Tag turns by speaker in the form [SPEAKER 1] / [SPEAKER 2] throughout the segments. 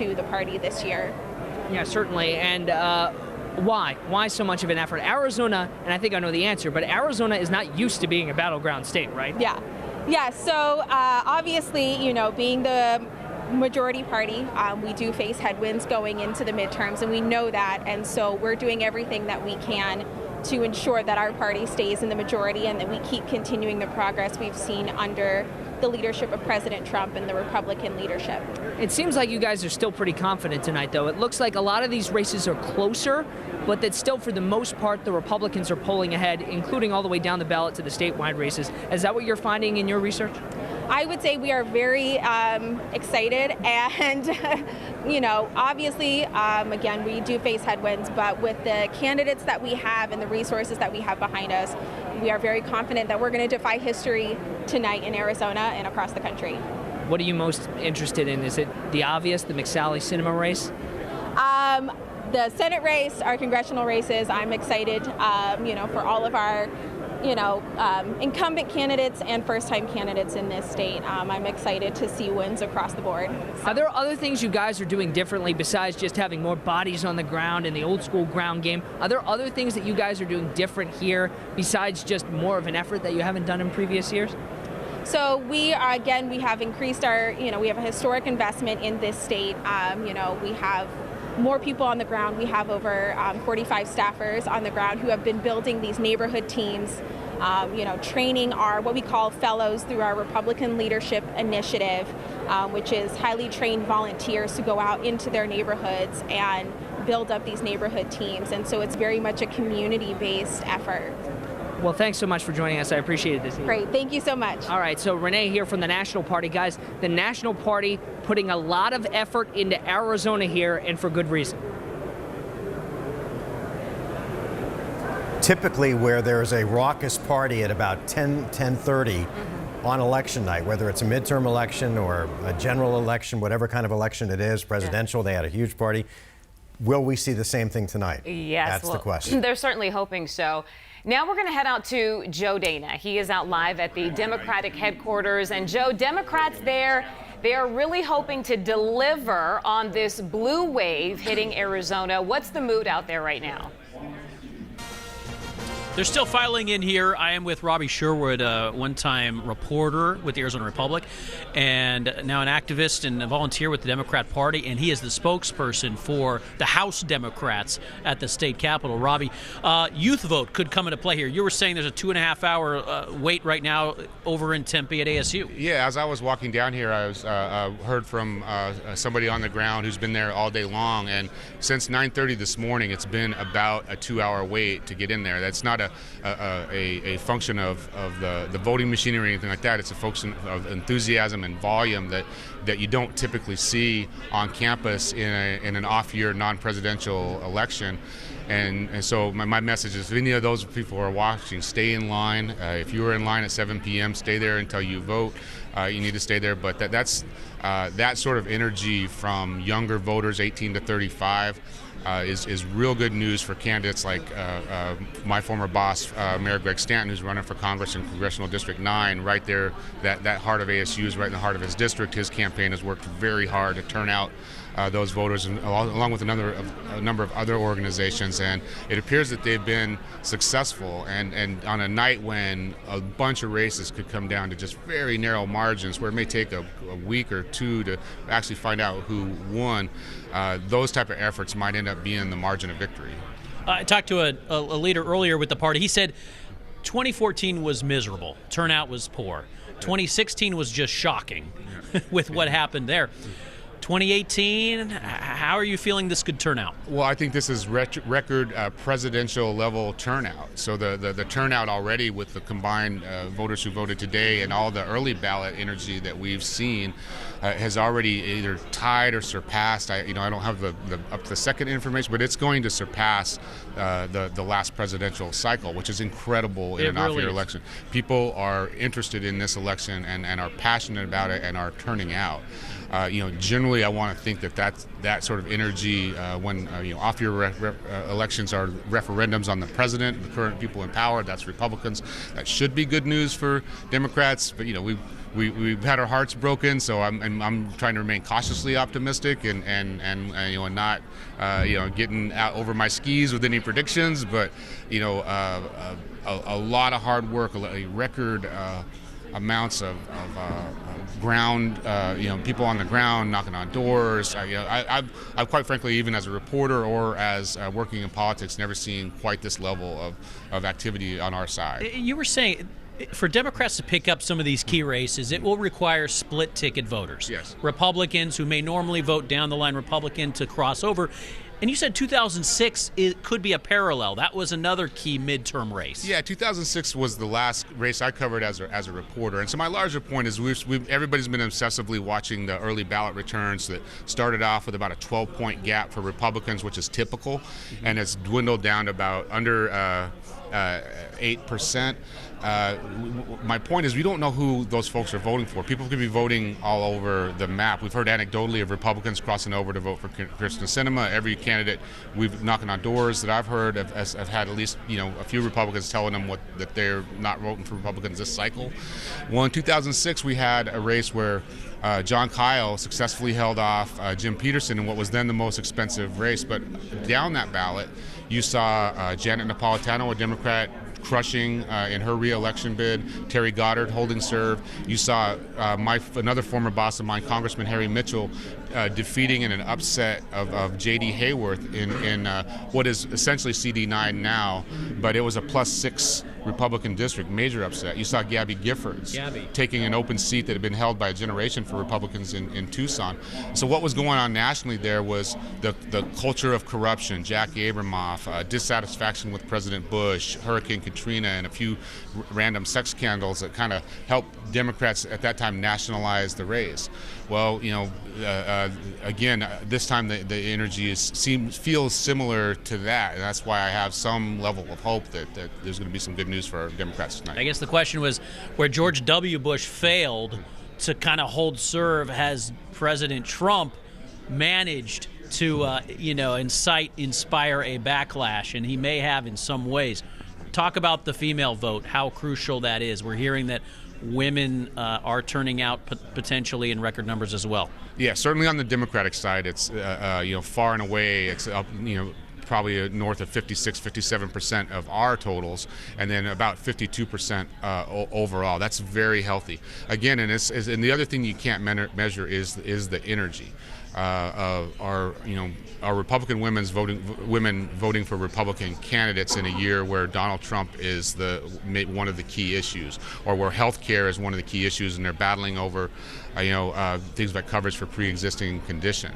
[SPEAKER 1] to the party this year.
[SPEAKER 2] Yeah, certainly. And why? Why so much of an effort? Arizona, and I think I know the answer, but Arizona is not used to being a battleground state, right?
[SPEAKER 1] Yeah. So obviously, being the majority party, we do face headwinds going into the midterms, and we know that. And so we're doing everything that we can to ensure that our party stays in the majority and that we keep continuing the progress we've seen under the leadership of President Trump and the Republican leadership.
[SPEAKER 2] It seems like you guys are still pretty confident tonight, though. It looks like a lot of these races are closer, but that still, for the most part, the Republicans are pulling ahead, including all the way down the ballot to the statewide races. Is that what you're finding in your research?
[SPEAKER 1] I would say we are very excited, and obviously, again, we do face headwinds, but with the candidates that we have and the resources that we have behind us, we are very confident that we're going to defy history tonight in Arizona and across the country.
[SPEAKER 2] What are you most interested in? Is it the obvious, the McSally-Sinema race?
[SPEAKER 1] The Senate race, our congressional races, I'm excited, for all of our incumbent candidates and first-time candidates in this state. I'm excited to see wins across the board.
[SPEAKER 2] Are there other things you guys are doing differently besides just having more bodies on the ground in the old-school ground game? Are there other things that you guys are doing different here besides just more of an effort that you haven't done in previous years?
[SPEAKER 1] So we have increased our, we have a historic investment in this state. We have more people on the ground. We have over 45 staffers on the ground who have been building these neighborhood teams, training our what we call fellows through our Republican Leadership Initiative, which is highly trained volunteers who go out into their neighborhoods and build up these neighborhood teams. And so it's very much a community-based effort.
[SPEAKER 2] Well, thanks so much for joining us. I appreciate it this evening.
[SPEAKER 1] Great. Thank you so much.
[SPEAKER 2] All right. So Renee here from the National Party. Guys, the National Party putting a lot of effort into Arizona here, and for good reason.
[SPEAKER 3] Typically where there's a raucous party at about 10:30 on election night, whether it's a midterm election or a general election, whatever kind of election it is, presidential, they had a huge party. Will we see the same thing tonight?
[SPEAKER 4] Yes.
[SPEAKER 3] That's the question.
[SPEAKER 4] They're certainly hoping so. Now we're going to head out to Joe Dana. He is out live at the Democratic headquarters. And Joe, Democrats there, they are really hoping to deliver on this blue wave hitting Arizona. What's the mood out there right now?
[SPEAKER 5] They're still filing in here. I am with Robbie Sherwood, a one-time reporter with the Arizona Republic, and now an activist and a volunteer with the Democrat Party, and he is the spokesperson for the House Democrats at the state capitol. Robbie, youth vote could come into play here. You were saying there's a 2.5-hour wait right now over in Tempe at ASU.
[SPEAKER 6] Yeah, as I was walking down here, I was heard from somebody on the ground who's been there all day long, and since 9:30 this morning, it's been about a 2-hour wait to get in there. That's not a function of the voting machine or anything like that. It's a function of enthusiasm and volume that you don't typically see on campus in an off-year non-presidential election. And so my message is, if any of those people are watching, stay in line. If you were in line at 7 p.m., stay there until you vote. You need to stay there. But that's that sort of energy from younger voters, 18 to 35, is real good news for candidates like my former boss, Mayor Greg Stanton, who's running for Congress in Congressional District 9, right there. That heart of ASU is right in the heart of his district. His campaign has worked very hard to turn out those voters, and along with a number of other organizations, and it appears that they've been successful. And on a night when a bunch of races could come down to just very narrow margins, where it may take a week or two to actually find out who won, those type of efforts might end up being the margin of victory.
[SPEAKER 5] I talked to a leader earlier with the party. He said 2014 was miserable. Turnout was poor. 2016 was just shocking with what happened there. 2018, how are you feeling this could turn out?
[SPEAKER 6] Well, I think this is record presidential level turnout. So the turnout already with the combined voters who voted today and all the early ballot energy that we've seen has already either tied or surpassed. I don't have the up to the second information, but it's going to surpass the last presidential cycle, which is incredible in an off-year election. People are interested in this election and are passionate about it and are turning out. Generally generally, I want to think that sort of energy when off-year elections are referendums on the president, the current people in power. That's Republicans. That should be good news for Democrats. But we've had our hearts broken, so I'm trying to remain cautiously optimistic and not getting out over my skis with any predictions. But a lot of hard work, a record amounts of ground, people on the ground knocking on doors. I've quite frankly, even as a reporter or as working in politics, never seen quite this level of activity on our side.
[SPEAKER 5] You were saying, for Democrats to pick up some of these key races, it will require split ticket voters.
[SPEAKER 6] Yes.
[SPEAKER 5] Republicans who may normally vote down the line Republican to cross over. And you said 2006 it could be a parallel. That was another key midterm race.
[SPEAKER 6] Yeah, 2006 was the last race I covered as a reporter. And so my larger point is everybody's been obsessively watching the early ballot returns that started off with about a 12-point gap for Republicans, which is typical, and it's dwindled down to about under 8%. My point is we don't know who those folks are voting for. People could be voting all over the map. We've heard anecdotally of Republicans crossing over to vote for Kristen Sinema. Every candidate we've knocking on doors that I've heard have had at least a few Republicans telling them that they're not voting for Republicans this cycle. Well, in 2006 we had a race where John Kyle successfully held off Jim Peterson in what was then the most expensive race. But down that ballot, you saw Janet Napolitano, a Democrat, crushing in her re-election bid, Terry Goddard holding serve. You saw another former boss of mine, Congressman Harry Mitchell, defeating in an upset of J.D. Hayworth in what is essentially CD9 now, but it was a +6 Republican district, major upset. You saw Gabby Giffords taking an open seat that had been held by a generation for Republicans in Tucson. So what was going on nationally there was the culture of corruption, Jack Abramoff, dissatisfaction with President Bush, Hurricane Katrina, and a few random sex scandals that kind of helped Democrats at that time nationalize the race. Well, again, this time the energy feels similar to that, and that's why I have some level of hope that there's going to be some good news for Democrats tonight.
[SPEAKER 5] I guess the question was, where George W. Bush failed to kind of hold serve, has President Trump managed to, inspire a backlash? And he may have in some ways. Talk about the female vote, how crucial that is. We're hearing that women are turning out potentially in record numbers as well.
[SPEAKER 6] Yeah, certainly on the Democratic side, it's far and away, it's up, probably north of 56-57% of our totals, and then about 52% overall. That's very healthy. Again, and the other thing you can't measure is the energy. Our Republican women voting for Republican candidates in a year where Donald Trump is one of the key issues, or where health care is one of the key issues, and they're battling over things like coverage for pre-existing condition.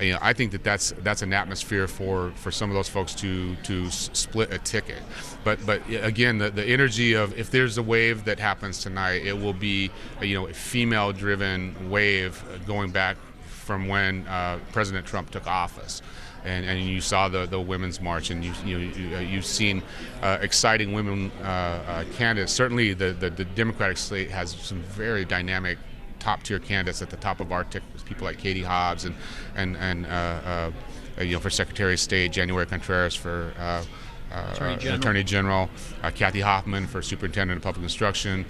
[SPEAKER 6] I think that's an atmosphere for some of those folks to split a ticket. But again, the energy of, if there's a wave that happens tonight, it will be a female-driven wave going back from when President Trump took office. And you saw the women's march, and you've seen exciting women candidates. Certainly the Democratic slate has some very dynamic top-tier candidates at the top of our tickets, people like Katie Hobbs and for Secretary of State, January Contreras for Attorney General, Kathy Hoffman for Superintendent of Public Instruction.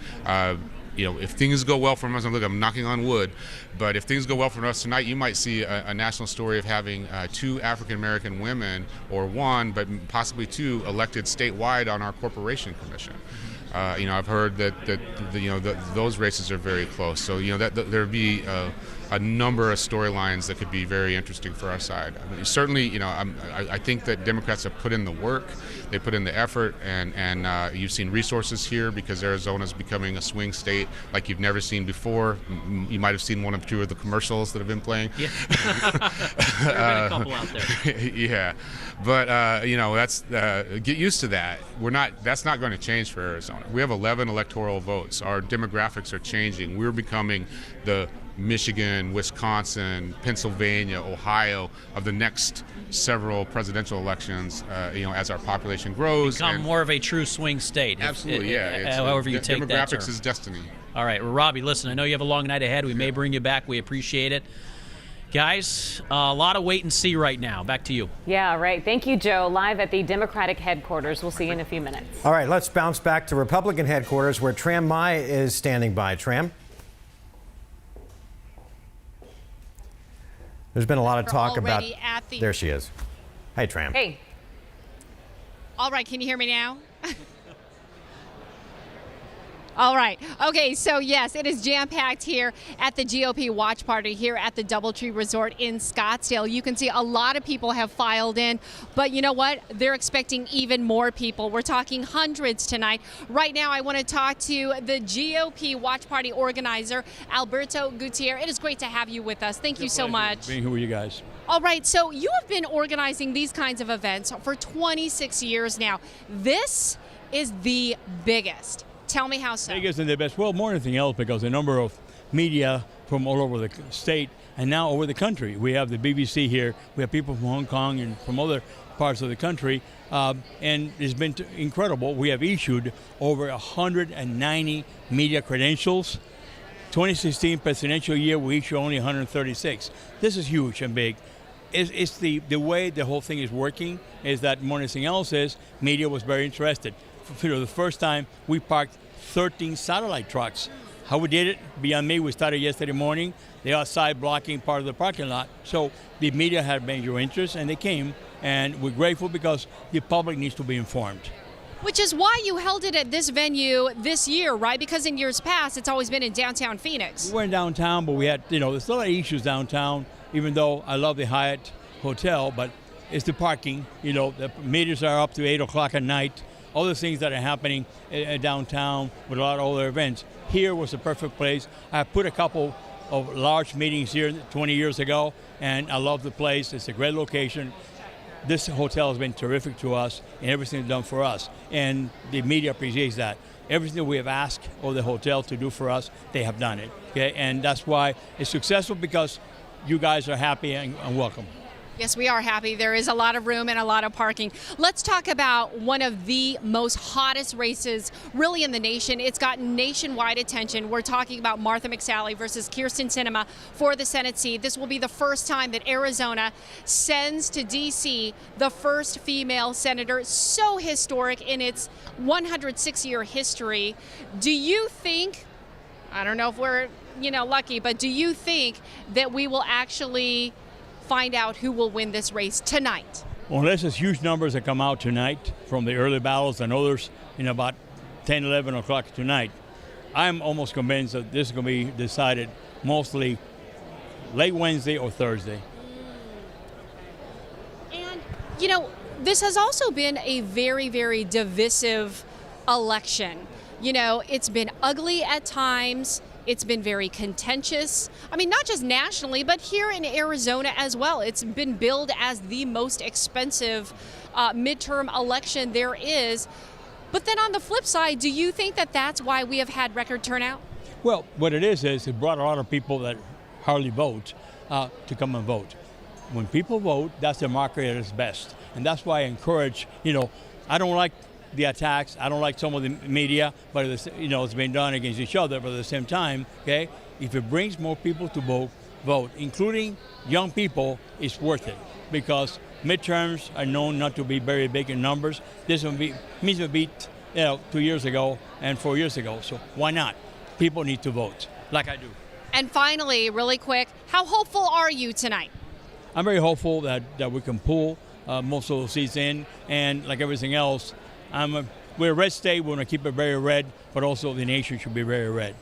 [SPEAKER 6] If things go well for us, I'm knocking on wood, but if things go well for us tonight, you might see a national story of having 2 African-American women, or 1, but possibly 2, elected statewide on our corporation commission. I've heard that those races are very close. So there'd be a number of storylines that could be very interesting for our side. I mean, certainly, I think that Democrats have put in the work, they put in the effort, and you've seen resources here because Arizona's becoming a swing state like you've never seen before. You might have seen 1 or 2 of the commercials that have been playing.
[SPEAKER 5] Yeah, there have been a couple out there.
[SPEAKER 6] Yeah, but that's get used to that. That's not going to change for Arizona. We have 11 electoral votes. Our demographics are changing. We're becoming the Michigan, Wisconsin, Pennsylvania, Ohio of the next several presidential elections, as our population grows.
[SPEAKER 5] Become more of a true swing state.
[SPEAKER 6] Absolutely,
[SPEAKER 5] however you take that term.
[SPEAKER 6] Demographics is destiny.
[SPEAKER 5] All right, well, Robbie, listen, I know you have a long night ahead. We may bring you back. We appreciate it. Guys, a lot of wait and see right now. Back to you.
[SPEAKER 4] Yeah, right. Thank you, Joe. Live at the Democratic headquarters. We'll see you in a few minutes.
[SPEAKER 3] All right, let's bounce back to Republican headquarters where Tram Mai is standing by. Tram? There's been a lot of talk about... There she is. Hey, Tram.
[SPEAKER 4] Hey.
[SPEAKER 7] All right, can you hear me now? All right. Okay, so yes, it is jam-packed here at the GOP watch party here at the DoubleTree Resort in Scottsdale. You can see a lot of people have filed in, but you know what? They're expecting even more people. We're talking hundreds tonight. Right now, I want to talk to the GOP watch party organizer, Alberto Gutierrez. It is great to have you with us. Thank you so much.
[SPEAKER 8] Being here with you guys.
[SPEAKER 7] All right, so you have been organizing these kinds of events for 26 years now. This is the biggest. Tell me how so.
[SPEAKER 8] Biggest and the best. Well, more than anything else, because the number of media from all over the state and now over the country. We have the BBC here. We have people from Hong Kong and from other parts of the country. And it's been incredible. We have issued over 190 media credentials. 2016 presidential year, we issued only 136. This is huge and big. It's the way the whole thing is working is that more than anything else is media was very interested. For the first time, we parked 13 satellite trucks. How we did it, beyond me, we started yesterday morning. They're outside blocking part of the parking lot. So the media had major interest, and they came, and we're grateful because the public needs to be informed.
[SPEAKER 7] Which is why you held it at this venue this year, right? Because in years past, it's always been in downtown Phoenix.
[SPEAKER 8] We were in downtown, but we had, there's a lot of issues downtown, even though I love the Hyatt Hotel, but it's the parking. The meters are up to 8 o'clock at night. All the things that are happening downtown with a lot of other events. Here was the perfect place. I put a couple of large meetings here 20 years ago, and I love the place. It's a great location. This hotel has been terrific to us, and everything done for us. And the media appreciates that. Everything we have asked of the hotel to do for us, they have done it. Okay, and that's why it's successful, because you guys are happy and welcome.
[SPEAKER 7] Yes, we are happy. There is a lot of room and a lot of parking. Let's talk about one of the most hottest races really in the nation. It's gotten nationwide attention. We're talking about Martha McSally versus Kyrsten Sinema for the Senate seat. This will be the first time that Arizona sends to D.C. the first female senator. So historic in its 106-year history. Do you think, I don't know if we're, lucky, but do you think that we will actually find out who will win this race tonight?
[SPEAKER 8] Unless there's huge numbers that come out tonight from the early ballots and others in about 10, 11 o'clock tonight, I'm almost convinced that this is going to be decided mostly late Wednesday or Thursday.
[SPEAKER 7] And, this has also been a very, very divisive election. It's been ugly at times. It's been very contentious. I mean, not just nationally, but here in Arizona as well. It's been billed as the most expensive midterm election there is. But then on the flip side, do you think that that's why we have had record turnout?
[SPEAKER 8] Well, what it is it brought a lot of people that hardly vote to come and vote. When people vote, that's the marker at its best. And that's why I encourage, I don't like the attacks. I don't like some of the media, but it's been done against each other. But at the same time, okay, if it brings more people to vote, including young people, it's worth it, because midterms are known not to be very big in numbers. This one means we beat 2 years ago and 4 years ago. So why not? People need to vote, like I do.
[SPEAKER 7] And finally, really quick, how hopeful are you tonight?
[SPEAKER 8] I'm very hopeful that we can pull most of the seats in, and like everything else, we're a red state. We want to keep it very red, but also the nation should be very red.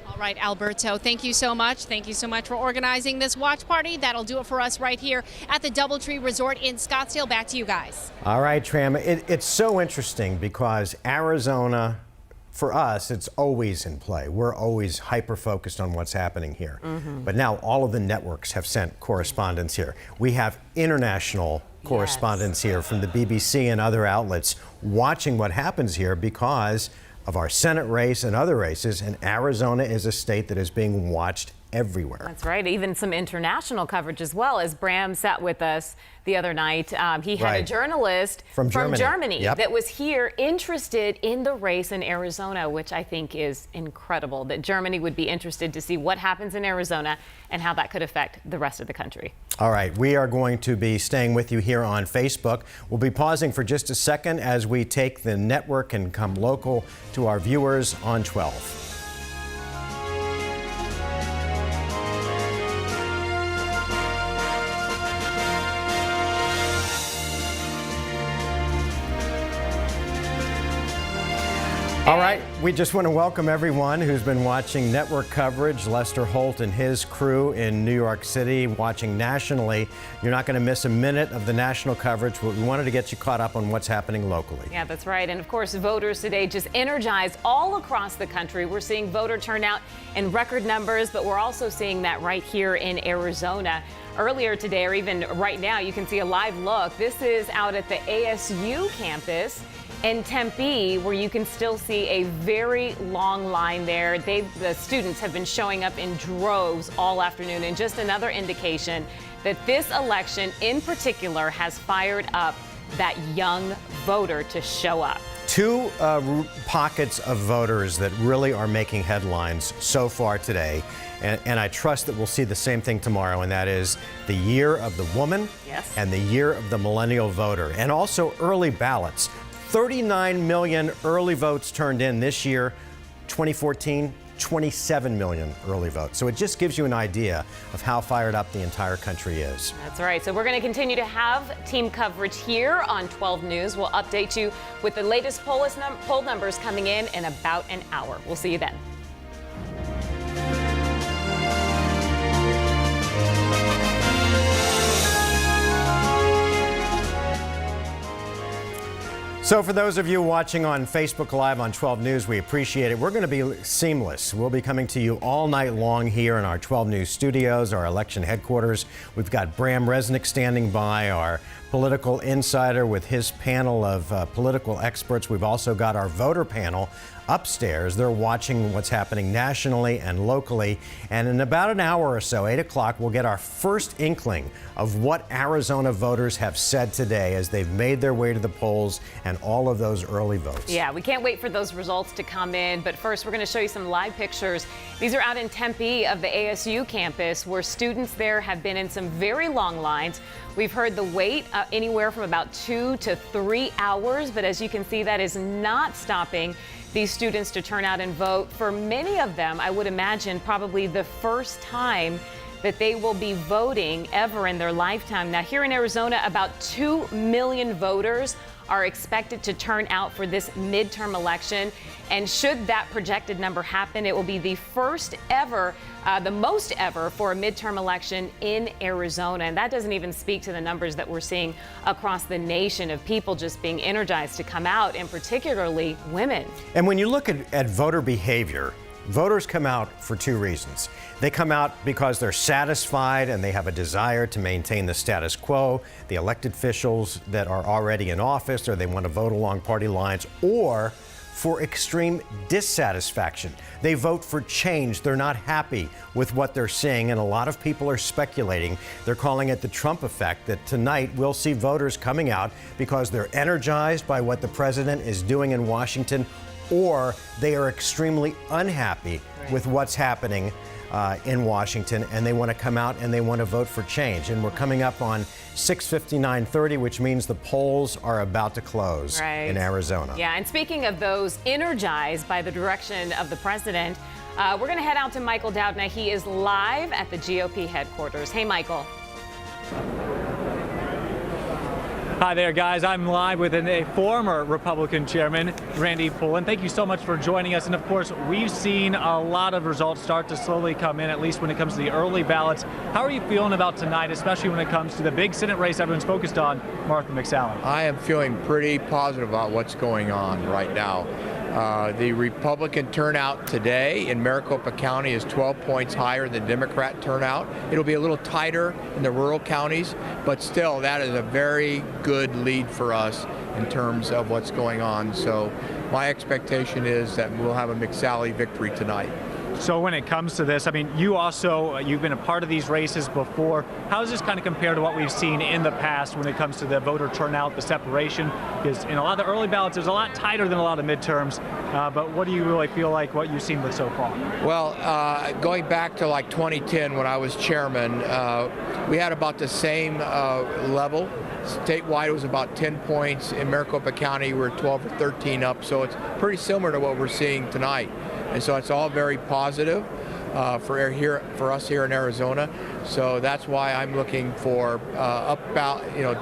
[SPEAKER 7] All right, Alberto, thank you so much. Thank you so much for organizing this watch party. That'll do it for us right here at the DoubleTree Resort in Scottsdale. Back to you guys.
[SPEAKER 3] All right, Tram. It's so interesting because Arizona, for us, it's always in play. We're always hyper-focused on what's happening here. But now all of the networks have sent correspondents here. We have international correspondents here from the BBC and other outlets watching what happens here because of our Senate race and other races, and Arizona is a state that is being watched everywhere.
[SPEAKER 4] That's right. Even some international coverage as well. As Bram sat with us the other night, he had a journalist from Germany that was here interested in the race in Arizona, which I think is incredible that Germany would be interested to see what happens in Arizona and how that could affect the rest of the country.
[SPEAKER 3] All right, we are going to be staying with you here on Facebook. We'll be pausing for just a second as we take the network and come local to our viewers on 12. All right, we just want to welcome everyone who's been watching network coverage. Lester Holt and his crew in New York City watching nationally. You're not going to miss a minute of the national coverage, but we wanted to get you caught up on what's happening locally.
[SPEAKER 4] Yeah, that's right. And of course, voters today just energized all across the country. We're seeing voter turnout in record numbers, but we're also seeing that right here in Arizona. Earlier today, or even right now, you can see a live look. This is out at the ASU campus in Tempe, where you can still see a very long line there. The students have been showing up in droves all afternoon, and just another indication that this election in particular has fired up that young voter to show up.
[SPEAKER 3] Two pockets of voters that really are making headlines so far today, and I trust that we'll see the same thing tomorrow, and that is the year of the woman and the year of the millennial voter, and also early ballots. 39 million early votes turned in this year. 2014, 27 million early votes. So it just gives you an idea of how fired up the entire country is.
[SPEAKER 4] That's right. So we're going to continue to have team coverage here on 12 News. We'll update you with the latest poll numbers coming in about an hour. We'll see you then.
[SPEAKER 3] So for those of you watching on Facebook Live on 12 News, we appreciate it. We're going to be seamless. We'll be coming to you all night long here in our 12 News studios, our election headquarters. We've got Bram Resnick standing by, our political insider with his panel of political experts. We've also got our voter panel upstairs. They're watching what's happening nationally and locally. And in about an hour or so, 8 o'clock, we'll get our first inkling of what Arizona voters have said today as they've made their way to the polls and all of those early votes.
[SPEAKER 4] Yeah, we can't wait for those results to come in. But first, we're going to show you some live pictures. These are out in Tempe of the ASU campus, where students there have been in some very long lines. We've heard the wait anywhere from about 2 to 3 hours. But as you can see, that is not stopping these students to turn out and vote. For many of them, I would imagine probably the first time that they will be voting ever in their lifetime. Now, here in Arizona, about 2 million voters are expected to turn out for this midterm election. And should that projected number happen, it will be the first ever, the most ever for a midterm election in Arizona. And that doesn't even speak to the numbers that we're seeing across the nation of people just being energized to come out, and particularly women.
[SPEAKER 3] And when you look at voter behavior, voters come out for two reasons. They come out because they're satisfied and they have a desire to maintain the status quo, the elected officials that are already in office, or they want to vote along party lines, or for extreme dissatisfaction. They vote for change. They're not happy with what they're seeing, and a lot of people are speculating. They're calling it the Trump effect, that tonight we'll see voters coming out because they're energized by what the president is doing in Washington, or they are extremely unhappy with what's happening in Washington, and they want to come out and they want to vote for change. And we're coming up on 6:59:30, which means the polls are about to close in Arizona.
[SPEAKER 4] Yeah, and speaking of those energized by the direction of the president, we're going to head out to Michael Doudna. He is live at the GOP headquarters. Hey, Michael.
[SPEAKER 9] Hi there, guys. I'm live with a former Republican chairman, Randy Pullen. Thank you so much for joining us. And of course, we've seen a lot of results start to slowly come in, at least when it comes to the early ballots. How are you feeling about tonight, especially when it comes to the big Senate race everyone's focused on, Martha McSally?
[SPEAKER 10] I am feeling pretty positive about what's going on right now. The Republican turnout today in Maricopa County is 12 points higher than Democrat turnout. It'll be a little tighter in the rural counties, but still, that is a very good lead for us in terms of what's going on. So my expectation is that we'll have a McSally victory tonight.
[SPEAKER 9] So when it comes to this, I mean, you've been a part of these races before. How does this kind of compare to what we've seen in the past when it comes to the voter turnout, the separation? Because in a lot of the early ballots, it's a lot tighter than a lot of midterms. But what do you really feel like what you've seen with so far?
[SPEAKER 10] Well, going back to like 2010 when I was chairman, we had about the same level. Statewide was about 10 points. In Maricopa County, we're 12 or 13 up. So it's pretty similar to what we're seeing tonight. And so it's all very positive for us here in Arizona. So that's why I'm looking for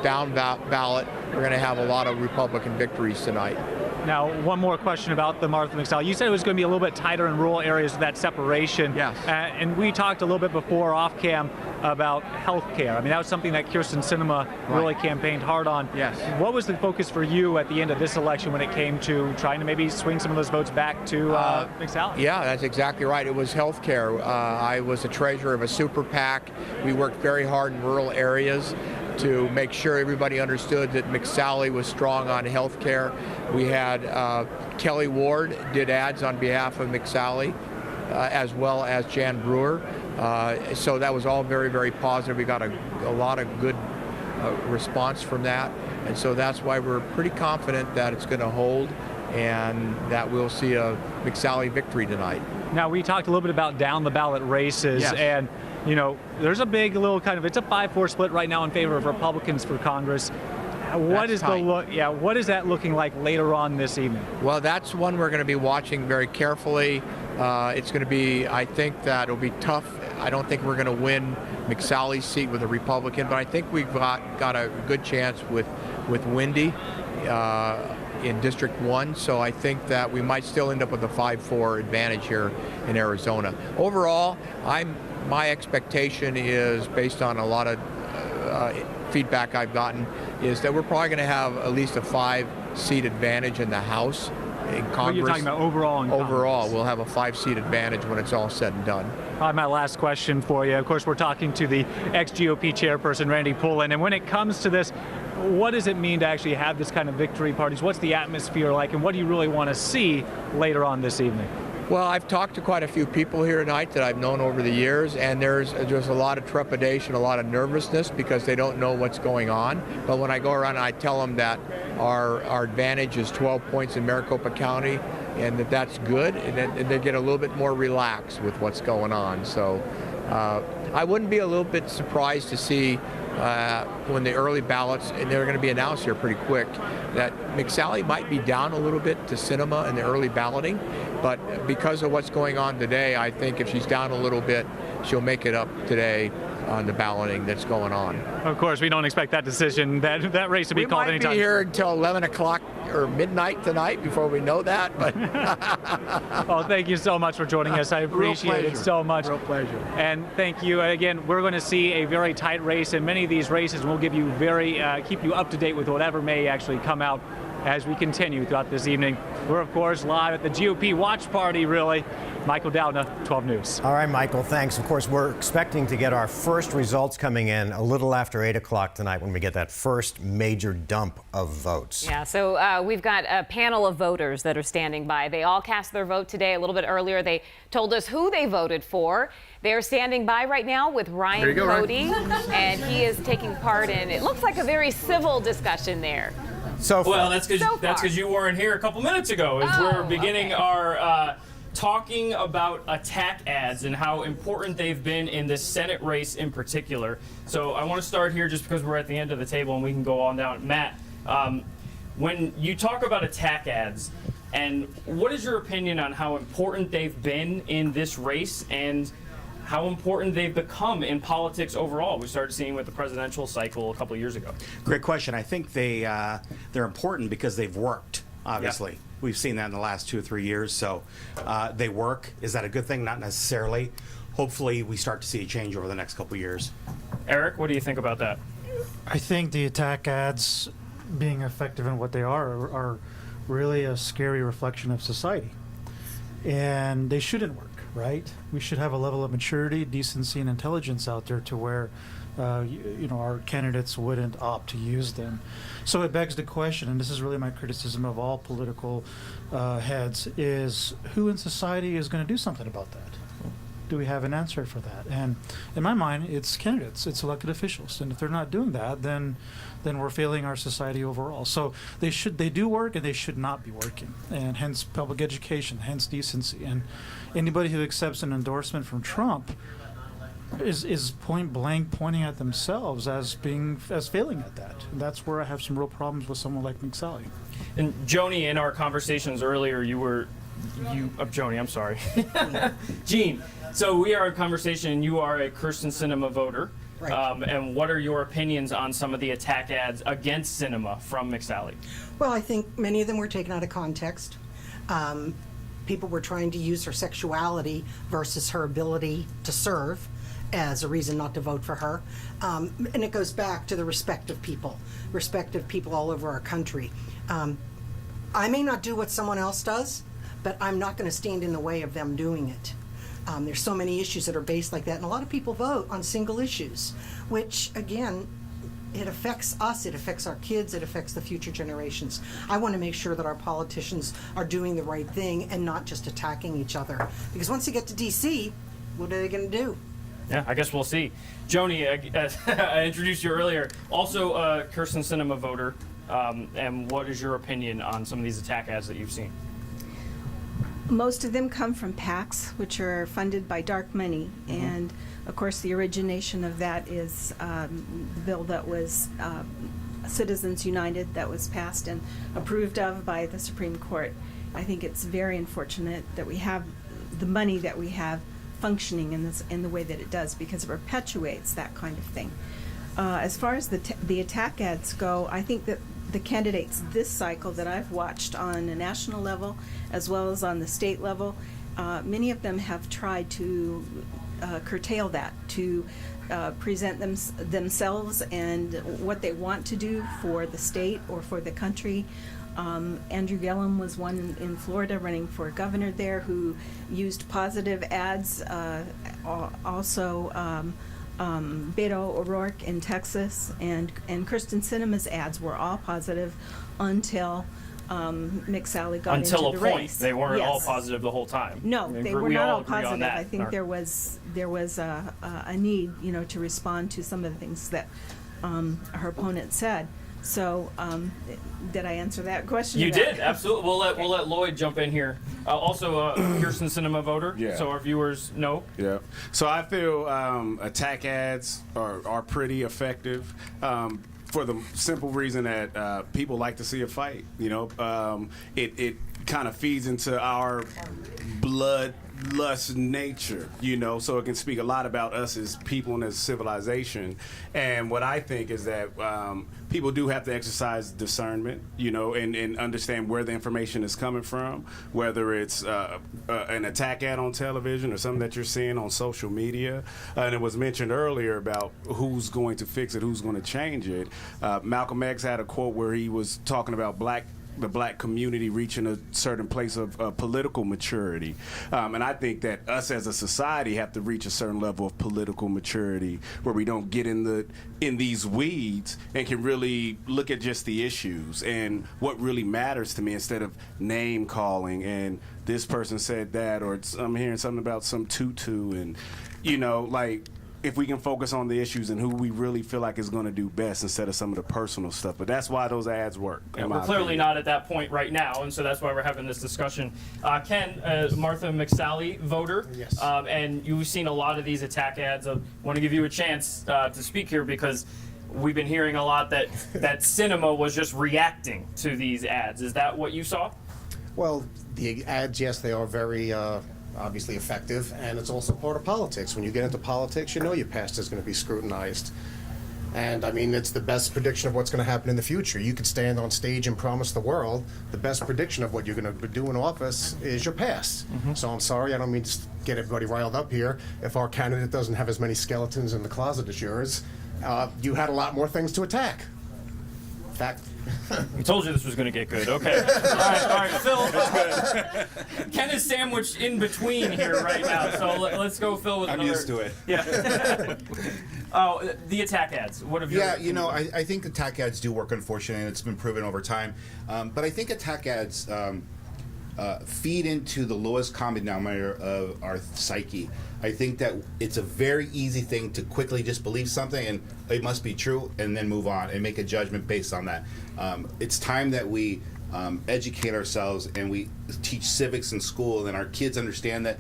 [SPEAKER 10] down ballot. We're going to have a lot of Republican victories tonight.
[SPEAKER 9] Now, one more question about the Martha McSally. You said it was going to be a little bit tighter in rural areas with that separation.
[SPEAKER 10] Yes.
[SPEAKER 9] And we talked a little bit before off cam about health care. I mean, that was something that Kyrsten Sinema really campaigned hard on.
[SPEAKER 10] Yes.
[SPEAKER 9] What was the focus for you at the end of this election when it came to trying to maybe swing some of those votes back to McSally?
[SPEAKER 10] Yeah, that's exactly right. It was health care. I was the treasurer of a super PAC. We worked very hard in rural areas to make sure everybody understood that McSally was strong on health care. We had Kelly Ward did ads on behalf of McSally, as well as Jan Brewer. So that was all very, very positive. We got a lot of good response from that. And so that's why we're pretty confident that it's going to hold and that we'll see a McSally victory tonight.
[SPEAKER 9] Now, we talked a little bit about down the ballot races.
[SPEAKER 10] Yes.
[SPEAKER 9] And there's a big little it's a 5-4 split right now in favor of Republicans for Congress. What is that looking like later on this evening?
[SPEAKER 10] Well, that's one we're going to be watching very carefully. It's going to be, I think that it'll be tough. I don't think we're going to win McSally's seat with a Republican, but I think we've got a good chance with Wendy in District 1. So I think that we might still end up with a 5-4 advantage here in Arizona. Overall, my expectation is, based on a lot of feedback I've gotten, is that we're probably going to have at least a 5-seat advantage in the House. In Congress.
[SPEAKER 9] What are you talking about overall in Congress?
[SPEAKER 10] Overall, we'll have a 5-seat advantage when it's all said and done.
[SPEAKER 9] My last question for you. Of course, we're talking to the ex-GOP chairperson, Randy Pullen. And when it comes to this, what does it mean to actually have this kind of victory parties? What's the atmosphere like, and what do you really want to see later on this evening?
[SPEAKER 10] Well, I've talked to quite a few people here tonight that I've known over the years, and there's a lot of trepidation, a lot of nervousness because they don't know what's going on. But when I go around and I tell them that our advantage is 12 points in Maricopa County and that's good, and they get a little bit more relaxed with what's going on. So I wouldn't be a little bit surprised to see when the early ballots, and they're going to be announced here pretty quick, that McSally might be down a little bit to Sinema in the early balloting. But because of what's going on today, I think if she's down a little bit, she'll make it up today on the balloting that's going on.
[SPEAKER 9] Of course, we don't expect that decision, that race to be called anytime.
[SPEAKER 10] We might be here until 11 o'clock or midnight tonight before we know that. But
[SPEAKER 9] well, thank you so much for joining us. I appreciate it so much.
[SPEAKER 10] Real pleasure.
[SPEAKER 9] And thank you. Again, we're going to see a very tight race in many of these races, and we'll give you keep you up to date with whatever may actually come out as we continue throughout this evening. We're, of course, live at the GOP watch party, really. Michael Downa, 12 News.
[SPEAKER 3] All right, Michael, thanks. Of course, we're expecting to get our first results coming in a little after 8 o'clock tonight when we get that first major dump of votes.
[SPEAKER 4] Yeah, so we've got a panel of voters that are standing by. They all cast their vote today. A little bit earlier, they told us who they voted for. They're standing by right now with Ryan Cody, and he is taking part in, it looks like, a very civil discussion there.
[SPEAKER 11] Well, that's because you weren't here a couple minutes ago. We're beginning our talking about attack ads and how important they've been in this Senate race in particular. So I want to start here just because we're at the end of the table and we can go on down. Matt, when you talk about attack ads, and what is your opinion on how important they've been in this race and how important they've become in politics overall? We started seeing with the presidential cycle a couple of years ago.
[SPEAKER 12] Great question. I think they're important because they've worked, obviously. Yeah. We've seen that in the last 2 or 3 years, so they work. Is that a good thing? Not necessarily. Hopefully we start to see a change over the next couple of years.
[SPEAKER 11] Eric, what do you think about that?
[SPEAKER 13] I think the attack ads, being effective in what they are really a scary reflection of society. And they shouldn't work. Right? We should have a level of maturity, decency, and intelligence out there to where, our candidates wouldn't opt to use them. So it begs the question, and this is really my criticism of all political heads, is who in society is going to do something about that? Do we have an answer for that? And in my mind, it's candidates, it's elected officials, and if they're not doing that, then we're failing our society overall. So they do work, and they should not be working, and hence public education, hence decency. And anybody who accepts an endorsement from Trump is point blank pointing at themselves as failing at that. And that's where I have some real problems with someone like McSally.
[SPEAKER 11] And Joni, in our conversations earlier, Joni, I'm sorry. Gene, so we are in conversation, and you are a Kyrsten Sinema voter.
[SPEAKER 14] Right.
[SPEAKER 11] And what are your opinions on some of the attack ads against Sinema from McSally?
[SPEAKER 14] Well, I think many of them were taken out of context. People were trying to use her sexuality versus her ability to serve as a reason not to vote for her. And it goes back to the respect of people all over our country. I may not do what someone else does, but I'm not going to stand in the way of them doing it. There's so many issues that are based like that, and a lot of people vote on single issues, which, again, it affects us, it affects our kids, it affects the future generations. I want to make sure that our politicians are doing the right thing and not just attacking each other. Because once you get to D.C., what are they going to do?
[SPEAKER 11] Yeah, I guess we'll see. Joni, I introduced you earlier, also a Kyrsten Sinema voter, and what is your opinion on some of these attack ads that you've seen?
[SPEAKER 15] Most of them come from PACs, which are funded by dark money, and of course the origination of that is the bill that was Citizens United, that was passed and approved of by the Supreme Court. I think it's very unfortunate that we have the money that we have functioning in the way that it does, because it perpetuates that kind of thing. As far as the attack ads go, I think that the candidates this cycle that I've watched on a national level as well as on the state level, many of them have tried to curtail that, to present themselves and what they want to do for the state or for the country. Andrew Gillum was one in Florida running for governor there who used positive ads. Also, Beto O'Rourke in Texas and Kyrsten Sinema's ads were all positive until McSally got into the race.
[SPEAKER 11] Until a point, they weren't all
[SPEAKER 15] Yes.
[SPEAKER 11] positive the whole time.
[SPEAKER 15] No, they were
[SPEAKER 11] we
[SPEAKER 15] not all
[SPEAKER 11] agree on
[SPEAKER 15] positive.
[SPEAKER 11] that.
[SPEAKER 15] I think there was a need, to respond to some of the things that her opponent said. So, did I answer that question?
[SPEAKER 11] You did, absolutely. We'll let Lloyd jump in here. Also, a Kyrsten Sinema voter.
[SPEAKER 16] Yeah.
[SPEAKER 11] So our viewers know.
[SPEAKER 16] Yeah. So I feel attack ads are pretty effective. For the simple reason that people like to see a fight. It kind of feeds into our bloodlust nature, so it can speak a lot about us as people and as civilization. And what I think is that people do have to exercise discernment, and understand where the information is coming from, whether it's an attack ad on television or something that you're seeing on social media. And it was mentioned earlier about who's going to fix it, who's going to change it. Malcolm X had a quote where he was talking about the black community reaching a certain place of political maturity. And I think that us as a society have to reach a certain level of political maturity where we don't get in these weeds and can really look at just the issues and what really matters to me, instead of name calling and this person said that, or I'm hearing something about some tutu, and if we can focus on the issues and who we really feel like is going to do best instead of some of the personal stuff. But that's why those ads work.
[SPEAKER 11] Yeah, we're clearly not at that point right now, and so that's why we're having this discussion. Ken, Martha McSally voter,
[SPEAKER 17] Yes.
[SPEAKER 11] And you've seen a lot of these attack ads. I want to give you a chance to speak here, because we've been hearing a lot that Sinema was just reacting to these ads. Is that what you saw?
[SPEAKER 17] Well, the ads, yes, they are very obviously effective, and it's also part of politics. When you get into politics, your past is going to be scrutinized. And I mean, it's the best prediction of what's going to happen in the future. You could stand on stage and promise the world. The best prediction of what you're going to do in office is your past. So I'm sorry, I don't mean to get everybody riled up here. If our candidate doesn't have as many skeletons in the closet as yours, you had a lot more things to attack. In fact,
[SPEAKER 11] we told you this was going to get good. Okay. All right, Phil. Ken is sandwiched in between here right now, so let's go, Phil, with
[SPEAKER 18] I'm
[SPEAKER 11] another.
[SPEAKER 18] used to it.
[SPEAKER 11] Yeah. Oh, the attack ads. What have you?
[SPEAKER 18] Yeah, I think attack ads do work, unfortunately, and it's been proven over time. But I think attack ads feed into the lowest common denominator of our psyche. I think that it's a very easy thing to quickly just believe something and it must be true and then move on and make a judgment based on that. It's time that we educate ourselves and we teach civics in school and our kids understand that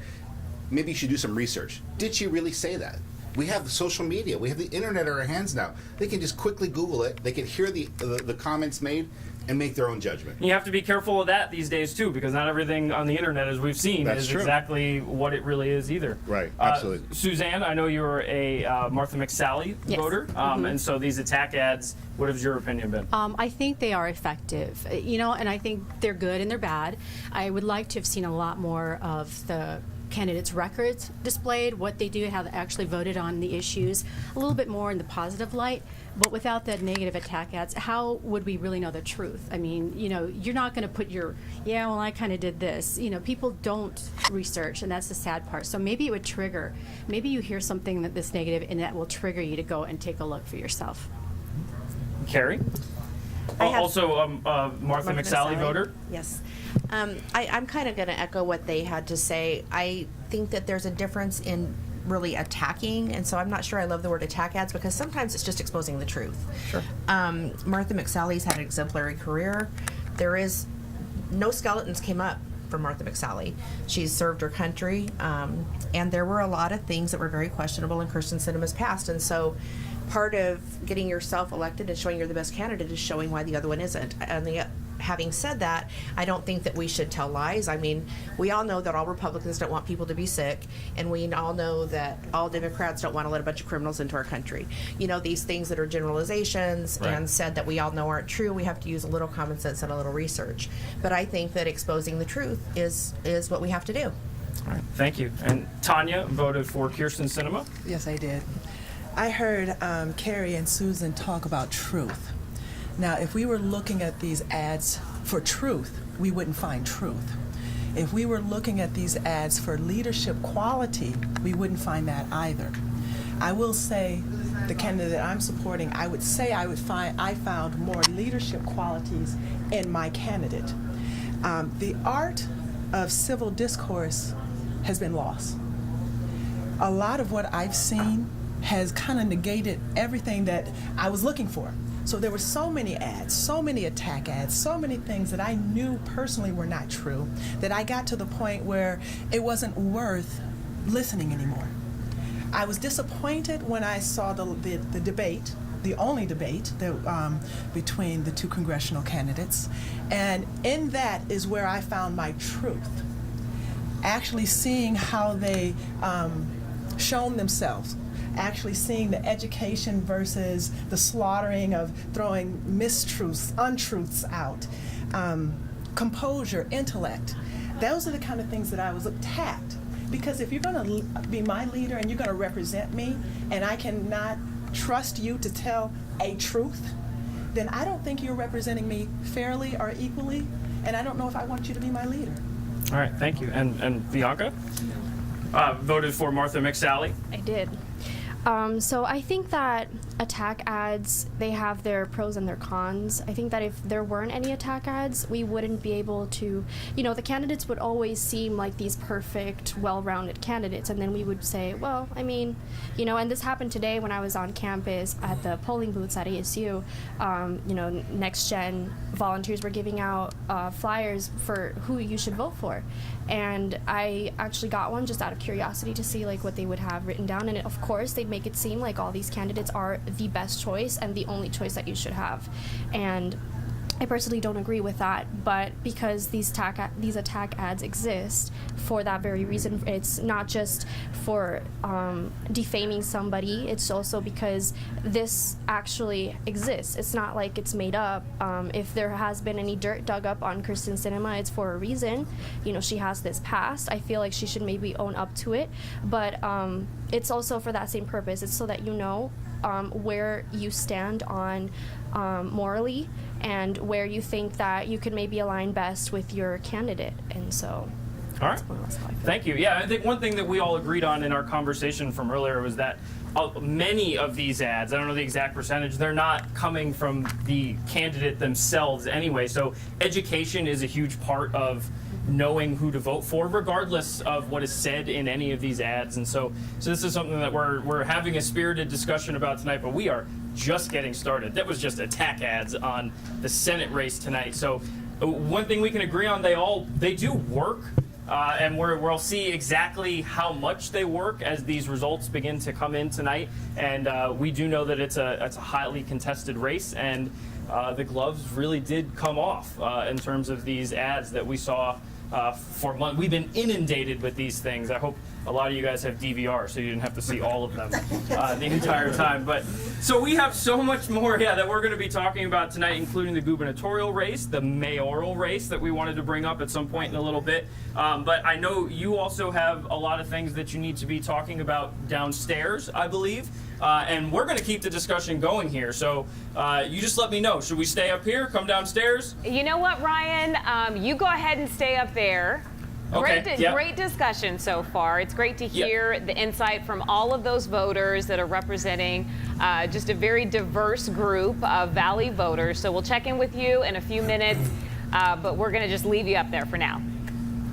[SPEAKER 18] maybe you should do some research. Did she really say that? We have social media. We have the internet at our hands now. They can just quickly Google it. They can hear the comments made and make their own judgment.
[SPEAKER 11] You have to be careful of that these days too, because not everything on the internet, as we've seen, is exactly what it really is either.
[SPEAKER 18] Right, absolutely.
[SPEAKER 11] Suzanne, I know you're a Martha McSally voter, and so these attack ads, what has your opinion been?
[SPEAKER 19] I think they are effective, and I think they're good and they're bad. I would like to have seen a lot more of the candidates' records displayed, what they do, how they actually voted on the issues, a little bit more in the positive light. But without the negative attack ads, how would we really know the truth? I mean, you're not going to put I kind of did this. People don't research, and that's the sad part. So maybe it would trigger, maybe you hear something that's negative, and that will trigger you to go and take a look for yourself.
[SPEAKER 11] Carrie? Also Martha McSally voter?
[SPEAKER 20] Yes. I'm kind of going to echo what they had to say. I think that there's a difference in really attacking, and so I'm not sure I love the word attack ads because sometimes it's just exposing the truth.
[SPEAKER 11] Sure.
[SPEAKER 20] Martha McSally's had an exemplary career. There is no skeletons came up for Martha McSally. She's served her country, and there were a lot of things that were very questionable in Kyrsten Sinema's past, and so part of getting yourself elected and showing you're the best candidate is showing why the other one isn't. And having said that, I don't think that we should tell lies. I mean, we all know that all Republicans don't want people to be sick, and we all know that all Democrats don't want to let a bunch of criminals into our country. These things that are generalizations and said that we all know aren't true, we have to use a little common sense and a little research. But I think that exposing the truth is what we have to do.
[SPEAKER 11] All right, thank you. And Tanya voted for Kyrsten Sinema?
[SPEAKER 21] Yes, I did. I heard Carrie and Susan talk about truth. Now, if we were looking at these ads for truth, we wouldn't find truth. If we were looking at these ads for leadership quality, we wouldn't find that either. I will say the candidate that I'm supporting, I would say I found more leadership qualities in my candidate. The art of civil discourse has been lost. A lot of what I've seen has kind of negated everything that I was looking for. So there were so many ads, so many attack ads, so many things that I knew personally were not true, that I got to the point where it wasn't worth listening anymore. I was disappointed when I saw the debate, the only debate between the two congressional candidates, and in that is where I found my truth. Actually seeing how they shown themselves, actually seeing the education versus the slaughtering of throwing mistruths, untruths out, composure, intellect. Those are the kind of things that I was attacked. Because if you're going to be my leader and you're going to represent me, and I cannot trust you to tell a truth, then I don't think you're representing me fairly or equally, and I don't know if I want you to be my leader.
[SPEAKER 11] All right, thank you. And Bianca? Voted for Martha McSally?
[SPEAKER 22] I did. So I think that attack ads, they have their pros and their cons. I think that if there weren't any attack ads, we wouldn't be able to, the candidates would always seem like these perfect, well-rounded candidates, and then we would say, well, I mean, and this happened today when I was on campus at the polling booths at ASU. Next Gen volunteers were giving out flyers for who you should vote for. And I actually got one just out of curiosity to see what they would have written down, and of course they'd make it seem like all these candidates are the best choice and the only choice that you should have. And I personally don't agree with that, but because these attack ads exist for that very reason, it's not just for defaming somebody, it's also because this actually exists. It's not like it's made up. If there has been any dirt dug up on Kyrsten Sinema, it's for a reason. She has this past. I feel like she should maybe own up to it, but it's also for that same purpose. It's so that where you stand on morally and where you think that you could maybe align best with your candidate. And so
[SPEAKER 11] all right, thank you. Yeah, I think one thing that we all agreed on in our conversation from earlier was that many of these ads, I don't know the exact percentage, they're not coming from the candidate themselves anyway. So education is a huge part of knowing who to vote for, regardless of what is said in any of these ads. And so this is something that we're having a spirited discussion about tonight, but we are just getting started. That was just attack ads on the Senate race tonight. So one thing we can agree on, they do work. And we'll see exactly how much they work as these results begin to come in tonight. And we do know that it's a highly contested race, and the gloves really did come off in terms of these ads that we saw for months. We've been inundated with these things. I hope a lot of you guys have DVR, so you didn't have to see all of them the entire time. But so we have so much more, that we're going to be talking about tonight, including the gubernatorial race, the mayoral race that we wanted to bring up at some point in a little bit. But I know you also have a lot of things that you need to be talking about downstairs, I believe. And we're going to keep the discussion going here. So you just let me know. Should we stay up here, come downstairs?
[SPEAKER 4] You know what, Ryan? You go ahead and stay up there.
[SPEAKER 11] Okay,
[SPEAKER 4] Great discussion so far. It's great to hear the insight from all of those voters that are representing just a very diverse group of Valley voters. So we'll check in with you in a few minutes, but we're going to just leave you up there for now.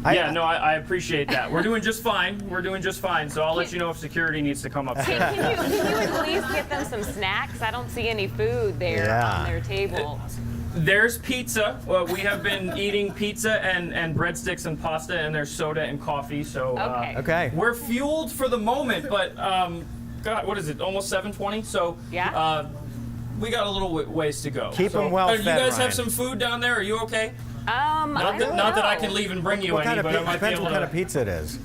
[SPEAKER 11] I appreciate that. We're doing just fine. So I'll let you know if security needs to come up.
[SPEAKER 4] Can you at least get them some snacks? I don't see any food there on their table.
[SPEAKER 11] There's pizza. Well, we have been eating pizza and breadsticks and pasta, and there's soda and coffee. So we're fueled for the moment, but God, what is it? Almost 7:20. So we got a little ways to go.
[SPEAKER 3] Keep them well fed,
[SPEAKER 11] you guys
[SPEAKER 3] Ryan.
[SPEAKER 11] have some food down there? Are you okay?
[SPEAKER 4] Not
[SPEAKER 11] that I can leave and bring you any, but I might be able to.
[SPEAKER 3] Depends what kind of pizza it is.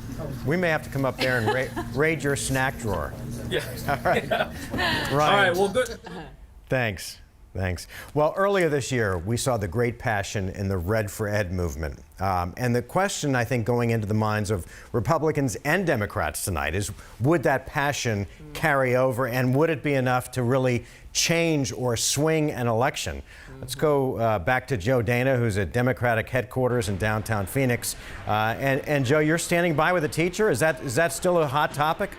[SPEAKER 3] We may have to come up there and raid your snack drawer.
[SPEAKER 11] Yeah.
[SPEAKER 3] All right.
[SPEAKER 11] Ryan.
[SPEAKER 3] All
[SPEAKER 11] right. Well, good.
[SPEAKER 3] Thanks. Well, earlier this year, we saw the great passion in the Red for Ed movement. And the question, I think, going into the minds of Republicans and Democrats tonight is, would that passion carry over, and would it be enough to really change or swing an election? Let's go back to Joe Dana, who's at Democratic headquarters in downtown Phoenix. And Joe, you're standing by with a teacher. Is that still a hot topic?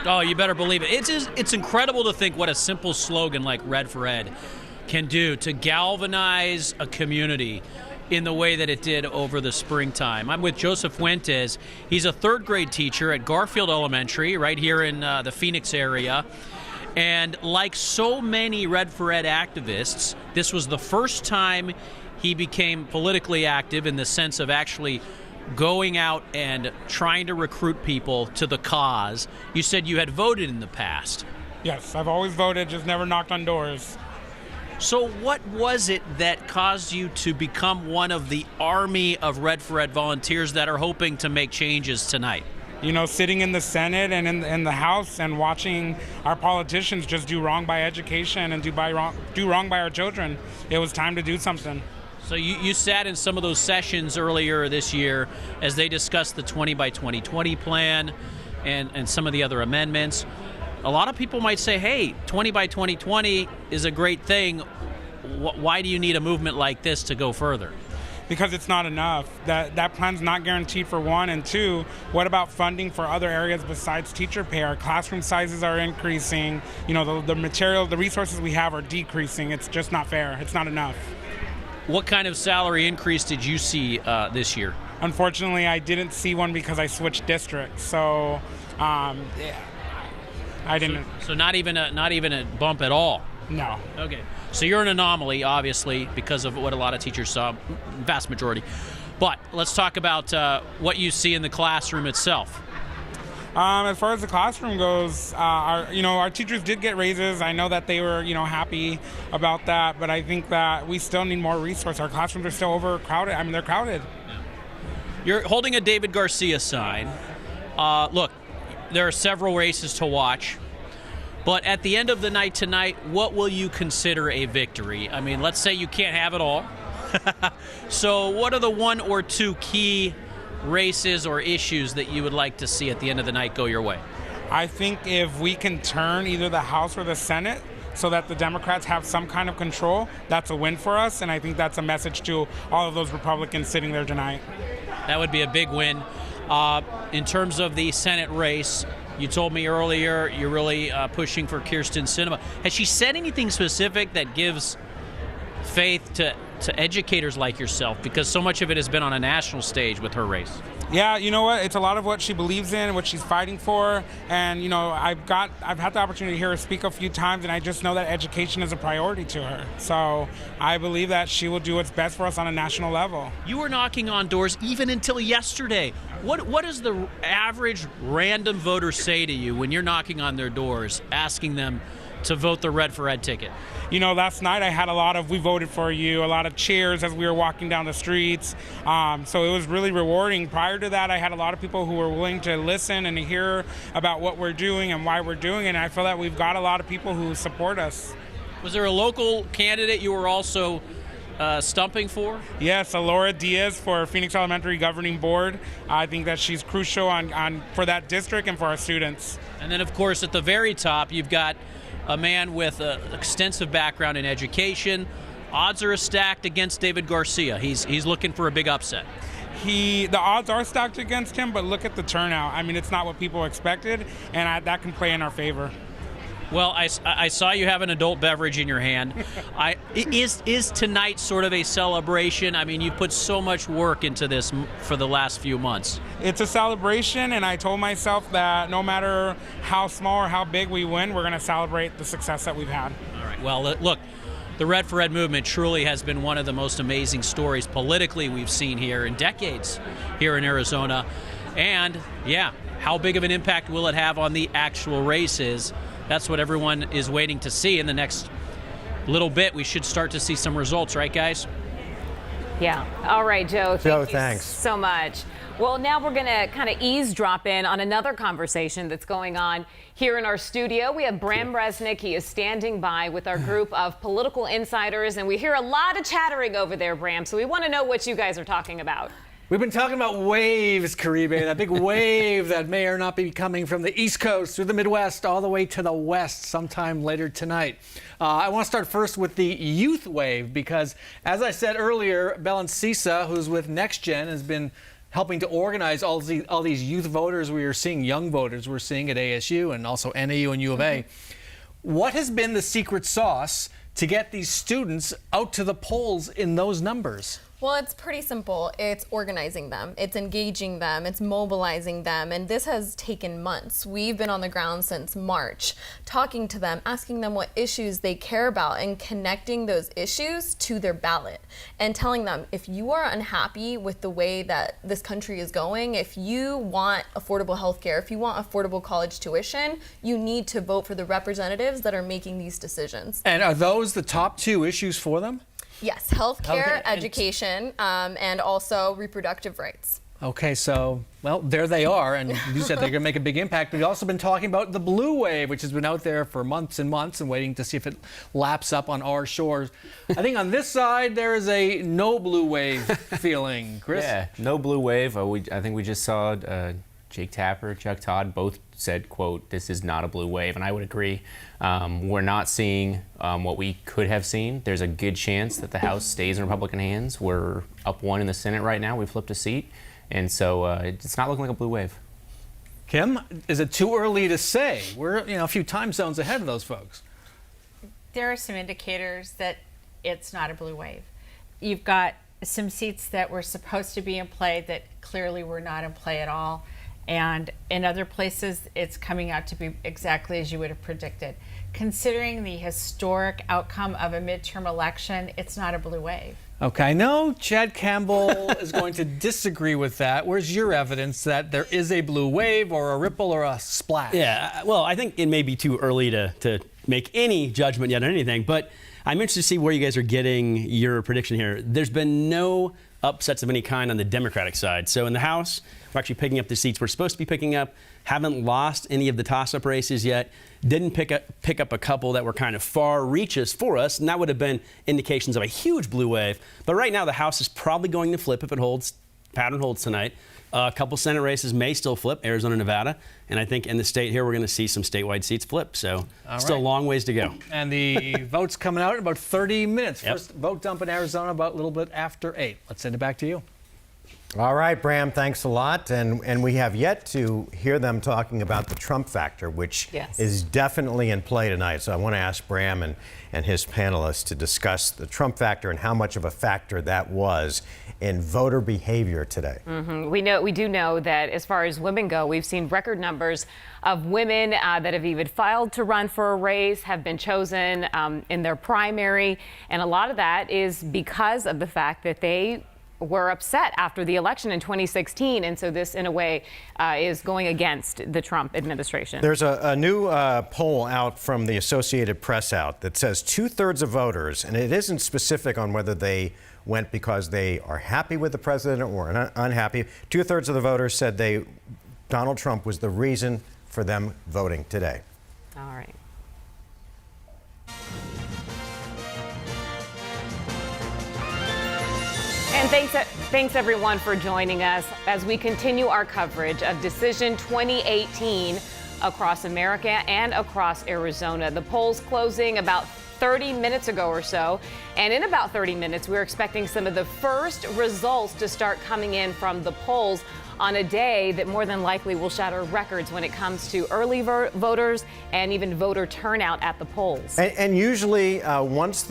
[SPEAKER 5] Oh, you better believe it. It's incredible to think what a simple slogan like Red for Ed can do to galvanize a community in the way that it did over the springtime. I'm with Joseph Fuentes. He's a third grade teacher at Garfield Elementary right here in the Phoenix area. And like so many Red for Ed activists, this was the first time he became politically active in the sense of actually going out and trying to recruit people to the cause. You said you had voted in the past.
[SPEAKER 1] Yes, I've always voted, just never knocked on doors.
[SPEAKER 5] So what was it that caused you to become one of the army of Red for Ed volunteers that are hoping to make changes tonight?
[SPEAKER 1] You know, sitting in the Senate and in the House and watching our politicians just do wrong by education and do wrong by our children, it was time to do something.
[SPEAKER 5] So you sat in some of those sessions earlier this year as they discussed the 20 by 2020 plan and some of the other amendments. A lot of people might say, hey, 20 by 2020 is a great thing. Why do you need a movement like this to go further?
[SPEAKER 1] Because it's not enough. That plan's not guaranteed for one, and two, what about funding for other areas besides teacher pay? Our classroom sizes are increasing. You know, the material, the resources we have are decreasing. It's just not fair. It's not enough.
[SPEAKER 5] What kind of salary increase did you see this year?
[SPEAKER 1] Unfortunately, I didn't see one because I switched districts. So, I didn't.
[SPEAKER 5] So not even a bump at all.
[SPEAKER 1] No.
[SPEAKER 5] Okay. So you're an anomaly, obviously, because of what a lot of teachers saw, vast majority. But let's talk about what you see in the classroom itself.
[SPEAKER 1] As far as the classroom goes, our teachers did get raises. I know that they were, happy about that, but I think that we still need more resources. Our classrooms are still overcrowded. I mean, they're crowded.
[SPEAKER 5] You're holding a David Garcia sign. Look, there are several races to watch, but at the end of the night tonight, what will you consider a victory? I mean, let's say you can't have it all. So what are the one or two key races or issues that you would like to see at the end of the night go your way?
[SPEAKER 1] I think if we can turn either the House or the Senate so that the Democrats have some kind of control, that's a win for us, and I think that's a message to all of those Republicans sitting there tonight.
[SPEAKER 5] That would be a big win. In terms of the Senate race, you told me earlier you're really pushing for Kyrsten Sinema. Has she said anything specific that gives faith to to educators like yourself? Because so much of it has been on a national stage with her race.
[SPEAKER 1] Yeah, you know what? It's a lot of what she believes in, what she's fighting for, and you know, I've had the opportunity to hear her speak a few times, and I just know that education is a priority to her. So I believe that she will do what's best for us on a national level.
[SPEAKER 5] You were knocking on doors even until yesterday. What does the average random voter say to you when you're knocking on their doors, asking them to vote the Red for Ed ticket?
[SPEAKER 1] You know, last night I had a lot of "we voted for you," a lot of cheers as we were walking down the streets. So it was really rewarding. Prior to that, I had a lot of people who were willing to listen and to hear about what we're doing and why we're doing it. And I feel that we've got a lot of people who support us.
[SPEAKER 5] Was there a local candidate you were also stumping for?
[SPEAKER 1] Yes, Alora Diaz for Phoenix Elementary Governing Board. I think that she's crucial on for that district and for our students.
[SPEAKER 5] And then, of course, at the very top, you've got a man with an extensive background in education. Odds are stacked against David Garcia. He's looking for a big upset.
[SPEAKER 1] The odds are stacked against him, but look at the turnout. I mean, it's not what people expected, and that can play in our favor.
[SPEAKER 5] Well, I saw you have an adult beverage in your hand. Is tonight sort of a celebration? I mean, you put so much work into this for the last few months.
[SPEAKER 1] It's a celebration, and I told myself that no matter how small or how big we win, we're going to celebrate the success that we've had.
[SPEAKER 5] All right. Well, look, the Red for Ed movement truly has been one of the most amazing stories politically we've seen here in decades here in Arizona. And, yeah, how big of an impact will it have on the actual races? That's what everyone is waiting to see. In the next little bit, we should start to see some results, right, guys?
[SPEAKER 4] Yeah. All right, Joe. Thank you
[SPEAKER 3] thanks
[SPEAKER 4] so much. Well, now we're going to kind of eavesdrop in on another conversation that's going on here in our studio. We have Bram Resnick. He is standing by with our group of political insiders, and we hear a lot of chattering over there, Bram. So we want to know what you guys are talking about.
[SPEAKER 2] We've been talking about waves, Caribe, that big wave that may or not be coming from the East Coast through the Midwest all the way to the West sometime later tonight. I want to start first with the youth wave because, as I said earlier, Belencisa, who's with NextGen, has been helping to organize all these youth voters we are seeing, young voters we're seeing at ASU and also NAU and U of A. What has been the secret sauce to get these students out to the polls in those numbers?
[SPEAKER 6] Well, it's pretty simple. It's organizing them, it's engaging them, it's mobilizing them, and this has taken months. We've been on the ground since March, talking to them, asking them what issues they care about, and connecting those issues to their ballot, and telling them, if you are unhappy with the way that this country is going, if you want affordable health care, if you want affordable college tuition, you need to vote for the representatives that are making these decisions.
[SPEAKER 2] And are those the top two issues for them?
[SPEAKER 6] Yes, healthcare, education, and also reproductive rights.
[SPEAKER 2] Okay, so, well, there they are, and you said they're going to make a big impact. We've also been talking about the blue wave, which has been out there for months and months and waiting to see if it laps up on our shores. I think on this side, there is a no blue wave feeling. Chris?
[SPEAKER 23] Yeah, no blue wave. I think we just saw Jake Tapper, Chuck Todd both said, quote, "This is not a blue wave," and I would agree. We're not seeing what we could have seen. There's a good chance that the House stays in Republican hands. We're up one in the Senate right now. We flipped a seat, and so it's not looking like a blue wave.
[SPEAKER 2] Kim, is it too early to say? We're a few time zones ahead of those folks.
[SPEAKER 24] There are some indicators that it's not a blue wave. You've got some seats that were supposed to be in play that clearly were not in play at all. And in other places, it's coming out to be exactly as you would have predicted. Considering the historic outcome of a midterm election, it's not a blue wave.
[SPEAKER 2] Okay, I know Chad Campbell is going to disagree with that. Where's your evidence that there is a blue wave or a ripple or a splash?
[SPEAKER 25] Yeah, well, I think it may be too early to make any judgment yet on anything, but I'm interested to see where you guys are getting your prediction here. There's been no upsets of any kind on the Democratic side. So in the House, we're actually picking up the seats we're supposed to be picking up. Haven't lost any of the toss-up races yet. Didn't pick up a couple that were kind of far reaches for us, and that would have been indications of a huge blue wave. But right now, the House is probably going to flip if it holds, pattern holds tonight. A couple Senate races may still flip, Arizona, Nevada, and I think in the state here we're going to see some statewide seats flip. So still a long ways to go.
[SPEAKER 2] And the vote's coming out in about 30 minutes.
[SPEAKER 25] Yep.
[SPEAKER 2] First vote dump in Arizona about a little bit after 8. Let's send it back to you.
[SPEAKER 3] All right, Bram, thanks a lot. And we have yet to hear them talking about the Trump factor, which is definitely in play tonight. So I want to ask Bram and his panelists to discuss the Trump factor and how much of a factor that was in voter behavior today.
[SPEAKER 4] We do know that as far as women go, we've seen record numbers of women that have even filed to run for a race, have been chosen in their primary. And a lot of that is because of the fact that they were upset after the election in 2016. And so this, in a way, is going against the Trump administration.
[SPEAKER 3] There's a new poll out from the Associated Press out that says 2/3 of voters, and it isn't specific on whether they went because they are happy with the president or unhappy. 2/3 of the voters said Donald Trump was the reason for them voting today.
[SPEAKER 4] All right. And thanks everyone for joining us as we continue our coverage of Decision 2018 across America and across Arizona. The polls closing about 30 minutes ago or so, and in about 30 minutes we're expecting some of the first results to start coming in from the polls on a day that more than likely will shatter records when it comes to early voters and even voter turnout at the polls.
[SPEAKER 3] And usually once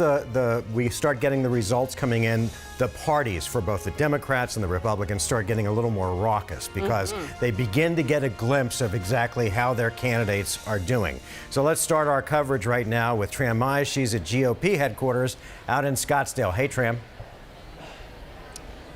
[SPEAKER 3] we start getting the results coming in, the parties for both the Democrats and the Republicans start getting a little more raucous because they begin to get a glimpse of exactly how their candidates are doing. So let's start our coverage right now with Tram Mize. She's at GOP headquarters out in Scottsdale. Hey, Tram.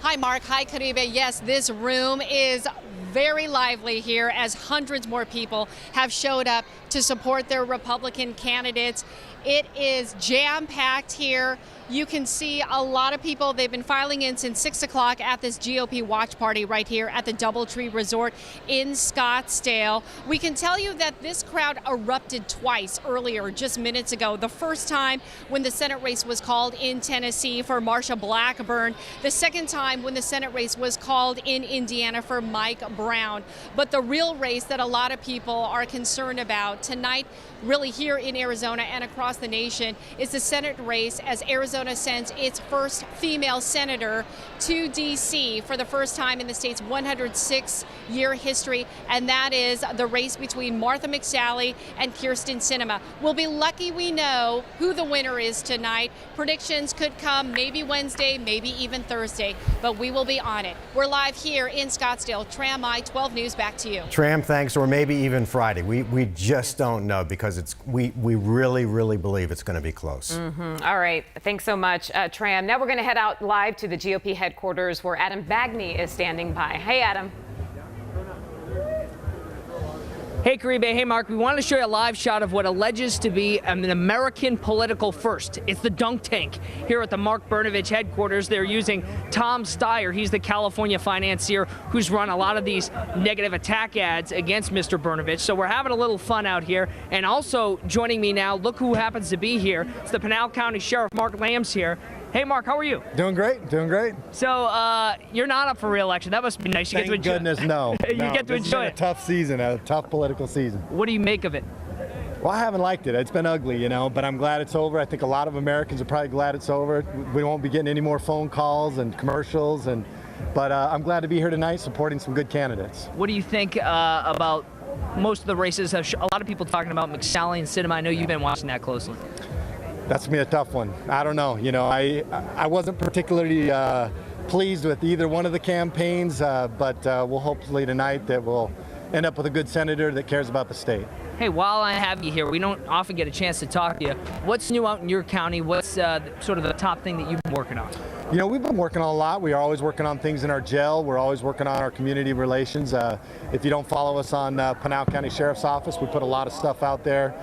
[SPEAKER 7] Hi, Mark. Hi, Caribe. Yes, this room is very lively here as hundreds more people have showed up to support their Republican candidates. It is jam-packed here. You can see a lot of people. They've been filing in since 6 o'clock at this GOP watch party right here at the DoubleTree Resort in Scottsdale. We can tell you that this crowd erupted twice earlier, just minutes ago. The first time when the Senate race was called in Tennessee for Marsha Blackburn. The second time when the Senate race was called in Indiana for Mike Brown. But the real race that a lot of people are concerned about tonight, really here in Arizona and across the nation, is the Senate race as Arizona sends its first female senator to D.C. for the first time in the state's 106-year history, and that is the race between Martha McSally and Kyrsten Sinema. We'll be lucky we know who the winner is tonight. Predictions could come maybe Wednesday, maybe even Thursday, but we will be on it. We're live here in Scottsdale. Tram I 12 News, back to you.
[SPEAKER 3] Tram, thanks, or maybe even Friday. We just don't know because we really believe it's going to be close.
[SPEAKER 4] All right. Thanks so much, Tram. Now we're going to head out live to the GOP headquarters where Adam Bagney is standing by. Hey, Adam.
[SPEAKER 8] Hey, Caribe. Hey, Mark. We wanted to show you a live shot of what alleges to be an American political first. It's the dunk tank here at the Mark Brnovich headquarters. They're using Tom Steyer. He's the California financier who's run a lot of these negative attack ads against Mr. Brnovich. So we're having a little fun out here. And also joining me now, look who happens to be here. It's the Pinal County Sheriff Mark Lambs here. Hey, Mark, how are you?
[SPEAKER 9] Doing great, doing great.
[SPEAKER 8] So you're not up for re-election. That must be nice. You
[SPEAKER 9] Thank
[SPEAKER 8] get to enjoy.
[SPEAKER 9] goodness, no.
[SPEAKER 8] You get to
[SPEAKER 9] This has
[SPEAKER 8] enjoy
[SPEAKER 9] been
[SPEAKER 8] it.
[SPEAKER 9] a tough season, a tough political season.
[SPEAKER 8] What do you make of it?
[SPEAKER 9] Well, I haven't liked it. It's been ugly, you know, but I'm glad it's over. I think a lot of Americans are probably glad it's over. We won't be getting any more phone calls and commercials, but I'm glad to be here tonight supporting some good candidates.
[SPEAKER 8] What do you think about most of the races? A lot of people talking about McSally and Sinema. I know you've been watching that closely.
[SPEAKER 9] That's gonna be a tough one. I don't know. You know, I wasn't particularly pleased with either one of the campaigns, but we'll hopefully tonight that we'll end up with a good senator that cares about the state.
[SPEAKER 8] Hey, while I have you here, we don't often get a chance to talk to you. What's new out in your county? What's sort of the top thing that you've been working on?
[SPEAKER 9] You know, we've been working on a lot. We are always working on things in our jail. We're always working on our community relations. If you don't follow us on Pinal County Sheriff's Office, we put a lot of stuff out there.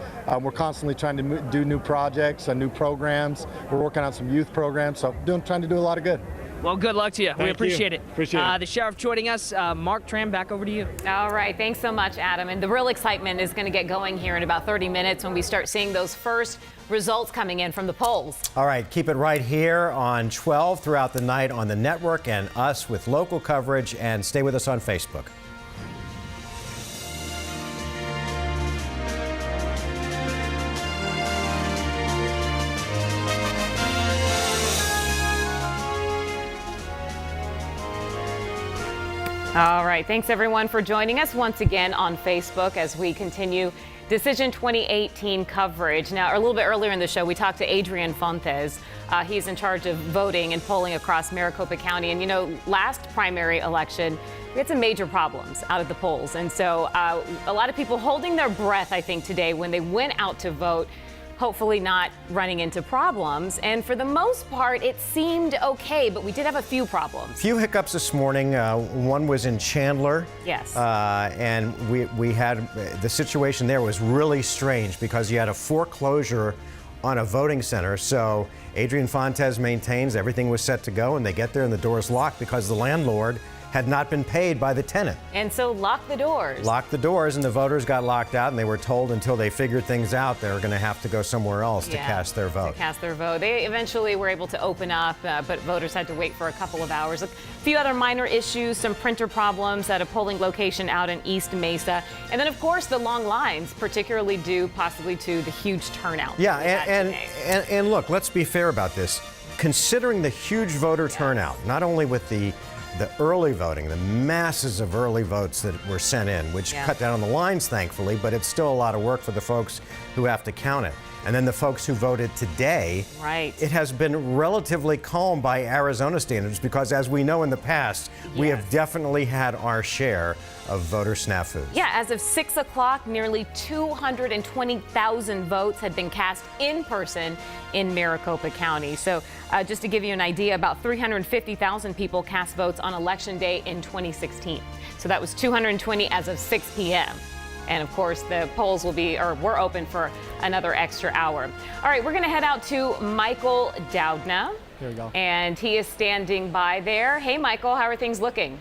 [SPEAKER 9] We're constantly trying to do new projects and new programs. We're working on some youth programs, so trying to do a lot of good.
[SPEAKER 8] Well, good luck to you. We appreciate it.
[SPEAKER 9] Appreciate it.
[SPEAKER 8] The sheriff joining us, Mark Tram, back over to you.
[SPEAKER 4] All right. Thanks so much, Adam. And the real excitement is going to get going here in about 30 minutes when we start seeing those first results coming in from the polls.
[SPEAKER 3] All right. Keep it right here on 12 throughout the night on the network and us with local coverage. And stay with us on Facebook.
[SPEAKER 4] All right. Thanks, everyone, for joining us once again on Facebook as we continue Decision 2018 coverage. Now, a little bit earlier in the show, we talked to Adrian Fontes. He's in charge of voting and polling across Maricopa County. And, you know, last primary election, we had some major problems out at the polls. And so a lot of people holding their breath, I think, today when they went out to vote, hopefully not running into problems. And for the most part, it seemed okay, but we did have a few problems.
[SPEAKER 3] Few hiccups this morning. One was in Chandler.
[SPEAKER 4] Yes.
[SPEAKER 3] And we had, the situation there was really strange because you had a foreclosure on a voting center. So Adrian Fontes maintains everything was set to go, and they get there and the door is locked because the landlord had not been paid by the tenant.
[SPEAKER 4] And so lock the doors.
[SPEAKER 3] Locked the doors, and the voters got locked out, and they were told until they figured things out, they were going to have to go somewhere else to cast their vote.
[SPEAKER 4] To cast their vote. They eventually were able to open up, but voters had to wait for a couple of hours. A few other minor issues, some printer problems at a polling location out in East Mesa. And then, of course, the long lines, particularly due possibly to the huge turnout.
[SPEAKER 3] Yeah, and look, let's be fair about this. Considering the huge voter turnout, not only with the early voting, the masses of early votes that were sent in, which cut down on the lines, thankfully, but it's still a lot of work for the folks who have to count it. And then the folks who voted today, it has been relatively calm by Arizona standards because, as we know in the past, we have definitely had our share of voter snafus.
[SPEAKER 4] Yeah, as of 6 o'clock, nearly 220,000 votes had been cast in person in Maricopa County. So just to give you an idea, about 350,000 people cast votes on Election Day in 2016. So that was 220 as of 6 p.m. And of course, the polls were open for another extra hour. All right, we're going to head out to Michael Doudna.
[SPEAKER 2] There we go.
[SPEAKER 4] And he is standing by there. Hey, Michael, how are things looking?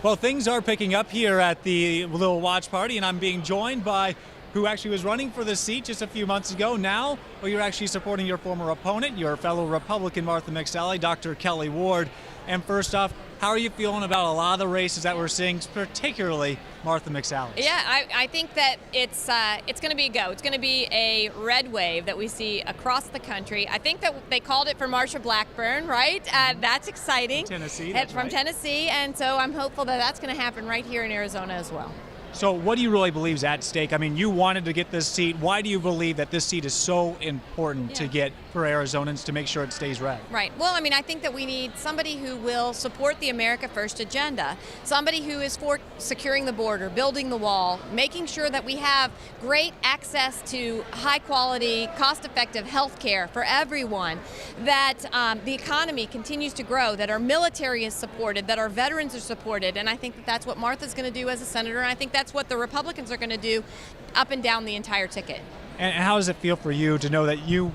[SPEAKER 10] Well, things are picking up here at the little watch party, and I'm being joined by who actually was running for this seat just a few months ago. Now, well, you're actually supporting your former opponent, your fellow Republican Martha McSally, Dr. Kelly Ward. And first off, how are you feeling about a lot of the races that we're seeing, particularly Martha McSally?
[SPEAKER 12] Yeah, I think that it's going to be a go. It's going to be a red wave that we see across the country. I think that they called it for Marsha Blackburn, right? That's exciting.
[SPEAKER 10] Tennessee,
[SPEAKER 12] from Tennessee, and so I'm hopeful that that's going to happen right here in Arizona as well.
[SPEAKER 10] So what do you really believe is at stake? I mean, you wanted to get this seat. Why do you believe that this seat is so important to get for Arizonans to make sure it stays red?
[SPEAKER 12] Right. Well, I mean, I think that we need somebody who will support the America First agenda, somebody who is for securing the border, building the wall, making sure that we have great access to high-quality, cost-effective health care for everyone, that the economy continues to grow, that our military is supported, that our veterans are supported, and I think that that's what Martha's going to do as a senator, and I think that's what the Republicans are going to do up and down the entire ticket.
[SPEAKER 10] And how does it feel for you to know that you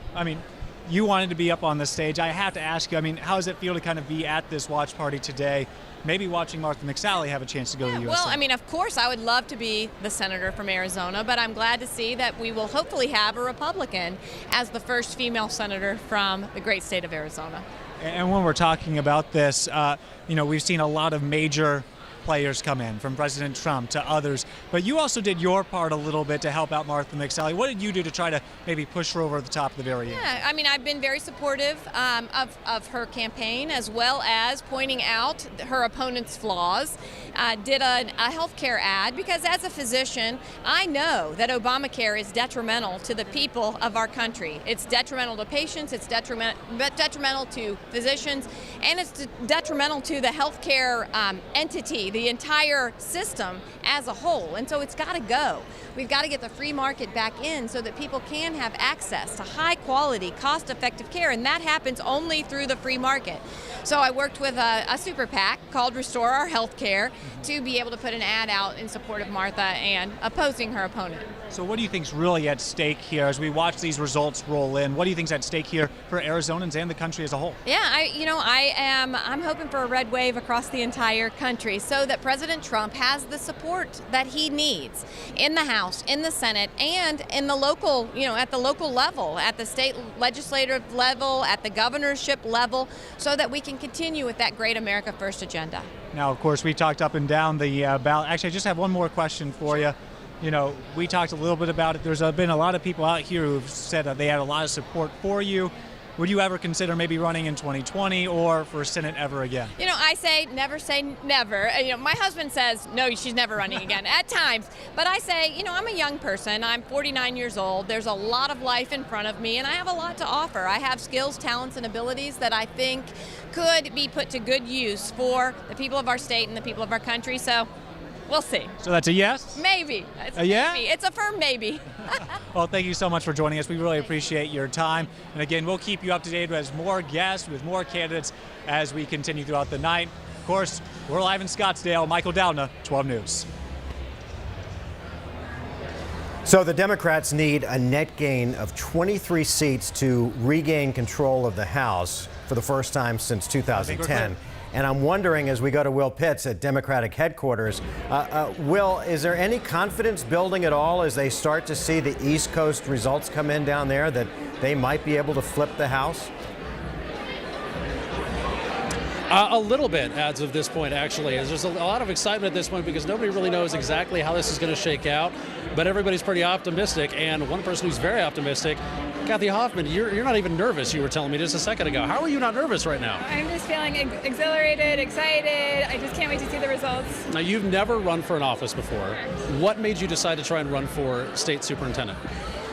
[SPEAKER 10] wanted to be up on the stage? I have to ask you, I mean, how does it feel to kind of be at this watch party today, maybe watching Martha McSally have a chance to go to the U.S.
[SPEAKER 12] Well,
[SPEAKER 10] Senate?
[SPEAKER 12] I mean, of course, I would love to be the senator from Arizona, but I'm glad to see that we will hopefully have a Republican as the first female senator from the great state of Arizona.
[SPEAKER 10] And when we're talking about this, we've seen a lot of major players come in, from President Trump to others, but you also did your part a little bit to help out Martha McSally. What did you do to try to maybe push her over the top of the very end?
[SPEAKER 12] Yeah, I mean, I've been very supportive of her campaign, as well as pointing out her opponent's flaws. Did a healthcare ad, because as a physician, I know that Obamacare is detrimental to the people of our country. It's detrimental to patients, it's detrimental to physicians, and it's detrimental to the healthcare entity, the entire system as a whole. And so it's got to go. We've got to get the free market back in so that people can have access to high quality, cost-effective care, and that happens only through the free market. So I worked with a super PAC called Restore Our Healthcare to be able to put an ad out in support of Martha and opposing her opponent.
[SPEAKER 10] So what do you think's really at stake here as we watch these results roll in? What do you think's at stake here for Arizonans and the country as a whole?
[SPEAKER 12] Yeah, I'm hoping for a red wave across the entire country so that President Trump has the support that he needs in the House, in the Senate, and in the local, at the local level, at the state legislative level, at the governorship level, so that we can continue with that great America First agenda.
[SPEAKER 10] Now, of course, we talked up and down the ballot. Actually, I just have one more question for you. We talked a little bit about it. There's been a lot of people out here who've said they had a lot of support for you. would you ever consider maybe running in 2020 or for Senate ever again?
[SPEAKER 12] You know, I say never. You know, my husband says, no, she's never running again at times. But I say, you know, I'm a young person. I'm 49 years old. There's a lot of life in front of me, and I have a lot to offer. I have skills, talents, and abilities that I think could be put to good use for the people of our state and the people of our country. So we'll see.
[SPEAKER 10] So that's a yes?
[SPEAKER 12] Maybe. It's
[SPEAKER 10] A yeah?
[SPEAKER 12] maybe. It's a firm maybe.
[SPEAKER 10] Well, thank you so much for joining us. We really appreciate your time. And again, we'll keep you up to date with more guests, with more candidates as we continue throughout the night. Of course, we're live in Scottsdale. Michael Downa, 12 News.
[SPEAKER 3] So the Democrats need a net gain of 23 seats to regain control of the House for the first time since 2010. And I'm wondering, as we go to Will Pitts at Democratic headquarters, Will, is there any confidence building at all as they start to see the East Coast results come in down there that they might be able to flip the House?
[SPEAKER 13] A little bit as of this point, actually. There's a lot of excitement at this point because nobody really knows exactly how this is going to shake out, but everybody's pretty optimistic. And one person who's very optimistic, Kathy Hoffman, you're not even nervous, you were telling me just a second ago. How are you not nervous right now?
[SPEAKER 14] I'm just feeling exhilarated, excited. I just can't wait to see the results.
[SPEAKER 13] Now, you've never run for an office before. What made you decide to try and run for state superintendent?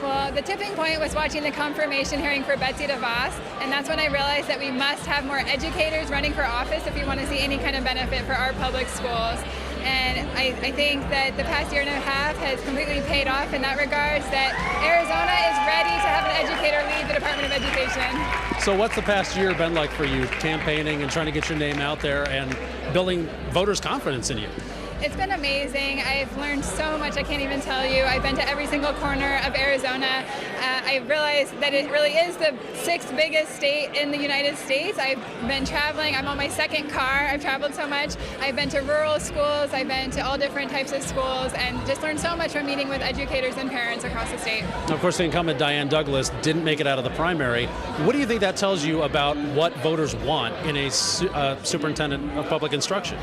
[SPEAKER 14] Well, the tipping point was watching the confirmation hearing for Betsy DeVos, and that's when I realized that we must have more educators running for office if we want to see any kind of benefit for our public schools. And I think that the past year and a half has completely paid off in that regards, that Arizona is ready to have an educator lead the Department of Education.
[SPEAKER 13] So what's the past year been like for you, campaigning and trying to get your name out there and building voters' confidence in you?
[SPEAKER 14] It's been amazing. I've learned so much I can't even tell you. I've been to every single corner of Arizona. I realized that it really is the 6th biggest state in the United States. I've been traveling. I'm on my 2nd car. I've traveled so much. I've been to rural schools. I've been to all different types of schools and just learned so much from meeting with educators and parents across the state.
[SPEAKER 13] Of course, the incumbent Diane Douglas didn't make it out of the primary. What do you think that tells you about what voters want in a superintendent of public instruction?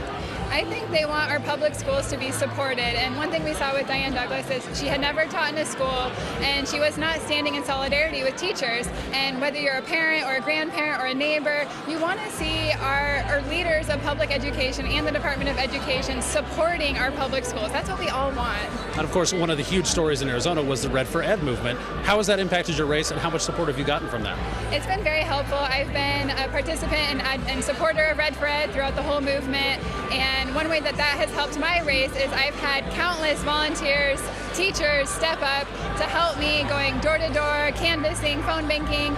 [SPEAKER 14] I think they want our public schools to be supported, and one thing we saw with Diane Douglas is she had never taught in a school, and she was not standing in solidarity with teachers. And whether you're a parent or a grandparent or a neighbor, you want to see our leaders of public education and the Department of Education supporting our public schools. That's what we all want.
[SPEAKER 13] And of course, one of the huge stories in Arizona was the Red for Ed movement. How has that impacted your race, and how much support have you gotten from that?
[SPEAKER 14] It's been very helpful. I've been a participant and supporter of Red for Ed throughout the whole movement, and one way that has helped my race is I've had countless volunteers, teachers step up to help me going door to door, canvassing, phone banking,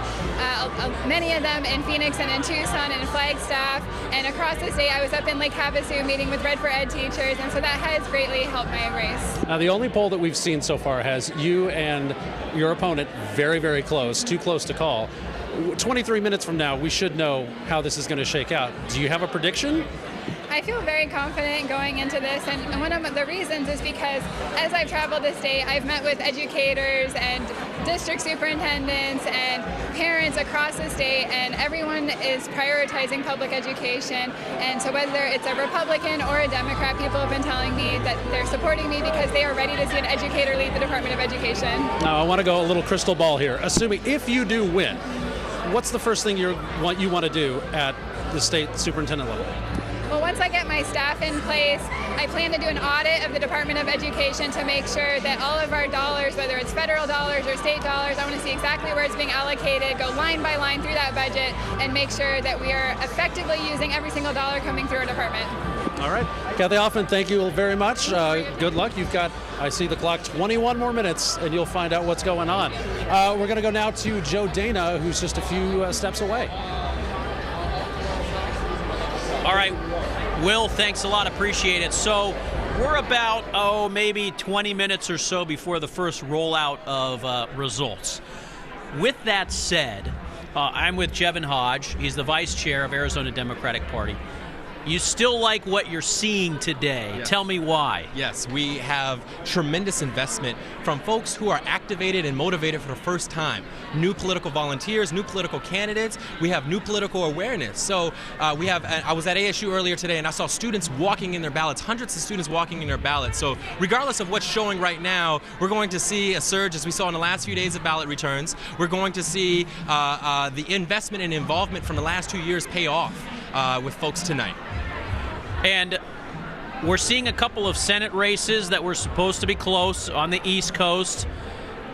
[SPEAKER 14] many of them in Phoenix and in Tucson and in Flagstaff, and across the state. I was up in Lake Havasu meeting with Red for Ed teachers, and so that has greatly helped my race.
[SPEAKER 13] Now, the only poll that we've seen so far has you and your opponent very, very close, too close to call. 23 minutes from now, we should know how this is going to shake out. Do you have a prediction?
[SPEAKER 14] I feel very confident going into this, and one of the reasons is because as I've traveled the state, I've met with educators and district superintendents and parents across the state, and everyone is prioritizing public education. And so whether it's a Republican or a Democrat, people have been telling me that they're supporting me because they are ready to see an educator lead the Department of Education.
[SPEAKER 13] Now, I want to go a little crystal ball here. Assuming if you do win, what's the first thing you want to do at the state superintendent level?
[SPEAKER 14] Well, once I get my staff in place, I plan to do an audit of the Department of Education to make sure that all of our dollars, whether it's federal dollars or state dollars, I want to see exactly where it's being allocated, go line by line through that budget, and make sure that we are effectively using every single dollar coming through our department.
[SPEAKER 13] All right. Kathy Hoffman, thank you very much. Good luck. You've got, I see the clock, 21 more minutes, and you'll find out what's going on. We're going to go now to Joe Dana, who's just a few steps away.
[SPEAKER 5] All right, Will, thanks a lot. Appreciate it. So we're about, maybe 20 minutes or so before the first rollout of results. With that said, I'm with Jevin Hodge. He's the vice chair of Arizona Democratic Party. You still like what you're seeing today.
[SPEAKER 15] Yes.
[SPEAKER 5] Tell me why.
[SPEAKER 15] Yes, we have tremendous investment from folks who are activated and motivated for the first time. New political volunteers, new political candidates. We have new political awareness. So I was at ASU earlier today and I saw students walking in their ballots, hundreds of students walking in their ballots. So regardless of what's showing right now, we're going to see a surge as we saw in the last few days of ballot returns. We're going to see the investment and involvement from the last 2 years pay off with folks tonight.
[SPEAKER 5] And we're seeing a couple of Senate races that were supposed to be close on the East Coast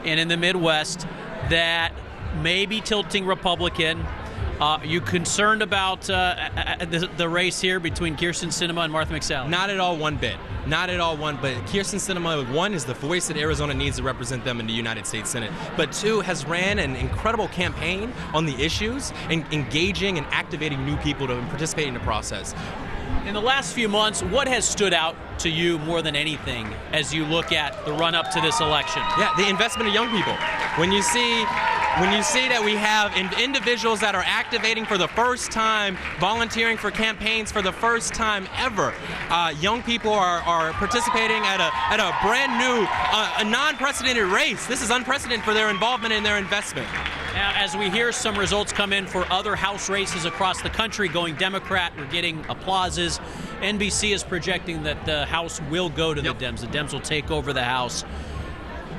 [SPEAKER 5] and in the Midwest that may be tilting Republican. You concerned about the race here between Kyrsten Sinema and Martha McSally?
[SPEAKER 15] Not at all one bit. Not at all one, but Kyrsten Sinema, one, is the voice that Arizona needs to represent them in the United States Senate, but two, has ran an incredible campaign on the issues and engaging and activating new people to participate in the process.
[SPEAKER 5] In the last few months, what has stood out to you more than anything as you look at the run-up to this election?
[SPEAKER 15] Yeah, the investment of young people. When you see that we have individuals that are activating for the first time, volunteering for campaigns for the first time ever, young people are participating at a brand new, a non-precedented race. This is unprecedented for their involvement and their investment.
[SPEAKER 5] Now, as we hear some results come in for other House races across the country going Democrat, we're getting applauses. NBC is projecting that the House will go to the Dems. The Dems will take over the House.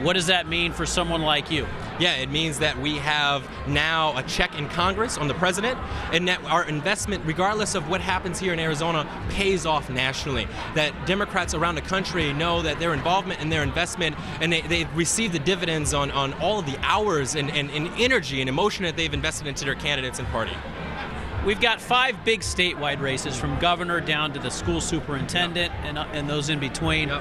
[SPEAKER 5] What does that mean for someone like you?
[SPEAKER 15] Yeah, it means that we have now a check in Congress on the president, and that our investment, regardless of what happens here in Arizona, pays off nationally. That Democrats around the country know that their involvement and their investment, and they receive the dividends on all of the hours and energy and emotion that they've invested into their candidates and party.
[SPEAKER 5] We've got 5 big statewide races, from governor down to the school superintendent and those in between.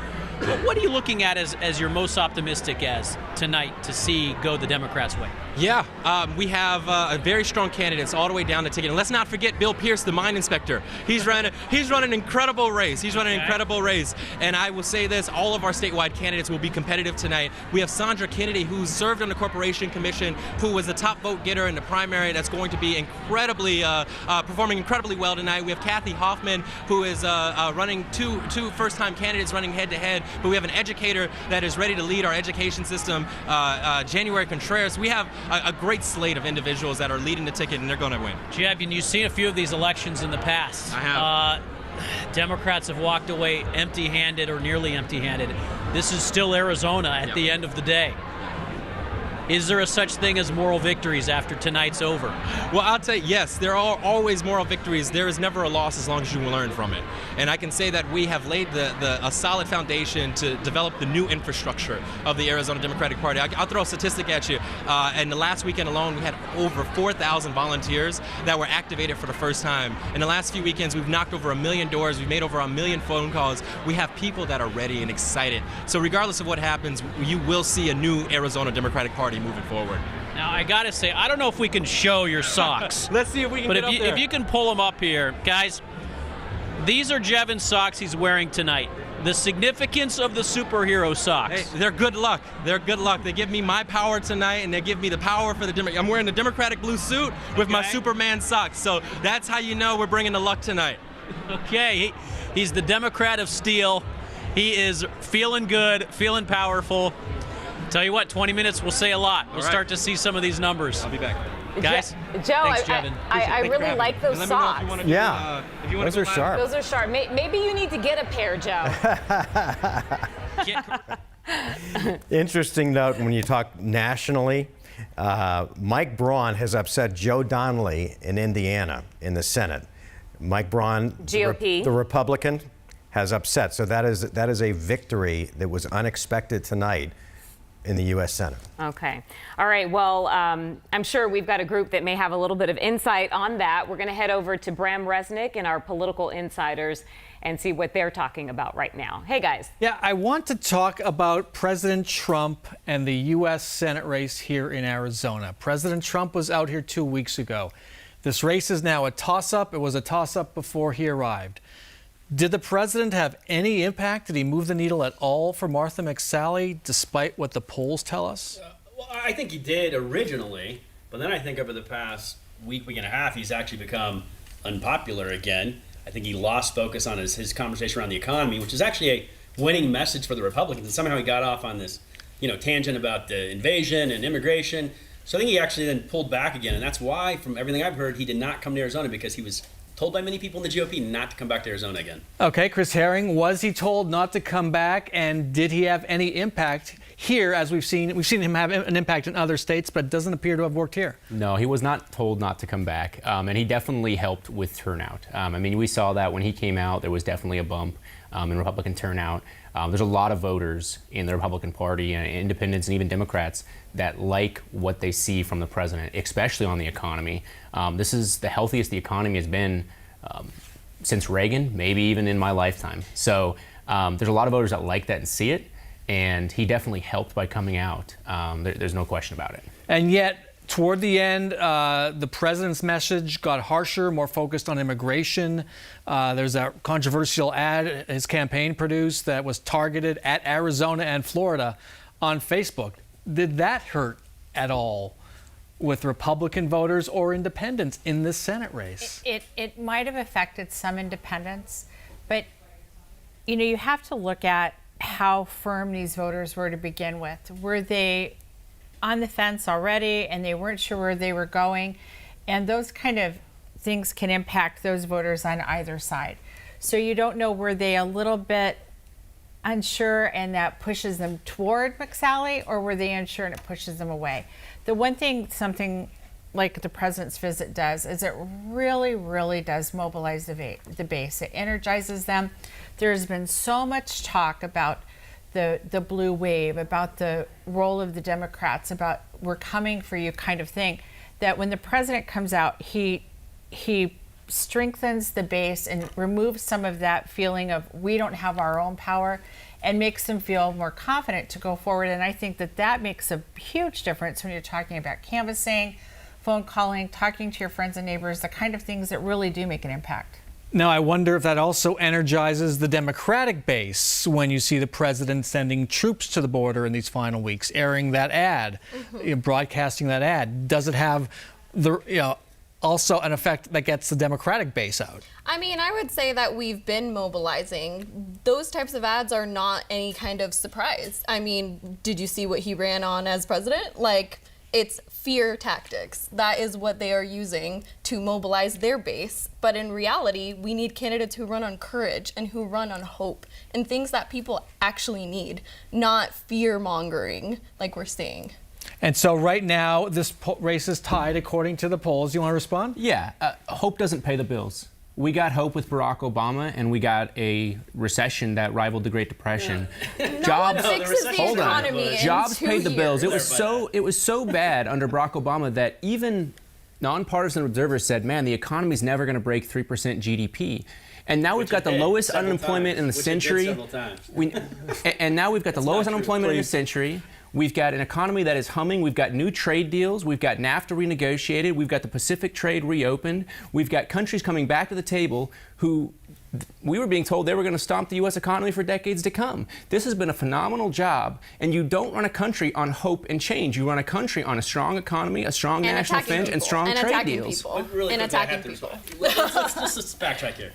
[SPEAKER 5] What are you looking at as your most optimistic as tonight to see go the Democrats' way?
[SPEAKER 15] Yeah, we have very strong candidates all the way down the ticket. And let's not forget Bill Pierce, the mine inspector. He's run an incredible race. He's run an incredible race. And I will say this, all of our statewide candidates will be competitive tonight. We have Sandra Kennedy, who served on the Corporation Commission, who was the top vote getter in the primary. That's going to be incredibly, performing incredibly well tonight. We have Kathy Hoffman, who is running two first-time candidates running head-to-head. But we have an educator that is ready to lead our education system, January Contreras. We have a great slate of individuals that are leading the ticket, and they're going to win.
[SPEAKER 5] Jeb, you've seen a few of these elections in the past.
[SPEAKER 15] I have.
[SPEAKER 5] Democrats have walked away empty-handed or nearly empty-handed. This is still Arizona at the end of the day. Is there a such thing as moral victories after tonight's over?
[SPEAKER 15] Well, I'll tell you, yes, there are always moral victories. There is never a loss as long as you learn from it. And I can say that we have laid a solid foundation to develop the new infrastructure of the Arizona Democratic Party. I'll throw a statistic at you. In the last weekend alone, we had over 4,000 volunteers that were activated for the first time. In the last few weekends, we've knocked over 1 million doors. We've made over 1 million phone calls. We have people that are ready and excited. So regardless of what happens, you will see a new Arizona Democratic Party moving forward.
[SPEAKER 5] Now, I gotta say, I don't know if we can show your socks.
[SPEAKER 15] Let's see if we can get up there.
[SPEAKER 5] If you can pull them up here. Guys, these are Jevin's socks he's wearing tonight. The significance of the superhero socks.
[SPEAKER 15] Hey, they're good luck. They're good luck. They give me my power tonight, and they give me the power for the Democrat. I'm wearing the Democratic blue suit with my Superman socks. So that's how you know we're bringing the luck tonight.
[SPEAKER 5] Okay, he's the Democrat of steel. He is feeling good, feeling powerful. Tell you what, 20 minutes will say a lot. We'll start to see some of these numbers.
[SPEAKER 15] I'll be back.
[SPEAKER 5] Guys?
[SPEAKER 4] Joe,
[SPEAKER 5] thanks, Jevin.
[SPEAKER 4] I really like those socks.
[SPEAKER 3] Yeah, those are sharp.
[SPEAKER 4] Those are sharp. Maybe you need to get a pair, Joe.
[SPEAKER 3] Interesting note when you talk nationally, Mike Braun has upset Joe Donnelly in Indiana in the Senate. Mike Braun,
[SPEAKER 4] GOP.
[SPEAKER 3] the Republican, has upset. So that is a victory that was unexpected tonight in the U.S. Senate.
[SPEAKER 4] Okay. All right. Well, I'm sure we've got a group that may have a little bit of insight on that. We're going to head over to Bram Resnick and our political insiders and see what they're talking about right now. Hey, guys.
[SPEAKER 2] Yeah, I want to talk about President Trump and the U.S. Senate race here in Arizona. President Trump was out here 2 weeks ago. This race is now a toss-up. It was a toss-up before he arrived. Did the president have any impact? Did he move the needle at all for Martha McSally, despite what the polls tell us?
[SPEAKER 25] Well, I think he did originally, but then I think over the past week and a half, he's actually become unpopular again. I think he lost focus on his conversation around the economy, which is actually a winning message for the Republicans. And somehow he got off on this, tangent about the invasion and immigration. So I think he actually then pulled back again. And that's why, from everything I've heard, he did not come to Arizona, because he was told by many people in the GOP not to come back to Arizona again.
[SPEAKER 2] Okay, Chris Herring, was he told not to come back, and did he have any impact here? As we've seen him have an impact in other states, but it doesn't appear to have worked here.
[SPEAKER 23] No, he was not told not to come back, and he definitely helped with turnout. We saw that when he came out, there was definitely a bump in Republican turnout. There's a lot of voters in the Republican Party, and independents and even Democrats, that like what they see from the president, especially on the economy. This is the healthiest the economy has been since Reagan, maybe even in my lifetime. So there's a lot of voters that like that and see it, and he definitely helped by coming out. There's no question about it.
[SPEAKER 2] And yet, toward the end, the president's message got harsher, more focused on immigration. There's a controversial ad his campaign produced that was targeted at Arizona and Florida on Facebook. Did that hurt at all with Republican voters or independents in this Senate race?
[SPEAKER 24] It might have affected some independents, but you have to look at how firm these voters were to begin with. Were they on the fence already and they weren't sure where they were going? And those kind of things can impact those voters on either side. So you don't know, were they a little bit unsure and that pushes them toward McSally, or were they unsure and it pushes them away? The one thing something like the president's visit does is it really, really does mobilize the base. It energizes them. There's been so much talk about the blue wave, about the role of the Democrats, about we're coming for you kind of thing, that when the president comes out, he strengthens the base and removes some of that feeling of we don't have our own power, and makes them feel more confident to go forward. And I think that makes a huge difference when you're talking about canvassing, phone calling, talking to your friends and neighbors, the kind of things that really do make an impact.
[SPEAKER 2] Now, I wonder if that also energizes the Democratic base when you see the president sending troops to the border in these final weeks, airing that ad, broadcasting that ad. Does it have also an effect that gets the Democratic base out?
[SPEAKER 6] I would say that we've been mobilizing. Those types of ads are not any kind of surprise. Did you see what he ran on as president? It's fear tactics. That is what they are using to mobilize their base. But in reality, we need candidates who run on courage and who run on hope and things that people actually need, not fear-mongering like we're seeing.
[SPEAKER 2] And so right now, this race is tied according to the polls. You want to respond?
[SPEAKER 23] Yeah, hope doesn't pay the bills. We got hope with Barack Obama, and we got a recession that rivaled the Great Depression. Jobs paid the bills. It was so bad under Barack Obama that even nonpartisan observers said, "Man, the economy's never going to break 3% GDP." And now we've got the lowest unemployment in the century. And now we've got the lowest unemployment in the century. We've got an economy that is humming. We've got new trade deals. We've got NAFTA renegotiated. We've got the Pacific trade reopened. We've got countries coming back to the table who we were being told they were going to stomp the U.S. economy for decades to come. This has been a phenomenal job, and you don't run a country on hope and change. You run a country on a strong economy, a strong national defense, and strong trade deals.
[SPEAKER 6] Attacking people.
[SPEAKER 25] Let's backtrack here.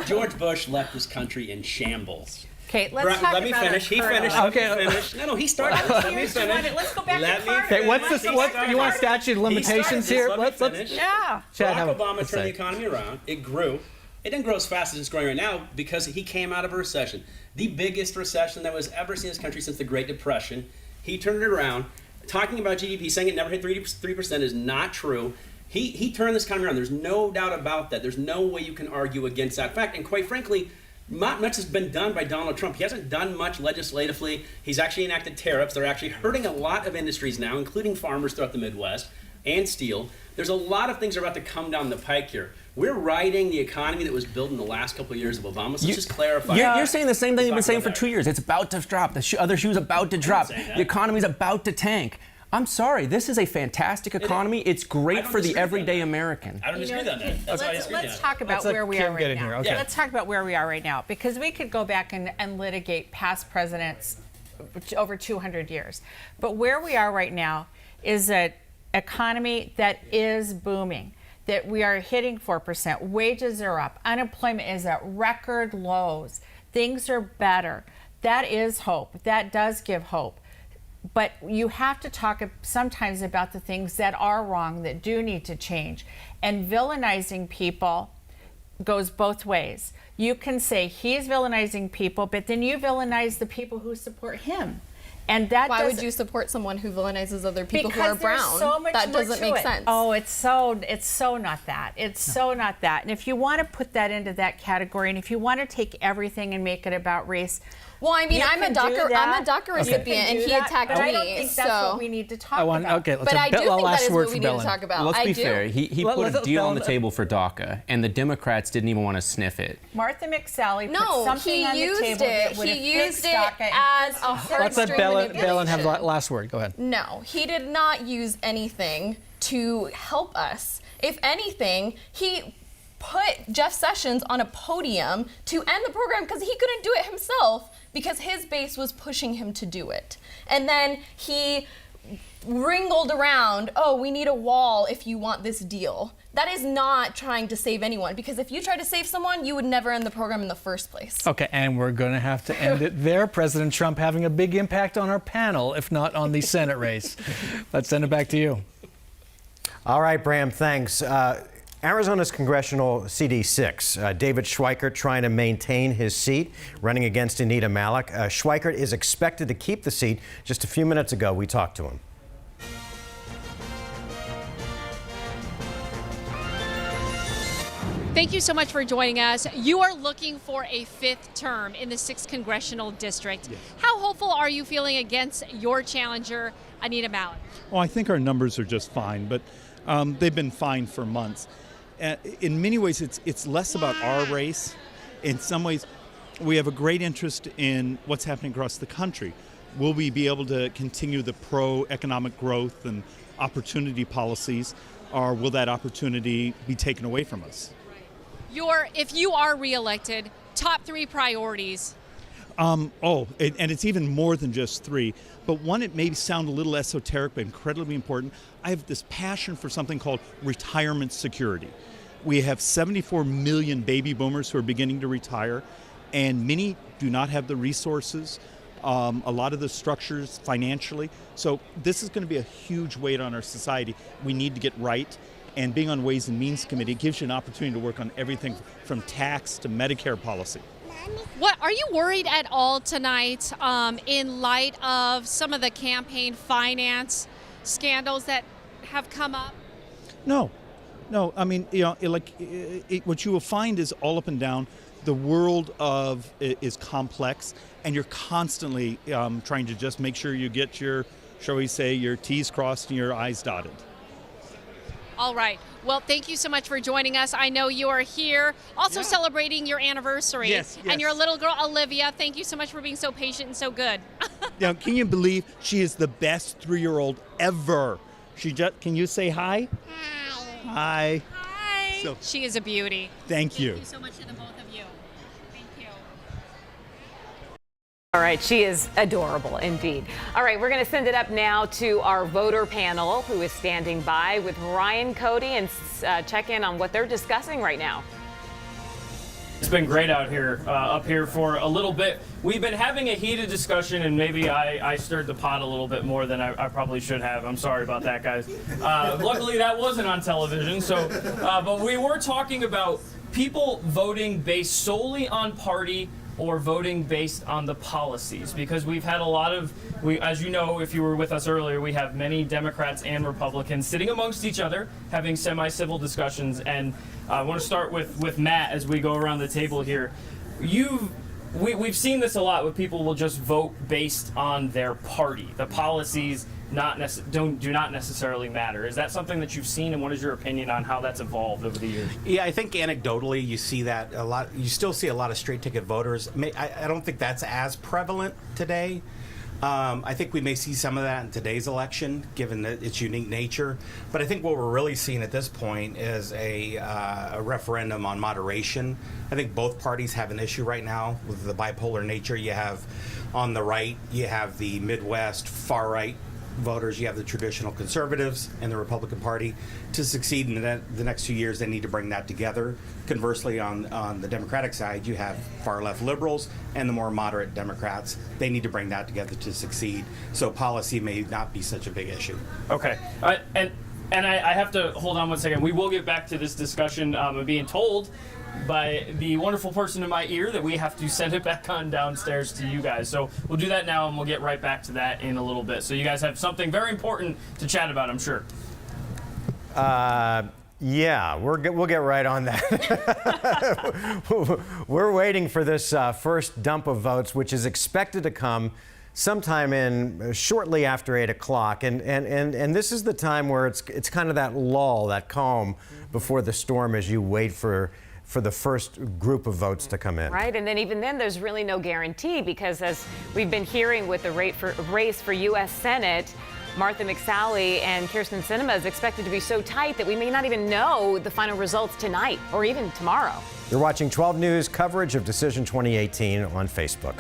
[SPEAKER 25] George Bush left this country in shambles.
[SPEAKER 24] Okay, let me
[SPEAKER 25] finish. He finished.
[SPEAKER 2] Okay.
[SPEAKER 25] No, he started. Let me finish.
[SPEAKER 24] Let's go back to Carter.
[SPEAKER 2] Okay, what's this? You want statute of limitations here?
[SPEAKER 25] Let's
[SPEAKER 24] yeah.
[SPEAKER 25] Barack Obama turned the economy around. It grew. It didn't grow as fast as it's growing right now because he came out of a recession, the biggest recession that was ever seen in this country since the Great Depression. He turned it around. Talking about GDP, saying it never hit 3% is not true. He turned this economy around. There's no doubt about that. There's no way you can argue against that fact. And quite frankly, not much has been done by Donald Trump. He hasn't done much legislatively. He's actually enacted tariffs. They're actually hurting a lot of industries now, including farmers throughout the Midwest and steel. There's a lot of things that are about to come down the pike here. We're riding the economy that was built in the last couple of years of Obama. So let's just clarify.
[SPEAKER 23] You're saying the same thing you've been saying for 2 years. It's about to drop. The other shoe's about to drop. The economy's about to tank. I'm sorry. This is a fantastic economy. It's great for the everyday American.
[SPEAKER 25] I don't disagree on that.
[SPEAKER 24] Let's talk about where we are right now.
[SPEAKER 2] Okay.
[SPEAKER 24] Let's talk about where we are right now, because we could go back and litigate past presidents over 200 years. But where we are right now is an economy that is booming. that we are hitting 4%. Wages are up. Unemployment is at record lows. Things are better. That is hope. That does give hope. But you have to talk sometimes about the things that are wrong, that do need to change. And villainizing people goes both ways. You can say he's villainizing people, but then you villainize the people who support him. And that
[SPEAKER 6] why would you support someone who villainizes other people who are brown?
[SPEAKER 24] So much
[SPEAKER 6] that
[SPEAKER 24] more
[SPEAKER 6] doesn't
[SPEAKER 24] to
[SPEAKER 6] make
[SPEAKER 24] it.
[SPEAKER 6] sense.
[SPEAKER 24] Oh, it's so not that. It's so not that. And if you want to put that into that category, and if you want to take everything and make it about race,
[SPEAKER 6] well, I mean, I'm a DACA recipient, and he attacked
[SPEAKER 24] but
[SPEAKER 6] me.
[SPEAKER 24] I don't think that's what we need to talk about.
[SPEAKER 2] Okay, let's
[SPEAKER 6] but I do think that is what we need
[SPEAKER 2] Bellin.
[SPEAKER 6] to talk about.
[SPEAKER 23] Let's be
[SPEAKER 6] do.
[SPEAKER 23] fair. He put a deal on the table for DACA, and the Democrats didn't even want to sniff it.
[SPEAKER 24] Martha McSally put something on the table that would have fixed DACA
[SPEAKER 6] as a hard
[SPEAKER 2] Let's let Bellin have the last word. Go ahead.
[SPEAKER 6] No, he did not use anything to help us. If anything, he put Jeff Sessions on a podium to end the program because he couldn't do it himself because his base was pushing him to do it. And then he wrinkled around, oh, we need a wall if you want this deal. That is not trying to save anyone, because if you try to save someone, you would never end the program in the first place.
[SPEAKER 2] Okay, and we're going to have to end it there. President Trump having a big impact on our panel, if not on the Senate race. Let's send it back to you.
[SPEAKER 3] All right, Bram, thanks. Arizona's Congressional CD6, David Schweikert trying to maintain his seat, running against Anita Malik. Schweikert is expected to keep the seat. Just a few minutes ago, we talked to him.
[SPEAKER 7] Thank you so much for joining us. You are looking for a 5th term in the 6th Congressional District. Yes. How hopeful are you feeling against your challenger, Anita Malik?
[SPEAKER 16] Well, I think our numbers are just fine, but they've been fine for months. In many ways, it's less about our race. In some ways, we have a great interest in what's happening across the country. Will we be able to continue the pro-economic growth and opportunity policies, or will that opportunity be taken away from us?
[SPEAKER 7] If you are reelected, top 3 priorities.
[SPEAKER 16] And it's even more than just 3. But one, it may sound a little esoteric, but incredibly important. I have this passion for something called retirement security. We have 74 million baby boomers who are beginning to retire, and many do not have the resources, a lot of the structures financially. So this is going to be a huge weight on our society. We need to get right. And being on Ways and Means Committee gives you an opportunity to work on everything from tax to Medicare policy.
[SPEAKER 7] What are you worried at all tonight in light of some of the campaign finance scandals that have come up?
[SPEAKER 16] No. I mean, what you will find is all up and down. The world is complex, and you're constantly trying to just make sure you get your, shall we say, your T's crossed and your I's dotted.
[SPEAKER 7] All right. Well, thank you so much for joining us. I know you are here also celebrating your anniversary.
[SPEAKER 16] Yes.
[SPEAKER 7] And your little girl, Olivia. Thank you so much for being so patient and so good.
[SPEAKER 16] Now, can you believe she is the best 3-year-old ever? Can you say hi? Hi.
[SPEAKER 7] Hi. So, she is a beauty.
[SPEAKER 16] Thank you.
[SPEAKER 7] Thank you so much to the both of you. Thank you.
[SPEAKER 4] All right, she is adorable indeed. All right, we're going to send it up now to our voter panel who is standing by with Ryan Cody and check in on what they're discussing right now.
[SPEAKER 11] It's been great out here, up here for a little bit. We've been having a heated discussion, and maybe I stirred the pot a little bit more than I probably should have. I'm sorry about that, guys. Luckily, that wasn't on television. So, but we were talking about people voting based solely on party or voting based on the policies, because we've had a lot of, as you know, if you were with us earlier, we have many Democrats and Republicans sitting amongst each other, having semi-civil discussions. And I want to start with Matt as we go around the table here. We've seen this a lot with people will just vote based on their party. The policies do not necessarily matter. Is that something that you've seen, and what is your opinion on how that's evolved over the years?
[SPEAKER 17] Yeah, I think anecdotally you see that a lot. You still see a lot of straight ticket voters. I don't think that's as prevalent today. I think we may see some of that in today's election, given its unique nature. But I think what we're really seeing at this point is a referendum on moderation. I think both parties have an issue right now with the bipolar nature. You have on the right, you have the Midwest far right voters. You have the traditional conservatives and the Republican Party. To succeed in the next 2 years, they need to bring that together. Conversely, on the Democratic side, you have far-left liberals and the more moderate Democrats. They need to bring that together to succeed. So policy may not be such a big issue.
[SPEAKER 11] Okay. And I have to hold on one second. We will get back to this discussion. I'm being told by the wonderful person in my ear that we have to send it back on downstairs to you guys. So we'll do that now, and we'll get right back to that in a little bit. So you guys have something very important to chat about, I'm sure.
[SPEAKER 3] Yeah, we'll get right on that. We're waiting for this first dump of votes, which is expected to come sometime in shortly after 8 o'clock. And this is the time where it's kind of that lull, that calm before the storm as you wait for the first group of votes to come in.
[SPEAKER 4] Right, and then even then there's really no guarantee, because as we've been hearing with the race for U.S. Senate, Martha McSally and Kirsten Sinema is expected to be so tight that we may not even know the final results tonight or even tomorrow.
[SPEAKER 3] You're watching 12 News coverage of Decision 2018 on Facebook.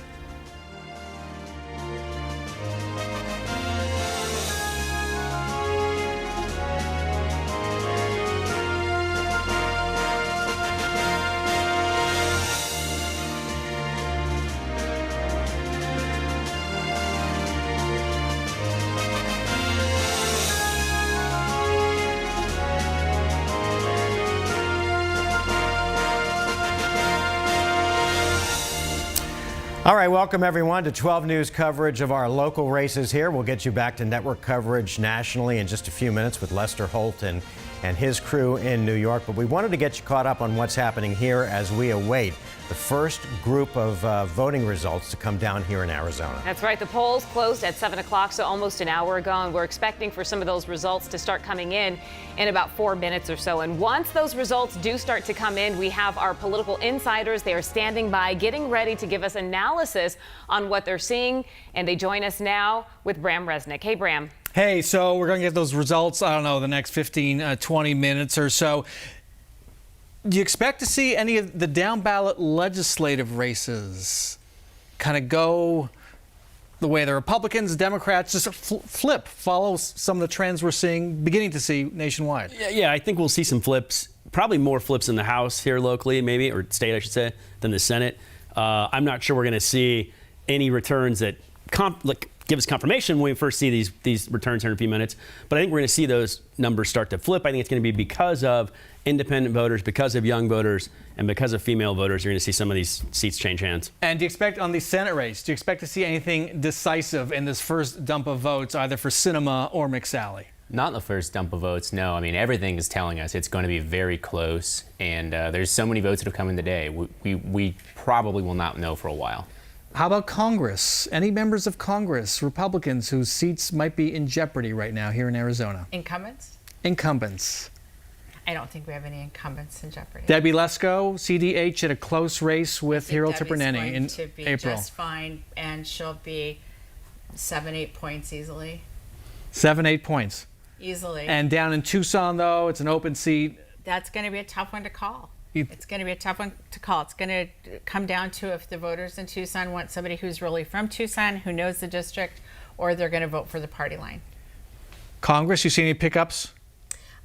[SPEAKER 3] All right, welcome everyone to 12 News coverage of our local races here. We'll get you back to network coverage nationally in just a few minutes with Lester Holt and his crew in New York. But we wanted to get you caught up on what's happening here as we await the first group of voting results to come down here in Arizona.
[SPEAKER 4] That's right. The polls closed at 7 o'clock, so almost an hour ago, and we're expecting for some of those results to start coming in about 4 minutes or so. And once those results do start to come in, we have our political insiders. They are standing by, getting ready to give us analysis on what they're seeing. And they join us now with Bram Resnick. Hey, Bram.
[SPEAKER 2] Hey, so we're going to get those results, I don't know, the next 15, 20 minutes or so. Do you expect to see any of the down-ballot legislative races kind of go the way the Republicans, Democrats just follow some of the trends we're beginning to see nationwide?
[SPEAKER 25] Yeah, I think we'll see some flips, probably more flips in the House here locally, maybe, or state, I should say, than the Senate. I'm not sure we're going to see any returns that give us confirmation when we first see these returns here in a few minutes. But I think we're going to see those numbers start to flip. I think it's going to be because of independent voters, because of young voters, and because of female voters. You're going to see some of these seats change hands.
[SPEAKER 2] And do you expect on the Senate race, do you expect to see anything decisive in this first dump of votes, either for Sinema or McSally?
[SPEAKER 23] Not in the first dump of votes, no. I mean, everything is telling us it's going to be very close. And there's so many votes that have come in today. We probably will not know for a while.
[SPEAKER 2] How about Congress? Any members of Congress, Republicans, whose seats might be in jeopardy right now here in Arizona?
[SPEAKER 24] Incumbents?
[SPEAKER 2] Incumbents.
[SPEAKER 24] I don't think we have any incumbents in jeopardy.
[SPEAKER 2] Debbie Lesko, CDH, had a close race with Hiro Tiperneni in
[SPEAKER 24] to be
[SPEAKER 2] April.
[SPEAKER 24] Just fine, and she'll be 7-8 points easily.
[SPEAKER 2] 7-8 points.
[SPEAKER 24] Easily.
[SPEAKER 2] And down in Tucson, though, it's an open seat.
[SPEAKER 24] That's going to be a tough one to call. It's going to be a tough one to call. It's going to come down to if the voters in Tucson want somebody who's really from Tucson, who knows the district, or they're going to vote for the party line.
[SPEAKER 2] Congress, you see any pickups?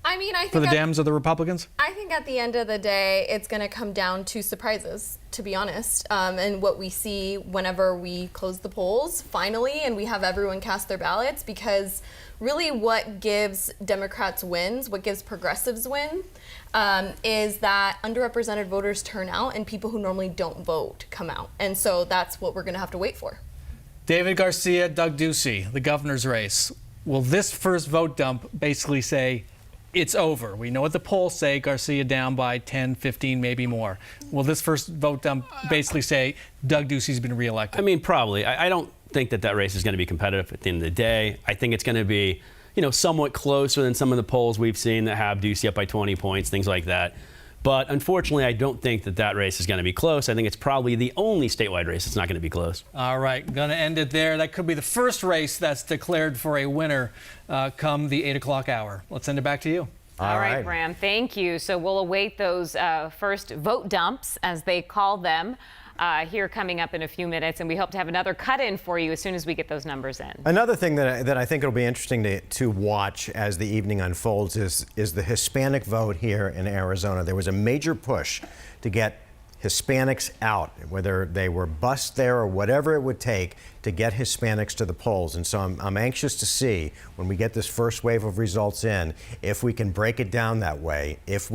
[SPEAKER 6] I mean, I think
[SPEAKER 2] for the Dems or the Republicans?
[SPEAKER 6] I think at the end of the day, it's going to come down to surprises, to be honest. And what we see whenever we close the polls, finally, and we have everyone cast their ballots, because really what gives Democrats wins, what gives progressives win, is that underrepresented voters turn out and people who normally don't vote come out. And so that's what we're going to have to wait for.
[SPEAKER 2] David Garcia, Doug Ducey, the governor's race. Will this first vote dump basically say it's over? We know what the polls say, Garcia down by 10, 15, maybe more. Will this first vote dump basically say Doug Ducey's been reelected?
[SPEAKER 25] I mean, probably. I don't think that race is going to be competitive at the end of the day. I think it's going to be, somewhat closer than some of the polls we've seen that have Ducey up by 20 points, things like that. But unfortunately, I don't think that race is going to be close. I think it's probably the only statewide race that's not going to be close.
[SPEAKER 2] All right, going to end it there. That could be the first race that's declared for a winner come the 8 o'clock hour. Let's send it back to you.
[SPEAKER 4] All right, Bram, thank you. So we'll await those first vote dumps, as they call them. here coming up in a few minutes, and we hope to have another cut-in for you as soon as we get those numbers in.
[SPEAKER 3] Another thing that I think it'll be interesting to watch as the evening unfolds is the Hispanic vote here in Arizona. There was a major push to get Hispanics out, whether they were bused there or whatever it would take to get Hispanics to the polls. And so I'm anxious to see when we get this first wave of results in, if we can break it down that way, if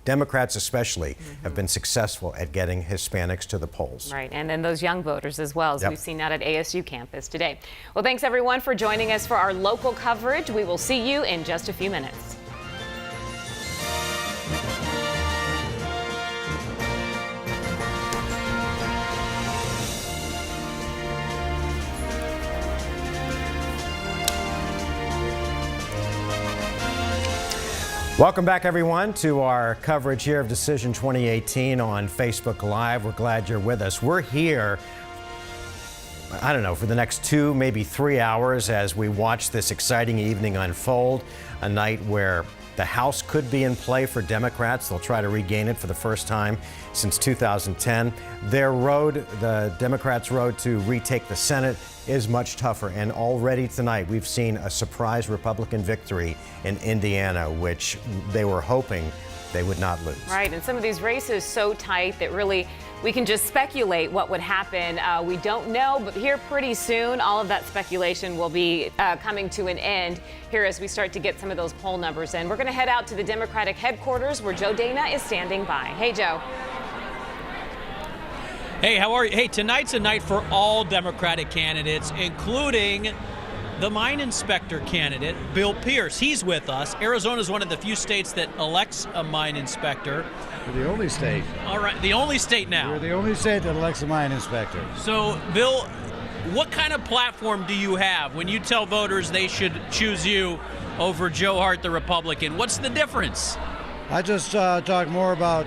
[SPEAKER 3] Democrats especially have been successful at getting Hispanics to the polls.
[SPEAKER 4] Right, and then those young voters as well, as
[SPEAKER 3] Yep.
[SPEAKER 4] we've seen out at ASU campus today. Well, thanks everyone for joining us for our local coverage. We will see you in just a few minutes.
[SPEAKER 3] Welcome back, everyone, to our coverage here of Decision 2018 on Facebook Live. We're glad you're with us. We're here, I don't know, for the next 2, maybe 3 hours as we watch this exciting evening unfold, a night where the House could be in play for Democrats. They'll try to regain it for the first time since 2010. Their road, the Democrats' road to retake the Senate, is much tougher. And already tonight, we've seen a surprise Republican victory in Indiana, which they were hoping they would not lose.
[SPEAKER 4] Right, and some of these races so tight that really we can just speculate what would happen. We don't know, but here pretty soon, all of that speculation will be coming to an end here as we start to get some of those poll numbers in. We're going to head out to the Democratic headquarters where Joe Dana is standing by. Hey, Joe.
[SPEAKER 5] Hey, how are you? Hey, tonight's a night for all Democratic candidates, including the mine inspector candidate, Bill Pierce. He's with us. Arizona is one of the few states that elects a mine inspector.
[SPEAKER 18] We're the only state.
[SPEAKER 5] All right, the only state now.
[SPEAKER 18] We're the only state that elects a mine inspector.
[SPEAKER 5] So, Bill, what kind of platform do you have when you tell voters they should choose you over Joe Hart, the Republican? What's the difference?
[SPEAKER 18] I just talk more about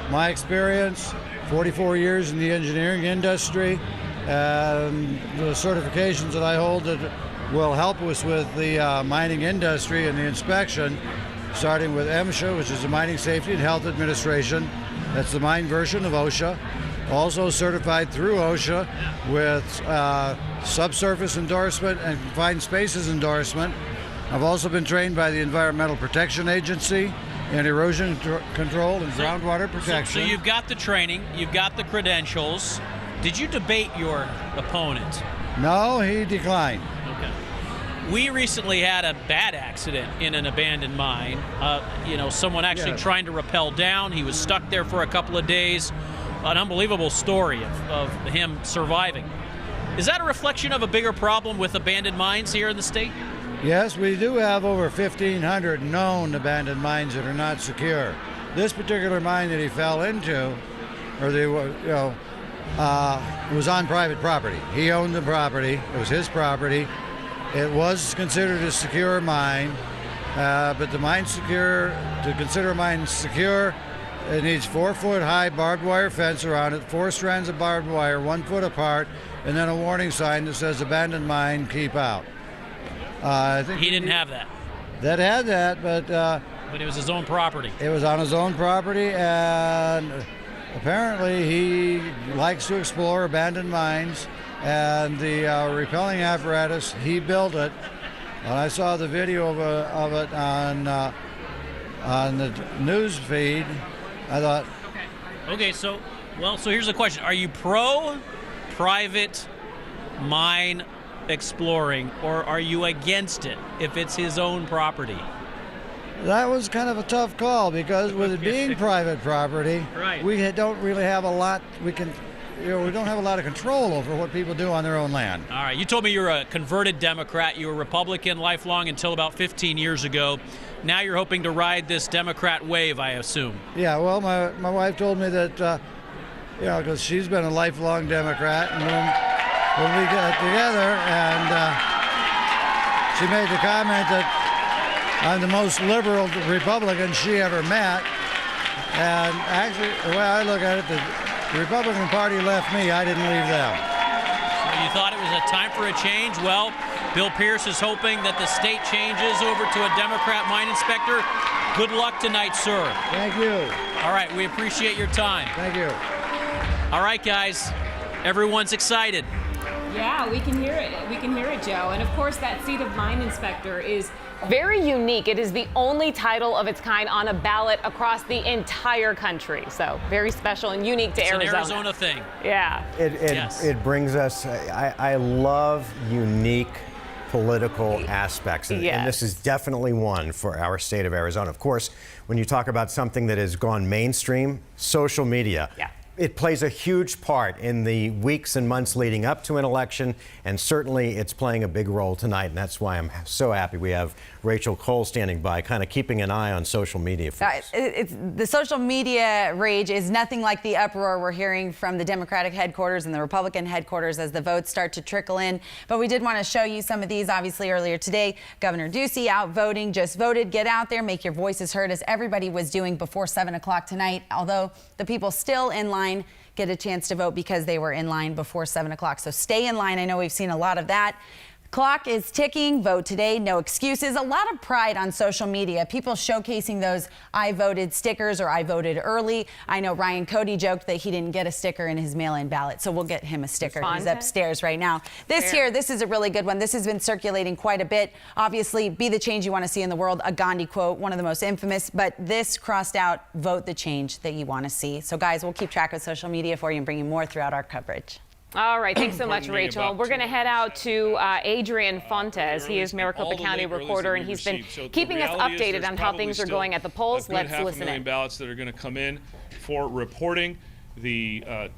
[SPEAKER 18] my experience, 44 years in the engineering industry, and the certifications that I hold that will help us with the mining industry and the inspection, starting with MSHA, which is the Mining Safety and Health Administration. That's the mine version of OSHA. Also certified through OSHA with subsurface endorsement and confined spaces endorsement. I've also been trained by the Environmental Protection Agency in erosion control and groundwater protection.
[SPEAKER 5] So you've got the training, you've got the credentials. Did you debate your opponent?
[SPEAKER 18] No, he declined.
[SPEAKER 5] Okay. We recently had a bad accident in an abandoned mine. Someone actually trying to rappel down. He was stuck there for a couple of days. An unbelievable story of him surviving. Is that a reflection of a bigger problem with abandoned mines here in the state?
[SPEAKER 18] Yes, we do have over 1,500 known abandoned mines that are not secure. This particular mine that he fell into, was on private property. He owned the property. It was his property. It was considered a secure mine, but to consider a mine secure, it needs 4-foot high barbed wire fence around it, 4 strands of barbed wire, 1 foot apart, and then a warning sign that says abandoned mine, keep out. I think
[SPEAKER 5] he didn't have that.
[SPEAKER 18] That had that, but
[SPEAKER 5] it was his own property.
[SPEAKER 18] It was on his own property, and apparently he likes to explore abandoned mines. And the repelling apparatus, he built it. And I saw the video of it on the news feed. I thought,
[SPEAKER 5] Okay, so here's the question: are you pro private mine exploring, or are you against it if it's his own property?
[SPEAKER 18] that was kind of a tough call, because with it being private property,
[SPEAKER 5] right,
[SPEAKER 18] we don't really have a lot we don't have a lot of control over what people do on their own land.
[SPEAKER 5] All right, you told me you're a converted Democrat. You were Republican lifelong until about 15 years ago. Now you're hoping to ride this Democrat wave, I assume.
[SPEAKER 18] Yeah, well, my wife told me that, because she's been a lifelong Democrat, and when we got together, and she made the comment that I'm the most liberal Republican she ever met. And actually, the way I look at it, the Republican Party left me, I didn't leave them.
[SPEAKER 5] So you thought it was a time for a change? Well, Bill Pierce is hoping that the state changes over to a Democrat mine inspector. Good luck tonight, sir.
[SPEAKER 18] Thank you.
[SPEAKER 5] All right, we appreciate your time.
[SPEAKER 18] Thank you.
[SPEAKER 5] All right, guys, everyone's excited.
[SPEAKER 4] Yeah, we can hear it. We can hear it, Joe. And of course, that seat of mine inspector is very unique. It is the only title of its kind on a ballot across the entire country. So very special and unique to Arizona.
[SPEAKER 5] It's an Arizona thing.
[SPEAKER 4] Yeah.
[SPEAKER 3] It brings us, I love unique political aspects, and this is definitely one for our state of Arizona. Of course, when you talk about something that has gone mainstream, social media.
[SPEAKER 4] Yeah.
[SPEAKER 3] It plays a huge part in the weeks and months leading up to an election, and certainly it's playing a big role tonight, and that's why I'm so happy we have Rachel Cole standing by, kind of keeping an eye on social media for us.
[SPEAKER 1] The social media rage is nothing like the uproar we're hearing from the Democratic headquarters and the Republican headquarters as the votes start to trickle in. But we did want to show you some of these, obviously, earlier today. Governor Ducey out voting, just voted. Get out there, make your voices heard, as everybody was doing before 7 o'clock tonight, although the people still in line get a chance to vote because they were in line before 7 o'clock. So stay in line. I know we've seen a lot of that. Clock is ticking. Vote today. No excuses. A lot of pride on social media. People showcasing those I voted stickers or I voted early. I know Ryan Cody joked that he didn't get a sticker in his mail-in ballot, so we'll get him a sticker. He's upstairs right now. This is a really good one. This has been circulating quite a bit. Obviously, be the change you want to see in the world. A Gandhi quote, one of the most infamous, but this crossed out, vote the change that you want to see. So guys, we'll keep track of social media for you and bring you more throughout our coverage.
[SPEAKER 4] All right, thanks so much, Rachel. We're going to head out to Adrian Fontes. He is Maricopa County reporter, and he's been keeping us updated on how things are going at the polls. Let's listen in.
[SPEAKER 19] Ballots that are going to come in for reporting. The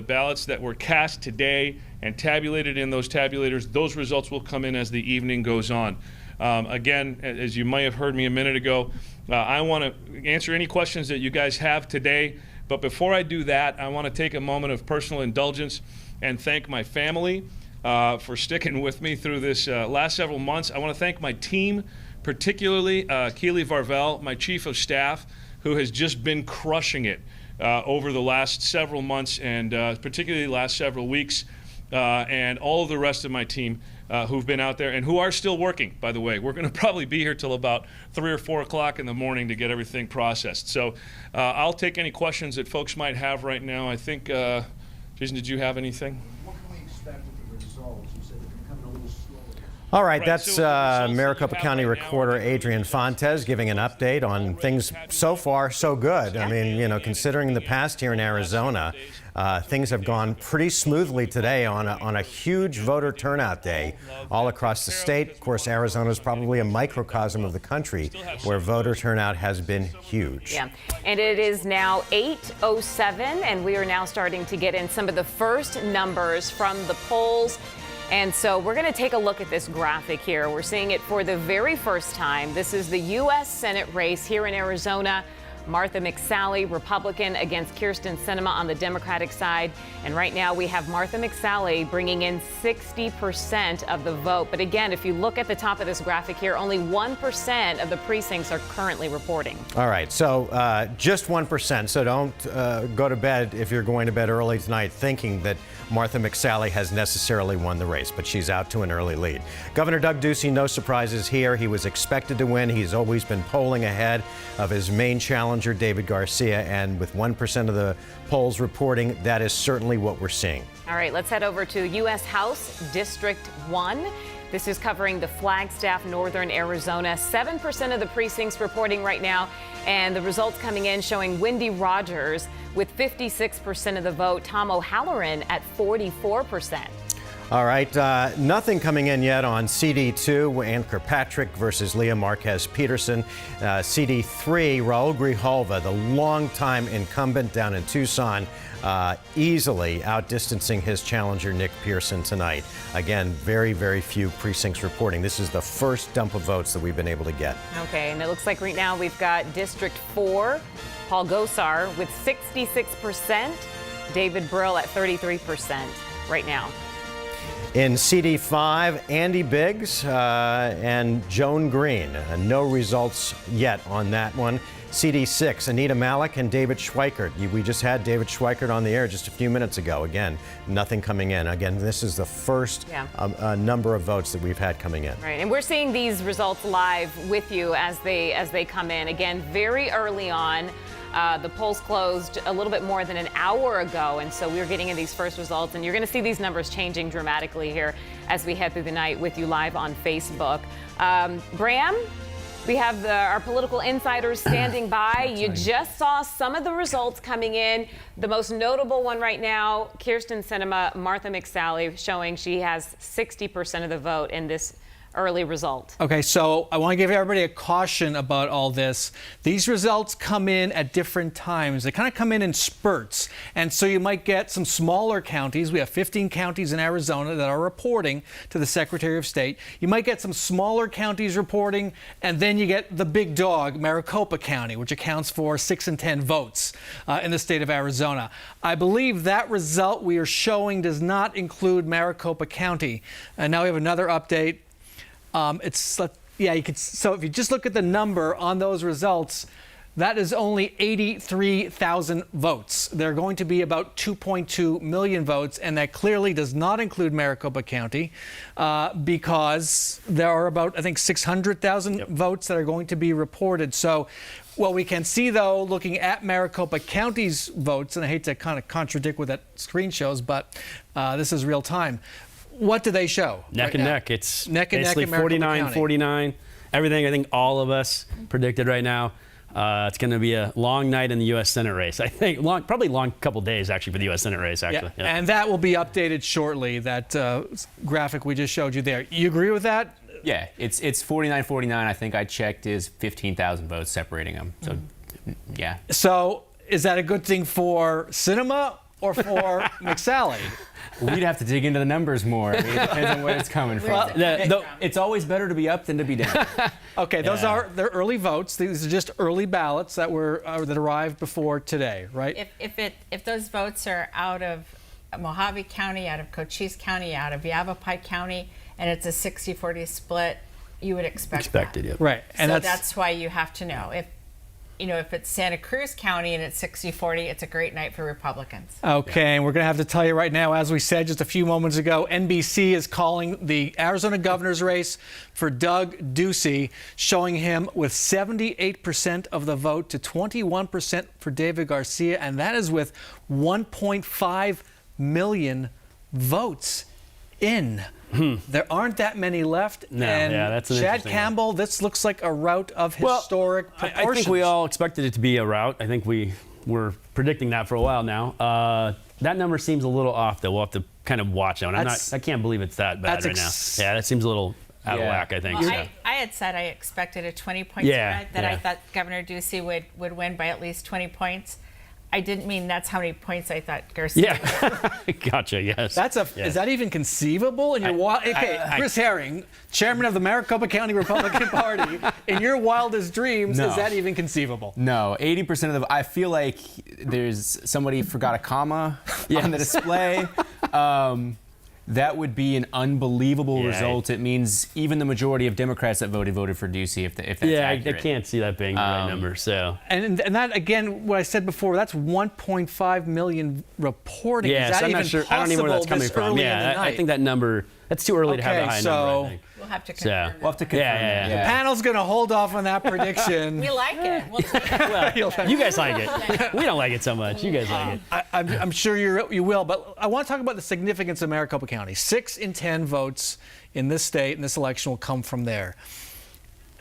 [SPEAKER 19] ballots that were cast today and tabulated in those tabulators, those results will come in as the evening goes on. Again, as you might have heard me a minute ago, I want to answer any questions that you guys have today. But before I do that, I want to take a moment of personal indulgence and thank my family for sticking with me through this last several months. I want to thank my team, particularly Keely Varvel, my chief of staff, who has just been crushing it over the last several months and particularly the last several weeks, and all of the rest of my team who've been out there and who are still working, by the way. We're going to probably be here till about 3 or 4 o'clock in the morning to get everything processed. So I'll take any questions that folks might have right now. I think, Jason, did you have anything?
[SPEAKER 20] What can we expect with the results? You said they're coming a little slowly.
[SPEAKER 3] All right, that's Maricopa County recorder Adrian Fontes giving an update on things so far so good. I mean, you know, considering the past here in Arizona, things have gone pretty smoothly today on a huge voter turnout day all across the state. Of course, Arizona is probably a microcosm of the country where voter turnout has been huge.
[SPEAKER 4] Yeah, and it is now 8:07, and we are now starting to get in some of the first numbers from the polls. And so we're going to take a look at this graphic here. We're seeing it for the very first time. This is the U.S. Senate race here in Arizona. Martha McSally, Republican, against Kirsten Sinema on the Democratic side. And right now we have Martha McSally bringing in 60% of the vote. But again, if you look at the top of this graphic here, only 1% of the precincts are currently reporting.
[SPEAKER 3] All right, so just 1%. So don't go to bed if you're going to bed early tonight thinking that Martha McSally has necessarily won the race, but she's out to an early lead. Governor Doug Ducey, no surprises here. He was expected to win. He's always been polling ahead of his main challenger, David Garcia, and with 1% of the polls reporting, that is certainly what we're seeing.
[SPEAKER 4] All right, let's head over to U.S. House District 1. This is covering the Flagstaff, northern Arizona. 7% of the precincts reporting right now, and the results coming in showing Wendy Rogers with 56% of the vote, Tom O'Halloran at 44%.
[SPEAKER 3] All right, nothing coming in yet on CD2, Ann Kirkpatrick versus Leah Marquez Peterson. CD3, Raul Grijalva, the longtime incumbent down in Tucson, easily outdistancing his challenger, Nick Pearson, tonight. Again, very, very few precincts reporting. This is the first dump of votes that we've been able to get.
[SPEAKER 4] Okay, and it looks like right now we've got District 4, Paul Gosar with 66%, David Brill at 33% right now.
[SPEAKER 3] In CD5, Andy Biggs and Joan Green. No results yet on that one. CD6, Anita Malik and David Schweikert. We just had David Schweikert on the air just a few minutes ago. Again, nothing coming in. Again, this is the first number of votes that we've had coming in.
[SPEAKER 4] Right, and we're seeing these results live with you as they come in. Again, very early on. The polls closed a little bit more than an hour ago, and so we're getting in these first results, and you're going to see these numbers changing dramatically here as we head through the night with you live on Facebook. Bram, we have our political insiders standing by. You just saw some of the results coming in. The most notable one right now, Kyrsten Sinema, Martha McSally, showing she has 60% of the vote in this early result.
[SPEAKER 2] Okay, so I want to give everybody a caution about all this. These results come in at different times. They kind of come in spurts. And so you might get some smaller counties. We have 15 counties in Arizona that are reporting to the Secretary of State. You might get some smaller counties reporting, and then you get the big dog, Maricopa County, which accounts for 6 in 10 votes in the state of Arizona. I believe that result we are showing does not include Maricopa County. And now we have another update. So if you just look at the number on those results, that is only 83,000 votes. There are going to be about 2.2 million votes, and that clearly does not include Maricopa County because there are about, I think, 600,000 votes that are going to be reported. So what we can see, though, looking at Maricopa County's votes, and I hate to kind of contradict what that screen shows, but this is real time. What do they show?
[SPEAKER 25] Neck and neck. It's
[SPEAKER 2] neck and
[SPEAKER 25] basically
[SPEAKER 2] neck
[SPEAKER 25] 49-49. Everything I think all of us predicted right now. It's going to be a long night in the U.S. Senate race. I think probably long couple days actually for the U.S. Senate race. Actually,
[SPEAKER 2] yeah. And that will be updated shortly. That graphic we just showed you there. You agree with that?
[SPEAKER 23] Yeah, it's 49-49. I think I checked is 15,000 votes separating them. So, yeah.
[SPEAKER 2] So is that a good thing for Sinema or for McSally?
[SPEAKER 23] We'd have to dig into the numbers more. It depends on where it's coming from. It's always better to be up than to be down.
[SPEAKER 2] Okay, they're early votes. These are just early ballots that arrived before today, right?
[SPEAKER 24] If those votes are out of Mojave County, out of Cochise County, out of Yavapai County, and it's a 60-40 split, you would expect
[SPEAKER 25] it, yeah.
[SPEAKER 2] Right,
[SPEAKER 24] and so that's why you have to know if it's Santa Cruz County and it's 60-40, it's a great night for Republicans.
[SPEAKER 2] Okay, and we're going to have to tell you right now, as we said just a few moments ago, NBC is calling the Arizona governor's race for Doug Ducey, showing him with 78% of the vote to 21% for David Garcia, and that is with 1.5 million votes in. There aren't that many left.
[SPEAKER 25] No,
[SPEAKER 2] and
[SPEAKER 25] that's an
[SPEAKER 2] Chad Campbell, this looks like a rout of historic proportions.
[SPEAKER 25] I think we all expected it to be a rout. I think we were predicting that for a while now. That number seems a little off, though. We'll have to kind of watch that one. I can't believe it's that bad right now. Yeah, that seems a little out of whack, I think.
[SPEAKER 24] Well, I had said I expected a 20-point spread, that I thought Governor Ducey would win by at least 20 points. I didn't mean that's how many points I thought Garcia would.
[SPEAKER 25] Gotcha, yes.
[SPEAKER 2] Is that even conceivable? In your Chris Herring, chairman of the Maricopa County Republican Party, in your wildest dreams, is that even conceivable?
[SPEAKER 23] No, 80% of I feel like somebody forgot a comma on the display. That would be an unbelievable result. It means even the majority of Democrats that voted for Ducey, if that's accurate.
[SPEAKER 25] I can't see that being the right number. So
[SPEAKER 2] and that, again, what I said before, that's 1.5 million reporting.
[SPEAKER 25] Yeah,
[SPEAKER 2] is that
[SPEAKER 25] so I'm
[SPEAKER 2] even
[SPEAKER 25] not sure. I don't know where that's coming from. Yeah, I think that number, that's too early to have a high number, I think.
[SPEAKER 24] We'll have to confirm.
[SPEAKER 23] We'll have to confirm.
[SPEAKER 25] Yeah.
[SPEAKER 2] The panel's going to hold off on that prediction.
[SPEAKER 24] We like it. We'll take it.
[SPEAKER 25] Well, you guys like it. We don't like it so much. You guys like it.
[SPEAKER 2] I'm sure you will, but I want to talk about the significance of Maricopa County. 6 in 10 votes in this state, in this election, will come from there.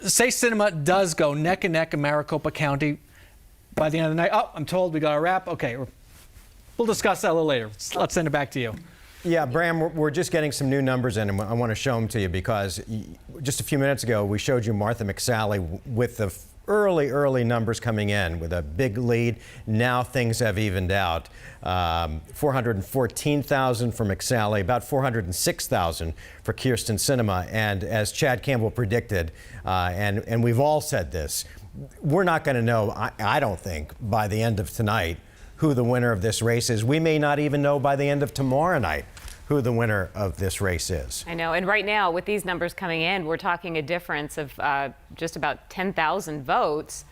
[SPEAKER 2] Say Sinema does go neck and neck in Maricopa County by the end of the night. Oh, I'm told we got a wrap. Okay, we'll discuss that a little later. Let's send it back to you.
[SPEAKER 3] Yeah, Bram, we're just getting some new numbers in, and I want to show them to you because just a few minutes ago, we showed you Martha McSally with the early numbers coming in with a big lead. Now things have evened out. 414,000 for McSally, about 406,000 for Kyrsten Sinema. And as Chad Campbell predicted, and we've all said this, we're not going to know, I don't think, by the end of tonight, who the winner of this race is. We may not even know by the end of tomorrow night who the winner of this race is.
[SPEAKER 4] I know, and right now with these numbers coming in, we're talking a difference of just about 10,000 votes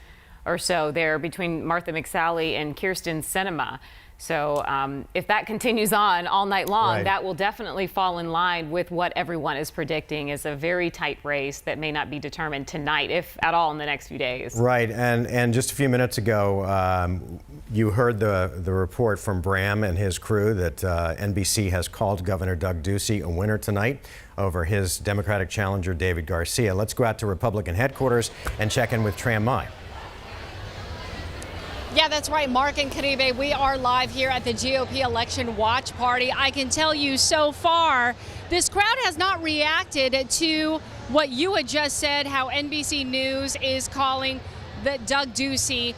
[SPEAKER 4] or so there between Martha McSally and Kyrsten Sinema. So if that continues on all night long,
[SPEAKER 3] Right.
[SPEAKER 4] that will definitely fall in line with what everyone is predicting is a very tight race that may not be determined tonight, if at all, in the next few days.
[SPEAKER 3] Right, and just a few minutes ago, you heard the report from Bram and his crew that NBC has called Governor Doug Ducey a winner tonight over his Democratic challenger, David Garcia. Let's go out to Republican headquarters and check in with Tram Mai.
[SPEAKER 7] Yeah, that's right, Mark and Caribe. We are live here at the GOP election watch party. I can tell you so far, this crowd has not reacted to what you had just said, how NBC News is calling that Doug Ducey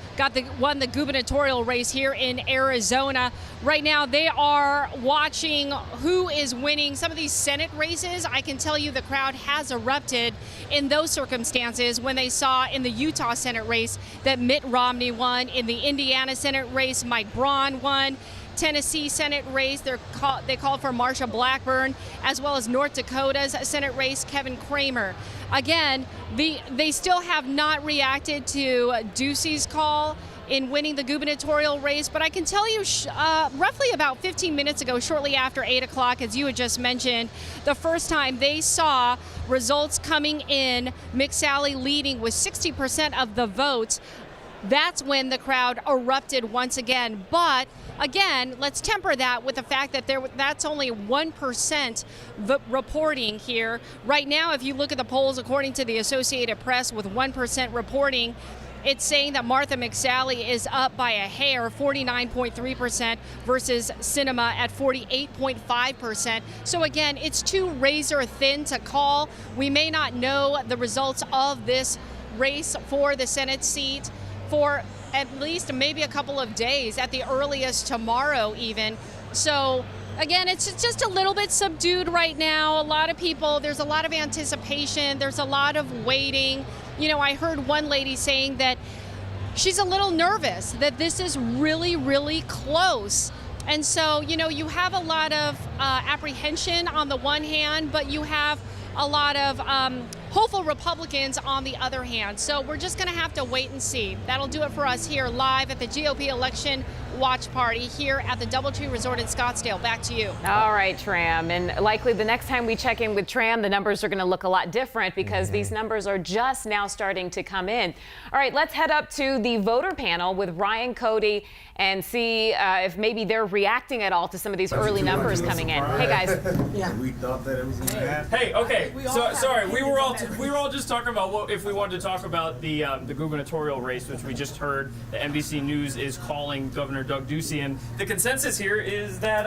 [SPEAKER 7] won the gubernatorial race here in Arizona. Right now, they are watching who is winning some of these Senate races. I can tell you the crowd has erupted in those circumstances when they saw in the Utah Senate race that Mitt Romney won. In the Indiana Senate race, Mike Braun won. Tennessee Senate race, they called for Marsha Blackburn, as well as North Dakota's Senate race, Kevin Cramer. Again, they still have not reacted to Ducey's call in winning the gubernatorial race, but I can tell you roughly about 15 minutes ago, shortly after 8 o'clock, as you had just mentioned, the first time they saw results coming in, McSally leading with 60% of the votes. That's when the crowd erupted once again. But again, let's temper that with the fact that that's only 1% reporting here. Right now, if you look at the polls, according to the Associated Press, with 1% reporting, it's saying that Martha McSally is up by a hair, 49.3% versus Sinema at 48.5%. So again, it's too razor thin to call. We may not know the results of this race for the Senate seat for at least maybe a couple of days, at the earliest tomorrow even. So again, it's just a little bit subdued right now. A lot of people, there's a lot of anticipation, there's a lot of waiting. You know, I heard one lady saying that she's a little nervous, that this is really, really close. And so, you know, you have a lot of apprehension on the one hand, but you have a lot of hopeful Republicans on the other hand. So we're just going to have to wait and see. That'll do it for us here live at the GOP election watch party here at the DoubleTree Resort in Scottsdale. Back to you.
[SPEAKER 4] All right, Tram. And likely the next time we check in with Tram, the numbers are going to look a lot different because these numbers are just now starting to come in. All right, let's head up to the voter panel with Ryan Cody and see if maybe they're reacting at all to some of these early numbers coming in. Hey, guys.
[SPEAKER 8] Yeah. We thought that it was going to happen.
[SPEAKER 11] Hey, okay. So sorry, we were all just talking about if we wanted to talk about the gubernatorial race, which we just heard the NBC News is calling Governor Doug Ducey, and the consensus here is that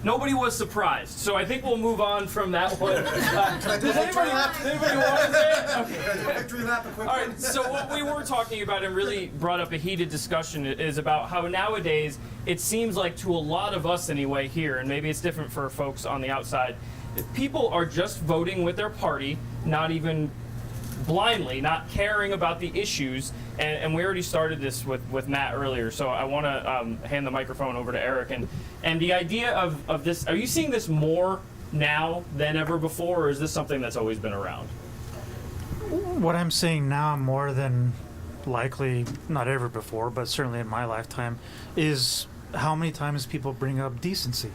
[SPEAKER 11] nobody was surprised. So I think we'll move on from that one. Does anybody want to say it? Okay. All right. So what we were talking about and really brought up a heated discussion is about how nowadays it seems like, to a lot of us anyway here, and maybe it's different for folks on the outside, people are just voting with their party, not even blindly, not caring about the issues. And we already started this with Matt earlier, so I want to hand the microphone over to Eric. And the idea of this, are you seeing this more now than ever before, or is this something that's always been around?
[SPEAKER 9] What I'm seeing now more than likely not ever before, but certainly in my lifetime, is how many times people bring up decency.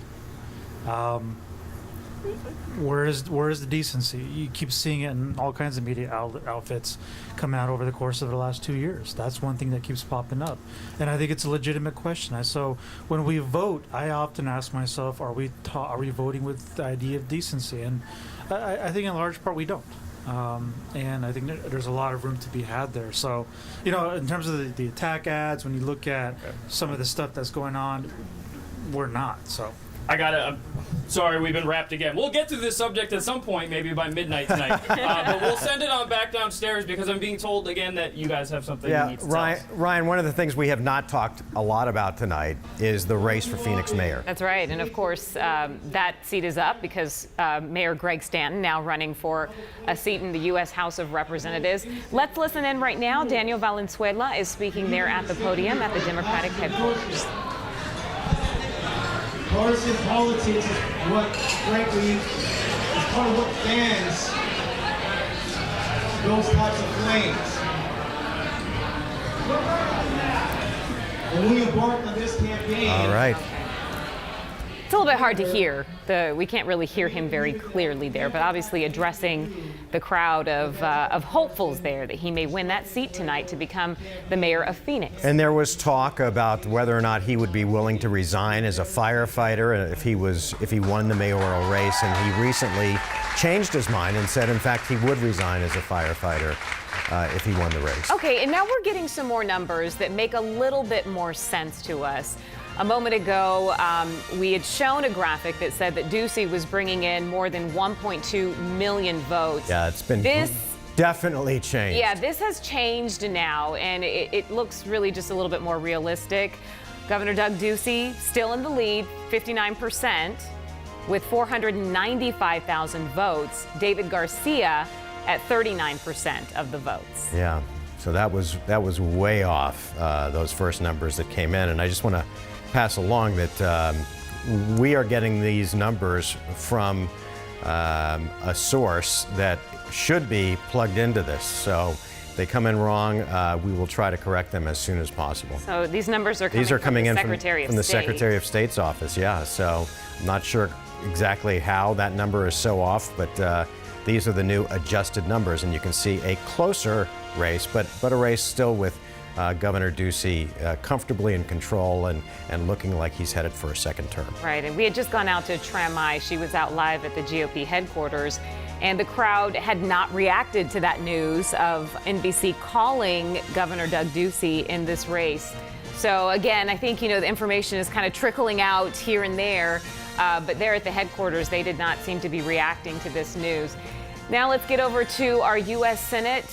[SPEAKER 9] Where is the decency? You keep seeing it in all kinds of media outfits come out over the course of the last 2 years. That's one thing that keeps popping up, and I think it's a legitimate question. So when we vote, I often ask myself, are we voting with the idea of decency? And I think in large part we don't. And I think there's a lot of room to be had there. So, you know, in terms of the attack ads, when you look at some of the stuff that's going on, we're not. So.
[SPEAKER 11] Sorry, we've been wrapped again. We'll get to this subject at some point, maybe by midnight tonight. But we'll send it on back downstairs because I'm being told again that you guys have something you need to tell us.
[SPEAKER 3] Ryan, one of the things we have not talked a lot about tonight is the race for Phoenix mayor.
[SPEAKER 4] That's right. And of course, that seat is up because Mayor Greg Stanton now running for a seat in the U.S. House of Representatives. Let's listen in right now. Daniel Valenzuela is speaking there at the podium at the Democratic headquarters.
[SPEAKER 8] Partisan politics is what, frankly, is part of what fans those types of flames. And we embarked on this campaign.
[SPEAKER 3] All right.
[SPEAKER 4] It's a little bit hard to hear. We can't really hear him very clearly there, but obviously addressing the crowd of hopefuls there that he may win that seat tonight to become the mayor of Phoenix.
[SPEAKER 3] And there was talk about whether or not he would be willing to resign as a firefighter if he won the mayoral race, and he recently changed his mind and said, in fact, he would resign as a firefighter if he won the race.
[SPEAKER 4] Okay, and now we're getting some more numbers that make a little bit more sense to us. A moment ago, we had shown a graphic that said that Ducey was bringing in more than 1.2 million votes.
[SPEAKER 3] Yeah, it's been definitely changed.
[SPEAKER 4] Yeah, this has changed now, and it looks really just a little bit more realistic. Governor Doug Ducey still in the lead, 59%, with 495,000 votes. David Garcia at 39% of the votes.
[SPEAKER 3] Yeah, so that was way off, those first numbers that came in, and I just want to pass along that we are getting these numbers from a source that should be plugged into this. So if they come in wrong, we will try to correct them as soon as possible.
[SPEAKER 4] So these numbers are coming from the Secretary of State.
[SPEAKER 3] From the Secretary of State's office, yeah. So I'm not sure exactly how that number is so off, but these are the new adjusted numbers, and you can see a closer race, but a race still with Governor Ducey comfortably in control and looking like he's headed for a second term.
[SPEAKER 4] Right, and we had just gone out to Tram I. She was out live at the GOP headquarters, and the crowd had not reacted to that news of NBC calling Governor Doug Ducey in this race. So again, I think, the information is kind of trickling out here and there, but there at the headquarters, they did not seem to be reacting to this news. Now let's get over to our U.S. Senate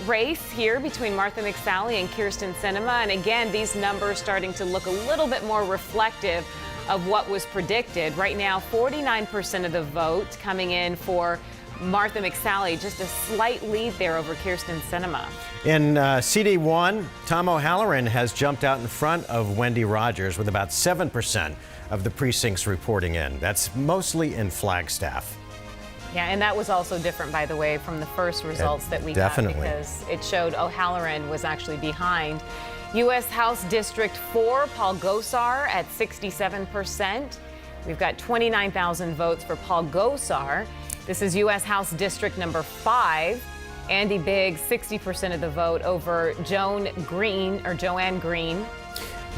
[SPEAKER 4] race here between Martha McSally and Kyrsten Sinema. And again, these numbers starting to look a little bit more reflective of what was predicted. Right now, 49% of the vote coming in for Martha McSally, just a slight lead there over Kyrsten Sinema.
[SPEAKER 3] In CD1, Tom O'Halloran has jumped out in front of Wendy Rogers with about 7% of the precincts reporting in. That's mostly in Flagstaff.
[SPEAKER 4] Yeah, and that was also different, by the way, from the first results that we got, because it showed O'Halloran was actually behind. U.S. House District 4, Paul Gosar at 67%. We've got 29,000 votes for Paul Gosar. This is U.S. House District number 5. Andy Biggs, 60% of the vote over Joanne Green.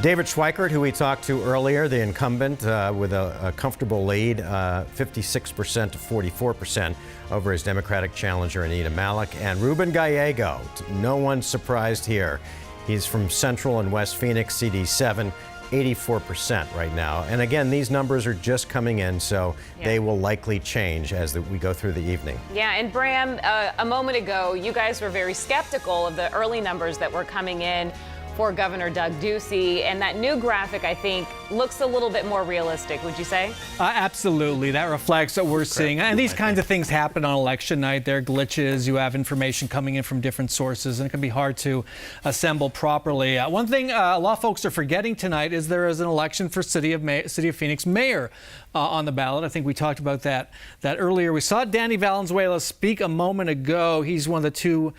[SPEAKER 3] David Schweikert, who we talked to earlier, the incumbent, with a comfortable lead, 56% to 44% over his Democratic challenger, Anita Malik. And Ruben Gallego, no one's surprised here. He's from Central and West Phoenix, CD7, 84% right now. And again, these numbers are just coming in, so they will likely change as we go through the evening.
[SPEAKER 4] Yeah, and Bram, a moment ago, you guys were very skeptical of the early numbers that were coming in for Governor Doug Ducey, and that new graphic, I think, looks a little bit more realistic, would you say?
[SPEAKER 2] Absolutely. That reflects what we're seeing. And these kinds of things happen on election night. There are glitches. You have information coming in from different sources, and it can be hard to assemble properly. One thing a lot of folks are forgetting tonight is there is an election for City of Phoenix mayor on the ballot. I think we talked about that earlier. We saw Danny Valenzuela speak a moment ago. He's one of the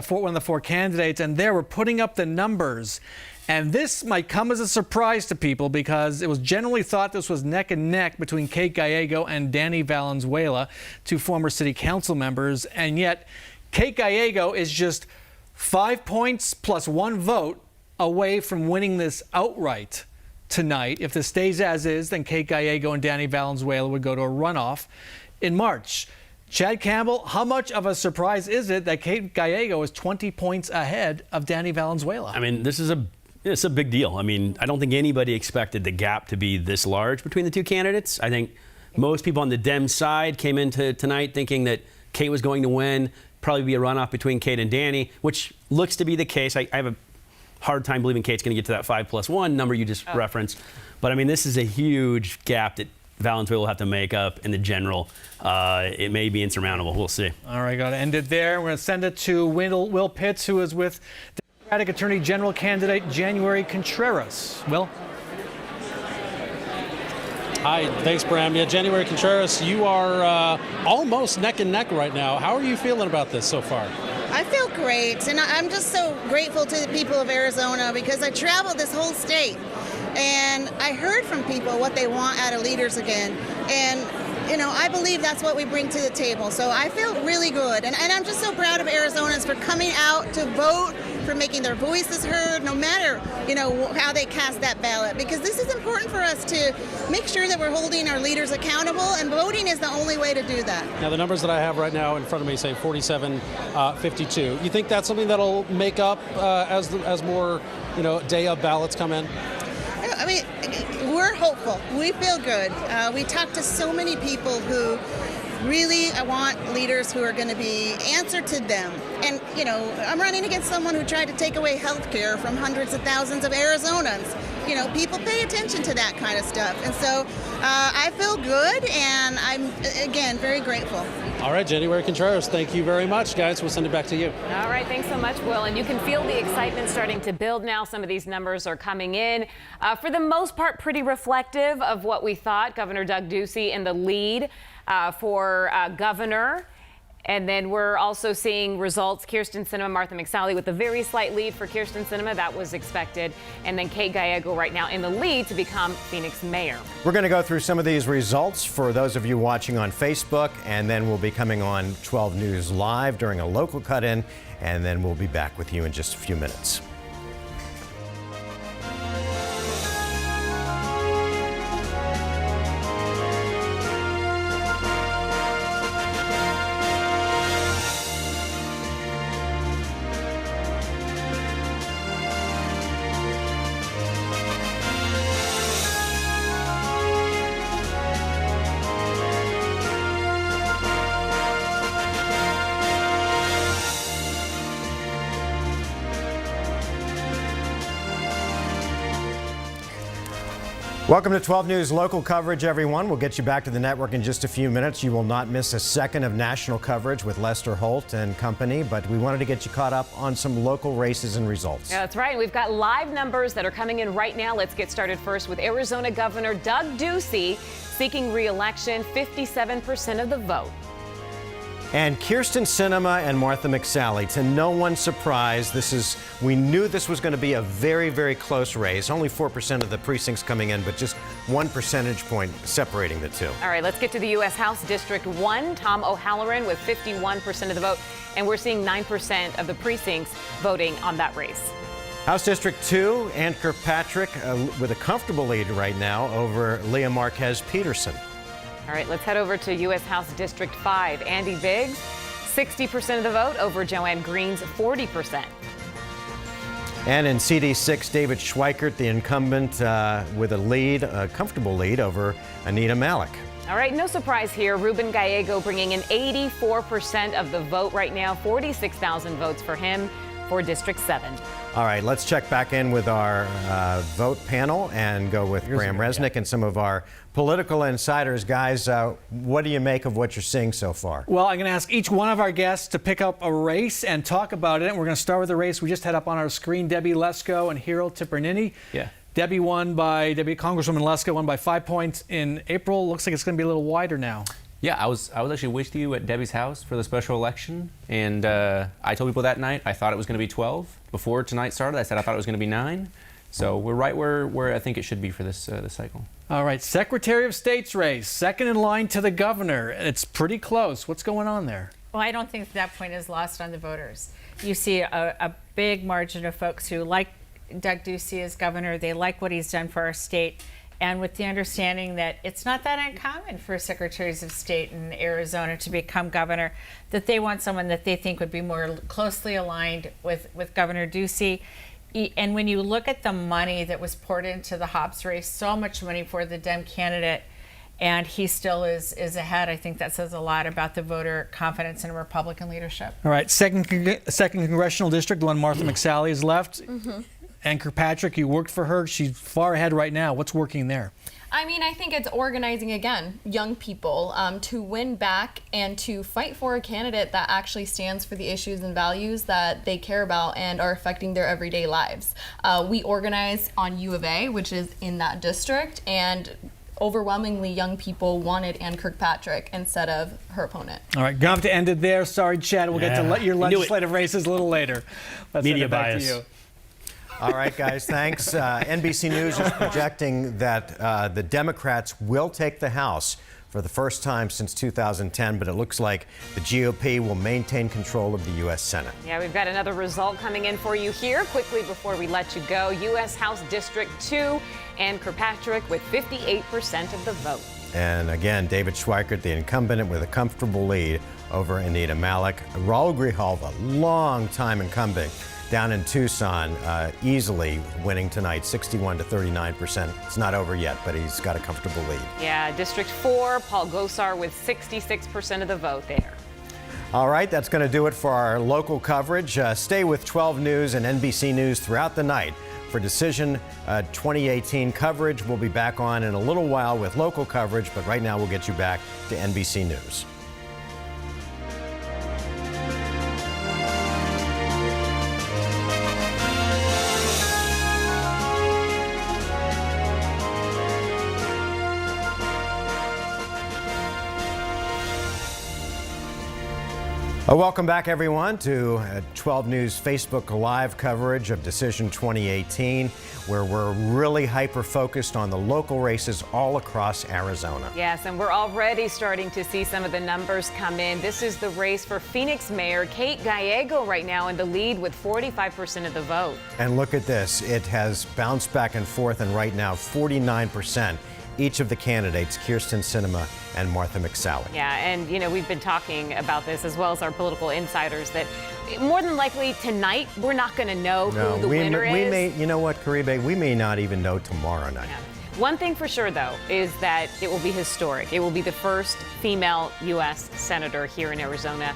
[SPEAKER 2] one of the four candidates, and there we're putting up the numbers. And this might come as a surprise to people because it was generally thought this was neck and neck between Kate Gallego and Danny Valenzuela, two former city council members. And yet Kate Gallego is just 5 points plus 1 vote away from winning this outright tonight. If this stays as is, then Kate Gallego and Danny Valenzuela would go to a runoff in March. Chad Campbell, how much of a surprise is it that Kate Gallego is 20 points ahead of Danny Valenzuela?
[SPEAKER 25] I mean, it's a big deal. I mean, I don't think anybody expected the gap to be this large between the two candidates. I think most people on the Dem side came into tonight thinking that Kate was going to win, probably be a runoff between Kate and Danny, which looks to be the case. I have a hard time believing Kate's going to get to that 5+1 number you just referenced. But I mean, this is a huge gap that Valenzuela will have to make up in the general. It may be insurmountable. We'll see.
[SPEAKER 2] All right, got to end it there. We're going to send it to Will Pitts, who is with Democratic Attorney General candidate January Contreras. Will?
[SPEAKER 13] Hi, thanks, Bram. Yeah, January Contreras, you are almost neck and neck right now. How are you feeling about this so far?
[SPEAKER 10] I feel great, and I'm just so grateful to the people of Arizona because I traveled this whole state, and I heard from people what they want out of leaders again, and I believe that's what we bring to the table. So I feel really good, and I'm just so proud of Arizonans for coming out to vote, for making their voices heard, no matter how they cast that ballot, because this is important for us to make sure that we're holding our leaders accountable, and voting is the only way to do that.
[SPEAKER 13] Now, the numbers that I have right now in front of me say 47-52. You think that's something that'll make up as more day of ballots come in?
[SPEAKER 10] I mean, we're hopeful. We feel good. We talked to so many people who really want leaders who are going to be answer to them. And, I'm running against someone who tried to take away health care from hundreds of thousands of Arizonans. People pay attention to that kind of stuff. And so I feel good, and I'm, again, very grateful.
[SPEAKER 13] All right, January Contreras, thank you very much, guys. We'll send it back to you.
[SPEAKER 4] All right, thanks so much, Will. And you can feel the excitement starting to build now. Some of these numbers are coming in. For the most part, pretty reflective of what we thought. Governor Doug Ducey in the lead for governor. And then we're also seeing results. Kyrsten Sinema, Martha McSally with a very slight lead for Kyrsten Sinema. That was expected. And then Kate Gallego right now in the lead to become Phoenix mayor.
[SPEAKER 3] We're going to go through some of these results for those of you watching on Facebook, and then we'll be coming on 12 News Live during a local cut-in, and then we'll be back with you in just a few minutes. Welcome to 12 News local coverage, everyone. We'll get you back to the network in just a few minutes. You will not miss a second of national coverage with Lester Holt and company, but we wanted to get you caught up on some local races and results.
[SPEAKER 4] Yeah, that's right. We've got live numbers that are coming in right now. Let's get started first with Arizona Governor Doug Ducey seeking re-election, 57% of the vote.
[SPEAKER 3] And Kyrsten Sinema and Martha McSally, to no one's surprise, we knew this was going to be a very, very close race. Only 4% of the precincts coming in, but just 1 percentage point separating the two.
[SPEAKER 4] All right, let's get to the U.S. House District 1. Tom O'Halloran with 51% of the vote, and we're seeing 9% of the precincts voting on that race.
[SPEAKER 3] House District 2, Ann Kirkpatrick with a comfortable lead right now over Leah Marquez Peterson.
[SPEAKER 4] All right, let's head over to U.S. House District 5. Andy Biggs, 60% of the vote over Joanne Green's 40%.
[SPEAKER 3] And in CD6, David Schweikert, the incumbent, with a comfortable lead over Anita Malik.
[SPEAKER 4] All right, no surprise here. Ruben Gallego bringing in 84% of the vote right now, 46,000 votes for him for District 7.
[SPEAKER 3] All right, let's check back in with our vote panel and go with Graham Resnick and some of our political insiders. Guys, what do you make of what you're seeing so far?
[SPEAKER 2] Well, I'm going to ask each one of our guests to pick up a race and talk about it. And we're going to start with the race we just had up on our screen, Debbie Lesko and Hiro Tipernini.
[SPEAKER 25] Yeah.
[SPEAKER 2] Congresswoman Lesko won by 5 points in April. Looks like it's going to be a little wider now.
[SPEAKER 23] Yeah, I was actually with you at Debbie's house for the special election, and I told people that night I thought it was going to be 12. Before tonight started, I said I thought it was going to be 9. So we're right where I think it should be for this cycle.
[SPEAKER 2] All right, Secretary of State's race, second in line to the governor. It's pretty close. What's going on there?
[SPEAKER 24] Well, I don't think that point is lost on the voters. You see a big margin of folks who like Doug Ducey as governor. They like what he's done for our state. And with the understanding that it's not that uncommon for secretaries of state in Arizona to become governor, that they want someone that they think would be more closely aligned with Governor Ducey. And when you look at the money that was poured into the Hobbs race, so much money for the Dem candidate, and he still is ahead, I think that says a lot about the voter confidence in Republican leadership.
[SPEAKER 2] All right, second congressional district, the one Martha McSally has left. Mm-hmm. Ann Kirkpatrick, you worked for her. She's far ahead right now. What's working there?
[SPEAKER 6] I mean, I think it's organizing, again, young people to win back and to fight for a candidate that actually stands for the issues and values that they care about and are affecting their everyday lives. We organize on U of A, which is in that district, and overwhelmingly young people wanted Ann Kirkpatrick instead of her opponent.
[SPEAKER 2] All right, gonna have to end it there. Sorry, Chad. We'll get to your legislative races a little later. Let's
[SPEAKER 25] Media
[SPEAKER 2] send it back
[SPEAKER 25] bias.
[SPEAKER 2] to you.
[SPEAKER 3] All right, guys, thanks. NBC News is projecting that the Democrats will take the House for the first time since 2010, but it looks like the GOP will maintain control of the U.S. Senate.
[SPEAKER 4] Yeah, we've got another result coming in for you here quickly before we let you go. U.S. House District 2, Ann Kirkpatrick with 58% of the vote.
[SPEAKER 3] And again, David Schweikert, the incumbent, with a comfortable lead over Anita Malik. Raul Grijalva, long-time incumbent, down in Tucson, easily winning tonight, 61 to 39%. It's not over yet, but he's got a comfortable lead.
[SPEAKER 4] Yeah, District 4, Paul Gosar with 66% of the vote there.
[SPEAKER 3] All right, that's going to do it for our local coverage. Stay with 12 News and NBC News throughout the night for Decision 2018 coverage. We'll be back on in a little while with local coverage, but right now we'll get you back to NBC News. Welcome back, everyone, to 12 News Facebook Live coverage of Decision 2018, where we're really hyper-focused on the local races all across Arizona.
[SPEAKER 4] Yes, and we're already starting to see some of the numbers come in. This is the race for Phoenix Mayor Kate Gallego right now in the lead with 45% of the vote.
[SPEAKER 3] And look at this. It has bounced back and forth, and right now, 49%. Each of the candidates, Kirsten Sinema and Martha McSally.
[SPEAKER 4] Yeah, and you know, we've been talking about this as well as our political insiders that more than likely tonight we're not going to know who the winner is.
[SPEAKER 3] We may, you know what, Caribe, we may not even know tomorrow night.
[SPEAKER 4] Yeah. One thing for sure, though, is that it will be historic. It will be the first female U.S. senator here in Arizona.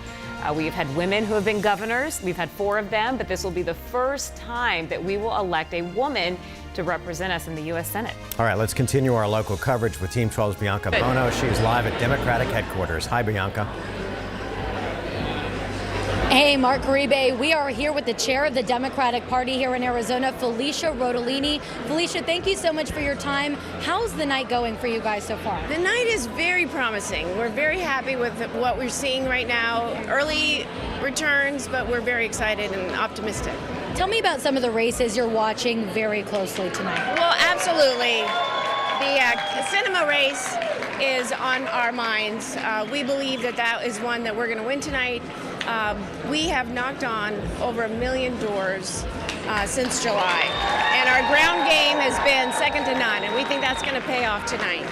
[SPEAKER 4] We've had women who have been governors. We've had 4 of them, but this will be the first time that we will elect a woman to represent us in the U.S. Senate.
[SPEAKER 3] All right, let's continue our local coverage with Team 12's Bianca Bono. She is live at Democratic headquarters. Hi, Bianca.
[SPEAKER 12] Hey, Mark Caribe. We are here with the chair of the Democratic Party here in Arizona, Felicia Rodolini. Felicia, thank you so much for your time. How's the night going for you guys so far?
[SPEAKER 14] The night is very promising. We're very happy with what we're seeing right now. Early returns, but we're very excited and optimistic.
[SPEAKER 12] Tell me about some of the races you're watching very closely tonight.
[SPEAKER 14] Well, absolutely. The cinema race is on our minds. We believe that is one that we're going to win tonight. We have knocked on over 1 million doors since July, and our ground game has been second to none, and we think that's going to pay off tonight.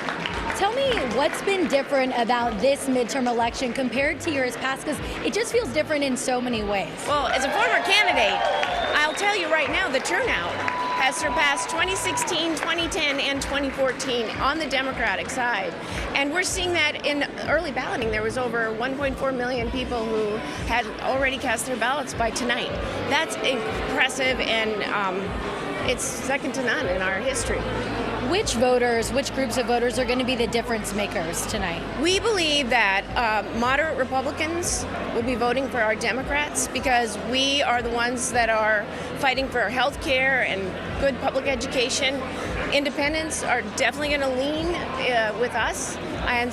[SPEAKER 12] Tell me what's been different about this midterm election compared to years past, because it just feels different in so many ways.
[SPEAKER 14] Well, as a former candidate, I'll tell you right now, the turnout has surpassed 2016, 2010, and 2014 on the Democratic side. And we're seeing that in early balloting. There was over 1.4 million people who had already cast their ballots by tonight. That's impressive, and it's second to none in our history.
[SPEAKER 12] Which groups of voters are going to be the difference makers tonight?
[SPEAKER 14] We believe that moderate Republicans will be voting for our Democrats because we are the ones that are fighting for health care and good public education. Independents are definitely going to lean with us, and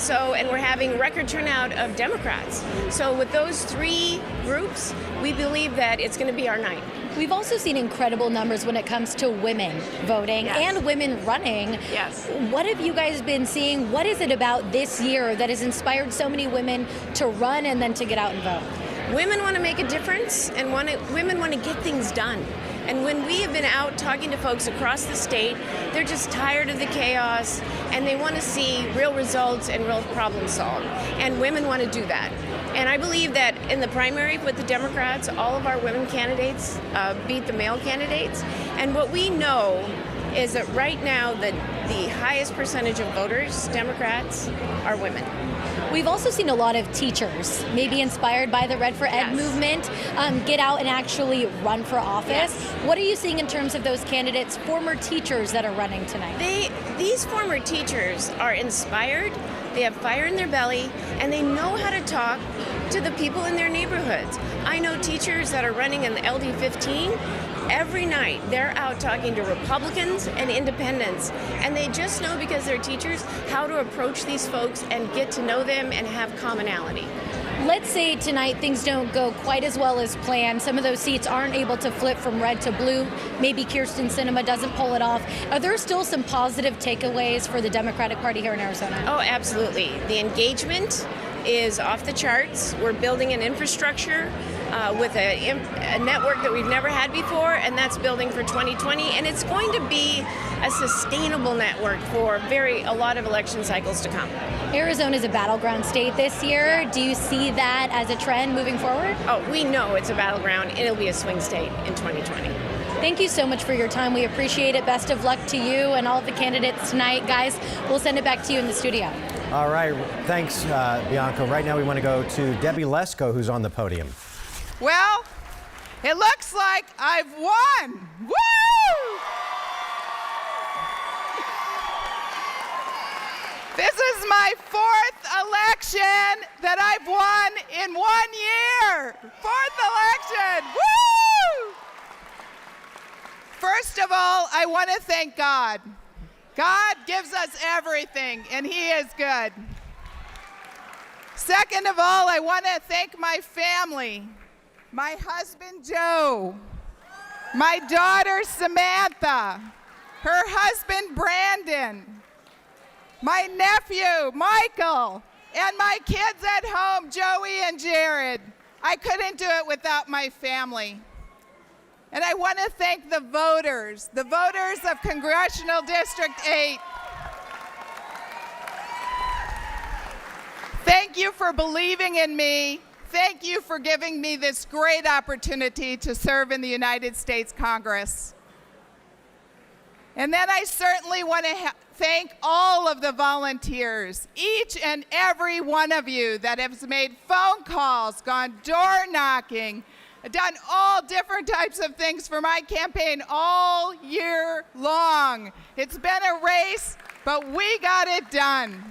[SPEAKER 14] we're having record turnout of Democrats. So with those 3 groups, we believe that it's going to be our night.
[SPEAKER 12] We've also seen incredible numbers when it comes to women voting and women running.
[SPEAKER 14] Yes.
[SPEAKER 12] What have you guys been seeing? What is it about this year that has inspired so many women to run and then to get out and vote?
[SPEAKER 14] Women want to make a difference, and women want to get things done. And when we have been out talking to folks across the state, they're just tired of the chaos, and they want to see real results and real problem solved. And women want to do that. And I believe that in the primary with the Democrats, all of our women candidates beat the male candidates. And what we know is that right now the highest percentage of voters, Democrats, are women.
[SPEAKER 12] We've also seen a lot of teachers, maybe inspired by the Red for Ed movement, get out and actually run for office. Yes. What are you seeing in terms of those candidates, former teachers that are running tonight?
[SPEAKER 14] These former teachers are inspired they have fire in their belly, and they know how to talk to the people in their neighborhoods. I know teachers that are running in the LD15. Every night, they're out talking to Republicans and independents, and they just know, because they're teachers, how to approach these folks and get to know them and have commonality.
[SPEAKER 12] Let's say tonight things don't go quite as well as planned. Some of those seats aren't able to flip from red to blue. Maybe Kirsten Sinema doesn't pull it off. Are there still some positive takeaways for the Democratic Party here in Arizona?
[SPEAKER 14] Oh, absolutely. The engagement is off the charts. We're building an infrastructure with a network that we've never had before, and that's building for 2020. And it's going to be a sustainable network for a lot of election cycles to come.
[SPEAKER 12] Arizona is a battleground state this year. Do you see that as a trend moving forward?
[SPEAKER 14] Oh, we know it's a battleground. It'll be a swing state in 2020.
[SPEAKER 12] Thank you so much for your time. We appreciate it. Best of luck to you and all the candidates tonight. Guys, we'll send it back to you in the studio.
[SPEAKER 3] All right. Thanks, Bianca. Right now we want to go to Debbie Lesko, who's on the podium.
[SPEAKER 15] Well, it looks like I've won. Woo! This is my 4th election that I've won in 1 year. 4th election. Woo! First of all, I want to thank God. God gives us everything, and He is good. Second of all, I want to thank my family. My husband, Joe, my daughter, Samantha, her husband, Brandon, my nephew, Michael, and my kids at home, Joey and Jared. I couldn't do it without my family. And I want to thank the voters of Congressional District 8. Thank you for believing in me. Thank you for giving me this great opportunity to serve in the United States Congress. And then I certainly want to thank all of the volunteers, each and every one of you that has made phone calls, gone door knocking, done all different types of things for my campaign all year long. It's been a race, but we got it done.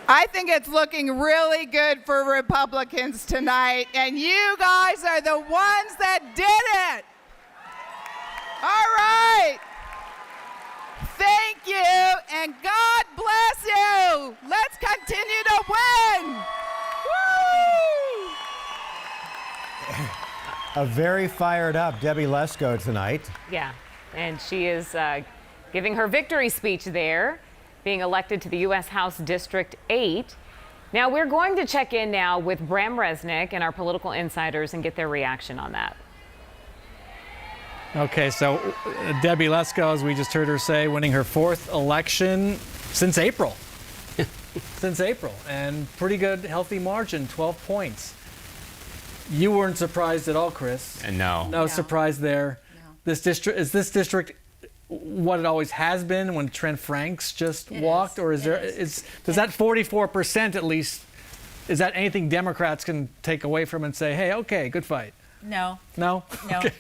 [SPEAKER 15] I think it's looking really good for Republicans tonight, and you guys are the ones that did it. All right. Thank you, and God bless you. Let's continue to win. Woo!
[SPEAKER 3] A very fired up Debbie Lesko tonight.
[SPEAKER 4] Yeah, and she is giving her victory speech there, being elected to the U.S. House District 8. Now we're going to check in now with Bram Resnick and our political insiders and get their reaction on that.
[SPEAKER 2] Okay, so Debbie Lesko, as we just heard her say, winning her 4th election since April. Since April, and pretty good, healthy margin, 12 points. You weren't surprised at all, Chris? No surprise there. No. This district what it always has been when Trent Franks just walked, or does that 44% at least, is that anything Democrats can take away from and say, hey, okay, good fight?
[SPEAKER 24] No.
[SPEAKER 2] No?
[SPEAKER 24] No.
[SPEAKER 2] Okay.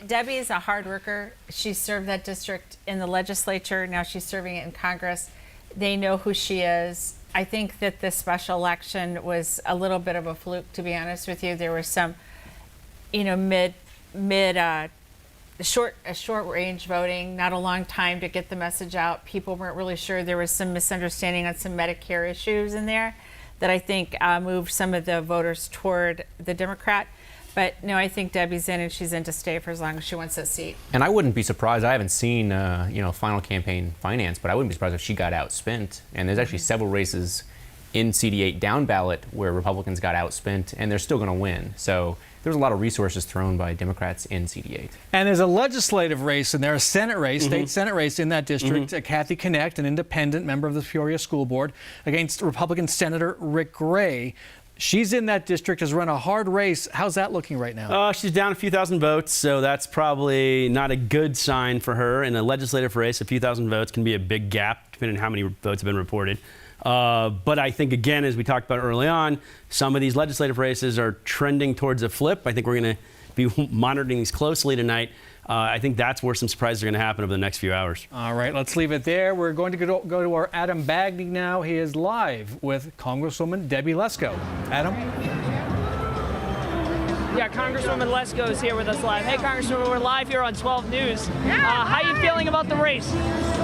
[SPEAKER 24] Debbie is a hard worker. She served that district in the legislature. Now she's serving it in Congress. They know who she is. I think that this special election was a little bit of a fluke, to be honest with you. There was some, short range voting, not a long time to get the message out. People weren't really sure. There was some misunderstanding on some Medicare issues in there that I think moved some of the voters toward the Democrat. But no, I think Debbie's in, and she's in to stay for as long as she wants that seat.
[SPEAKER 23] And I wouldn't be surprised. I haven't seen, final campaign finance, but I wouldn't be surprised if she got outspent. And there's actually several races in CD8 down ballot where Republicans got outspent, and they're still going to win. So there's a lot of resources thrown by Democrats in CD8.
[SPEAKER 2] And there's a legislative race in there, a Senate race, state Senate race in that district. Kathy Kinect, an independent member of the Peoria School Board, against Republican Senator Rick Gray. She's in that district, has run a hard race. How's that looking right now?
[SPEAKER 25] She's down a few thousand votes, so that's probably not a good sign for her. In a legislative race, a few thousand votes can be a big gap, depending on how many votes have been reported. But I think, again, as we talked about early on, some of these legislative races are trending towards a flip. I think we're going to be monitoring these closely tonight. I think that's where some surprises are going to happen over the next few hours.
[SPEAKER 2] All right, let's leave it there. We're going to go to our Adam Bagney now. He is live with Congresswoman Debbie Lesko. Adam?
[SPEAKER 16] Yeah, Congresswoman Lesko is here with us live. Hey, Congresswoman, we're live here on 12 News. How are you feeling about the race?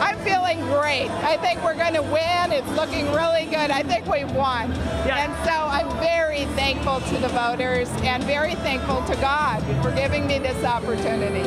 [SPEAKER 15] I'm feeling great. I think we're going to win. It's looking really good. I think we've won.
[SPEAKER 16] Yeah.
[SPEAKER 15] And so I'm very thankful to the voters and very thankful to God for giving me this opportunity.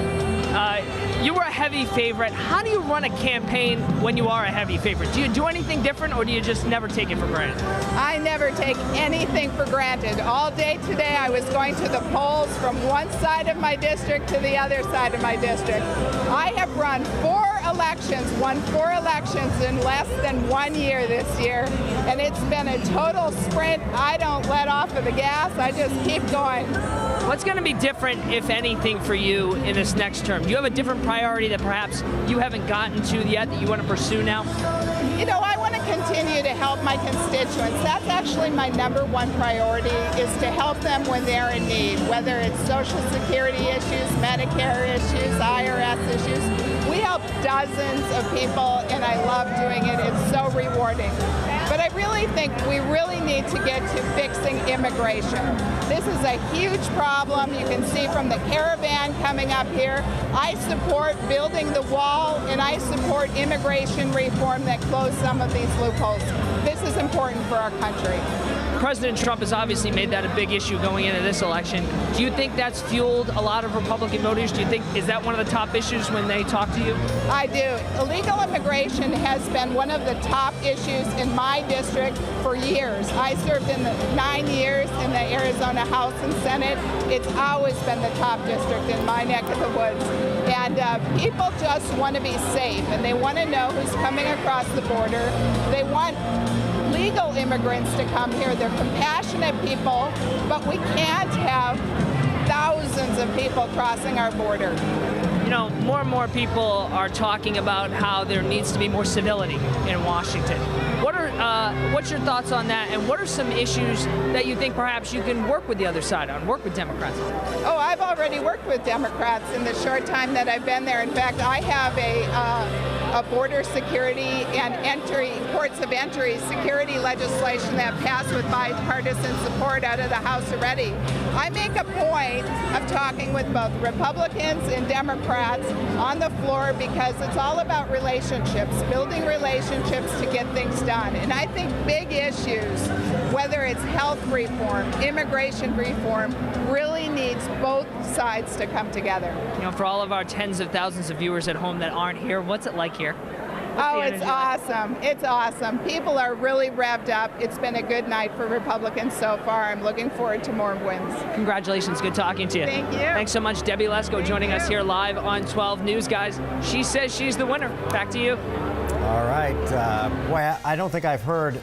[SPEAKER 16] You were a heavy favorite. How do you run a campaign when you are a heavy favorite? Do you do anything different, or do you just never take it for granted?
[SPEAKER 15] I never take anything for granted. All day today I was going to the polls from one side of my district to the other side of my district. I have run 4 elections, won 4 elections in less than 1 year this year, and it's been a total sprint. I don't let off of the gas. I just keep going.
[SPEAKER 16] What's going to be different, if anything, for you in this next term? Do you have a different priority that perhaps you haven't gotten to yet that you want to pursue now?
[SPEAKER 15] You know, I want to continue to help my constituents. That's actually my #1 priority, is to help them when they're in need, whether it's Social Security issues, Medicare issues, IRS issues. We help dozens of people, and I love doing it. It's so rewarding. But I really think we really need to get to fixing immigration. This is a huge problem. You can see from the caravan coming up here. I support building the wall, and I support immigration reform that close some of these loopholes. This is important for our country.
[SPEAKER 16] President Trump has obviously made that a big issue going into this election. Do you think that's fueled a lot of Republican voters? Do you think, is that one of the top issues when they talk to you?
[SPEAKER 15] I do. Illegal immigration has been one of the top issues in my district for years. I served in the 9 years in the Arizona House and Senate. It's always been the top district in my neck of the woods. And people just want to be safe, and they want to know who's coming across the border. They want legal immigrants to come here. They're compassionate people, but we can't have thousands of people crossing our border.
[SPEAKER 16] You know, more and more people are talking about how there needs to be more civility in Washington. What's your thoughts on that, and what are some issues that you think perhaps you can work with the other side on, work with Democrats on?
[SPEAKER 15] Oh, I've already worked with Democrats in the short time that I've been there. In fact, I have a border security and ports of entry security legislation that passed with bipartisan support out of the House already. I make a point of talking with both Republicans and Democrats on the floor because it's all about relationships, building relationships to get things done. And I think big issues, whether it's health reform, immigration reform, really needs both sides to come together.
[SPEAKER 16] You know, for all of our tens of thousands of viewers at home that aren't here, what's it like here?
[SPEAKER 15] Oh, it's awesome. It's awesome. People are really revved up. It's been a good night for Republicans so far. I'm looking forward to more wins.
[SPEAKER 16] Congratulations. Good talking to you.
[SPEAKER 15] Thank you.
[SPEAKER 16] Thanks so much, Debbie Lesko, joining us here live on 12 News, guys. She says she's the winner. Back to you.
[SPEAKER 3] All right. Boy, I don't think I've heard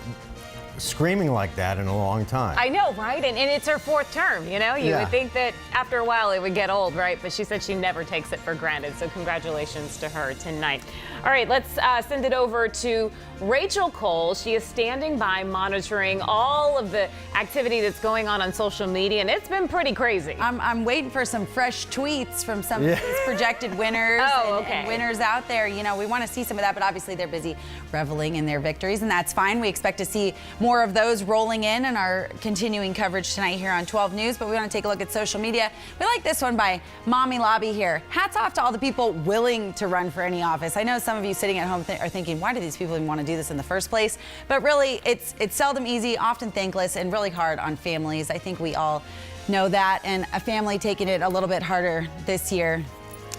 [SPEAKER 3] screaming like that in a long time.
[SPEAKER 4] I know, right? And it's her 4th term, you know? You would think that after a while it would get old, right? But she said she never takes it for granted. So congratulations to her tonight. All right, let's send it over to Rachel Cole. She is standing by monitoring all of the activity that's going on social media, and it's been pretty crazy.
[SPEAKER 1] I'm waiting for some fresh tweets from some of these projected winners and winners out there. You know, we want to see some of that, but obviously they're busy reveling in their victories, and that's fine. We expect to see more of those rolling in our continuing coverage tonight here on 12 News, but we want to take a look at social media. We like this one by Mommy Lobby here. Hats off to all the people willing to run for any office. I know some of you sitting at home are thinking, why do these people even want to do this in the first place? But really, it's seldom easy, often thankless, and really hard on families. I think we all know that, and a family taking it a little bit harder this year.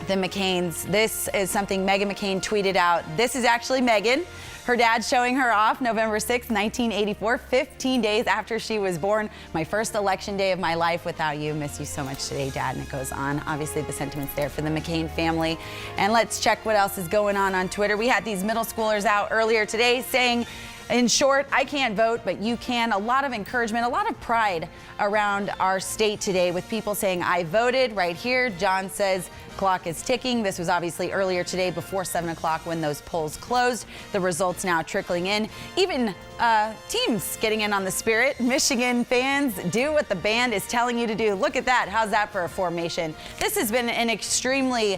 [SPEAKER 1] The McCains. This is something Meghan McCain tweeted out. This is actually Meghan. Her dad showing her off November 6, 1984, 15 days after she was born. My first election day of my life without you. Miss you so much today, Dad. And it goes on. Obviously, the sentiments there for the McCain family. And let's check what else is going on Twitter. We had these middle schoolers out earlier today saying, in short, I can't vote, but you can. A lot of encouragement, a lot of pride around our state today with people saying, I voted right here. John says, clock is ticking. This was obviously earlier today before 7 o'clock when those polls closed. The results now trickling in. Even teams getting in on the spirit. Michigan fans, do what the band is telling you to do. Look at that. How's that for a formation? This has been an extremely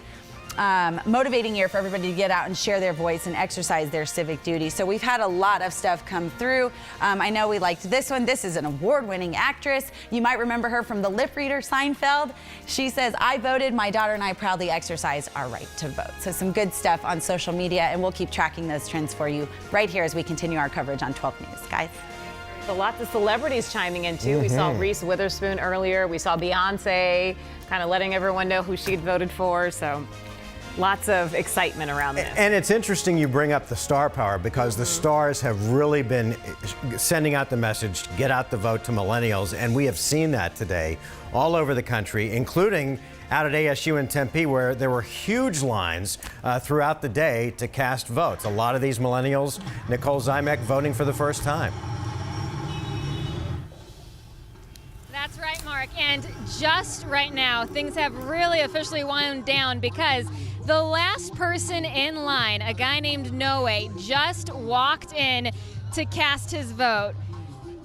[SPEAKER 1] motivating year for everybody to get out and share their voice and exercise their civic duty. So we've had a lot of stuff come through. I know we liked this one. This is an award-winning actress. You might remember her from the lip reader Seinfeld. She says, "I voted. My daughter and I proudly exercise our right to vote." So some good stuff on social media, and we'll keep tracking those trends for you right here as we continue our coverage on 12 News. Guys.
[SPEAKER 4] So lots of celebrities chiming in too. We saw Reese Witherspoon earlier. We saw Beyonce kind of letting everyone know who she'd voted for. So lots of excitement around this.
[SPEAKER 3] And it's interesting you bring up the star power, because the stars have really been sending out the message, get out the vote to millennials. And we have seen that today all over the country, including out at ASU in Tempe, where there were huge lines throughout the day to cast votes. A lot of these millennials, Nicole Zymek, voting for the first time.
[SPEAKER 5] That's right, Mark. And just right now, things have really officially wound down, because the last person in line, a guy named Noe, just walked in to cast his vote.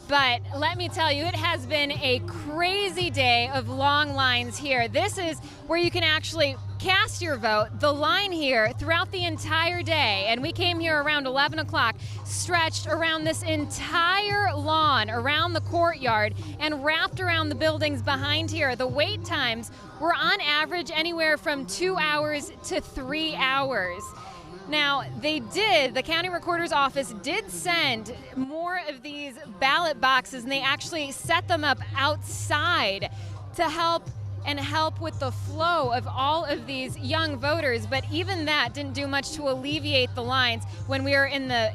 [SPEAKER 5] But let me tell you, it has been a crazy day of long lines here. This is where you can actually cast your vote. The line here throughout the entire day, and we came here around 11 o'clock, stretched around this entire lawn, around the courtyard, and wrapped around the buildings behind here. The wait times were on average anywhere from 2 hours to 3 hours. Now, the county recorder's office did send more of these ballot boxes, and they actually set them up outside to help with the flow of all of these young voters. But even that didn't do much to alleviate the lines when we were in the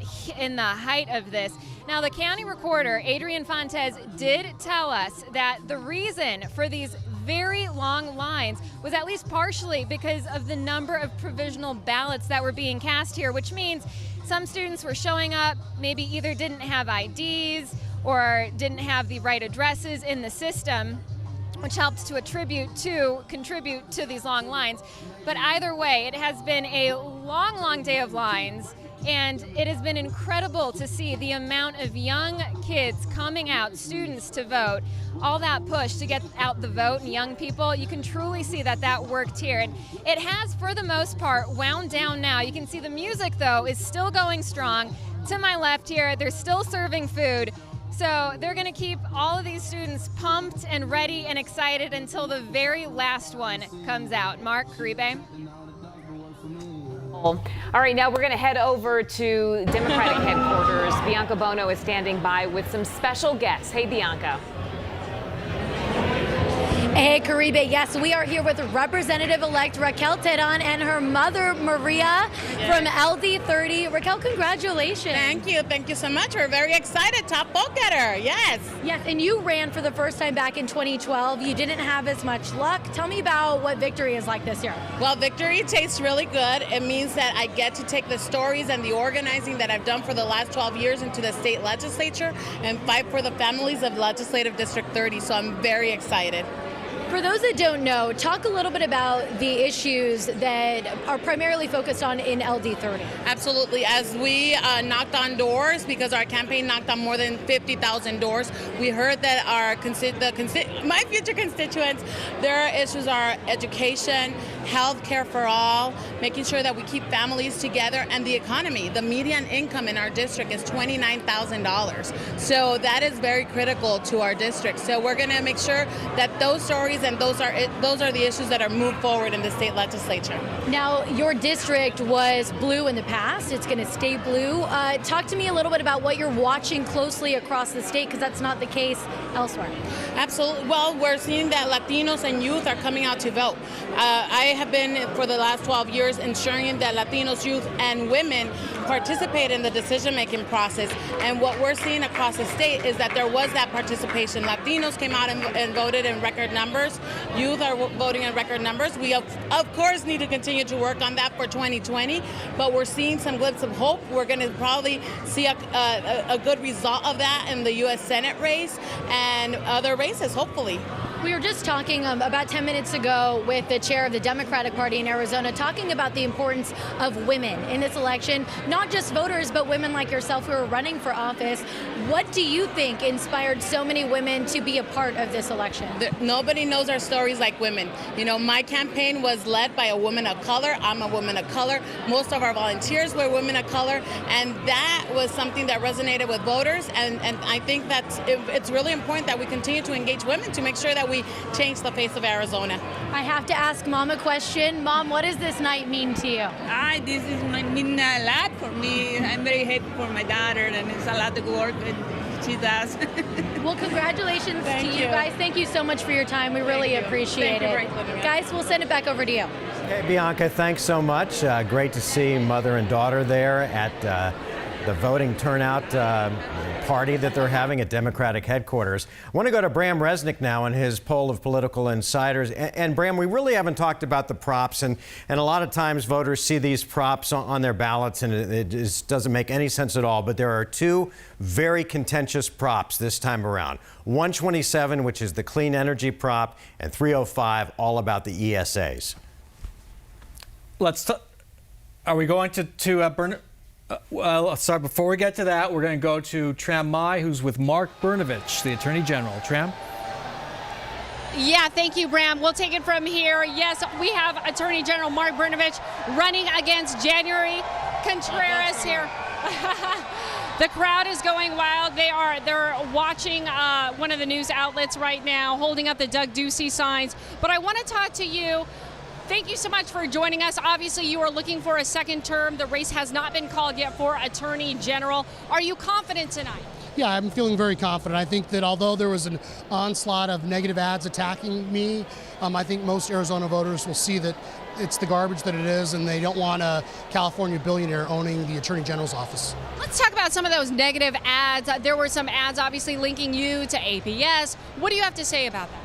[SPEAKER 5] height of this. Now, the county recorder, Adrian Fontes, did tell us that the reason for these very long lines was at least partially because of the number of provisional ballots that were being cast here, which means some students were showing up, maybe either didn't have IDs or didn't have the right addresses in the system, which helps to contribute to these long lines. But either way, it has been a long, long day of lines, and it has been incredible to see the amount of young kids coming out, students to vote, all that push to get out the vote, and young people. You can truly see that worked here. And it has, for the most part, wound down now. You can see the music, though, is still going strong. To my left here, they're still serving food. So they're going to keep all of these students pumped and ready and excited until the very last one comes out. Mark, Caribe.
[SPEAKER 4] All right, now we're going to head over to Democratic headquarters. Bianca Bono is standing by with some special guests. Hey, Bianca.
[SPEAKER 12] Hey, Caribe. Yes, we are here with Representative-elect Raquel Teran and her mother, Maria, from LD30. Raquel, congratulations.
[SPEAKER 17] Thank you so much. We're very excited. Top vote-getter, yes.
[SPEAKER 12] Yes, and you ran for the first time back in 2012. You didn't have as much luck. Tell me about what victory is like this year.
[SPEAKER 17] Well, victory tastes really good. It means that I get to take the stories and the organizing that I've done for the last 12 years into the state legislature and fight for the families of Legislative District 30, so I'm very excited.
[SPEAKER 12] For those that don't know, talk a little bit about the issues that are primarily focused on in LD30.
[SPEAKER 17] Absolutely. As we knocked on doors, because our campaign knocked on more than 50,000 doors, we heard that my future constituents, their issues are education, health care for all, making sure that we keep families together, and the economy. The median income in our district is $29,000. So that is very critical to our district. So we're going to make sure that those stories and those are the issues that are moved forward in the state legislature.
[SPEAKER 12] Now, your district was blue in the past. It's going to stay blue. Talk to me a little bit about what you're watching closely across the state, because that's not the case elsewhere.
[SPEAKER 17] Absolutely. Well, we're seeing that Latinos and youth are coming out to vote. I have been, for the last 12 years, ensuring that Latinos, youth, and women participate in the decision-making process. And what we're seeing across the state is that there was that participation. Latinos came out and voted in record numbers. Youth are voting in record numbers. We, of course, need to continue to work on that for 2020, but we're seeing some glimpses of hope. We're going to probably see a good result of that in the U.S. Senate race and other races, hopefully.
[SPEAKER 12] We were just talking about 10 minutes ago with the chair of the Democratic Party in Arizona, talking about the importance of women in this election, not just voters, but women like yourself who are running for office. What do you think inspired so many women to be a part of this election?
[SPEAKER 17] Nobody knows our stories like women. You know, my campaign was led by a woman of color. I'm a woman of color. Most of our volunteers were women of color, and that was something that resonated with voters. And I think it's really important that we continue to engage women to make sure that we change the face of Arizona.
[SPEAKER 12] I have to ask Mom a question. Mom, what does this night mean to you?
[SPEAKER 18] This is mean a lot for me. I'm very happy for my daughter, and it's a lot of work that she does.
[SPEAKER 12] Well, congratulations to you guys. Thank you so much for your time. We really appreciate it. Guys, we'll send it back over to you.
[SPEAKER 3] Hey, Bianca, thanks so much. Great to see mother and daughter there at the voting turnout party that they're having at Democratic headquarters. I want to go to Bram Resnick now and his poll of political insiders. And Bram, we really haven't talked about the props, and a lot of times voters see these props on their ballots and it just doesn't make any sense at all. But there are two very contentious props this time around. 127, which is the clean energy prop, and 305, all about the ESAs.
[SPEAKER 2] Are we going to burn? Well, sorry, before we get to that, we're going to go to Tram Mai, who's with Mark Brnovich, the Attorney General. Tram?
[SPEAKER 5] Yeah, thank you, Bram. We'll take it from here. Yes, we have Attorney General Mark Brnovich running against January Contreras here. The crowd is going wild. They're watching one of the news outlets right now, holding up the Doug Ducey signs. But I want to talk to you. Thank you so much for joining us. Obviously, you are looking for a second term. The race has not been called yet for Attorney General. Are you confident tonight?
[SPEAKER 19] Yeah, I'm feeling very confident. I think that although there was an onslaught of negative ads attacking me, I think most Arizona voters will see that it's the garbage that it is, and they don't want a California billionaire owning the Attorney General's office.
[SPEAKER 5] Let's talk about some of those negative ads. There were some ads obviously linking you to APS. What do you have to say about that?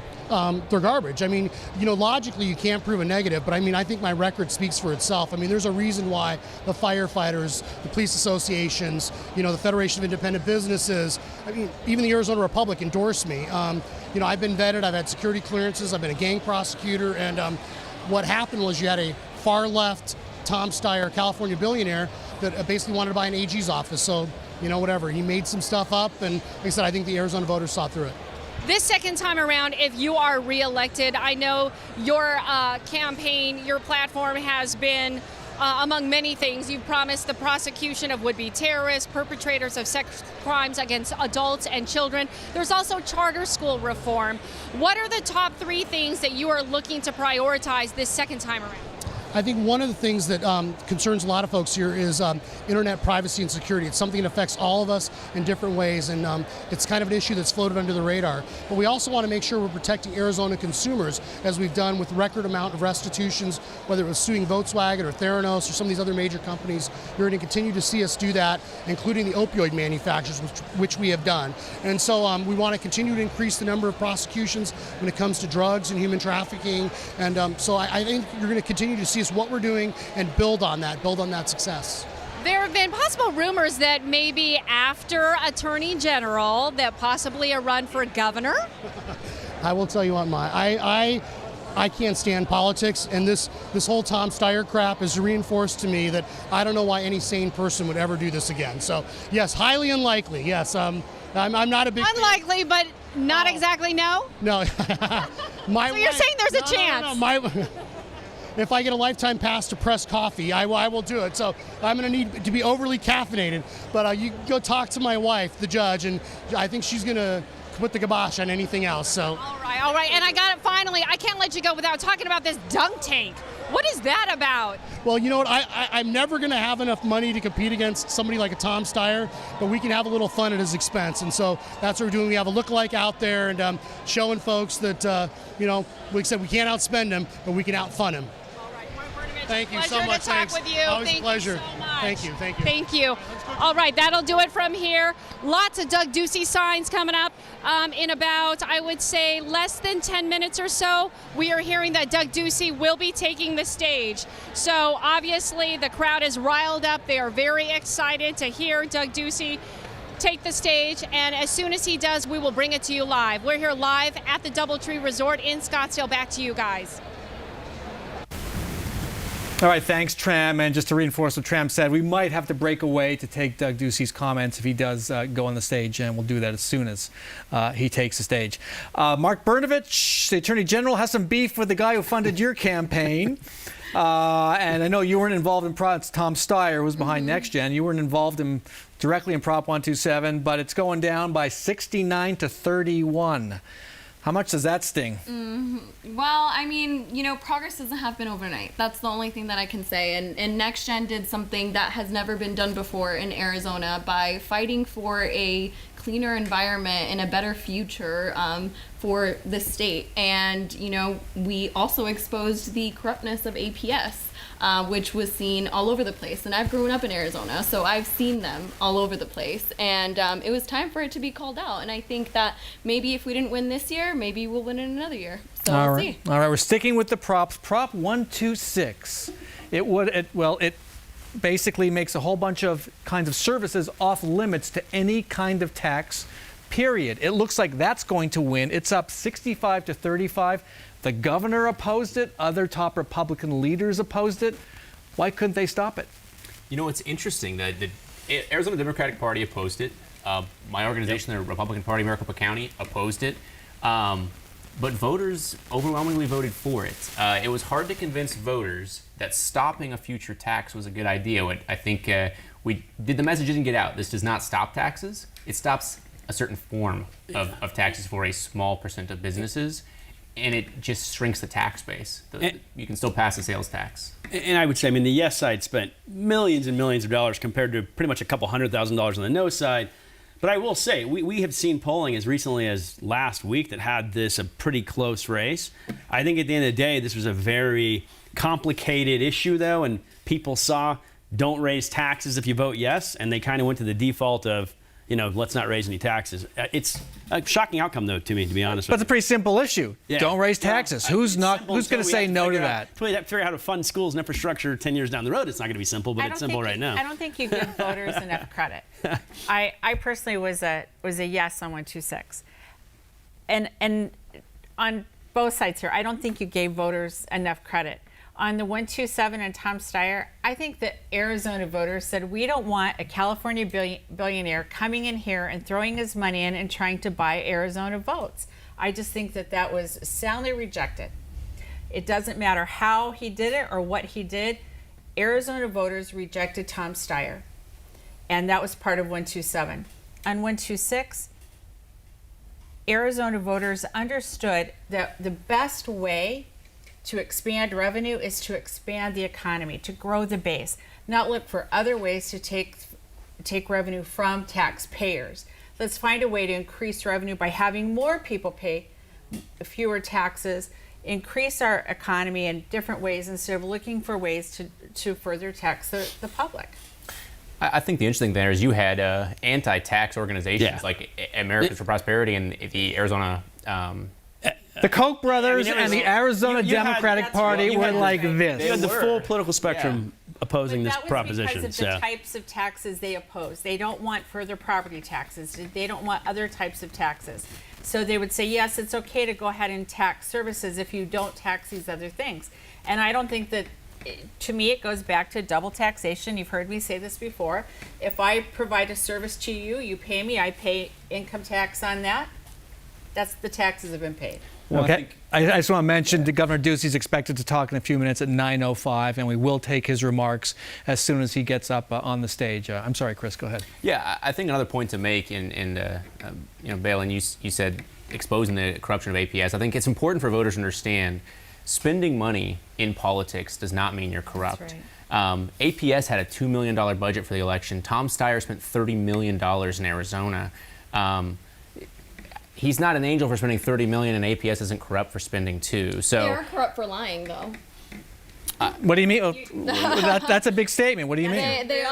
[SPEAKER 19] They're garbage. I mean, you know, logically you can't prove a negative, but I mean, I think my record speaks for itself. I mean, there's a reason why the firefighters, the police associations, you know, the Federation of Independent Businesses, I mean, even the Arizona Republic endorsed me. You know, I've been vetted, I've had security clearances, I've been a gang prosecutor, and what happened was you had a far left Tom Steyer, California billionaire, that basically wanted to buy an AG's office. So, you know, whatever, he made some stuff up, and like I said, I think the Arizona voters saw through it.
[SPEAKER 5] This second time around, if you are reelected, I know your campaign, your platform has been, among many things, you've promised the prosecution of would-be terrorists, perpetrators of sex crimes against adults and children. There's also charter school reform. What are the top three things that you are looking to prioritize this second time around?
[SPEAKER 19] I think one of the things that concerns a lot of folks here is internet privacy and security. It's something that affects all of us in different ways, and it's kind of an issue that's floated under the radar. But we also want to make sure we're protecting Arizona consumers, as we've done with record amount of restitutions, whether it was suing Volkswagen or Theranos or some of these other major companies. You're going to continue to see us do that, including the opioid manufacturers, which we have done. And so we want to continue to increase the number of prosecutions when it comes to drugs and human trafficking. And so I think you're going to continue to see us what we're doing and build on that success.
[SPEAKER 5] There have been possible rumors that maybe after Attorney General, that possibly a run for governor.
[SPEAKER 19] I will tell you what, I can't stand politics, and this whole Tom Steyer crap has reinforced to me that I don't know why any sane person would ever do this again. So yes, highly unlikely. Yes, I'm not a big
[SPEAKER 5] unlikely, but not exactly no.
[SPEAKER 19] No.
[SPEAKER 5] So you're saying there's a chance?
[SPEAKER 19] No. If I get a lifetime pass to press coffee, I will do it. So I'm going to need to be overly caffeinated. But you go talk to my wife, the judge, and I think she's going to put the kibosh on anything else. So.
[SPEAKER 5] All right. And I got it finally. I can't let you go without talking about this dunk tank. What is that about?
[SPEAKER 19] Well, you know what? I'm never going to have enough money to compete against somebody like a Tom Steyer, but we can have a little fun at his expense. And so that's what we're doing. We have a lookalike out there and showing folks that, you know, like I said, we can't outspend him, but we can outfun him. Thank you so much.
[SPEAKER 5] Pleasure to talk with you.
[SPEAKER 19] Always
[SPEAKER 5] Thank
[SPEAKER 19] a pleasure.
[SPEAKER 5] You so much.
[SPEAKER 19] Thank you.
[SPEAKER 5] Thank you. All right, that'll do it from here. Lots of Doug Ducey signs coming up in about, I would say, less than 10 minutes or so. We are hearing that Doug Ducey will be taking the stage. So obviously the crowd is riled up. They are very excited to hear Doug Ducey take the stage, and as soon as he does, we will bring it to you live. We're here live at the DoubleTree Resort in Scottsdale. Back to you guys.
[SPEAKER 2] All right, thanks, Tram. And just to reinforce what Tram said, we might have to break away to take Doug Ducey's comments if he does go on the stage, and we'll do that as soon as he takes the stage. Mark Brnovich, the Attorney General, has some beef with the guy who funded your campaign. And I know you weren't involved in Tom Steyer, who was behind NextGen. You weren't involved directly in Prop 127, but it's going down by 69 to 31. How much does that sting?
[SPEAKER 6] Well, I mean, you know, progress doesn't happen overnight. That's the only thing that I can say. And NextGen did something that has never been done before in Arizona by fighting for a cleaner environment and a better future for the state. And, you know, we also exposed the corruptness of APS. Which was seen all over the place. And I've grown up in Arizona, so I've seen them all over the place. And it was time for it to be called out. And I think that maybe if we didn't win this year, maybe we'll win in another year. So we'll see.
[SPEAKER 2] All right, we're sticking with the props. Prop 126. It basically makes a whole bunch of kinds of services off limits to any kind of tax, period. It looks like that's going to win. It's up 65 to 35. The governor opposed it. Other top Republican leaders opposed it. Why couldn't they stop it?
[SPEAKER 23] You know, it's interesting that the Arizona Democratic Party opposed it. My organization, the Republican Party, Maricopa County, opposed it. But voters overwhelmingly voted for it. It was hard to convince voters that stopping a future tax was a good idea. I think the message didn't get out. This does not stop taxes. It stops a certain form of taxes for a small percent of businesses. And it just shrinks the tax base. You can still pass a sales tax.
[SPEAKER 25] And I would say, I mean, the yes side spent millions and millions of dollars compared to pretty much a couple $100,000 on the no side. But I will say, we have seen polling as recently as last week that had this a pretty close race. I think at the end of the day, this was a very complicated issue, though, and people saw don't raise taxes if you vote yes, and they kind of went to the default of, you know, let's not raise any taxes. It's a shocking outcome, though, to me, to be honest with you.
[SPEAKER 2] But it's a pretty simple issue. Yeah. Don't raise taxes.
[SPEAKER 25] Well,
[SPEAKER 2] who's going to say no to that?
[SPEAKER 25] We have to figure out how to fund schools and infrastructure 10 years down the road. It's not going to be simple, but it's simple right now.
[SPEAKER 24] I don't think you give voters enough credit. I personally was a yes on 126. And on both sides here, I don't think you gave voters enough credit. On the 127 and Tom Steyer, I think that Arizona voters said, we don't want a California billionaire coming in here and throwing his money in and trying to buy Arizona votes. I just think that was soundly rejected. It doesn't matter how he did it or what he did. Arizona voters rejected Tom Steyer, and that was part of 127. On 126, Arizona voters understood that the best way to expand revenue is to expand the economy, to grow the base, not look for other ways to take revenue from taxpayers. Let's find a way to increase revenue by having more people pay fewer taxes, increase our economy in different ways instead of looking for ways to further tax the public.
[SPEAKER 23] I think the interesting thing there is you had anti-tax organizations like Americans for Prosperity and the Arizona
[SPEAKER 2] the Koch brothers and the Arizona Democratic Party were like this.
[SPEAKER 25] You had the full political spectrum opposing this proposition.
[SPEAKER 24] Because of the types of taxes they oppose. They don't want further property taxes. They don't want other types of taxes. So they would say, yes, it's okay to go ahead and tax services if you don't tax these other things. And I don't think that, to me, it goes back to double taxation. You've heard me say this before. If I provide a service to you, you pay me, I pay income tax on that. That's the taxes have been paid.
[SPEAKER 2] Okay. I just want to mention that Governor Ducey is expected to talk in a few minutes at 9:05, and we will take his remarks as soon as he gets up on the stage. I'm sorry, Chris, go ahead.
[SPEAKER 23] Yeah, I think another point to make, and Balin, you said exposing the corruption of APS. I think it's important for voters to understand spending money in politics does not mean you're corrupt. Right. APS had a $2 million budget for the election. Tom Steyer spent $30 million in Arizona. He's not an angel for spending $30 million, and APS isn't corrupt for spending $2. So
[SPEAKER 6] they are corrupt for lying, though.
[SPEAKER 2] What do you mean? That's a big statement. What do you mean?
[SPEAKER 6] They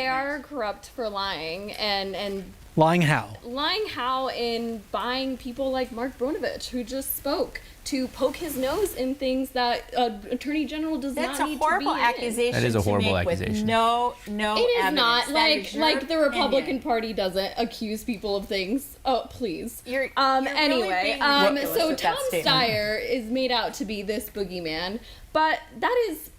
[SPEAKER 6] are corrupt for lying, and
[SPEAKER 2] Lying how?
[SPEAKER 6] Lying how in buying people like Mark Bronovich, who just spoke, to poke his nose in things that Attorney General does not need to be in.
[SPEAKER 24] That's a horrible accusation.
[SPEAKER 23] That is a horrible
[SPEAKER 24] to make
[SPEAKER 23] accusation.
[SPEAKER 24] With no
[SPEAKER 6] It is
[SPEAKER 24] evidence.
[SPEAKER 6] not
[SPEAKER 24] That is your
[SPEAKER 6] like the Republican
[SPEAKER 24] opinion.
[SPEAKER 6] Party doesn't accuse people of things. Oh, please.
[SPEAKER 24] You're
[SPEAKER 6] Anyway,
[SPEAKER 24] really being ridiculous
[SPEAKER 6] so
[SPEAKER 24] with
[SPEAKER 6] Tom
[SPEAKER 24] that statement.
[SPEAKER 6] Steyer is made out to be this boogeyman, but that is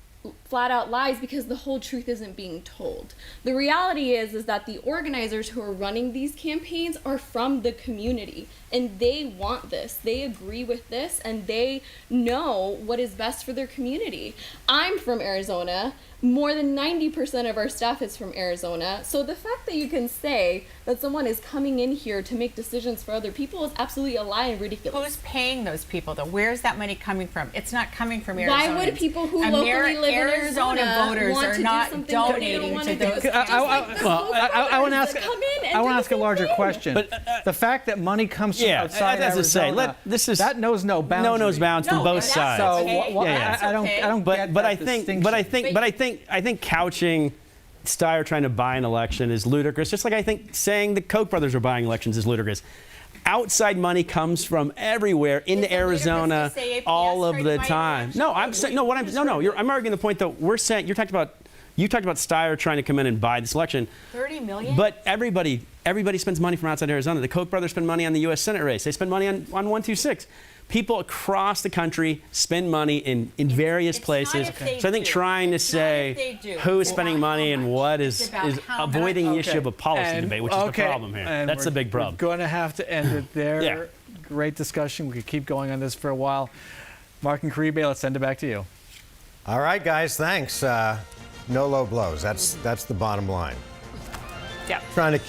[SPEAKER 6] flat out lies because the whole truth isn't being told. The reality is that the organizers who are running these campaigns are from the community, and they want this. They agree with this, and they know what is best for their community. I'm from Arizona. More than 90% of our staff is from Arizona. So the fact that you can say that someone is coming in here to make decisions for other people is absolutely a lie and ridiculous.
[SPEAKER 24] Who's paying those people, though? Where's that money coming from? It's not coming from Arizona.
[SPEAKER 6] Why would people who locally live in Arizona
[SPEAKER 24] voters
[SPEAKER 6] want
[SPEAKER 24] are
[SPEAKER 6] to do
[SPEAKER 24] not
[SPEAKER 6] something that they don't
[SPEAKER 24] donating
[SPEAKER 6] want
[SPEAKER 24] to
[SPEAKER 6] to do?
[SPEAKER 24] those?
[SPEAKER 2] I want to ask. I want to ask a larger question. But the fact that money comes from outside
[SPEAKER 25] as I say,
[SPEAKER 2] Arizona,
[SPEAKER 25] that
[SPEAKER 2] knows no bounds.
[SPEAKER 25] No knows bounds from both sides.
[SPEAKER 2] So
[SPEAKER 25] yeah.
[SPEAKER 2] I don't get that distinction.
[SPEAKER 25] I think couching Steyer trying to buy an election is ludicrous. Just like I think saying the Koch brothers are buying elections is ludicrous. Outside money comes from everywhere into Arizona all of the time. No, I'm saying no. I'm arguing the point that we're saying. You talked about Steyer trying to come in and buy this election.
[SPEAKER 24] 30 million.
[SPEAKER 25] But everybody spends money from outside Arizona. The Koch brothers spend money on the U.S. Senate race. They spend money on 126. People across the country spend money in various places. So I think trying to say who is spending money and what is avoiding the issue of a policy debate, which is the problem here.
[SPEAKER 2] And
[SPEAKER 25] that's the big problem.
[SPEAKER 2] We're going to have to end it there.
[SPEAKER 25] Yeah.
[SPEAKER 2] Great discussion. We could keep going on this for a while. Mark and Caribe, let's send it back to you.
[SPEAKER 3] All right, guys, thanks. No low blows. That's the bottom line.
[SPEAKER 4] Yeah.
[SPEAKER 3] Trying to.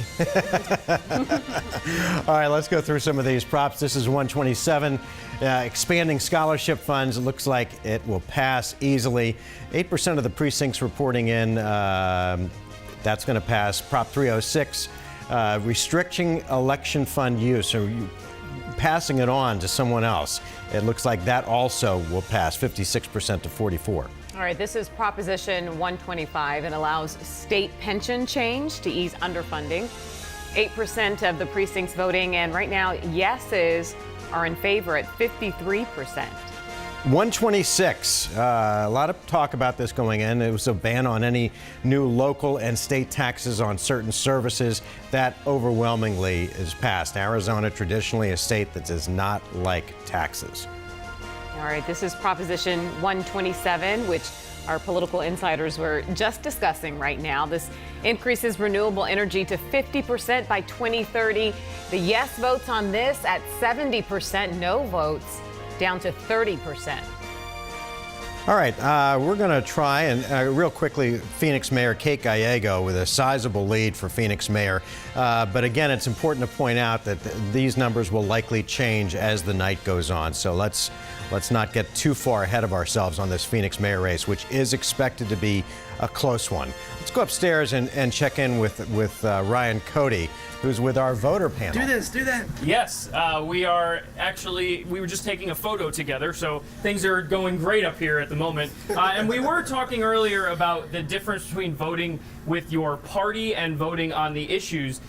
[SPEAKER 3] All right, let's go through some of these props. This is 127. Expanding scholarship funds. It looks like it will pass easily. 8% of the precincts reporting in. That's going to pass. Prop 306. Restricting election fund use, or passing it on to someone else. It looks like that also will pass. 56% to 44%.
[SPEAKER 4] All right, this is Proposition 125. It allows state pension change to ease underfunding. 8% of the precincts voting, and right now, yeses are in favor at 53%.
[SPEAKER 3] 126. A lot of talk about this going in. It was a ban on any new local and state taxes on certain services. That overwhelmingly is passed. Arizona, traditionally a state that does not like taxes.
[SPEAKER 4] All right, this is Proposition 127, which our political insiders were just discussing right now. This increases renewable energy to 50% by 2030. The yes votes on this at 70%, no votes down to 30%.
[SPEAKER 3] All right, we're going to try and real quickly, Phoenix Mayor Kate Gallego with a sizable lead for Phoenix Mayor. But again, it's important to point out that these numbers will likely change as the night goes on. So let's not get too far ahead of ourselves on this Phoenix Mayor race, which is expected to be a close one. Let's go upstairs and check in with Ryan Cody, who's with our voter panel.
[SPEAKER 11] Do that. Yes, we were just taking a photo together, so things are going great up here at the moment. And we were talking earlier about the difference between voting with your party and voting on the issues.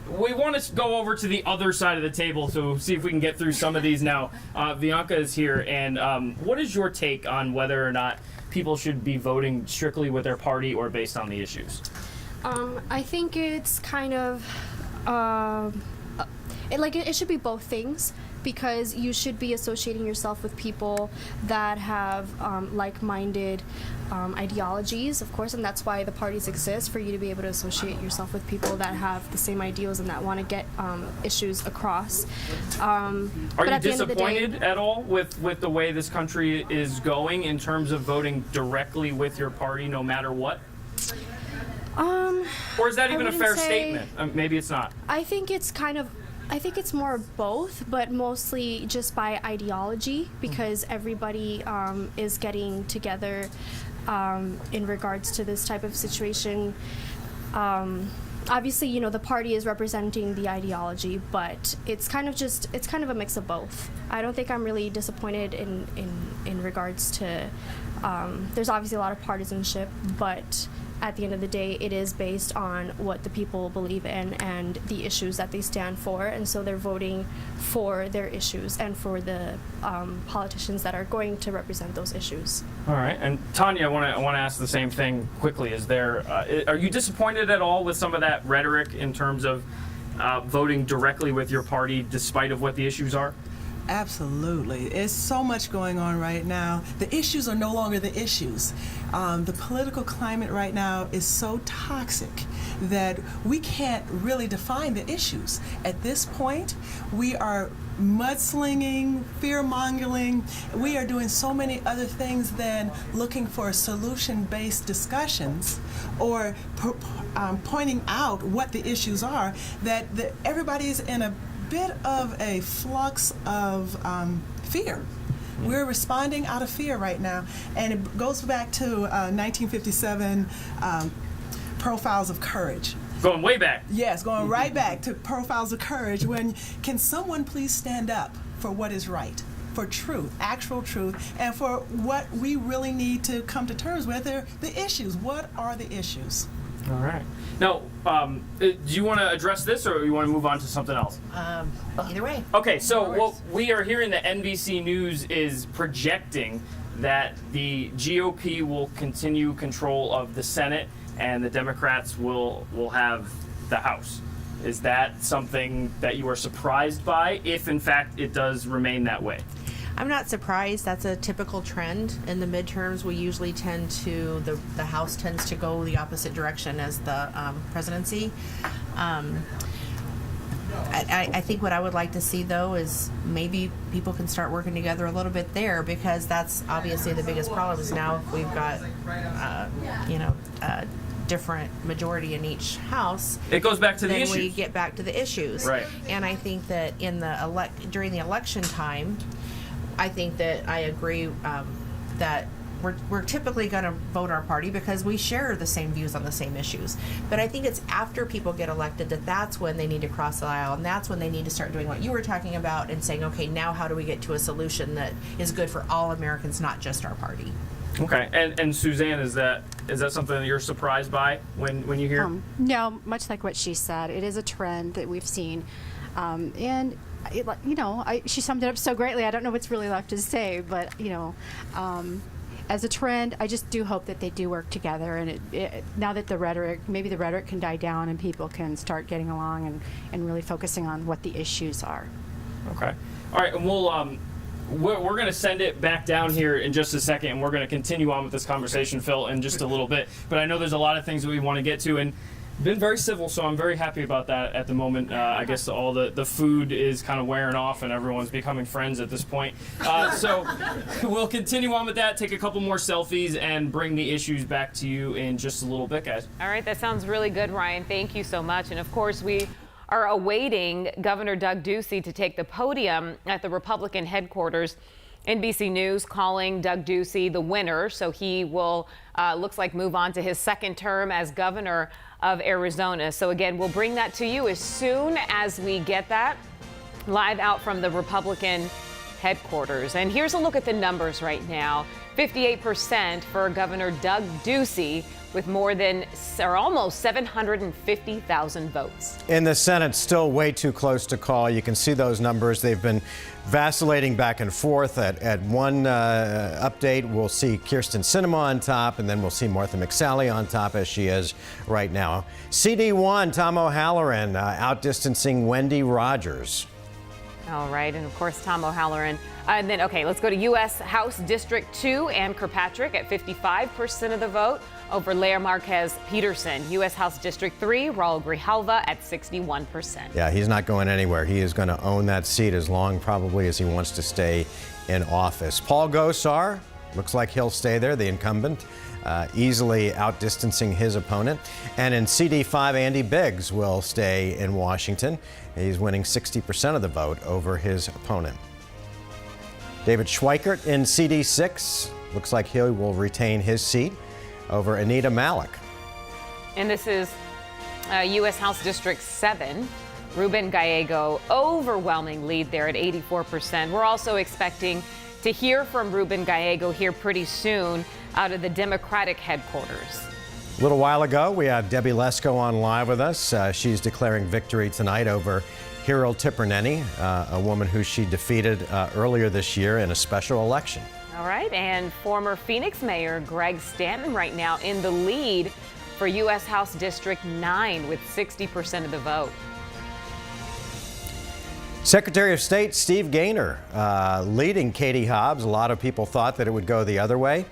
[SPEAKER 11] We want to go over to the other side of the table, so see if we can get through some of these now. Bianca is here, and what is your take on whether or not people should be voting strictly with their party or based on the issues?
[SPEAKER 7] I think it's kind of it should be both things, because you should be associating yourself with people that have like-minded ideologies, of course, and that's why the parties exist, for you to be able to associate yourself with people that have the same ideals and that want to get issues across.
[SPEAKER 11] Are you disappointed at all with the way this country is going in terms of voting directly with your party no matter what? Or is that even a fair statement? Maybe it's not.
[SPEAKER 7] I think it's more of both, but mostly just by ideology, because everybody is getting together in regards to this type of situation. Obviously, the party is representing the ideology, but it's kind of a mix of both. I don't think I'm really disappointed in regards to, there's obviously a lot of partisanship, but at the end of the day, it is based on what the people believe in and the issues that they stand for, and so they're voting for their issues and for the politicians that are going to represent those issues.
[SPEAKER 11] All right, and Tanya, I want to ask the same thing quickly. Is there are you disappointed at all with some of that rhetoric in terms of voting directly with your party, despite of what the issues are?
[SPEAKER 8] Absolutely. There's so much going on right now. The issues are no longer the issues. The political climate right now is so toxic that we can't really define the issues. At this point, we are mudslinging, fear-mongering. We are doing so many other things than looking for solution-based discussions or pointing out what the issues are, that everybody's in a bit of a flux of fear. We're responding out of fear right now, and it goes back to 1957 Profiles of Courage.
[SPEAKER 11] Going way back.
[SPEAKER 8] Yes, going right back to Profiles of Courage, when can someone please stand up for what is right, for truth, actual truth, and for what we really need to come to terms with are the issues. What are the issues?
[SPEAKER 11] All right. Now, do you want to address this, or you want to move on to something else?
[SPEAKER 9] Either way.
[SPEAKER 11] Okay, so what we are hearing that NBC News is projecting that the GOP will continue control of the Senate and the Democrats will have the House. Is that something that you are surprised by, if in fact it does remain that way?
[SPEAKER 9] I'm not surprised. That's a typical trend in the midterms. We usually tend to, the House tends to go the opposite direction as the presidency. I think what I would like to see, though, is maybe people can start working together a little bit there, because that's obviously the biggest problem is now if we've got, different majority in each house.
[SPEAKER 11] It goes back to the issues.
[SPEAKER 9] Then we get back to the issues.
[SPEAKER 11] Right.
[SPEAKER 9] And I think that in the during the election time, I think that I agree that we're typically going to vote our party because we share the same views on the same issues. But I think it's after people get elected that's when they need to cross the aisle, and that's when they need to start doing what you were talking about and saying, okay, now how do we get to a solution that is good for all Americans, not just our party?
[SPEAKER 11] Okay, and Suzanne, is that something that you're surprised by when you hear?
[SPEAKER 20] No, much like what she said, it is a trend that we've seen, and she summed it up so greatly. I don't know what's really left to say, but as a trend, I just do hope that they do work together, and now that maybe the rhetoric can die down and people can start getting along and really focusing on what the issues are.
[SPEAKER 11] Okay, all right, and we're going to send it back down here in just a second, and we're going to continue on with this conversation, Phil, in just a little bit. But I know there's a lot of things that we want to get to, and been very civil, so I'm very happy about that at the moment. I guess all the food is kind of wearing off, and everyone's becoming friends at this point. So we'll continue on with that, take a couple more selfies, and bring the issues back to you in just a little bit, guys.
[SPEAKER 4] All right, that sounds really good, Ryan. Thank you so much. And of course, we are awaiting Governor Doug Ducey to take the podium at the Republican headquarters. NBC News calling Doug Ducey the winner, so he will, looks like, move on to his second term as governor of Arizona. So again, we'll bring that to you as soon as we get that live out from the Republican headquarters. And here's a look at the numbers right now. 58% for Governor Doug Ducey, with more than or almost 750,000 votes.
[SPEAKER 3] In the Senate, still way too close to call. You can see those numbers. They've been vacillating back and forth. At one update, we'll see Kyrsten Sinema on top, and then we'll see Martha McSally on top, as she is right now. CD1, Tom O'Halloran outdistancing Wendy Rogers.
[SPEAKER 4] All right, and of course, Tom O'Halloran. And then, okay, let's go to U.S. House District 2, Ann Kirkpatrick at 55% of the vote over Leah Marquez Peterson. U.S. House District 3, Raul Grijalva at 61%.
[SPEAKER 3] Yeah, he's not going anywhere. He is going to own that seat as long, probably, as he wants to stay in office. Paul Gosar, looks like he'll stay there, the incumbent, easily outdistancing his opponent. And in CD5, Andy Biggs will stay in Washington. He's winning 60% of the vote over his opponent. David Schweikert in CD6, looks like he will retain his seat over Anita Malik.
[SPEAKER 4] And this is U.S. House District 7. Ruben Gallego, overwhelming lead there at 84%. We're also expecting to hear from Ruben Gallego here pretty soon out of the Democratic headquarters.
[SPEAKER 3] A little while ago, we had Debbie Lesko on live with us. She's declaring victory tonight over Hero Tiperneni, a woman who she defeated earlier this year in a special election.
[SPEAKER 4] All right, and former Phoenix Mayor Greg Stanton right now in the lead for U.S. House District 9 with 60% of the vote.
[SPEAKER 3] Secretary of State Steve Gaynor leading Katie Hobbs. A lot of people thought that it would go the other way.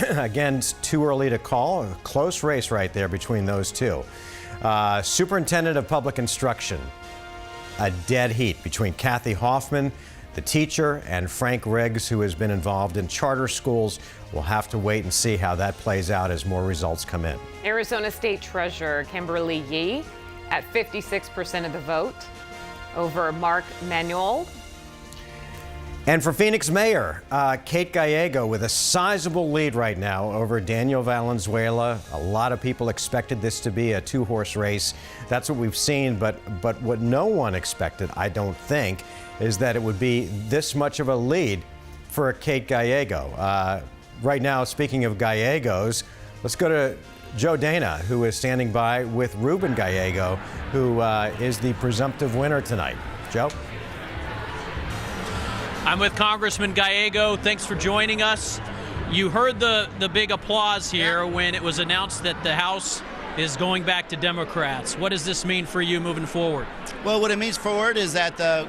[SPEAKER 3] Again, it's too early to call. A close race right there between those two. Superintendent of Public Instruction, a dead heat between Kathy Hoffman, the teacher, and Frank Riggs, who has been involved in charter schools. We'll have to wait and see how that plays out as more results come in. Arizona
[SPEAKER 4] State Treasurer Kimberly Yee at 56% of the vote over Mark Manuel.
[SPEAKER 3] And for Phoenix Mayor, Kate Gallego with a sizable lead right now over Daniel Valenzuela. A lot of people expected this to be a two-horse race. That's what we've seen, but what no one expected, I don't think, is that it would be this much of a lead for Kate Gallego. Right now, speaking of Gallegos, let's go to Joe Dana, who is standing by with Ruben Gallego, who is the presumptive winner tonight. Joe?
[SPEAKER 10] I'm with Congressman Gallego. Thanks for joining us. You heard the big applause here when it was announced that the House is going back to Democrats. What does this mean for you moving forward?
[SPEAKER 13] Well, what it means forward is that the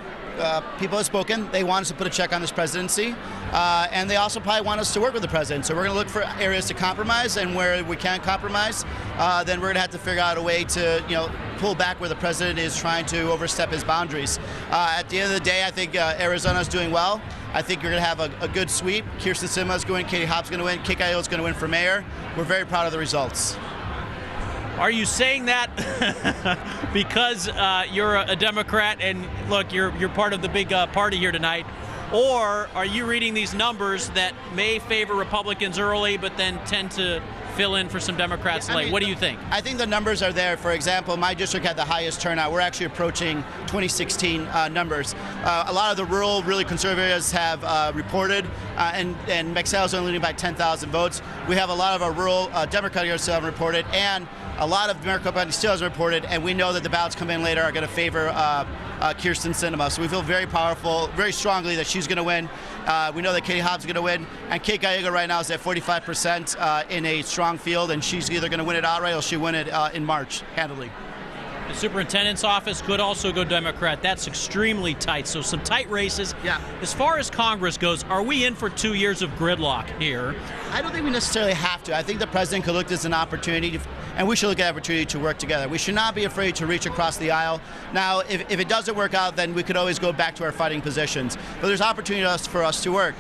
[SPEAKER 13] people have spoken. They want us to put a check on this presidency, and they also probably want us to work with the president. So we're going to look for areas to compromise, and where we can't compromise, then we're going to have to figure out a way to, pull back where the president is trying to overstep his boundaries. At the end of the day, I think Arizona's doing well. I think you're going to have a good sweep. Kirsten Sinema's going to win. Katie Hobbs is going to win. Kate Gallego's going to win for mayor. We're very proud of the results.
[SPEAKER 10] Are you saying that because you're a Democrat and look, you're part of the big party here tonight, or are you reading these numbers that may favor Republicans early but then tend to fill in for some Democrats late? What do you think?
[SPEAKER 13] I think the numbers are there. For example, my district had the highest turnout. We're actually approaching 2016 numbers. A lot of the rural, really conservative areas have reported, and McSales is only leading by 10,000 votes. We have a lot of our rural Democratic areas still haven't reported, and a lot of Democratic still hasn't reported, and we know that the ballots come in later are going to favor Kirsten Sinema. So we feel very powerful, very strongly that she's going to win. We know that Katie Hobbs is going to win, and Kate Gallego right now is at 45% in a strong field, and she's either going to win it outright or she'll win it in March, handily.
[SPEAKER 10] The superintendent's office could also go Democrat. That's extremely tight, so some tight races.
[SPEAKER 13] Yeah.
[SPEAKER 10] As far as Congress goes, are we in for 2 years of gridlock here?
[SPEAKER 13] I don't think we necessarily have to. I think the president could look at this as an opportunity, and we should look at the opportunity to work together. We should not be afraid to reach across the aisle. Now, if it doesn't work out, then we could always go back to our fighting positions. But there's opportunity for us to work.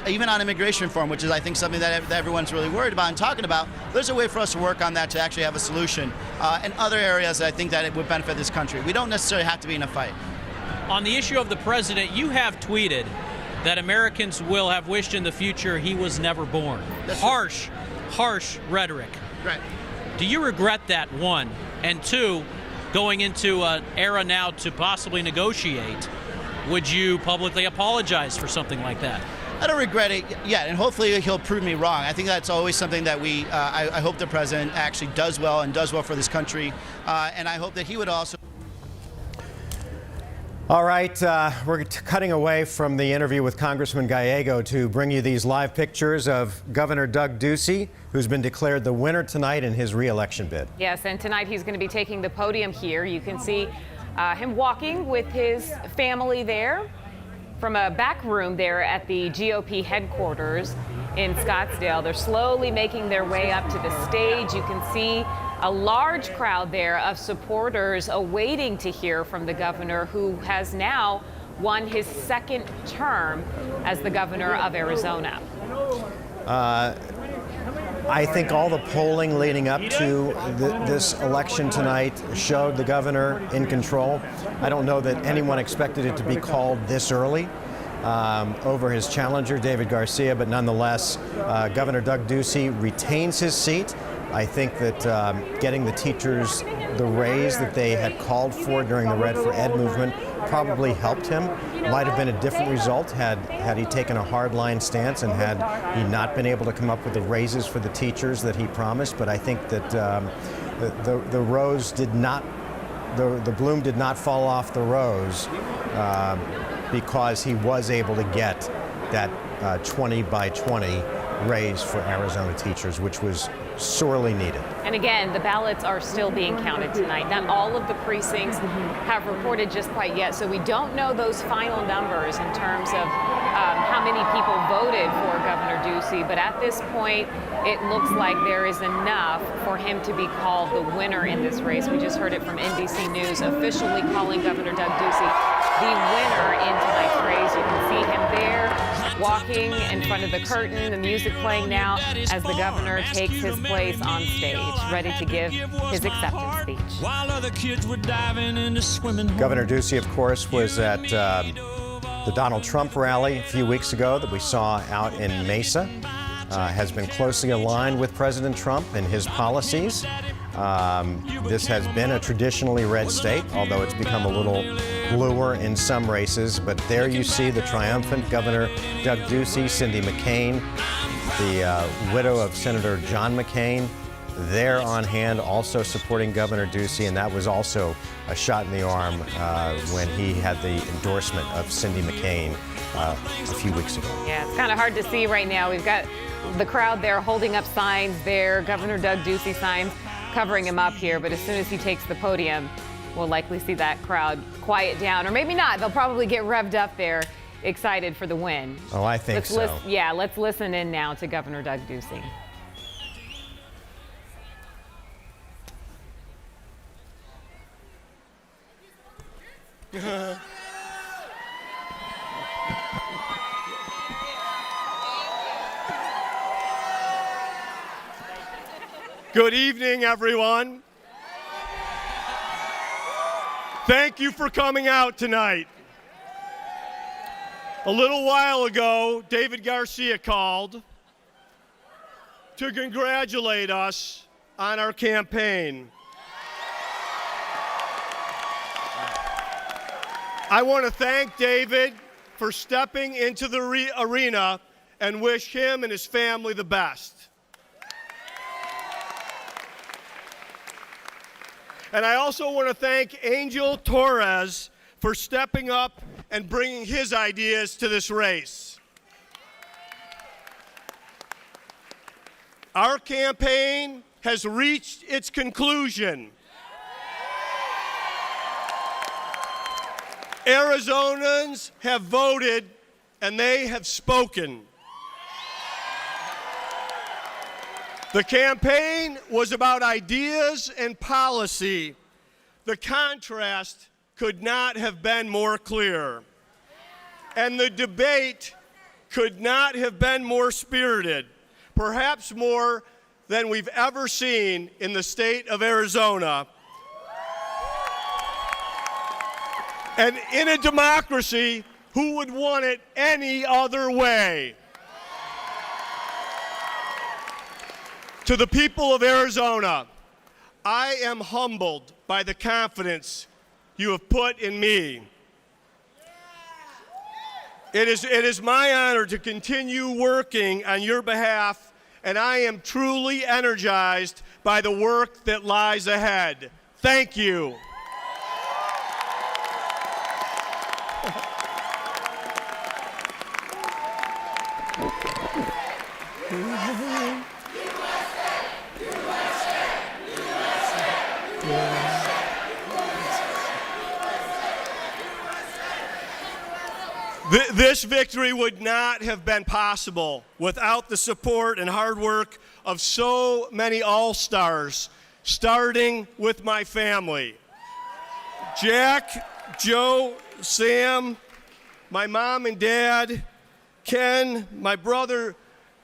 [SPEAKER 13] Even on immigration reform, which is, I think, something that everyone's really worried about and talking about, there's a way for us to work on that to actually have a solution. And other areas that I think that it would benefit this country. We don't necessarily have to be in a fight.
[SPEAKER 10] On the issue of the president, you have tweeted that Americans will have wished in the future he was never born.
[SPEAKER 13] That's
[SPEAKER 10] Harsh rhetoric.
[SPEAKER 13] Right.
[SPEAKER 10] Do you regret that, one? And two, going into an era now to possibly negotiate, would you publicly apologize for something like that?
[SPEAKER 13] I don't regret it yet, and hopefully he'll prove me wrong. I think that's always something that I hope the president actually does well and does well for this country, and I hope that he would also.
[SPEAKER 3] All right, we're cutting away from the interview with Congressman Gallego to bring you these live pictures of Governor Doug Ducey, who's been declared the winner tonight in his re-election bid.
[SPEAKER 4] Yes, and tonight he's going to be taking the podium here. You can see him walking with his family there from a back room there at the GOP headquarters in Scottsdale. They're slowly making their way up to the stage. You can see a large crowd there of supporters awaiting to hear from the governor, who has now won his second term as the governor of Arizona.
[SPEAKER 3] I think all the polling leading up to this election tonight showed the governor in control. I don't know that anyone expected it to be called this early over his challenger, David Garcia, but nonetheless, Governor Doug Ducey retains his seat I think that getting the teachers the raise that they had called for during the Red for Ed movement probably helped him. Might have been a different result had he taken a hardline stance and had he not been able to come up with the raises for the teachers that he promised. But I think that the rose did not, the bloom did not fall off the rose because he was able to get that 20 by 20 raise for Arizona teachers, which was sorely needed.
[SPEAKER 4] And again, the ballots are still being counted tonight. Not all of the precincts have reported just quite yet, so we don't know those final numbers in terms of how many people voted for Governor Ducey. But at this point, it looks like there is enough for him to be called the winner in this race. We just heard it from NBC News, officially calling Governor Doug Ducey the winner in tonight's race. You can see him there walking in front of the curtain, the music playing now as the governor takes his place on stage, ready to give his acceptance speech.
[SPEAKER 3] Governor Ducey, of course, was at the Donald Trump rally a few weeks ago that we saw out in Mesa, has been closely aligned with President Trump and his policies. This has been a traditionally red state, although it's become a little bluer in some races. But there you see the triumphant Governor Doug Ducey, Cindy McCain, the widow of Senator John McCain, there on hand also supporting Governor Ducey, and that was also a shot in the arm when he had the endorsement of Cindy McCain a few weeks ago.
[SPEAKER 4] Yeah, it's kind of hard to see right now. We've got the crowd there holding up signs there, Governor Doug Ducey signs covering him up here, but as soon as he takes the podium, we'll likely see that crowd quiet down, or maybe not. They'll probably get revved up there, excited for the win.
[SPEAKER 3] Oh, I think so.
[SPEAKER 4] Let's listen in now to Governor Doug Ducey.
[SPEAKER 14] Good evening, everyone. Thank you for coming out tonight. A little while ago, David Garcia called to congratulate us on our campaign. I want to thank David for stepping into the arena and wish him and his family the best. And I also want to thank Angel Torres for stepping up and bringing his ideas to this race. Our campaign has reached its conclusion. Arizonans have voted and they have spoken. The campaign was about ideas and policy. The contrast could not have been more clear. And the debate could not have been more spirited, perhaps more than we've ever seen in the state of Arizona. And in a democracy, who would want it any other way? To the people of Arizona, I am humbled by the confidence you have put in me. It is my honor to continue working on your behalf, and I am truly energized by the work that lies ahead. Thank you. This victory would not have been possible without the support and hard work of so many all-stars, starting with my family. Jack, Joe, Sam, my mom and dad, Ken, my brother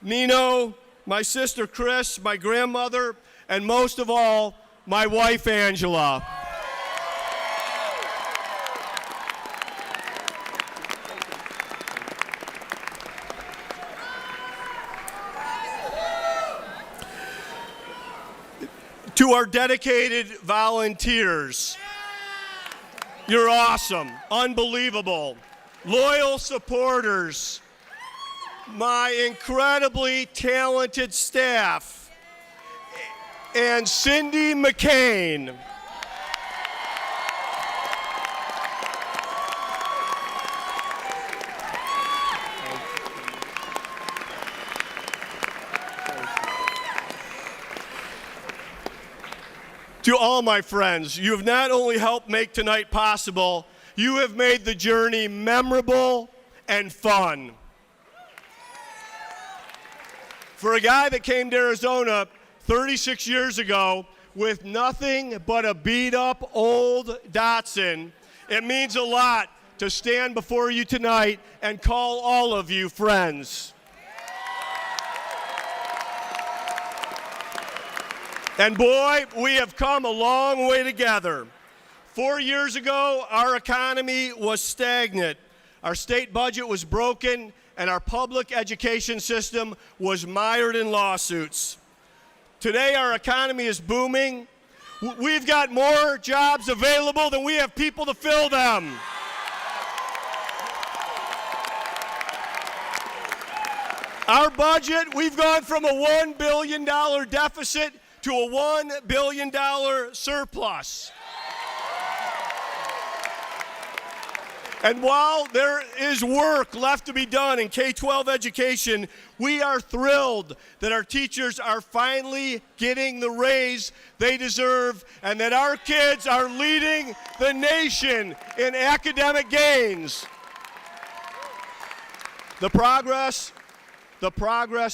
[SPEAKER 14] Nino, my sister Chris, my grandmother, and most of all, my wife Angela. To our dedicated volunteers, you're awesome, unbelievable. Loyal supporters, my incredibly talented staff, and Cindy McCain. To all my friends, you have not only helped make tonight possible, you have made the journey memorable and fun. For a guy that came to Arizona 36 years ago with nothing but a beat-up old Datsun, it means a lot to stand before you tonight and call all of you friends. And boy, we have come a long way together. 4 years ago, our economy was stagnant. Our state budget was broken, and our public education system was mired in lawsuits. Today, our economy is booming. We've got more jobs available than we have people to fill them. Our budget, we've gone from a $1 billion deficit to a $1 billion surplus. And while there is work left to be done in K-12 education, we are thrilled that our teachers are finally getting the raise they deserve and that our kids are leading the nation in academic gains. The progress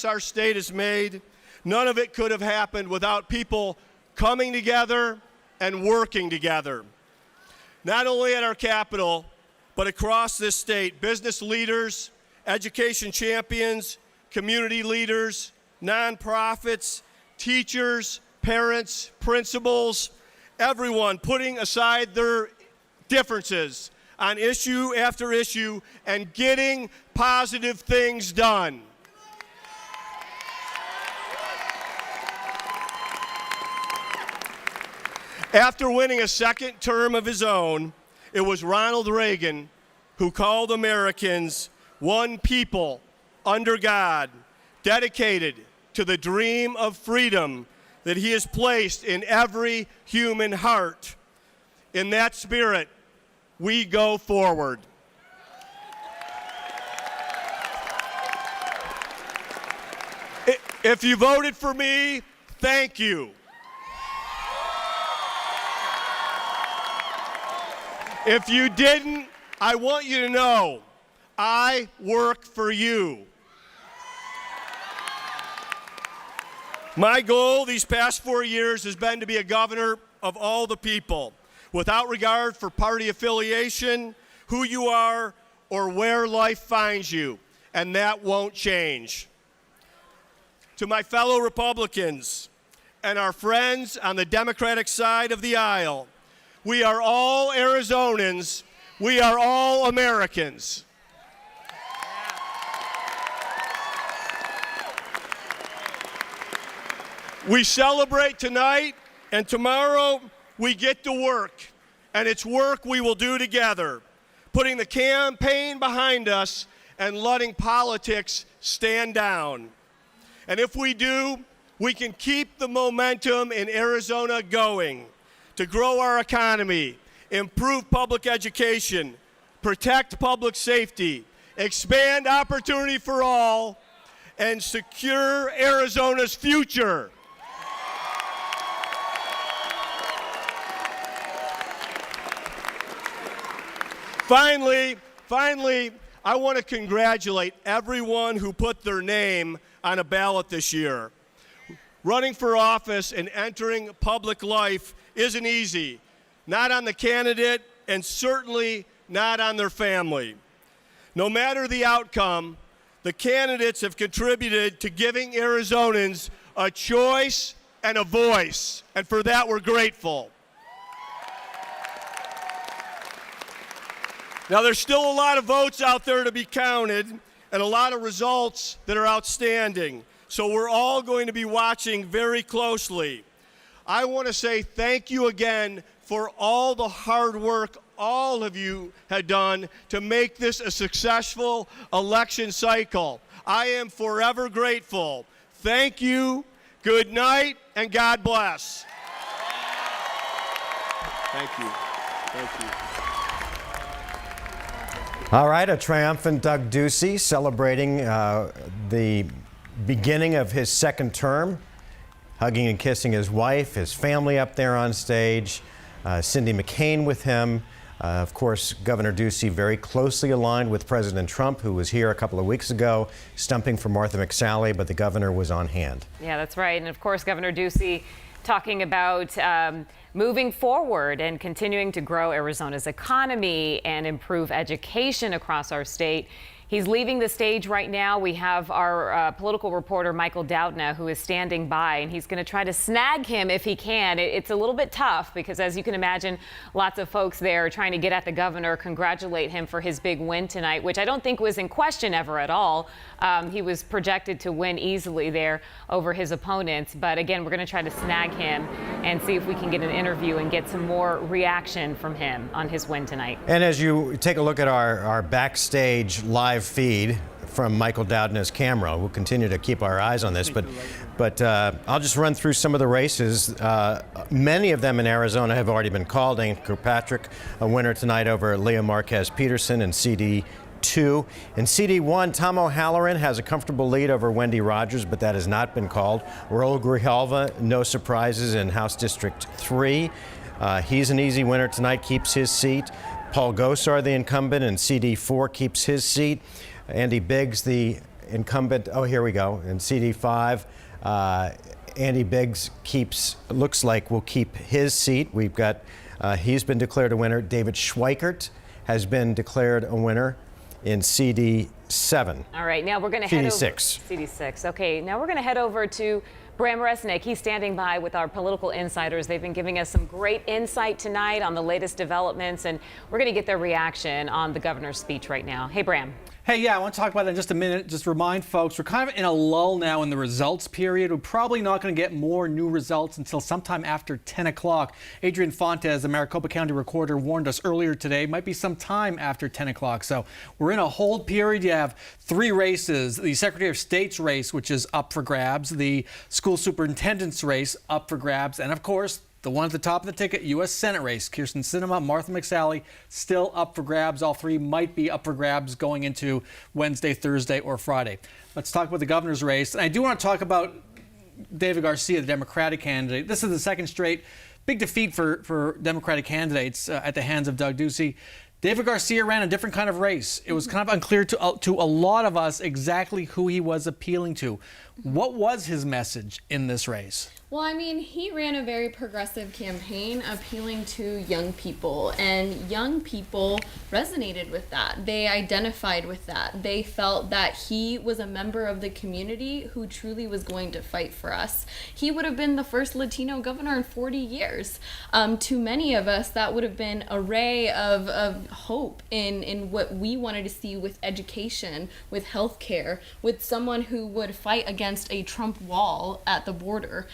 [SPEAKER 14] our state has made, none of it could have happened without people coming together and working together. Not only at our Capitol, but across this state, business leaders, education champions, community leaders, nonprofits, teachers, parents, principals, everyone putting aside their differences on issue after issue and getting positive things done. After winning a second term of his own, it was Ronald Reagan who called Americans one people under God, dedicated to the dream of freedom that he has placed in every human heart. In that spirit, we go forward. If you voted for me, thank you. If you didn't, I want you to know, I work for you. My goal these past 4 years has been to be a governor of all the people, without regard for party affiliation, who you are, or where life finds you, and that won't change. To my fellow Republicans and our friends on the Democratic side of the aisle, we are all Arizonans. We are all Americans. We celebrate tonight, and tomorrow we get to work. And it's work we will do together, putting the campaign behind us and letting politics stand down. And if we do, we can keep the momentum in Arizona going to grow our economy, improve public education, protect public safety, expand opportunity for all, and secure Arizona's future. Finally, I want to congratulate everyone who put their name on a ballot this year. Running for office and entering public life isn't easy, not on the candidate and certainly not on their family. No matter the outcome, the candidates have contributed to giving Arizonans a choice and a voice, and for that we're grateful. Now, there's still a lot of votes out there to be counted and a lot of results that are outstanding, so we're all going to be watching very closely. I want to say thank you again for all the hard work all of you had done to make this a successful election cycle. I am forever grateful. Thank you, good night, and God bless. Thank you. Thank you.
[SPEAKER 3] All right, a triumphant Doug Ducey celebrating the beginning of his second term, hugging and kissing his wife, his family up there on stage, Cindy McCain with him. Of course, Governor Ducey very closely aligned with President Trump, who was here a couple of weeks ago, stumping for Martha McSally, but the governor was on hand.
[SPEAKER 4] Yeah, that's right. And of course, Governor Ducey talking about moving forward and continuing to grow Arizona's economy and improve education across our state. He's leaving the stage right now. We have our political reporter, Michael Doudna, who is standing by, and he's going to try to snag him if he can. It's a little bit tough because, as you can imagine, lots of folks there trying to get at the governor, congratulate him for his big win tonight, which I don't think was in question ever at all. He was projected to win easily there over his opponents. But again, we're going to try to snag him and see if we can get an interview and get some more reaction from him on his win tonight.
[SPEAKER 3] And as you take a look at our backstage live feed from Michael Doudna's camera, we'll continue to keep our eyes on this, but I'll just run through some of the races. Many of them in Arizona have already been called. Ann Kirkpatrick, a winner tonight over Leah Marquez Peterson in CD2. In CD1, Tom O'Halloran has a comfortable lead over Wendy Rogers, but that has not been called. Raul Grijalva, no surprises in House District 3. He's an easy winner tonight, keeps his seat. Paul Gosar, the incumbent, in CD4 keeps his seat. Andy Biggs, the incumbent, oh, here we go, in CD5. Andy Biggs looks like will keep his seat. We've got, he's been declared a winner. David Schweikert has been declared a winner in CD7.
[SPEAKER 4] All right, now we're going to head over.
[SPEAKER 3] CD6.
[SPEAKER 4] CD6. Okay, now we're going to head over to Bram Resnick. He's standing by with our political insiders. They've been giving us some great insight tonight on the latest developments, and we're going to get their reaction on the governor's speech right now. Hey, Bram.
[SPEAKER 2] Hey, yeah, I want to talk about that in just a minute. Just remind folks, we're kind of in a lull now in the results period. We're probably not going to get more new results until sometime after 10 o'clock. Adrian Fontes, the Maricopa County Recorder, warned us earlier today. Might be some time after 10 o'clock. So we're in a hold period. You have 3 races. The Secretary of State's race, which is up for grabs. The school superintendent's race, up for grabs. And, of course, the one at the top of the ticket, U.S. Senate race, Kyrsten Sinema, Martha McSally, still up for grabs. All 3 might be up for grabs going into Wednesday, Thursday, or Friday. Let's talk about the governor's race. And I do want to talk about David Garcia, the Democratic candidate. This is the second straight big defeat for Democratic candidates at the hands of Doug Ducey. David Garcia ran a different kind of race. It was kind of unclear to a lot of us exactly who he was appealing to. What was his message in this race?
[SPEAKER 6] Well, I mean, he ran a very progressive campaign appealing to young people, and young people resonated with that. They identified with that. They felt that he was a member of the community who truly was going to fight for us. He would have been the first Latino governor in 40 years. To many of us, that would have been a ray of hope in what we wanted to see with education, with healthcare, with someone who would fight against a Trump wall at the border.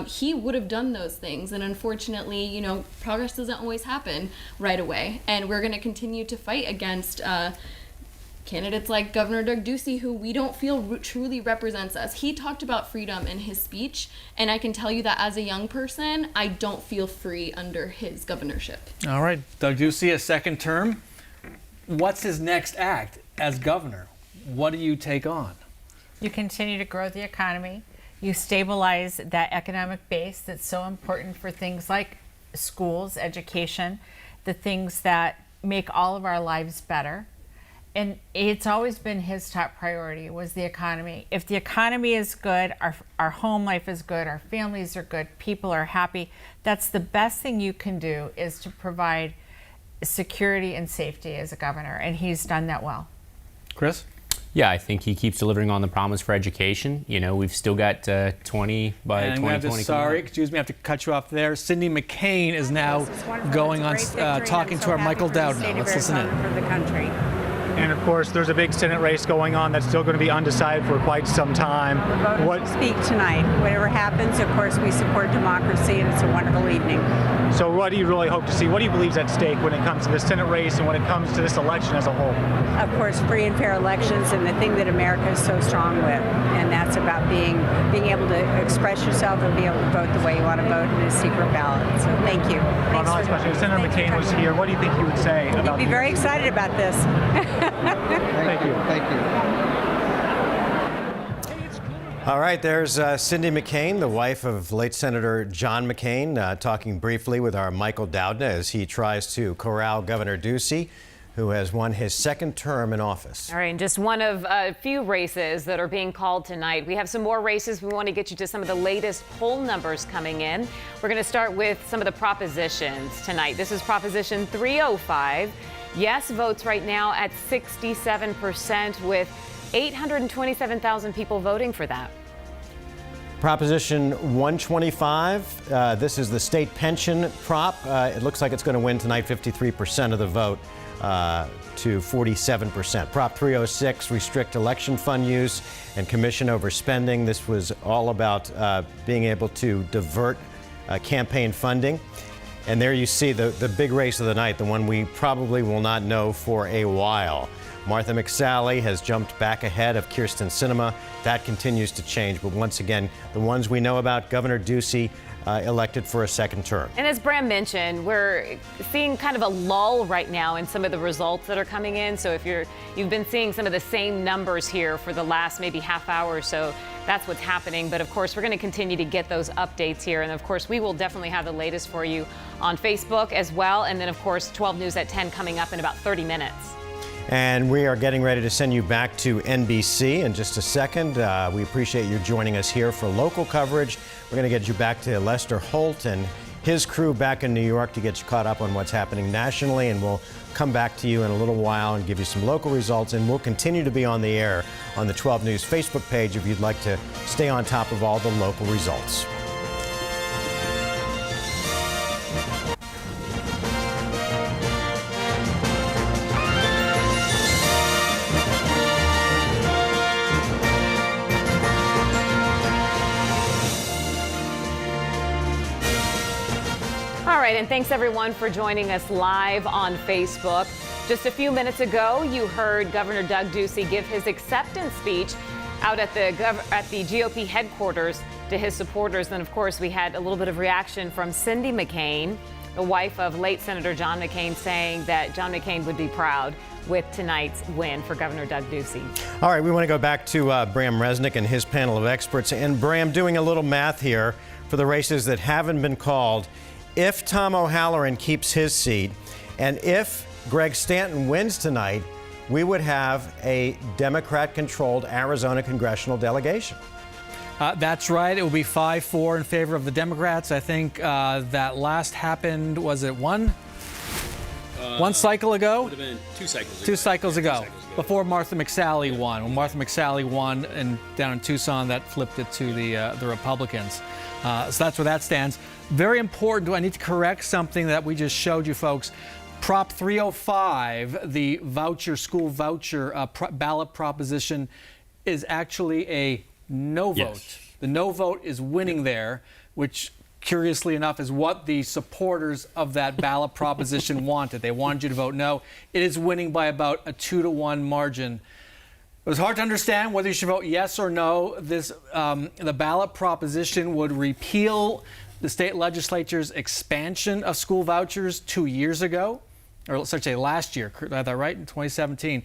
[SPEAKER 6] He would have done those things, and unfortunately, you know, progress doesn't always happen right away, and we're going to continue to fight against candidates like Governor Doug Ducey, who we don't feel truly represents us. He talked about freedom in his speech, and I can tell you that as a young person, I don't feel free under his governorship.
[SPEAKER 2] All right, Doug Ducey, a second term. What's his next act as governor? What do you take on?
[SPEAKER 24] You continue to grow the economy. You stabilize that economic base that's so important for things like schools, education, the things that make all of our lives better. And it's always been his top priority was the economy. If the economy is good, our home life is good, our families are good, people are happy, that's the best thing you can do is to provide security and safety as a governor. And he's done that well.
[SPEAKER 2] Chris?
[SPEAKER 23] Yeah, I think he keeps delivering on the promise for education. You know, we've still got 20 by 2020.
[SPEAKER 2] Sorry, excuse me, I have to cut you off there. Cindy McCain is now going on, talking to our Michael Doudna. Let's listen in.
[SPEAKER 1] For the country. And of course, there's a big Senate race going on that's still going to be undecided for quite some time.
[SPEAKER 15] Voters will speak tonight. Whatever happens, of course, we support democracy, and it's a wonderful evening.
[SPEAKER 1] So what do you really hope to see? What do you believe is at stake when it comes to the Senate race and when it comes to this election as a whole?
[SPEAKER 15] Of course, free and fair elections, and the thing that America is so strong with, and that's about being able to express yourself and be able to vote the way you want to vote in a secret ballot. So thank you.
[SPEAKER 1] My last question. If Senator McCain was here, what do you think he would say about
[SPEAKER 15] He'd be very excited about this.
[SPEAKER 1] Thank you.
[SPEAKER 16] Thank you.
[SPEAKER 3] All right, there's Cindy McCain, the wife of late Senator John McCain, talking briefly with our Michael Doudna as he tries to corral Governor Ducey, who has won his second term in office.
[SPEAKER 4] All right, and just one of a few races that are being called tonight. We have some more races. We want to get you to some of the latest poll numbers coming in. We're going to start with some of the propositions tonight. This is Proposition 305. Yes votes right now at 67% with 827,000 people voting for that.
[SPEAKER 3] Proposition 125, this is the state pension prop. It looks like it's going to win tonight, 53% of the vote to 47%. Prop 306, restrict election fund use and commission overspending. This was all about being able to divert campaign funding. And there you see the big race of the night, the one we probably will not know for a while. Martha McSally has jumped back ahead of Kyrsten Sinema. That continues to change. But once again, the ones we know about, Governor Ducey elected for a second term.
[SPEAKER 4] And as Bram mentioned, we're seeing kind of a lull right now in some of the results that are coming in. So if you've been seeing some of the same numbers here for the last maybe half hour or so, that's what's happening. But of course, we're going to continue to get those updates here. And of course, we will definitely have the latest for you on Facebook as well. And then of course, 12 News at 10 coming up in about 30 minutes.
[SPEAKER 3] And we are getting ready to send you back to NBC in just a second. We appreciate you joining us here for local coverage. We're going to get you back to Lester Holt and his crew back in New York to get you caught up on what's happening nationally. And we'll come back to you in a little while and give you some local results. And we'll continue to be on the air on the 12 News Facebook page if you'd like to stay on top of all the local results.
[SPEAKER 4] All right, and thanks everyone for joining us live on Facebook. Just a few minutes ago, you heard Governor Doug Ducey give his acceptance speech out at the GOP headquarters to his supporters. And of course, we had a little bit of reaction from Cindy McCain, the wife of late Senator John McCain, saying that John McCain would be proud with tonight's win for Governor Doug Ducey.
[SPEAKER 3] All right, we want to go back to Bram Resnick and his panel of experts. And Bram, doing a little math here for the races that haven't been called. If Tom O'Halloran keeps his seat and if Greg Stanton wins tonight, we would have a Democrat-controlled Arizona congressional delegation.
[SPEAKER 2] That's right. It will be 5-4 in favor of the Democrats. I think that last happened, was it one cycle ago?
[SPEAKER 25] Would have been 2 cycles ago.
[SPEAKER 2] 2 cycles ago, before Martha McSally won. When Martha McSally won and down in Tucson, that flipped it to the Republicans. So that's where that stands. Very important. I need to correct something that we just showed you folks. Prop 305, the school voucher ballot proposition, is actually a no vote.
[SPEAKER 25] Yes.
[SPEAKER 2] The no vote is winning there, which curiously enough is what the supporters of that ballot proposition wanted. They wanted you to vote no. It is winning by about a 2-to-1 margin. It was hard to understand whether you should vote yes or no. The ballot proposition would repeal the state legislature's expansion of school vouchers 2 years ago, or let's say last year, is that right, in 2017.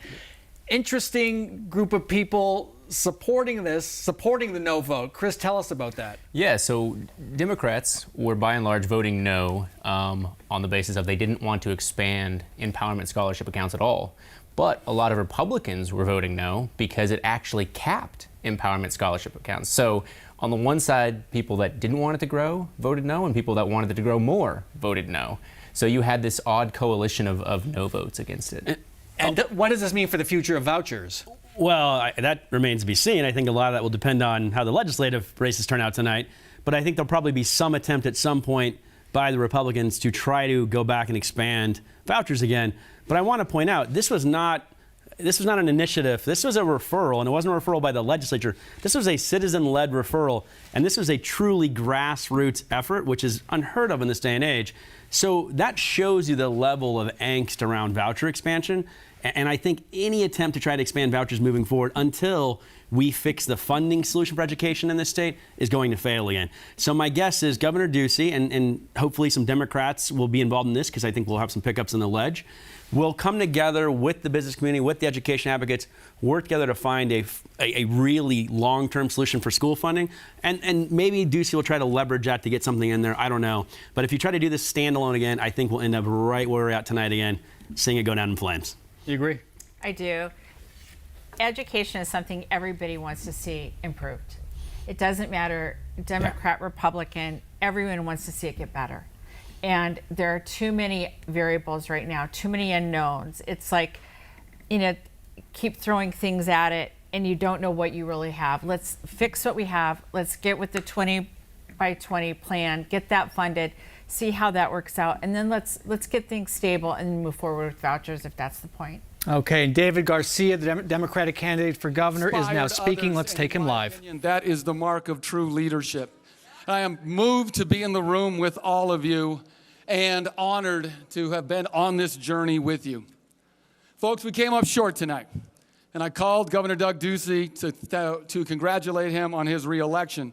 [SPEAKER 2] Interesting group of people supporting the no vote. Chris, tell us about that.
[SPEAKER 23] Yeah, so Democrats were by and large voting no on the basis of they didn't want to expand empowerment scholarship accounts at all. But a lot of Republicans were voting no because it actually capped empowerment scholarship accounts. So on the one side, people that didn't want it to grow voted no, and people that wanted it to grow more voted no. So you had this odd coalition of no votes against it.
[SPEAKER 2] And what does this mean for the future of vouchers?
[SPEAKER 25] Well, that remains to be seen. I think a lot of that will depend on how the legislative races turn out tonight. But I think there'll probably be some attempt at some point by the Republicans to try to go back and expand vouchers again. But I want to point out, this was not this was not an initiative. This was a referral, and it wasn't a referral by the legislature. This was a citizen-led referral, and this was a truly grassroots effort, which is unheard of in this day and age. So that shows you the level of angst around voucher expansion. And I think any attempt to try to expand vouchers moving forward until we fix the funding solution for education in this state is going to fail again. So my guess is Governor Ducey, and hopefully some Democrats will be involved in this because I think we'll have some pickups in the ledge, will come together with the business community, with the education advocates, work together to find a really long-term solution for school funding. And maybe Ducey will try to leverage that to get something in there. I don't know. But if you try to do this standalone again, I think we'll end up right where we're at tonight again, seeing it go down in flames.
[SPEAKER 2] You agree?
[SPEAKER 24] I do. Education is something everybody wants to see improved. It doesn't matter, Democrat, Republican, everyone wants to see it get better. And there are too many variables right now, too many unknowns. It's like, keep throwing things at it and you don't know what you really have. Let's fix what we have. Let's get with the 20 by 20 plan, get that funded, see how that works out, and then let's get things stable and move forward with vouchers if that's the point.
[SPEAKER 2] Okay, and David Garcia, the Democratic candidate for governor, is now speaking. Let's take him live.
[SPEAKER 16] That is the mark of true leadership. I am moved to be in the room with all of you and honored to have been on this journey with you. Folks, we came up short tonight, and I called Governor Doug Ducey to congratulate him on his reelection.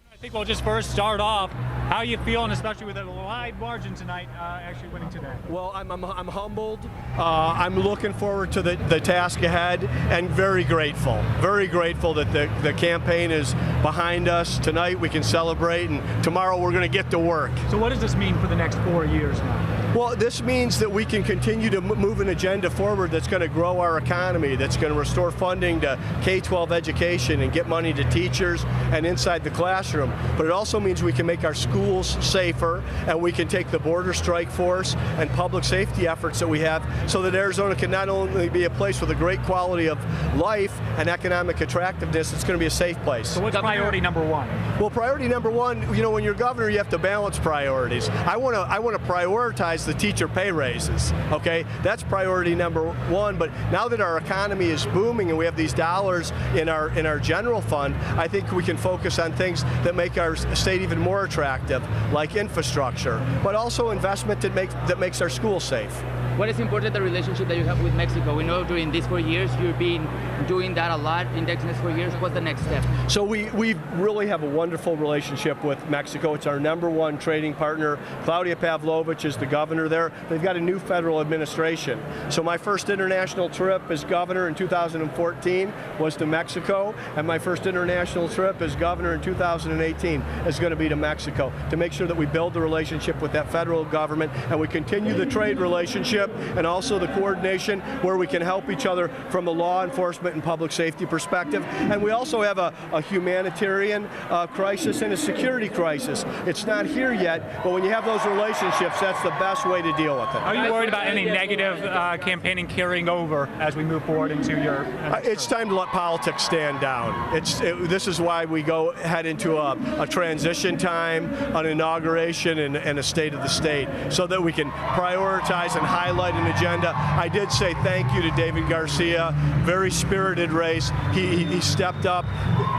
[SPEAKER 1] I think we'll just first start off. How are you feeling, especially with a wide margin tonight, actually winning today?
[SPEAKER 14] Well, I'm humbled. I'm looking forward to the task ahead, and very grateful that the campaign is behind us. Tonight we can celebrate, and tomorrow we're going to get to work.
[SPEAKER 1] So what does this mean for the next 4 years now?
[SPEAKER 14] Well, this means that we can continue to move an agenda forward that's going to grow our economy, that's going to restore funding to K-12 education and get money to teachers and inside the classroom. But it also means we can make our schools safer, and we can take the border strike force and public safety efforts that we have so that Arizona can not only be a place with a great quality of life and economic attractiveness, it's going to be a safe place.
[SPEAKER 1] So what's priority number one?
[SPEAKER 14] Well, priority number one, when you're governor, you have to balance priorities. I want to prioritize the teacher pay raises, okay? That's priority number one, but now that our economy is booming and we have these dollars in our general fund, I think we can focus on things that make our state even more attractive, like infrastructure, but also investment that makes our schools safe.
[SPEAKER 17] What is important, the relationship that you have with Mexico? We know during these 4 years you've been doing that a lot in the next 4 years. What's the next step?
[SPEAKER 14] So we really have a wonderful relationship with Mexico. It's our #1 trading partner. Claudia Pavlovich is the governor there. They've got a new federal administration. So my first international trip as governor in 2014 was to Mexico, and my first international trip as governor in 2018 is going to be to Mexico to make sure that we build the relationship with that federal government and we continue the trade relationship and also the coordination where we can help each other from a law enforcement and public safety perspective. And we also have a humanitarian crisis and a security crisis. It's not here yet, but when you have those relationships, that's the best way to deal with it.
[SPEAKER 1] Are you worried about any negative campaigning carrying over as we move forward into your...
[SPEAKER 14] It's time to let politics stand down. This is why we head into a transition time, an inauguration, and a state of the state, so that we can prioritize and highlight an agenda. I did say thank you to David Garcia. Very spirited race. He stepped up.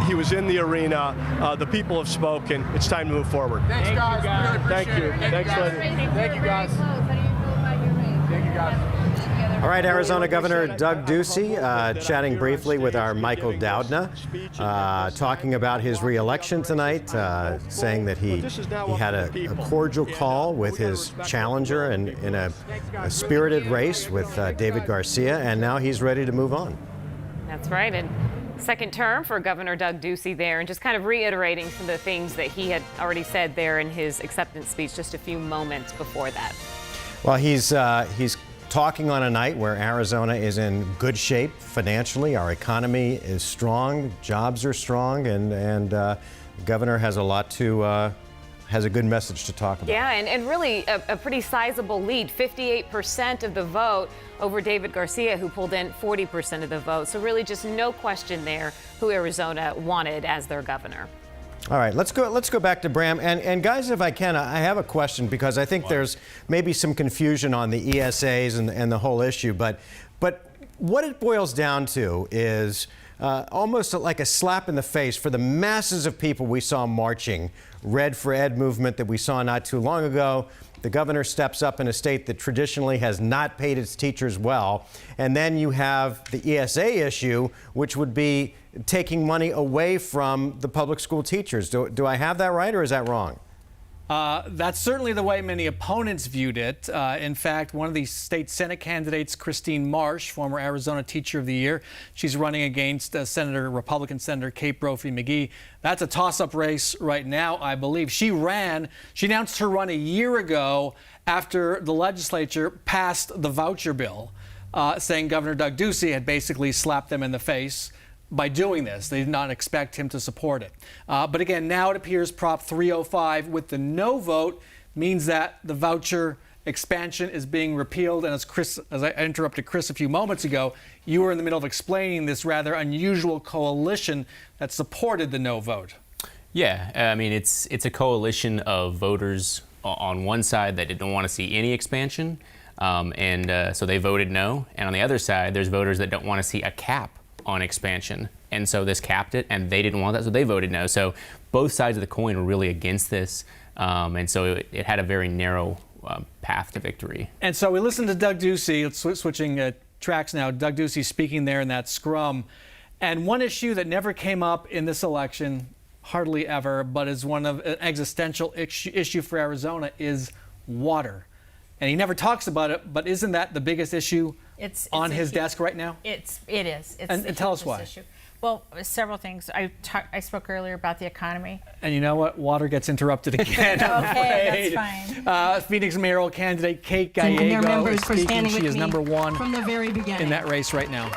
[SPEAKER 14] He was in the arena. The people have spoken. It's time to move forward.
[SPEAKER 16] Thanks, guys. Really
[SPEAKER 14] Thank you. Thanks, lady.
[SPEAKER 16] Thank you, guys. Thank you, guys.
[SPEAKER 3] All right, Arizona Governor Doug Ducey chatting briefly with our Michael Doudna, talking about his reelection tonight, saying that he had a cordial call with his challenger in a spirited race with David Garcia, and now he's ready to move on.
[SPEAKER 4] That's right. And second term for Governor Doug Ducey there, and just kind of reiterating some of the things that he had already said there in his acceptance speech just a few moments before that.
[SPEAKER 3] Well, he's talking on a night where Arizona is in good shape financially. Our economy is strong, jobs are strong, and the governor has has a good message to talk about.
[SPEAKER 4] Yeah, and really a pretty sizable lead, 58% of the vote over David Garcia, who pulled in 40% of the vote. So really just no question there who Arizona wanted as their governor.
[SPEAKER 3] All right, let's go back to Bram. And guys, if I can, I have a question, because I think there's maybe some confusion on the ESAs and the whole issue. But What it boils down to is almost like a slap in the face for the masses of people we saw marching. Red for Ed movement that we saw not too long ago. The governor steps up in a state that traditionally has not paid its teachers well. And then you have the ESA issue, which would be taking money away from the public school teachers. Do I have that right, or is that wrong?
[SPEAKER 2] That's certainly the way many opponents viewed it. In fact, one of the state Senate candidates, Christine Marsh, former Arizona Teacher of the Year, she's running against Republican Senator Kate Brophy-McGee. That's a toss-up race right now, I believe. She announced her run a year ago after the legislature passed the voucher bill, saying Governor Doug Ducey had basically slapped them in the face by doing this. They did not expect him to support it. But again, now it appears Prop 305 with the no vote means that the voucher expansion is being repealed. And as I interrupted Chris a few moments ago, you were in the middle of explaining this rather unusual coalition that supported the no vote.
[SPEAKER 23] Yeah, I mean, it's a coalition of voters on one side that didn't want to see any expansion, so they voted no. And on the other side, there's voters that don't want to see a cap on expansion, and so this capped it, and they didn't want that, so they voted no. So both sides of the coin were really against this, and so it had a very narrow path to victory.
[SPEAKER 2] And so we listened to Doug Ducey. It's switching tracks now. Doug Ducey speaking there in that scrum, and one issue that never came up in this election, hardly ever, but is one of an existential issue for Arizona, is water. And he never talks about it, but isn't that the biggest issue on his desk right now?
[SPEAKER 24] It is.
[SPEAKER 2] And tell us why.
[SPEAKER 24] Issue. Well, several things. I spoke earlier about the economy.
[SPEAKER 2] And you know what? Water gets interrupted again.
[SPEAKER 24] Okay, that's
[SPEAKER 2] fine. Phoenix mayoral candidate Kate Gallego is speaking. She is number one
[SPEAKER 12] from the very beginning
[SPEAKER 2] in that race right now.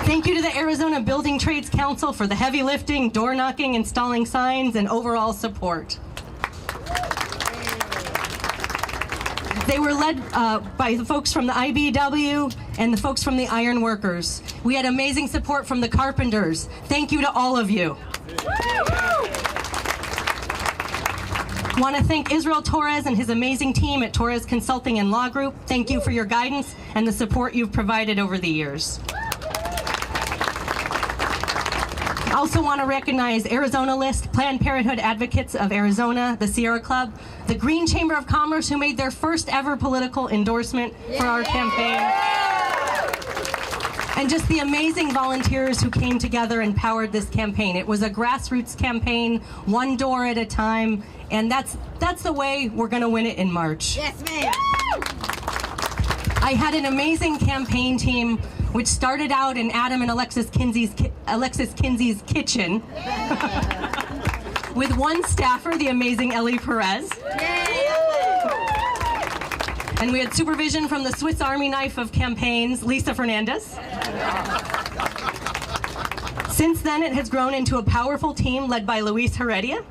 [SPEAKER 12] Thank you to the Arizona Building Trades Council for the heavy lifting, door knocking, installing signs, and overall support. They were led by the folks from the IBEW and the folks from the Iron Workers. We had amazing support from the carpenters. Thank you to all of you. Want to thank Israel Torres and his amazing team at Torres Consulting and Law Group. Thank you for your guidance and the support you've provided over the years. I also want to recognize Arizona List, Planned Parenthood Advocates of Arizona, the Sierra Club, the Green Chamber of Commerce, who made their first ever political endorsement for our campaign, and just the amazing volunteers who came together and powered this campaign. It was a grassroots campaign, one door at a time, and that's the way we're going to win it in March. Yes, ma'am. I had an amazing campaign team which started out in Adam and Alexis Kinsey's kitchen with one staffer, the amazing Ellie Perez. And we had supervision from the Swiss Army knife of campaigns, Lisa Fernandez. Since then, it has grown into a powerful team led by Luis Heredia.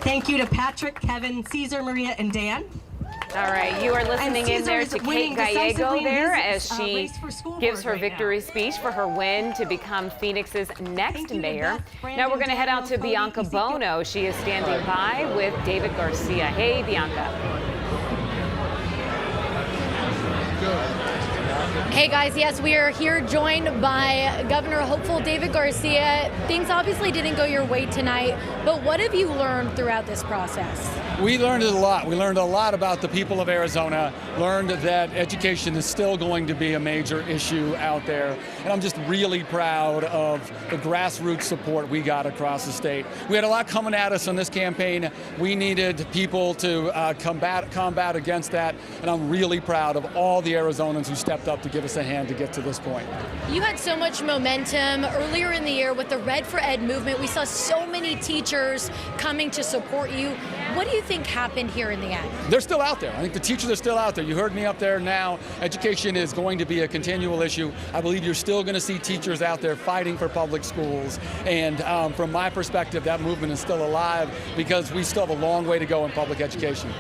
[SPEAKER 12] Thank you to Patrick, Kevin, Caesar, Maria, and Dan.
[SPEAKER 4] All right, you are listening in there to Kate Gallego there as she gives her victory speech for her win to become Phoenix's next mayor. Now we're going to head out to Bianca Bono. She is standing by with David Garcia. Hey, Bianca.
[SPEAKER 18] Hey guys, yes, we are here joined by Governor hopeful David Garcia. Things obviously didn't go your way tonight, but what have you learned throughout this process?
[SPEAKER 16] We learned a lot. We learned a lot about the people of Arizona, learned that education is still going to be a major issue out there. And I'm just really proud of the grassroots support we got across the state. We had a lot coming at us on this campaign. We needed people to combat against that. And I'm really proud of all the Arizonans who stepped up to give us a hand to get to this point.
[SPEAKER 18] You had so much momentum earlier in the year with the Red for Ed movement. We saw so many teachers coming to support you. What do you think happened here in the end?
[SPEAKER 16] They're still out there. I think the teachers are still out there. You heard me up there now. Education is going to be a continual issue. I believe you're still going to see teachers out there fighting for public schools. And from my perspective, that movement is still alive because we still have a long way to go in public education.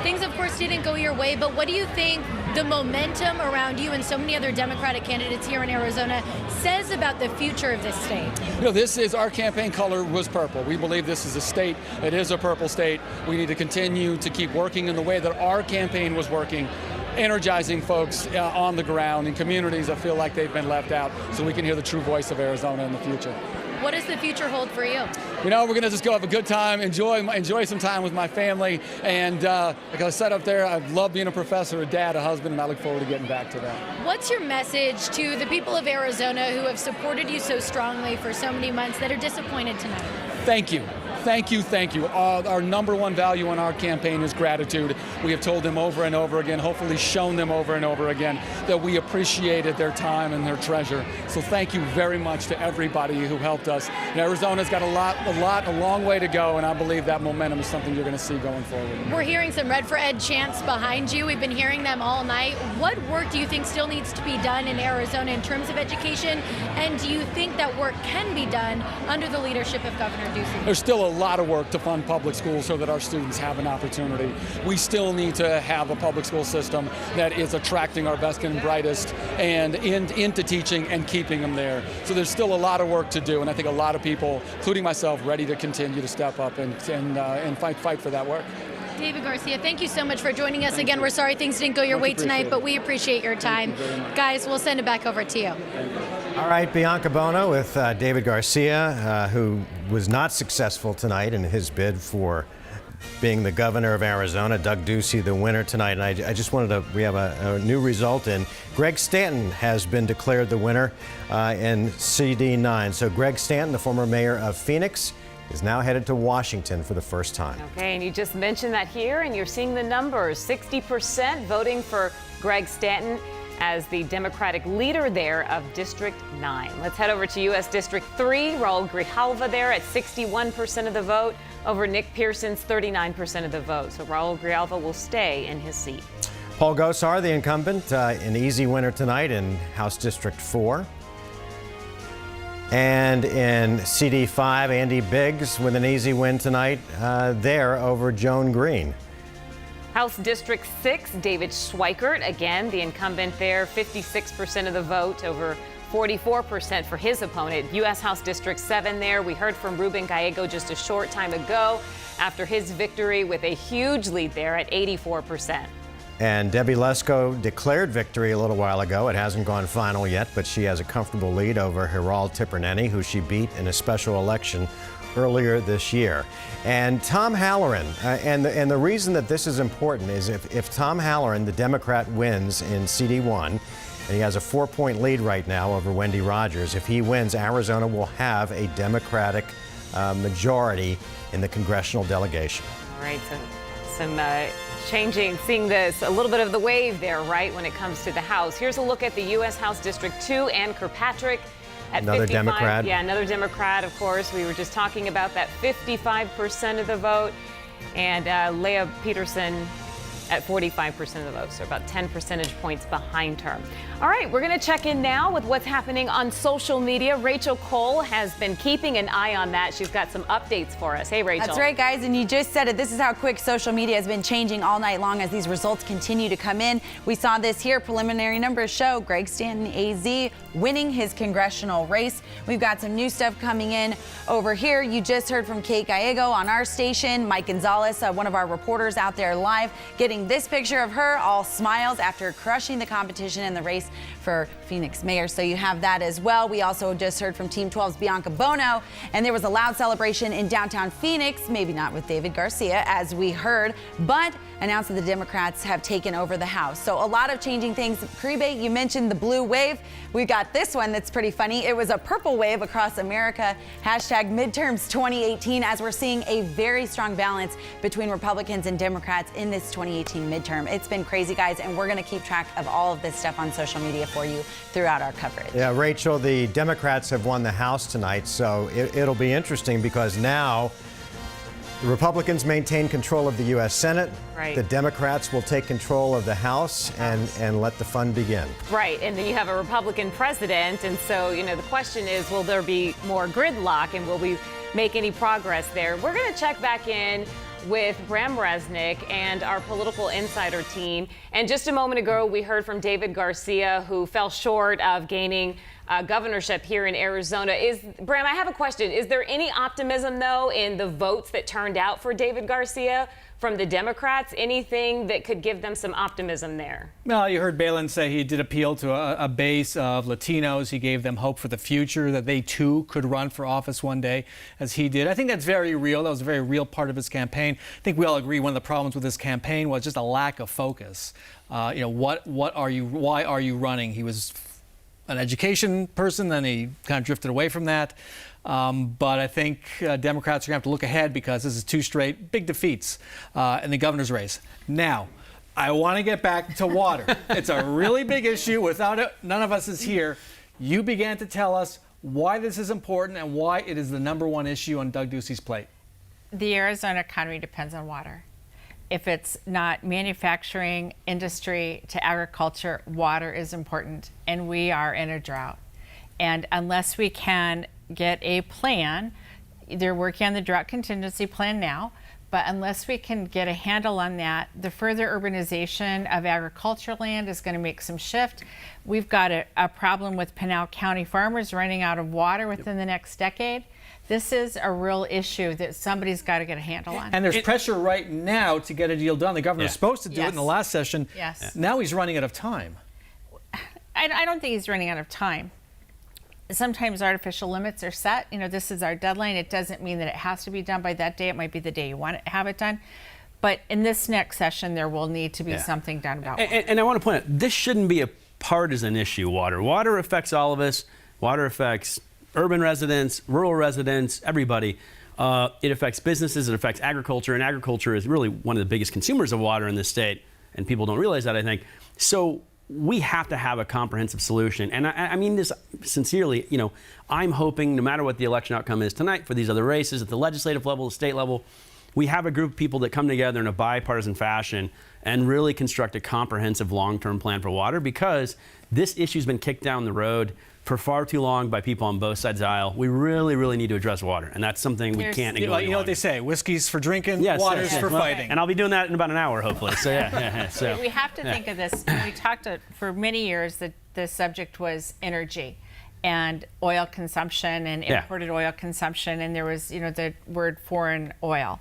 [SPEAKER 18] Things, of course, didn't go your way, but what do you think the momentum around you and so many other Democratic candidates here in Arizona says about the future of this state?
[SPEAKER 16] You know, this is our campaign color was purple. We believe this is a state that is a purple state. We need to continue to keep working in the way that our campaign was working. energizing folks on the ground in communities that feel like they've been left out, so we can hear the true voice of Arizona in the future.
[SPEAKER 18] What does the future hold for you?
[SPEAKER 16] You know, we're going to just go have a good time, enjoy some time with my family, and like I said up there, I love being a professor, a dad, a husband, and I look forward to getting back to that.
[SPEAKER 18] What's your message to the people of Arizona who have supported you so strongly for so many months that are disappointed tonight?
[SPEAKER 16] Thank you. Thank you, thank you. Our number one value in our campaign is gratitude. We have told them over and over again, hopefully shown them over and over again, that we appreciated their time and their treasure. So thank you very much to everybody who helped us. And Arizona's got a long way to go, and I believe that momentum is something you're going to see going forward.
[SPEAKER 18] We're hearing some Red for Ed chants behind you. We've been hearing them all night. What work do you think still needs to be done in Arizona in terms of education? And do you think that work can be done under the leadership of Governor Ducey?
[SPEAKER 16] There's still a lot of work to fund public schools so that our students have an opportunity. We still need to have a public school system that is attracting our best and brightest and into teaching and keeping them there. So there's still a lot of work to do, and I think a lot of people, including myself, ready to continue to step up and fight for that work.
[SPEAKER 18] David Garcia, thank you so much for joining us again. We're sorry things didn't go your way tonight, but we appreciate your time. Guys, we'll send it back over to you.
[SPEAKER 3] All right, Bianca Bono with David Garcia, who was not successful tonight in his bid for being the governor of Arizona. Doug Ducey, the winner tonight. And I just wanted to, we have a new result in. Greg Stanton has been declared the winner in CD9. So Greg Stanton, the former mayor of Phoenix, is now headed to Washington for the first time.
[SPEAKER 4] Okay, and you just mentioned that here, and you're seeing the numbers. 60% voting for Greg Stanton as the Democratic leader there of District 9. Let's head over to U.S. District 3. Raul Grijalva there at 61% of the vote over Nick Pearson's 39% of the vote. So Raul Grijalva will stay in his seat.
[SPEAKER 3] Paul Gosar, the incumbent, an easy winner tonight in House District 4. And in CD5, Andy Biggs with an easy win tonight there over Joan Green.
[SPEAKER 4] House District 6, David Schweikert, again, the incumbent there, 56% of the vote over 44% for his opponent. U.S. House District 7 there, we heard from Ruben Gallego just a short time ago after his victory with a huge lead there at 84%.
[SPEAKER 3] And Debbie Lesko declared victory a little while ago. It hasn't gone final yet, but she has a comfortable lead over Hiral Tipirneni, who she beat in a special election earlier this year. And Tom Halloran, and the reason that this is important is if Tom Halloran, the Democrat, wins in CD1, and he has a 4-point lead right now over Wendy Rogers, if he wins, Arizona will have a Democratic majority in the congressional delegation.
[SPEAKER 4] All right, so some changing, seeing this, a little bit of the wave there, right, when it comes to the House. Here's a look at the U.S. House District 2, Ann Kirkpatrick at
[SPEAKER 3] another
[SPEAKER 4] 55.
[SPEAKER 3] Democrat.
[SPEAKER 4] Yeah, another Democrat, of course. We were just talking about that 55% of the vote. And Leah Peterson at 45% of the vote, so about 10 percentage points behind her. All right, we're going to check in now with what's happening on social media. Rachel Cole has been keeping an eye on that. She's got some updates for us. Hey, Rachel.
[SPEAKER 5] That's right, guys, and you just said it. This is how quick social media has been changing all night long as these results continue to come in. We saw this here. Preliminary numbers show Greg Stanton, AZ, winning his congressional race. We've got some new stuff coming in over here. You just heard from Kate Gallego on our station. Mike Gonzalez, one of our reporters out there live, getting this picture of her all smiles after crushing the competition in the race for Phoenix mayor. So you have that as well. We also just heard from Team 12's Bianca Bono, and there was a loud celebration in downtown Phoenix, maybe not with David Garcia, as we heard, but announced that the Democrats have taken over the House. So a lot of changing things. Caribe, you mentioned the blue wave. We got this one that's pretty funny. It was a purple wave across America. Hashtag midterms 2018, as we're seeing a very strong balance between Republicans and Democrats in this 2018 midterm. It's been crazy, guys, and we're going to keep track of all of this stuff on social media for you throughout our coverage.
[SPEAKER 3] Yeah, Rachel, the Democrats have won the House tonight, so it'll be interesting because now the Republicans maintain control of the U.S. Senate.
[SPEAKER 4] Right.
[SPEAKER 3] The Democrats will take control of the House and let the fun begin.
[SPEAKER 4] Right, and then you have a Republican president, and so, you know, the question is, will there be more gridlock, and will we make any progress there? We're going to check back in with Bram Resnick and our political insider team. And just a moment ago, we heard from David Garcia, who fell short of gaining governorship here in Arizona. Bram, I have a question. Is there any optimism, though, in the votes that turned out for David Garcia from the Democrats? Anything that could give them some optimism there?
[SPEAKER 2] Well, you heard Balin say he did appeal to a base of Latinos. He gave them hope for the future, that they too could run for office one day, as he did. I think that's very real. That was a very real part of his campaign. I think we all agree one of the problems with his campaign was just a lack of focus. Why are you running? He was an education person, then he kind of drifted away from that. But I think Democrats are going to have to look ahead, because this is 2 straight big defeats in the governor's race. Now, I want to get back to water. It's a really big issue. Without it, none of us is here. You began to tell us why this is important and why it is the #1 issue on Doug Ducey's plate.
[SPEAKER 24] The Arizona economy depends on water. If it's not manufacturing, industry to agriculture, water is important, and we are in a drought. And unless we can get a plan, they're working on the drought contingency plan now, but unless we can get a handle on that, the further urbanization of agricultural land is going to make some shift. We've got a problem with Pinal County farmers running out of water within the next decade. This is a real issue that somebody's got to get a handle on.
[SPEAKER 2] And there's pressure right now to get a deal done. The governor's supposed to do it in the last session.
[SPEAKER 24] Yes.
[SPEAKER 2] Now he's running out of time.
[SPEAKER 24] I don't think he's running out of time. Sometimes artificial limits are set. This is our deadline. It doesn't mean that it has to be done by that day. It might be the day you want to have it done. But in this next session, there will need to be something done about water.
[SPEAKER 25] And I want to point out, this shouldn't be a partisan issue, water. Water affects all of us. Water affects urban residents, rural residents, everybody. It affects businesses, it affects agriculture, and agriculture is really one of the biggest consumers of water in this state, and people don't realize that, I think. So we have to have a comprehensive solution. And I mean this sincerely, I'm hoping no matter what the election outcome is tonight for these other races at the legislative level, the state level, we have a group of people that come together in a bipartisan fashion and really construct a comprehensive long-term plan for water, because this issue's been kicked down the road for far too long by people on both sides of the aisle. We really, really need to address water, and that's something we can't ignore.
[SPEAKER 2] You know what they say, whiskey's for drinking, water's for fighting.
[SPEAKER 25] And I'll be doing that in about an hour, hopefully. So yeah.
[SPEAKER 24] We have to think of this. We talked for many years that the subject was energy and oil consumption and imported oil consumption, and there was, the word foreign oil.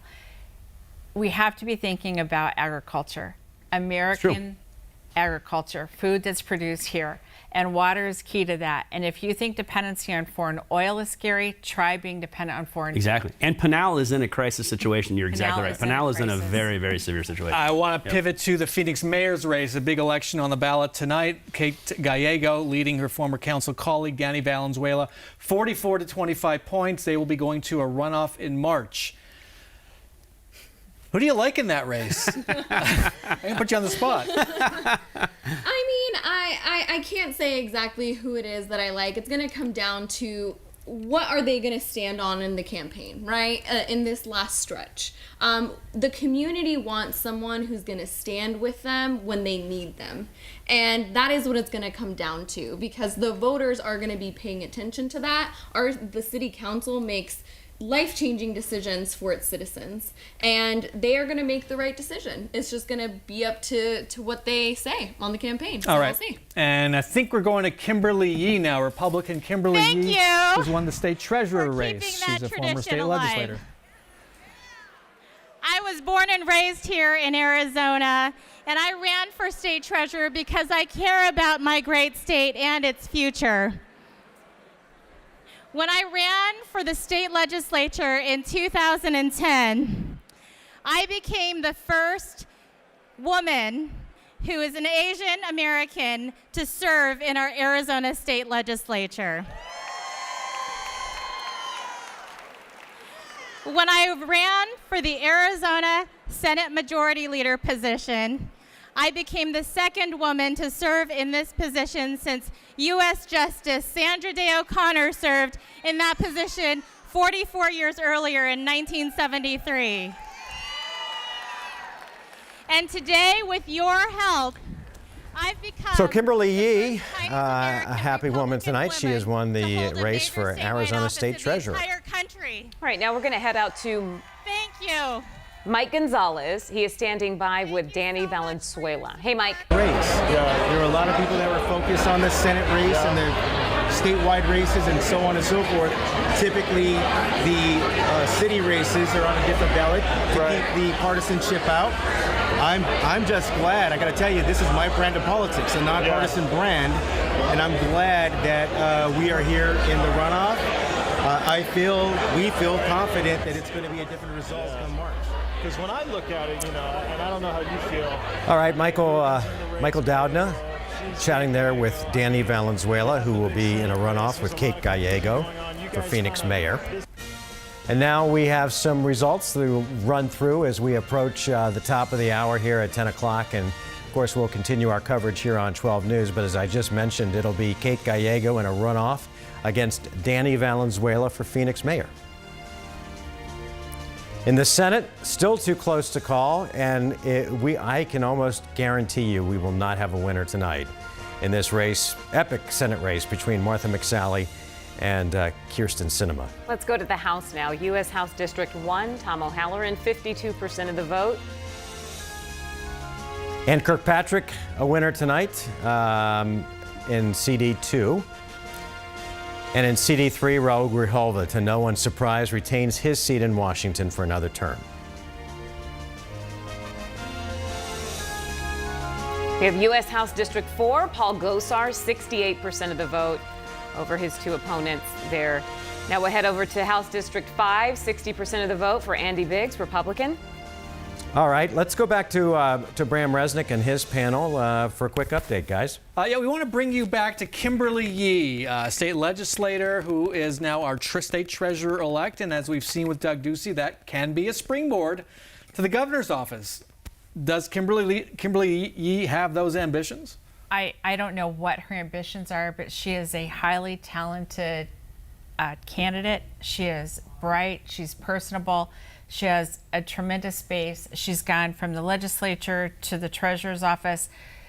[SPEAKER 24] We have to be thinking about agriculture, American agriculture, food that's produced here. And water is key to that. And if you think dependency on foreign oil is scary, try being dependent on foreign.
[SPEAKER 25] Exactly. And Pinal is in a crisis situation. You're exactly right. Pinal is in a very, very severe situation.
[SPEAKER 2] I want to pivot to the Phoenix mayor's race, a big election on the ballot tonight. Kate Gallego leading her former council colleague, Danny Valenzuela, 44 to 25 points. They will be going to a runoff in March. Who do you like in that race? I can put you on the spot.
[SPEAKER 6] I can't say exactly who it is that I like. It's going to come down to what are they going to stand on in the campaign, right? In this last stretch. The community wants someone who's going to stand with them when they need them. And that is what it's going to come down to, because the voters are going to be paying attention to that. The city council makes life-changing decisions for its citizens, and they are going to make the right decision. It's just going to be up to what they say on the campaign. So
[SPEAKER 2] All right.
[SPEAKER 6] We'll see.
[SPEAKER 2] And I think we're going to Kimberly Yee now, Republican Kimberly Yee, who's won the state treasurer race. She's a former state legislator.
[SPEAKER 7] I was born and raised here in Arizona, and I ran for state treasurer because I care about my great state and its future. When I ran for the state legislature in 2010, I became the first woman who is an Asian American to serve in our Arizona state legislature. When I ran for the Arizona Senate Majority Leader position, I became the second woman to serve in this position since U.S. Justice Sandra Day O'Connor served in that position 44 years earlier in 1973. And today, with your help, I've become...
[SPEAKER 3] So Kimberly Yee, a happy woman tonight. She has won the race for Arizona State Treasurer.
[SPEAKER 7] Country.
[SPEAKER 4] All right, now we're going to head out to Mike Gonzalez. He is standing by with Danny Valenzuela. Hey, Mike.
[SPEAKER 8] Race. There were a lot of people that were focused on the Senate race, and they're statewide races and so on and so forth, typically the city races are on a different ballot to keep the partisanship out. I'm just glad. I got to tell you, this is my brand of politics, a nonpartisan brand, and I'm glad that we are here in the runoff. We feel confident that it's going to be a different result come March.
[SPEAKER 1] Because when I look at it, and I don't know how you feel.
[SPEAKER 3] All right, Michael Doudna chatting there with Danny Valenzuela, who will be in a runoff with Kate Gallego for Phoenix mayor. And now we have some results to run through as we approach the top of the hour here at 10 o'clock. And of course, we'll continue our coverage here on 12 News. But as I just mentioned, it'll be Kate Gallego in a runoff against Danny Valenzuela for Phoenix mayor. In the Senate, still too close to call, and I can almost guarantee you we will not have a winner tonight in this race, epic Senate race between Martha McSally and Kyrsten Sinema.
[SPEAKER 4] Let's go to the House now. U.S. House District 1, Tom O'Halloran, 52% of the vote.
[SPEAKER 3] And Kirkpatrick, a winner tonight in CD2. And in CD3, Raul Grijalva, to no one's surprise, retains his seat in Washington for another term.
[SPEAKER 4] We have U.S. House District 4, Paul Gosar, 68% of the vote over his two opponents there. Now we'll head over to House District 5, 60% of the vote for Andy Biggs, Republican.
[SPEAKER 3] All right, let's go back to Bram Resnick and his panel for a quick update, guys.
[SPEAKER 2] We want to bring you back to Kimberly Yee, state legislator who is now our state treasurer-elect. And as we've seen with Doug Ducey, that can be a springboard to the governor's office. Does Kimberly Yee have those ambitions?
[SPEAKER 24] I don't know what her ambitions are, but she is a highly talented candidate. She is bright. She's personable. She has a tremendous base. She's gone from the legislature to the treasurer's office.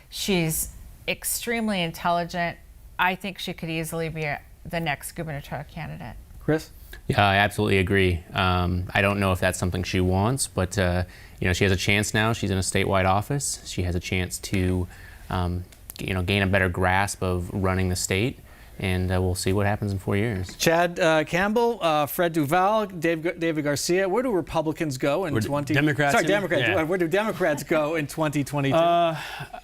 [SPEAKER 24] She's extremely intelligent. I think she could easily be the next gubernatorial candidate.
[SPEAKER 2] Chris?
[SPEAKER 23] Yeah, I absolutely agree. I don't know if that's something she wants, but she has a chance now. She's in a statewide office. She has a chance to gain a better grasp of running the state. And we'll see what happens in 4 years.
[SPEAKER 2] Chad Campbell, Fred Duval, David Garcia. Where do Republicans go in
[SPEAKER 25] Democrats?
[SPEAKER 2] Sorry, Democrats. Yeah. Where do Democrats go in 2022?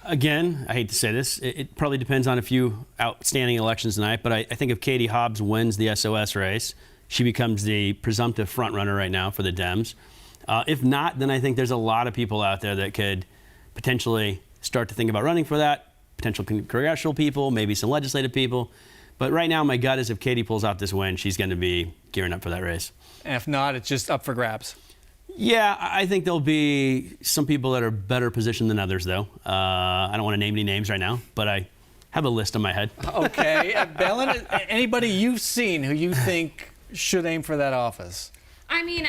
[SPEAKER 25] Again, I hate to say this. It probably depends on a few outstanding elections tonight. But I think if Katie Hobbs wins the SOS race, she becomes the presumptive front runner right now for the Dems. If not, then I think there's a lot of people out there that could potentially start to think about running for that. Potential congressional people, maybe some legislative people. But right now, my gut is if Katie pulls out this win, she's going to be gearing up for that race.
[SPEAKER 2] And if not, it's just up for grabs.
[SPEAKER 25] Yeah, I think there'll be some people that are better positioned than others, though. I don't want to name any names right now, but I have a list in my head.
[SPEAKER 2] Okay. Belen, anybody you've seen who you think should aim for that office?
[SPEAKER 6] I mean,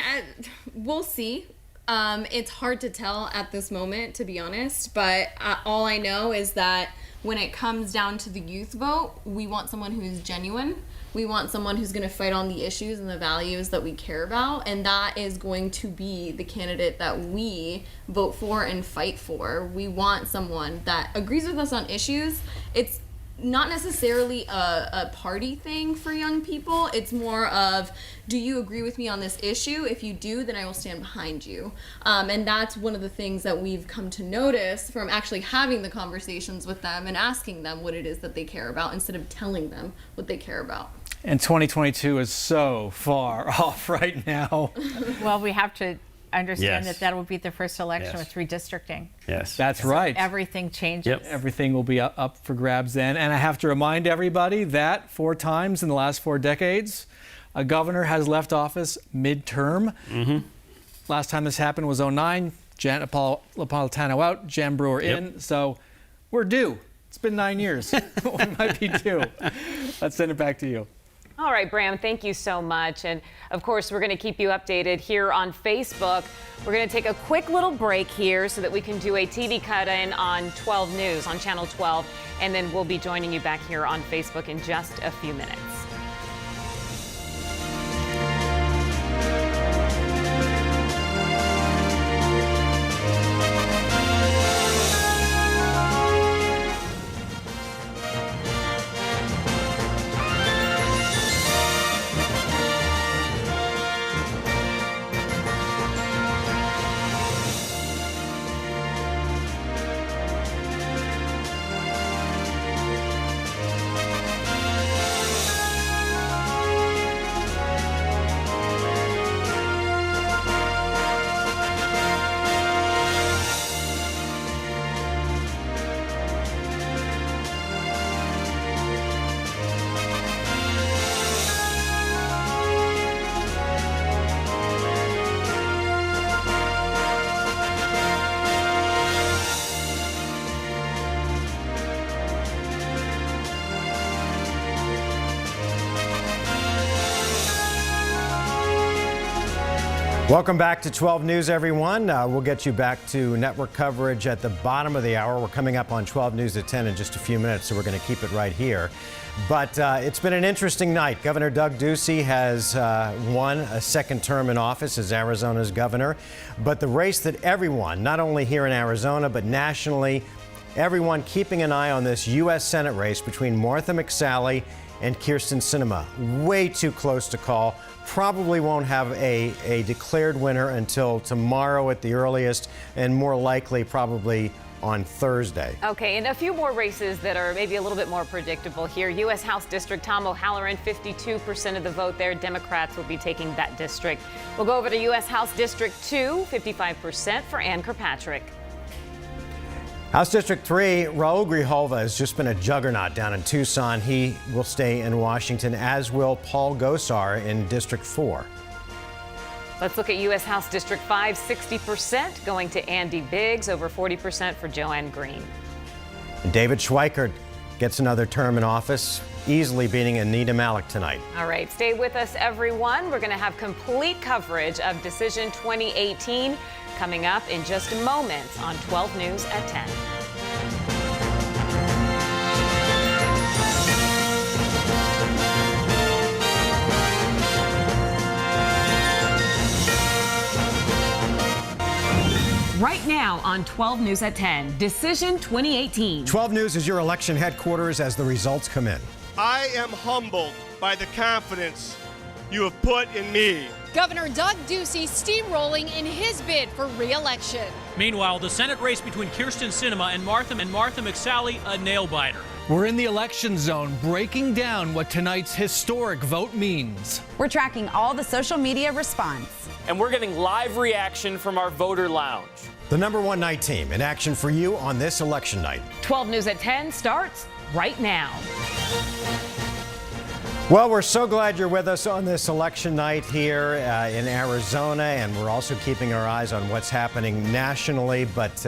[SPEAKER 6] we'll see. It's hard to tell at this moment, to be honest, but all I know is that when it comes down to the youth vote, we want someone who's genuine. We want someone who's going to fight on the issues and the values that we care about, and that is going to be the candidate that we vote for and fight for. We want someone that agrees with us on issues. It's not necessarily a party thing for young people. It's more of, do you agree with me on this issue? If you do, then I will stand behind you. And that's one of the things that we've come to notice from actually having the conversations with them and asking them what it is that they care about instead of telling them what they care about.
[SPEAKER 2] And 2022 is so far off right now.
[SPEAKER 24] Well, we have to understand
[SPEAKER 25] Yes.
[SPEAKER 24] that will be the first election
[SPEAKER 25] Yes.
[SPEAKER 24] with redistricting.
[SPEAKER 25] Yes.
[SPEAKER 2] That's right.
[SPEAKER 24] Everything changes.
[SPEAKER 25] Yep.
[SPEAKER 2] Everything will be up for grabs then. And I have to remind everybody that 4 times in the last 4 decades, a governor has left office midterm. Mm-hmm. Last time this happened was 2009. Janet Napolitano out, Jan Brewer in. So we're due. It's been 9 years. We might be due. Let's send it back to you.
[SPEAKER 4] All right, Bram, thank you so much. And of course, we're going to keep you updated here on Facebook. We're going to take a quick little break here so that we can do a TV cut-in on 12 News, on Channel 12. And then we'll be joining you back here on Facebook in just a few minutes.
[SPEAKER 3] Welcome back to 12 News, everyone. We'll get you back to network coverage at the bottom of the hour. We're coming up on 12 News at 10 in just a few minutes, so we're going to keep it right here. But it's been an interesting night. Governor Doug Ducey has won a second term in office as Arizona's governor. But the race that everyone, not only here in Arizona, but nationally, everyone keeping an eye on this U.S. Senate race between Martha McSally and Kyrsten Sinema. Way too close to call. Probably won't have a declared winner until tomorrow at the earliest, and more likely probably on Thursday.
[SPEAKER 4] Okay, and a few more races that are maybe a little bit more predictable here. U.S. House District Tom O'Halloran, 52% of the vote there. Democrats will be taking that district. We'll go over to U.S. House District 2, 55% for Ann Kirkpatrick.
[SPEAKER 3] House District 3, Raul Grijalva has just been a juggernaut down in Tucson. He will stay in Washington, as will Paul Gosar in District 4.
[SPEAKER 4] Let's look at U.S. House District 5, 60% going to Andy Biggs, over 40% for Joanne Green.
[SPEAKER 3] And David Schweikert gets another term in office, easily beating Anita Malik tonight.
[SPEAKER 4] All right, stay with us, everyone. We're going to have complete coverage of Decision 2018 coming up in just moments on 12 News at 10. Right now on 12 News at 10, Decision 2018.
[SPEAKER 3] 12 News is your election headquarters as the results come in.
[SPEAKER 14] I am humbled by the confidence you have put in me.
[SPEAKER 9] Governor Doug Ducey steamrolling in his bid for re-election.
[SPEAKER 10] Meanwhile, the Senate race between Kyrsten Sinema and Martha McSally, a nail-biter.
[SPEAKER 2] We're in the election zone, breaking down what tonight's historic vote means.
[SPEAKER 5] We're tracking all the social media response.
[SPEAKER 11] And we're getting live reaction from our voter lounge.
[SPEAKER 3] The #1 night team in action for you on this election night.
[SPEAKER 4] 12 News at 10 starts right now.
[SPEAKER 3] Well, we're so glad you're with us on this election night here in Arizona, and we're also keeping our eyes on what's happening nationally. But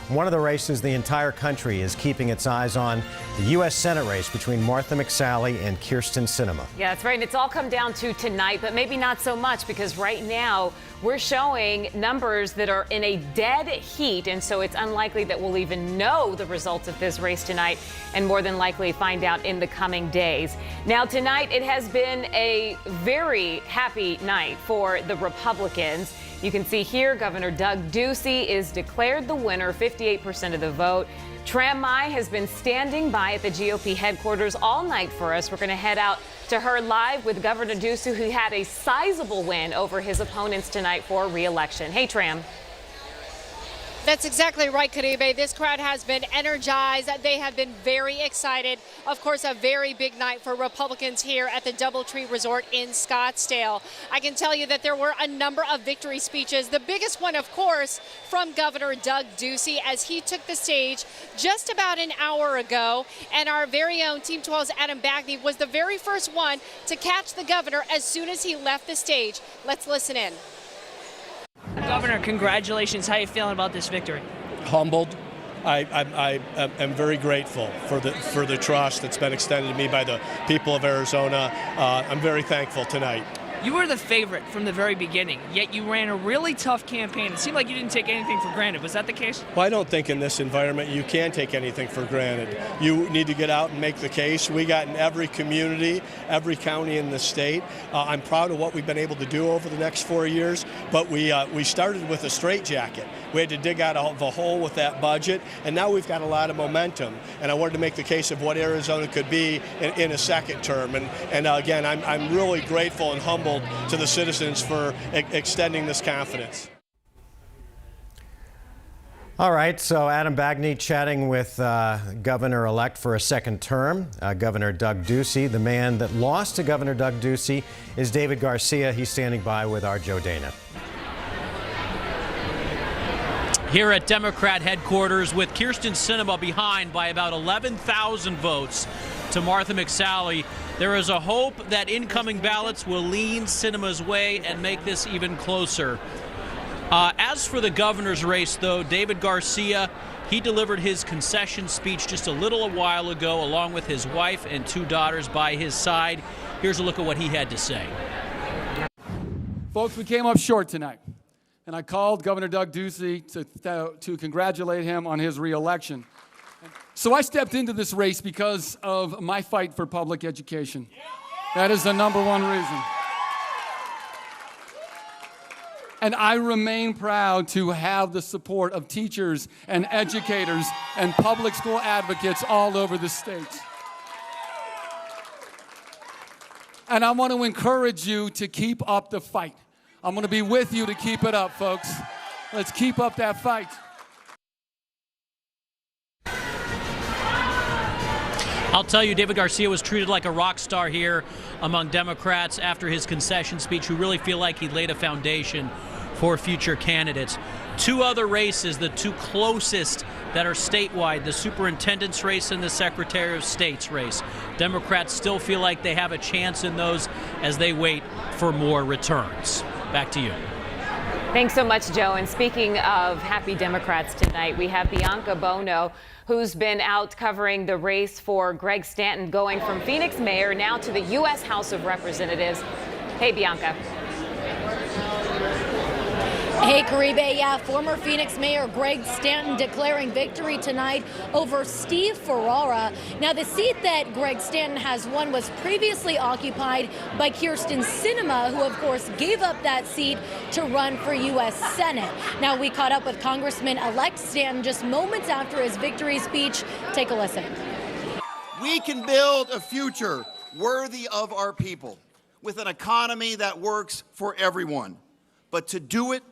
[SPEAKER 3] one of the races the entire country is keeping its eyes on, the U.S. Senate race between Martha McSally and Kyrsten Sinema.
[SPEAKER 4] Yeah, that's right. And it's all come down to tonight, but maybe not so much, because right now we're showing numbers that are in a dead heat. And so it's unlikely that we'll even know the results of this race tonight, and more than likely find out in the coming days. Now, tonight it has been a very happy night for the Republicans. You can see here Governor Doug Ducey is declared the winner, 58% of the vote. Tram Mai has been standing by at the GOP headquarters all night for us. We're going to head out to her live with Governor Ducey, who had a sizable win over his opponents tonight for re-election. Hey, Tram.
[SPEAKER 9] That's exactly right, Caribe. This crowd has been energized. They have been very excited. Of course, a very big night for Republicans here at the DoubleTree Resort in Scottsdale. I can tell you that there were a number of victory speeches. The biggest one, of course, from Governor Doug Ducey as he took the stage just about an hour ago. And our very own Team 12's Adam Bagney was the very first one to catch the governor as soon as he left the stage. Let's listen in.
[SPEAKER 19] Governor, congratulations. How are you feeling about this victory?
[SPEAKER 14] Humbled. I am very grateful for the trust that's been extended to me by the people of Arizona. I'm very thankful tonight.
[SPEAKER 19] You were the favorite from the very beginning, yet you ran a really tough campaign. It seemed like you didn't take anything for granted. Was that the case?
[SPEAKER 14] Well, I don't think in this environment you can take anything for granted. You need to get out and make the case. We got in every community, every county in the state. I'm proud of what we've been able to do over the next 4 years, but we started with a straitjacket. We had to dig out of a hole with that budget, and now we've got a lot of momentum. And I wanted to make the case of what Arizona could be in a second term. And again, I'm really grateful and humbled to the citizens for extending this confidence.
[SPEAKER 3] All right, so Adam Bagney chatting with Governor-elect for a second term, Governor Doug Ducey. The man that lost to Governor Doug Ducey is David Garcia. He's standing by with our Joe Dana.
[SPEAKER 10] Here at Democrat headquarters, with Kyrsten Sinema behind by about 11,000 votes to Martha McSally, there is a hope that incoming ballots will lean Sinema's way and make this even closer. As for the governor's race, though, David Garcia, he delivered his concession speech just a little while ago, along with his wife and 2 daughters by his side. Here's a look at what he had to say.
[SPEAKER 16] Folks, we came up short tonight, and I called Governor Doug Ducey to congratulate him on his reelection. So I stepped into this race because of my fight for public education. That is the number one reason. And I remain proud to have the support of teachers and educators and public school advocates all over the state. And I want to encourage you to keep up the fight. I'm going to be with you to keep it up, folks. Let's keep up that fight.
[SPEAKER 10] I'll tell you, David Garcia was treated like a rock star here among Democrats after his concession speech, who really feel like he laid a foundation for future candidates. Two other races, the two closest that are statewide, the superintendent's race and the Secretary of State's race. Democrats still feel like they have a chance in those as they wait for more returns. Back to you.
[SPEAKER 4] Thanks so much, Joe. And speaking of happy Democrats tonight, we have Bianca Bono, who's been out covering the race for Greg Stanton, going from Phoenix mayor now to the U.S. House of Representatives. Hey, Bianca.
[SPEAKER 18] Hey, Caribe. Yeah, former Phoenix Mayor Greg Stanton declaring victory tonight over Steve Ferrara. Now, the seat that Greg Stanton has won was previously occupied by Kyrsten Sinema, who, of course, gave up that seat to run for U.S. Senate. Now, we caught up with Congressman-elect Stanton just moments after his victory speech. Take a listen.
[SPEAKER 13] We can build a future worthy of our people with an economy that works for everyone. But to do it,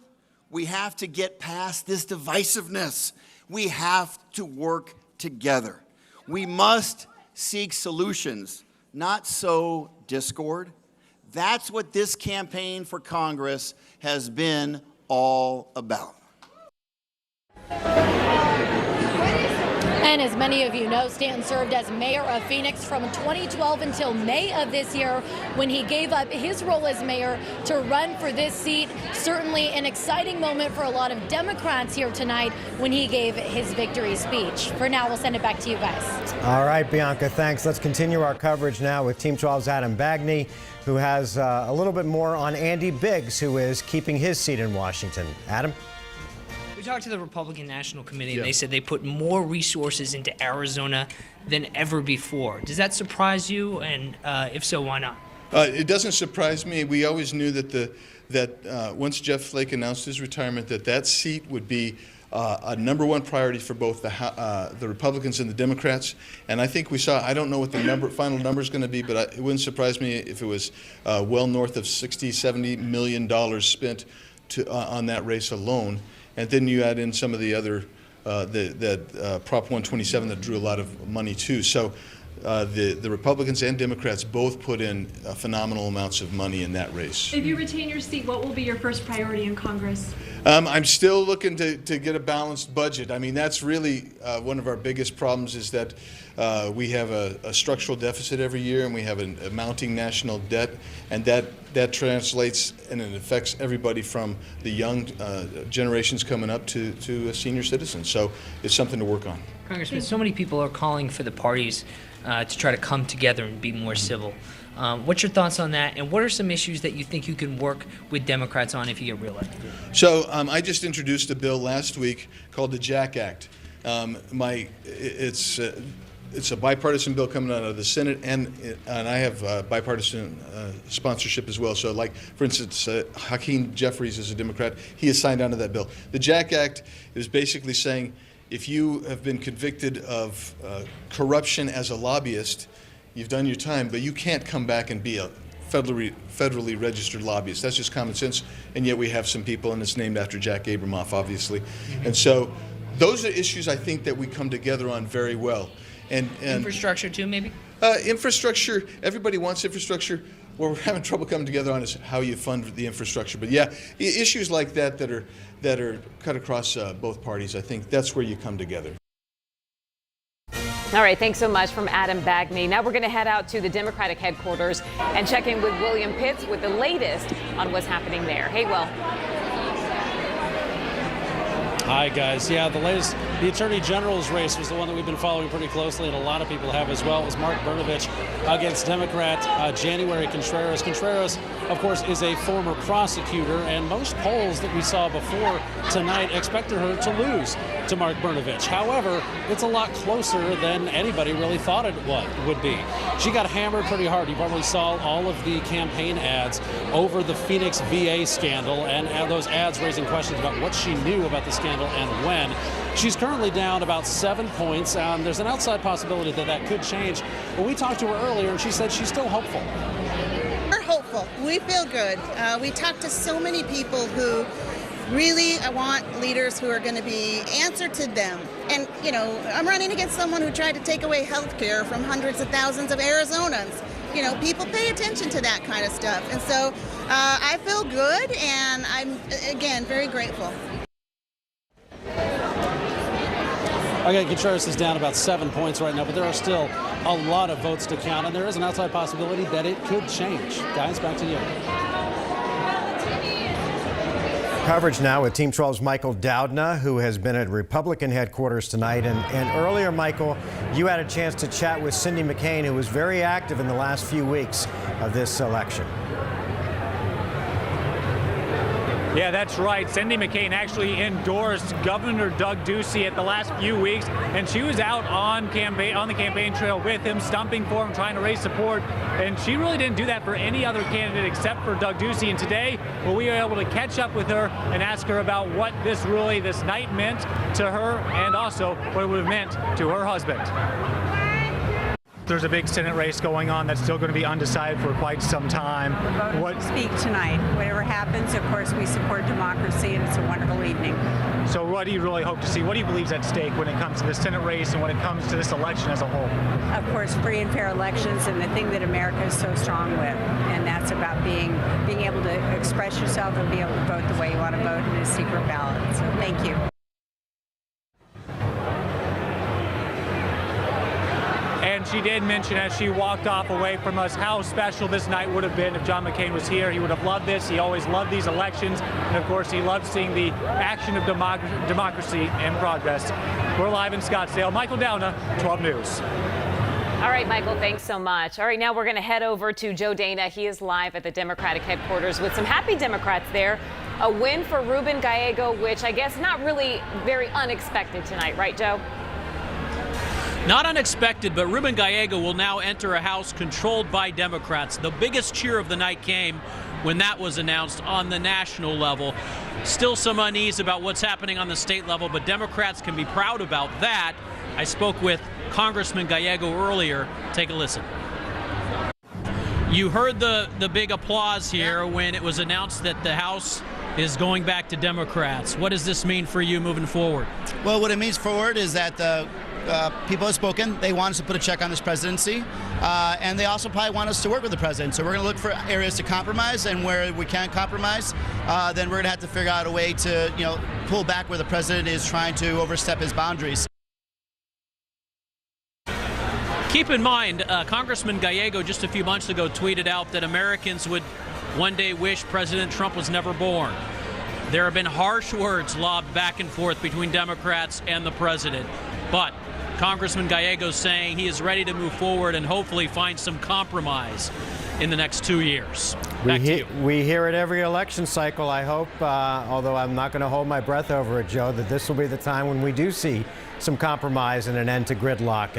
[SPEAKER 13] we have to get past this divisiveness. We have to work together. We must seek solutions, not sow discord. That's what this campaign for Congress has been all about.
[SPEAKER 18] And as many of you know, Stanton served as mayor of Phoenix from 2012 until May of this year, when he gave up his role as mayor to run for this seat. Certainly an exciting moment for a lot of Democrats here tonight when he gave his victory speech. For now, we'll send it back to you guys.
[SPEAKER 3] All right, Bianca, thanks. Let's continue our coverage now with Team 12's Adam Bagney, who has a little bit more on Andy Biggs, who is keeping his seat in Washington. Adam?
[SPEAKER 15] We talked to the Republican National Committee, and they said they put more resources into Arizona than ever before. Does that surprise you? And if so, why not?
[SPEAKER 20] It doesn't surprise me. We always knew that once Jeff Flake announced his retirement, that seat would be a number one priority for both the Republicans and the Democrats. And I think we saw, I don't know what the final number is going to be, but it wouldn't surprise me if it was well north of $60–70 million spent on that race alone. And then you add in some of the other, Prop 127 that drew a lot of money too. So the Republicans and Democrats both put in phenomenal amounts of money in that race.
[SPEAKER 21] If you retain your seat, what will be your first priority in Congress?
[SPEAKER 20] I'm still looking to get a balanced budget. I mean, that's really one of our biggest problems, is that we have a structural deficit every year, and we have a mounting national debt, and that translates and it affects everybody from the young generations coming up to senior citizens. So it's something to work on.
[SPEAKER 15] Congressman, so many people are calling for the parties to try to come together and be more civil. What's your thoughts on that, and what are some issues that you think you can work with Democrats on if you get reelected?
[SPEAKER 20] So I just introduced a bill last week called the JACK Act. It's a bipartisan bill coming out of the Senate, and I have bipartisan sponsorship as well. So, like, for instance, Hakeem Jeffries is a Democrat. He has signed on to that bill. The JACK Act is basically saying if you have been convicted of corruption as a lobbyist, you've done your time, but you can't come back and be a federally registered lobbyist. That's just common sense, and yet we have some people, and it's named after Jack Abramoff, obviously. And so those are issues I think that we come together on very well. And
[SPEAKER 15] infrastructure too, maybe?
[SPEAKER 20] Infrastructure, everybody wants infrastructure. What we're having trouble coming together on is how you fund the infrastructure. But yeah, issues like that are cut across both parties, I think that's where you come together.
[SPEAKER 4] All right, thanks so much from Adam Bagney. Now we're going to head out to the Democratic headquarters and check in with William Pitts with the latest on what's happening there. Hey, Will.
[SPEAKER 22] Hi, guys. Yeah, the latest
[SPEAKER 7] The Attorney General's race was the one that we've been following pretty closely, and a lot of people have as well. It was Mark Brnovich against Democrat January Contreras. Contreras, of course, is a former prosecutor, and most polls that we saw before tonight expected her to lose to Mark Brnovich. However, it's a lot closer than anybody really thought it would be. She got hammered pretty hard. You probably saw all of the campaign ads over the Phoenix VA scandal, and those ads raising questions about what she knew about the scandal and when. She's currently down about 7 points. There's an outside possibility that that could change. But we talked to her earlier, and she said she's still hopeful.
[SPEAKER 8] We're hopeful. We feel good. We talked to so many people who really want leaders who are going to be answer to them. And, you know, I'm running against someone who tried to take away health care from hundreds of thousands of Arizonans. You know, people pay attention to that kind of stuff. And so I feel good, and I'm, again, very grateful.
[SPEAKER 7] Again, Contreras is down about 7 points right now, but there are still a lot of votes to count, and there is an outside possibility that it could change. Guys, back to you.
[SPEAKER 3] Coverage now with Team 12's Michael Doudna, who has been at Republican headquarters tonight. And earlier, Michael, you had a chance to chat with Cindy McCain, who was very active in the last few weeks of this election.
[SPEAKER 1] Yeah, that's right. Cindy McCain actually endorsed Governor Doug Ducey at the last few weeks, and she was out on the campaign trail with him, stumping for him, trying to raise support. And she really didn't do that for any other candidate except for Doug Ducey. And today, well, we were able to catch up with her and ask her about what this night meant to her, and also what it would have meant to her husband. There's a big Senate race going on that's still going to be undecided for quite some time.
[SPEAKER 12] What speak tonight? Whatever happens, of course, we support democracy, and it's a wonderful evening.
[SPEAKER 1] So what do you really hope to see? What do you believe is at stake when it comes to the Senate race and when it comes to this election as a whole?
[SPEAKER 12] Of course, free and fair elections, and the thing that America is so strong with, and that's about being able to express yourself and be able to vote the way you want to vote in a secret ballot. So thank you.
[SPEAKER 1] And she did mention as she walked off away from us how special this night would have been if John McCain was here. He would have loved this. He always loved these elections. And of course, he loved seeing the action of democracy and progress. We're live in Scottsdale. Michael Doudna, 12 News.
[SPEAKER 4] All right, Michael, thanks so much. All right, now we're going to head over to Joe Dana. He is live at the Democratic headquarters with some happy Democrats there. A win for Ruben Gallego, which I guess not really very unexpected tonight, right, Joe?
[SPEAKER 10] Not unexpected, but Ruben Gallego will now enter a House controlled by Democrats. The biggest cheer of the night came when that was announced on the national level. Still some unease about what's happening on the state level, but Democrats can be proud about that. I spoke with Congressman Gallego earlier. Take a listen. You heard the big applause here when it was announced that the House is going back to Democrats. What does this mean for you moving forward?
[SPEAKER 17] Well, what it means forward is that the people have spoken. They want us to put a check on this presidency, and they also probably want us to work with the president. So we're going to look for areas to compromise, and where we can't compromise, then we're going to have to figure out a way to, pull back where the president is trying to overstep his boundaries.
[SPEAKER 10] Keep in mind, Congressman Gallego just a few months ago tweeted out that Americans would one day wish President Trump was never born. There have been harsh words lobbed back and forth between Democrats and the president, but Congressman Gallego saying he is ready to move forward and hopefully find some compromise in the next 2 years.
[SPEAKER 3] We hear it every election cycle. I hope, although I'm not going to hold my breath over it, Joe, that this will be the time when we do see some compromise and an end to gridlock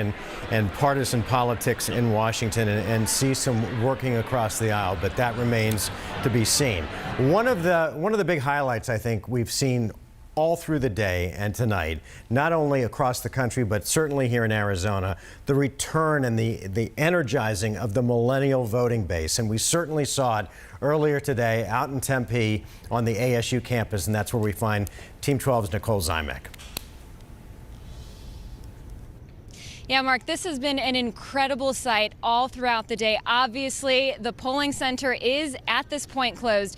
[SPEAKER 3] and partisan politics in Washington, and see some working across the aisle. But that remains to be seen. One of the big highlights I think we've seen all through the day and tonight, not only across the country, but certainly here in Arizona, the return and the energizing of the millennial voting base. And we certainly saw it earlier today out in Tempe on the ASU campus, and that's where we find Team 12's Nicole Zymek.
[SPEAKER 22] Yeah, Mark, this has been an incredible sight all throughout the day. Obviously, the polling center is at this point closed.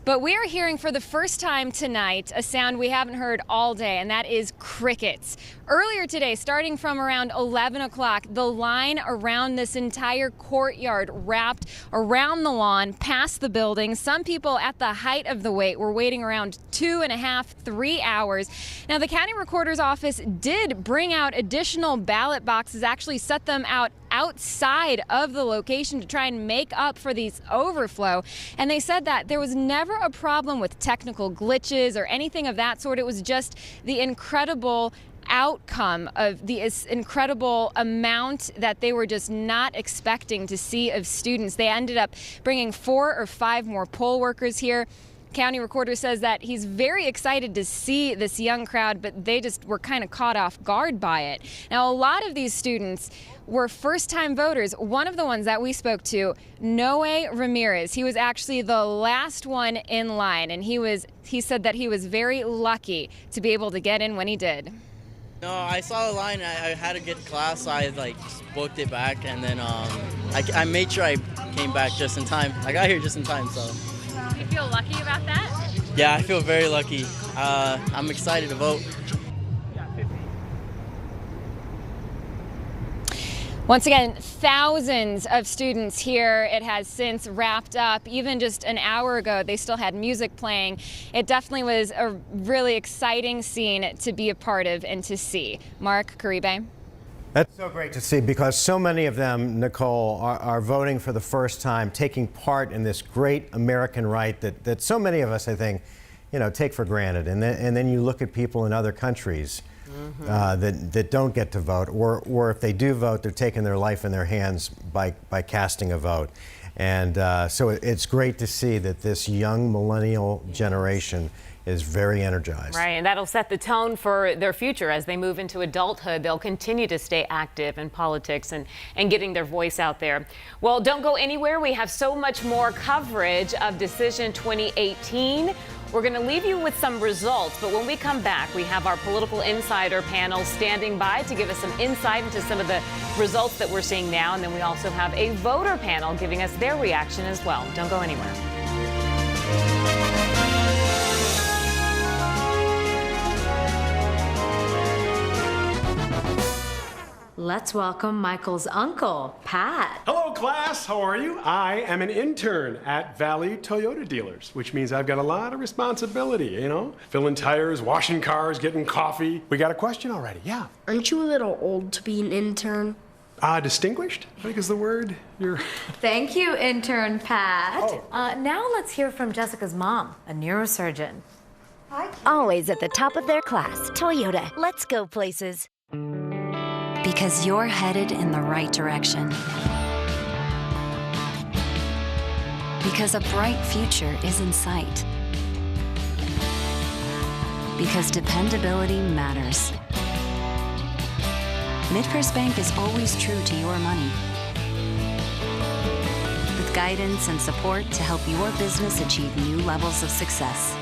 [SPEAKER 22] But we are hearing for the first time tonight a sound we haven't heard all day, and that is crickets. Earlier today, starting from around 11 o'clock, the line around this entire courtyard wrapped around the lawn, past the building. Some people at the height of the wait were waiting around 2.5, 3 hours. Now, the county recorder's office did bring out additional ballot boxes, actually set them out outside of the location to try and make up for these overflow. And they said that there was never a problem with technical glitches or anything of that sort. It was just the incredible outcome of the incredible amount that they were just not expecting to see of students. They ended up bringing 4 or 5 more poll workers here. County recorder says that he's very excited to see this young crowd, but they just were kind of caught off guard by it. Now, a lot of these students were first-time voters. One of the ones that we spoke to, Noe Ramirez, he was actually the last one in line, and he said that he was very lucky to be able to get in when he did.
[SPEAKER 2] No, I saw the line. I had to get to class, so I just booked it back, and then I made sure I came back just in time. I got here just in time, so.
[SPEAKER 22] Do you feel lucky about that?
[SPEAKER 2] Yeah, I feel very lucky. I'm excited to vote.
[SPEAKER 22] Once again, thousands of students here. It has since wrapped up. Even just an hour ago, they still had music playing. It definitely was a really exciting scene to be a part of and to see. Mark, Caribe.
[SPEAKER 3] That's so great to see, because so many of them, Nicole, are voting for the first time, taking part in this great American right that so many of us, I think, take for granted. And then you look at people in other countries that don't get to vote, or if they do vote, they're taking their life in their hands by casting a vote. And so it's great to see that this young millennial generation is very energized.
[SPEAKER 4] Right, and that'll set the tone for their future as they move into adulthood. They'll continue to stay active in politics and getting their voice out there. Well, don't go anywhere. We have so much more coverage of Decision 2018. We're going to leave you with some results, but when we come back, we have our political insider panel standing by to give us some insight into some of the results that we're seeing now, and then we also have a voter panel giving us their reaction as well. Don't go anywhere.
[SPEAKER 6] Let's welcome Michael's uncle, Pat.
[SPEAKER 23] Hello, class. How are you? I am an intern at Valley Toyota Dealers, which means I've got a lot of responsibility, filling tires, washing cars, getting coffee. We got a question already, yeah.
[SPEAKER 6] Aren't you a little old to be an intern?
[SPEAKER 23] Distinguished, I think is the word.
[SPEAKER 6] Thank you, intern Pat. Now let's hear from Jessica's mom, a neurosurgeon.
[SPEAKER 24] Always at the top of their class, Toyota. Let's go places. Because you're headed in the right direction. Because a bright future is in sight. Because dependability matters. MidFirst Bank is always true to your money. With guidance and support to help your business achieve new levels of success.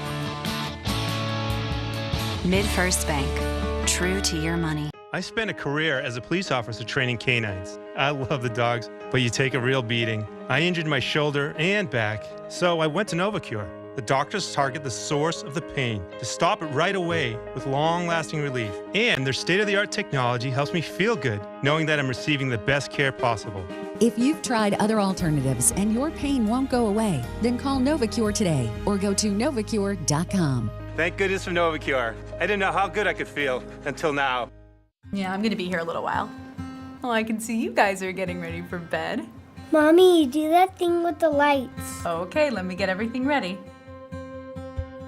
[SPEAKER 24] MidFirst Bank, true to your money.
[SPEAKER 25] I spent a career as a police officer training canines. I love the dogs, but you take a real beating. I injured my shoulder and back, so I went to NovaCure. The doctors target the source of the pain to stop it right away with long-lasting relief. And their state-of-the-art technology helps me feel good, knowing that I'm receiving the best care possible.
[SPEAKER 26] If you've tried other alternatives and your pain won't go away, then call NovaCure today or go to NovaCure.com.
[SPEAKER 25] Thank goodness for NovaCure. I didn't know how good I could feel until now.
[SPEAKER 27] Yeah, I'm gonna be here a little while. Well, I can see you guys are getting ready for bed.
[SPEAKER 28] Mommy, do that thing with the lights.
[SPEAKER 27] Okay, let me get everything ready.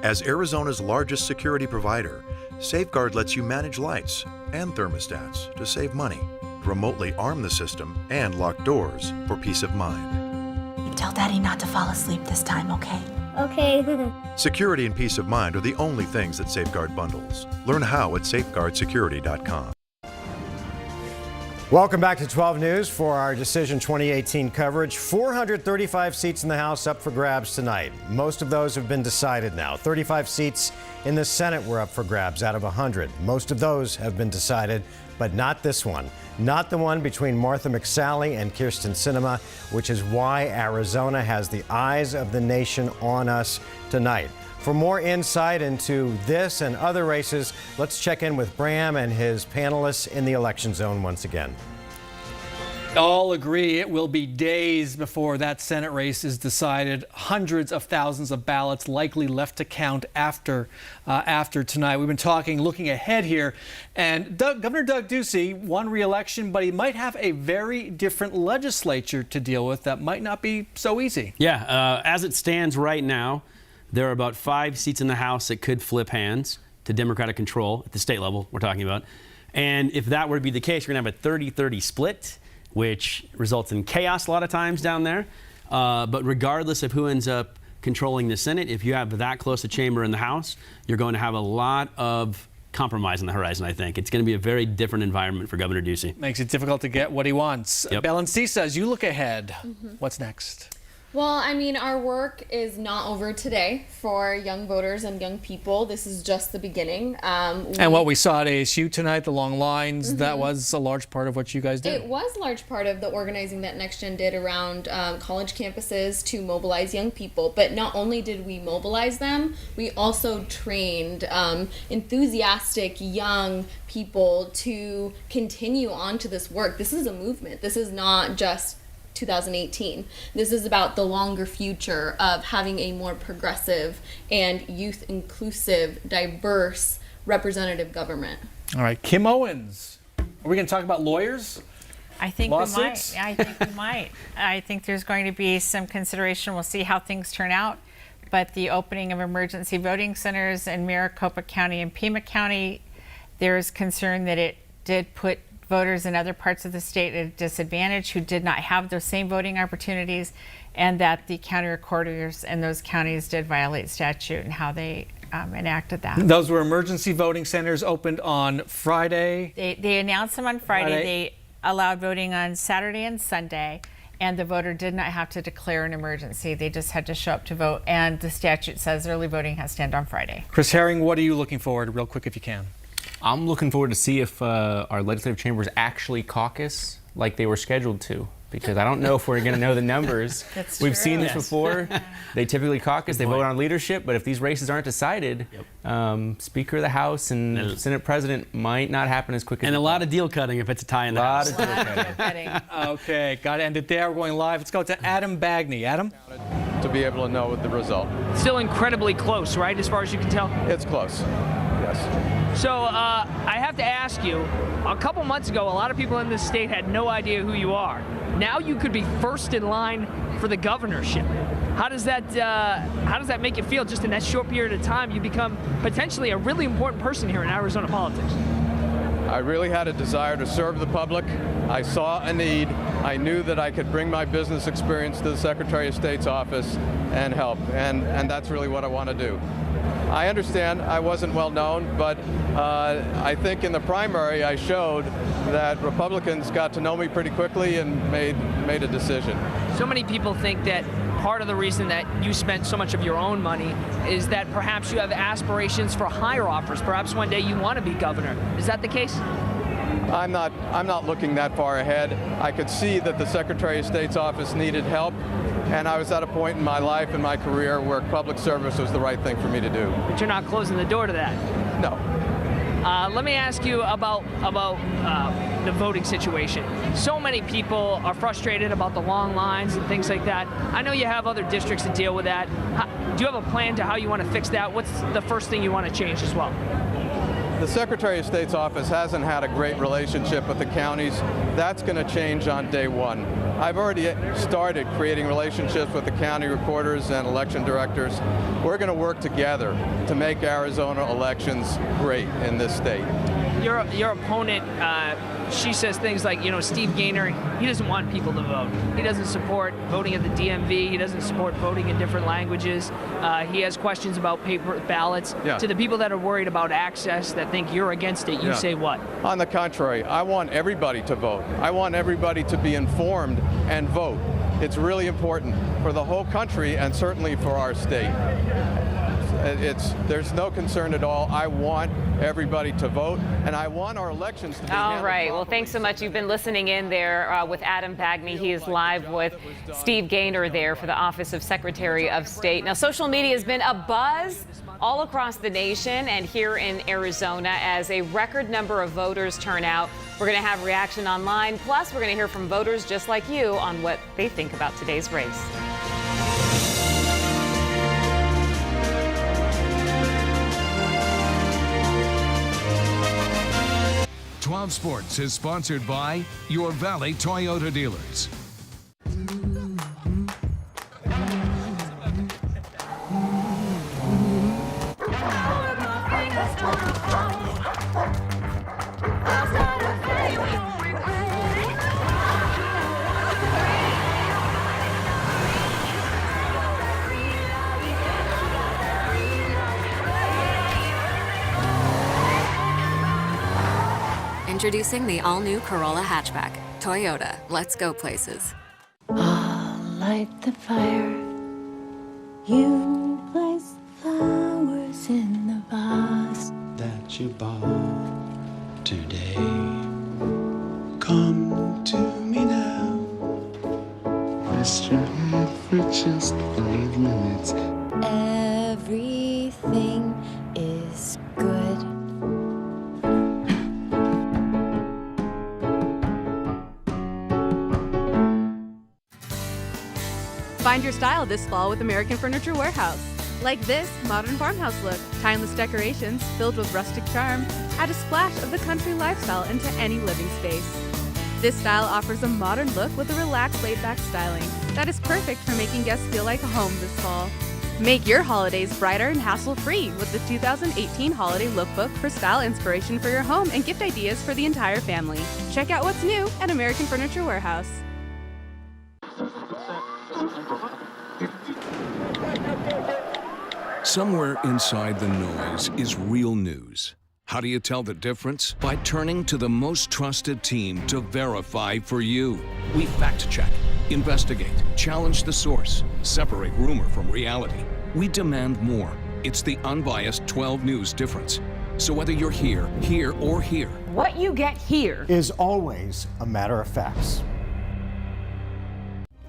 [SPEAKER 29] As Arizona's largest security provider, Safeguard lets you manage lights and thermostats to save money, remotely arm the system, and lock doors for peace of mind.
[SPEAKER 27] Tell Daddy not to fall asleep this time, okay?
[SPEAKER 28] Okay.
[SPEAKER 29] Security and peace of mind are the only things that Safeguard bundles. Learn how at safeguardsecurity.com.
[SPEAKER 3] Welcome back to 12 News for our Decision 2018 coverage. 435 seats in the House up for grabs tonight. Most of those have been decided now. 35 seats in the Senate were up for grabs out of 100. Most of those have been decided. but not this one. Not the one between Martha McSally and Kyrsten Sinema, which is why Arizona has the eyes of the nation on us tonight. For more insight into this and other races, let's check in with Bram and his panelists in the election zone once again.
[SPEAKER 5] All agree it will be days before that Senate race is decided. Hundreds of thousands of ballots likely left to count after tonight. We've been looking ahead here, and Governor Doug Ducey won re-election, but he might have a very different legislature to deal with that might not be so easy.
[SPEAKER 9] Yeah, as it stands right now, there are about 5 seats in the House that could flip hands to Democratic control at the state level we're talking about. And if that were to be the case, you're going to have a 30-30 split, which results in chaos a lot of times down there. But regardless of who ends up controlling the Senate, if you have that close a chamber in the House, you're going to have a lot of compromise on the horizon, I think. It's going to be a very different environment for Governor Ducey.
[SPEAKER 5] Makes it difficult to get what he wants.
[SPEAKER 9] Yep.
[SPEAKER 5] Balancisa, as you look ahead, what's next?
[SPEAKER 11] Well, I mean, our work is not over today for young voters and young people. This is just the beginning.
[SPEAKER 5] And what we saw at ASU tonight, the long lines, that was a large part of what you guys did.
[SPEAKER 11] It was a large part of the organizing that NextGen did around college campuses to mobilize young people. But not only did we mobilize them, we also trained enthusiastic young people to continue on to this work. This is a movement. This is not just 2018. This is about the longer future of having a more progressive and youth inclusive, diverse, representative government.
[SPEAKER 5] All right, Kim Owens, are we going to talk about lawyers?
[SPEAKER 13] I think
[SPEAKER 5] Lawsuits?
[SPEAKER 13] we might. I think we might. I think there's going to be some consideration. We'll see how things turn out. But the opening of emergency voting centers in Maricopa County and Pima County, there's concern that it did put voters in other parts of the state at a disadvantage who did not have those same voting opportunities, and that the county recorders in those counties did violate statute and how they enacted that.
[SPEAKER 5] Those were emergency voting centers opened on Friday.
[SPEAKER 13] They announced them on Friday. They allowed voting on Saturday and Sunday, and the voter did not have to declare an emergency. They just had to show up to vote, and the statute says early voting has to end on Friday.
[SPEAKER 5] Chris Herring, what are you looking forward, real quick if you can?
[SPEAKER 14] I'm looking forward to see if our legislative chambers actually caucus like they were scheduled to, because I don't know if we're going to know the numbers.
[SPEAKER 13] That's
[SPEAKER 14] We've
[SPEAKER 13] true.
[SPEAKER 14] seen this before. They typically caucus, they vote on leadership, but if these races aren't decided, Speaker of the House and Senate President might not happen as quick as...
[SPEAKER 9] And a lot of deal cutting if it's a tie in the House.
[SPEAKER 14] A lot of deal cutting.
[SPEAKER 5] Okay, got to end it there. We're going live. Let's go to Adam Bagney. Adam?
[SPEAKER 16] To be able to know the result.
[SPEAKER 18] Still incredibly close, right, as far as you can tell?
[SPEAKER 16] It's close, yes.
[SPEAKER 18] So I have to ask you, a couple months ago, a lot of people in this state had no idea who you are. Now you could be first in line for the governorship. How does that make you feel? Just in that short period of time, you become potentially a really important person here in Arizona politics.
[SPEAKER 16] I really had a desire to serve the public. I saw a need. I knew that I could bring my business experience to the Secretary of State's office and help, and that's really what I want to do. I understand I wasn't well known, but I think in the primary I showed that Republicans got to know me pretty quickly and made a decision.
[SPEAKER 18] So many people think that part of the reason that you spent so much of your own money is that perhaps you have aspirations for higher offers. Perhaps one day you want to be governor. Is that the case?
[SPEAKER 16] I'm not looking that far ahead. I could see that the Secretary of State's office needed help, and I was at a point in my life and my career where public service was the right thing for me to do.
[SPEAKER 18] But you're not closing the door to that.
[SPEAKER 16] No.
[SPEAKER 18] Let me ask you about the voting situation. So many people are frustrated about the long lines and things like that. I know you have other districts to deal with that. Do you have a plan to how you want to fix that? What's the first thing you want to change as well?
[SPEAKER 16] The Secretary of State's office hasn't had a great relationship with the counties. That's going to change on day one. I've already started creating relationships with the county recorders and election directors. We're going to work together to make Arizona elections great in this state.
[SPEAKER 18] Your opponent, she says things like, Steve Gaynor, he doesn't want people to vote. He doesn't support voting at the DMV. He doesn't support voting in different languages. He has questions about paper ballots.
[SPEAKER 16] Yeah.
[SPEAKER 18] To the people that are worried about access, that think you're against it, you say what?
[SPEAKER 16] On the contrary, I want everybody to vote. I want everybody to be informed and vote. It's really important for the whole country and certainly for our state. there's no concern at all. I want everybody to vote, and I want our elections to be
[SPEAKER 4] all right. Well, thanks so much. You've been listening in there with Adam Bagney. He is live with Steve Gaynor there for the Office of Secretary of State. Now, social media has been a buzz all across the nation and here in Arizona as a record number of voters turn out. We're going to have reaction online. Plus, we're going to hear from voters just like you on what they think about today's race.
[SPEAKER 1] 12 Sports is sponsored by your Valley Toyota dealers.
[SPEAKER 7] Introducing the all-new Corolla hatchback. Toyota, let's go places.
[SPEAKER 8] I'll light the fire. You place flowers in the vase
[SPEAKER 12] that you bought today. Come to me now. Rest your head for just 5 minutes.
[SPEAKER 8] Everything is good.
[SPEAKER 15] Find your style this fall with American Furniture Warehouse. Like this modern farmhouse look, timeless decorations filled with rustic charm add a splash of the country lifestyle into any living space. This style offers a modern look with a relaxed, laid-back styling that is perfect for making guests feel like home this fall. Make your holidays brighter and hassle-free with the 2018 Holiday Lookbook for style inspiration for your home and gift ideas for the entire family. Check out what's new at American Furniture Warehouse.
[SPEAKER 1] Somewhere inside the noise is real news. How do you tell the difference? By turning to the most trusted team to verify for you. We fact check, investigate, challenge the source, separate rumor from reality. We demand more. It's the unbiased 12 News difference. So whether you're here, or here,
[SPEAKER 4] what you get here
[SPEAKER 3] is always a matter of facts.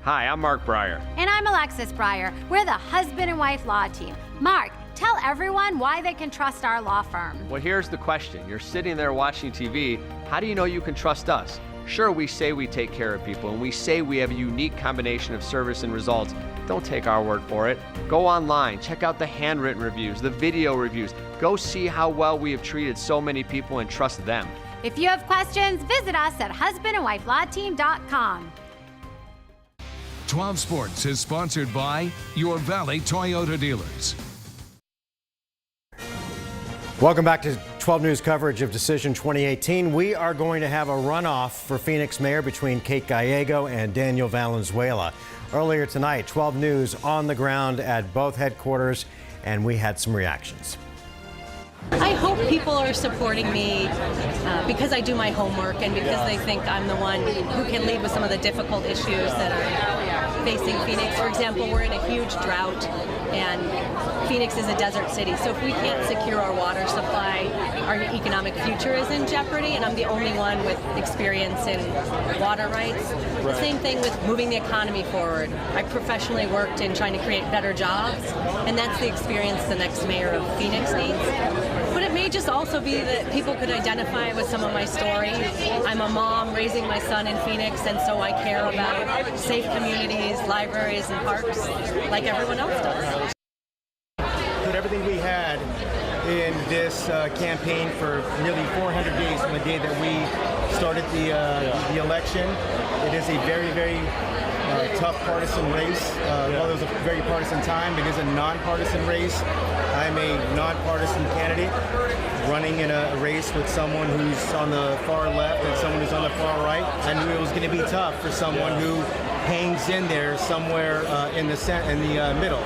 [SPEAKER 17] Hi, I'm Mark Breyer.
[SPEAKER 19] And I'm Alexis Breyer. We're the husband and wife law team. Mark, tell everyone why they can trust our law firm.
[SPEAKER 17] Well, here's the question. You're sitting there watching TV. How do you know you can trust us? Sure, we say we take care of people, and we say we have a unique combination of service and results. Don't take our word for it. Go online, check out the handwritten reviews, the video reviews. Go see how well we have treated so many people and trust them.
[SPEAKER 19] If you have questions, visit us at husbandandwifelawteam.com.
[SPEAKER 1] 12 Sports is sponsored by your Valley Toyota dealers.
[SPEAKER 3] Welcome back to 12 News coverage of Decision 2018. We are going to have a runoff for Phoenix Mayor between Kate Gallego and Daniel Valenzuela. Earlier tonight, 12 News on the ground at both headquarters, and we had some reactions.
[SPEAKER 20] I hope people are supporting me because I do my homework and because they think I'm the one who can lead with some of the difficult issues that are facing Phoenix. For example, we're in a huge drought and Phoenix is a desert city, so if we can't secure our water supply, our economic future is in jeopardy, and I'm the only one with experience in water rights. Right. The same thing with moving the economy forward. I professionally worked in trying to create better jobs, and that's the experience the next mayor of Phoenix needs. But it may just also be that people could identify with some of my story. I'm a mom raising my son in Phoenix, and so I care about safe communities, libraries, and parks like everyone else does.
[SPEAKER 21] Put everything we had in this campaign for nearly 400 days from the day that we started the election. It is a very, very tough partisan race. Well, it was a very partisan time. It is a nonpartisan race. I'm a nonpartisan candidate running in a race with someone who's on the far left and someone who's on the far right. I knew it was going to be tough for someone who hangs in there somewhere in the middle.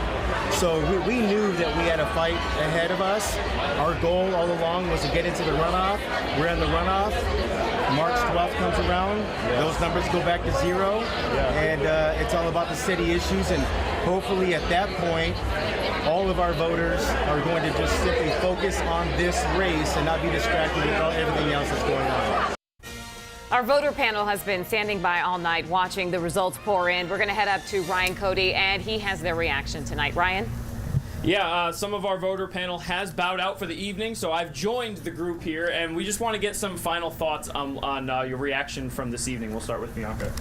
[SPEAKER 21] So we knew that we had a fight ahead of us. Our goal all along was to get into the runoff. We're in the runoff. March 12th comes around. Those numbers go back to zero. And it's all about the city issues. And hopefully at that point, all of our voters are going to just simply focus on this race and not be distracted with everything else that's going on.
[SPEAKER 4] Our voter panel has been standing by all night watching the results pour in. We're going to head up to Ryan Cody, and he has their reaction tonight. Ryan?
[SPEAKER 2] Yeah, some of our voter panel has bowed out for the evening, so I've joined the group here, and we just want to get some final thoughts on your reaction from this evening. We'll start with Bianca.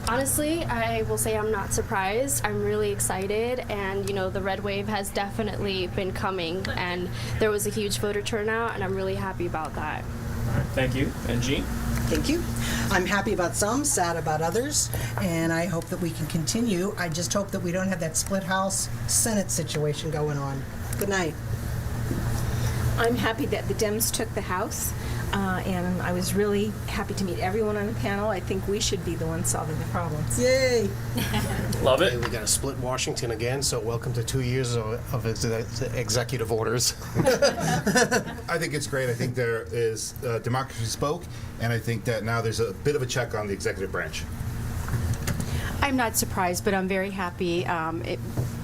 [SPEAKER 6] Honestly, I will say I'm not surprised. I'm really excited, and the red wave has definitely been coming, and there was a huge voter turnout, and I'm really happy about that.
[SPEAKER 2] All right, thank you. And Jean?
[SPEAKER 10] Thank you. I'm happy about some, sad about others, and I hope that we can continue. I just hope that we don't have that split House Senate situation going on. Good night.
[SPEAKER 22] I'm happy that the Dems took the House, and I was really happy to meet everyone on the panel. I think we should be the ones solving the problems.
[SPEAKER 10] Yay!
[SPEAKER 2] Love it.
[SPEAKER 23] We got to split Washington again, so welcome to 2 years of executive orders.
[SPEAKER 24] I think it's great. I think there is democracy spoke, and I think that now there's a bit of a check on the executive branch.
[SPEAKER 25] I'm not surprised, but I'm very happy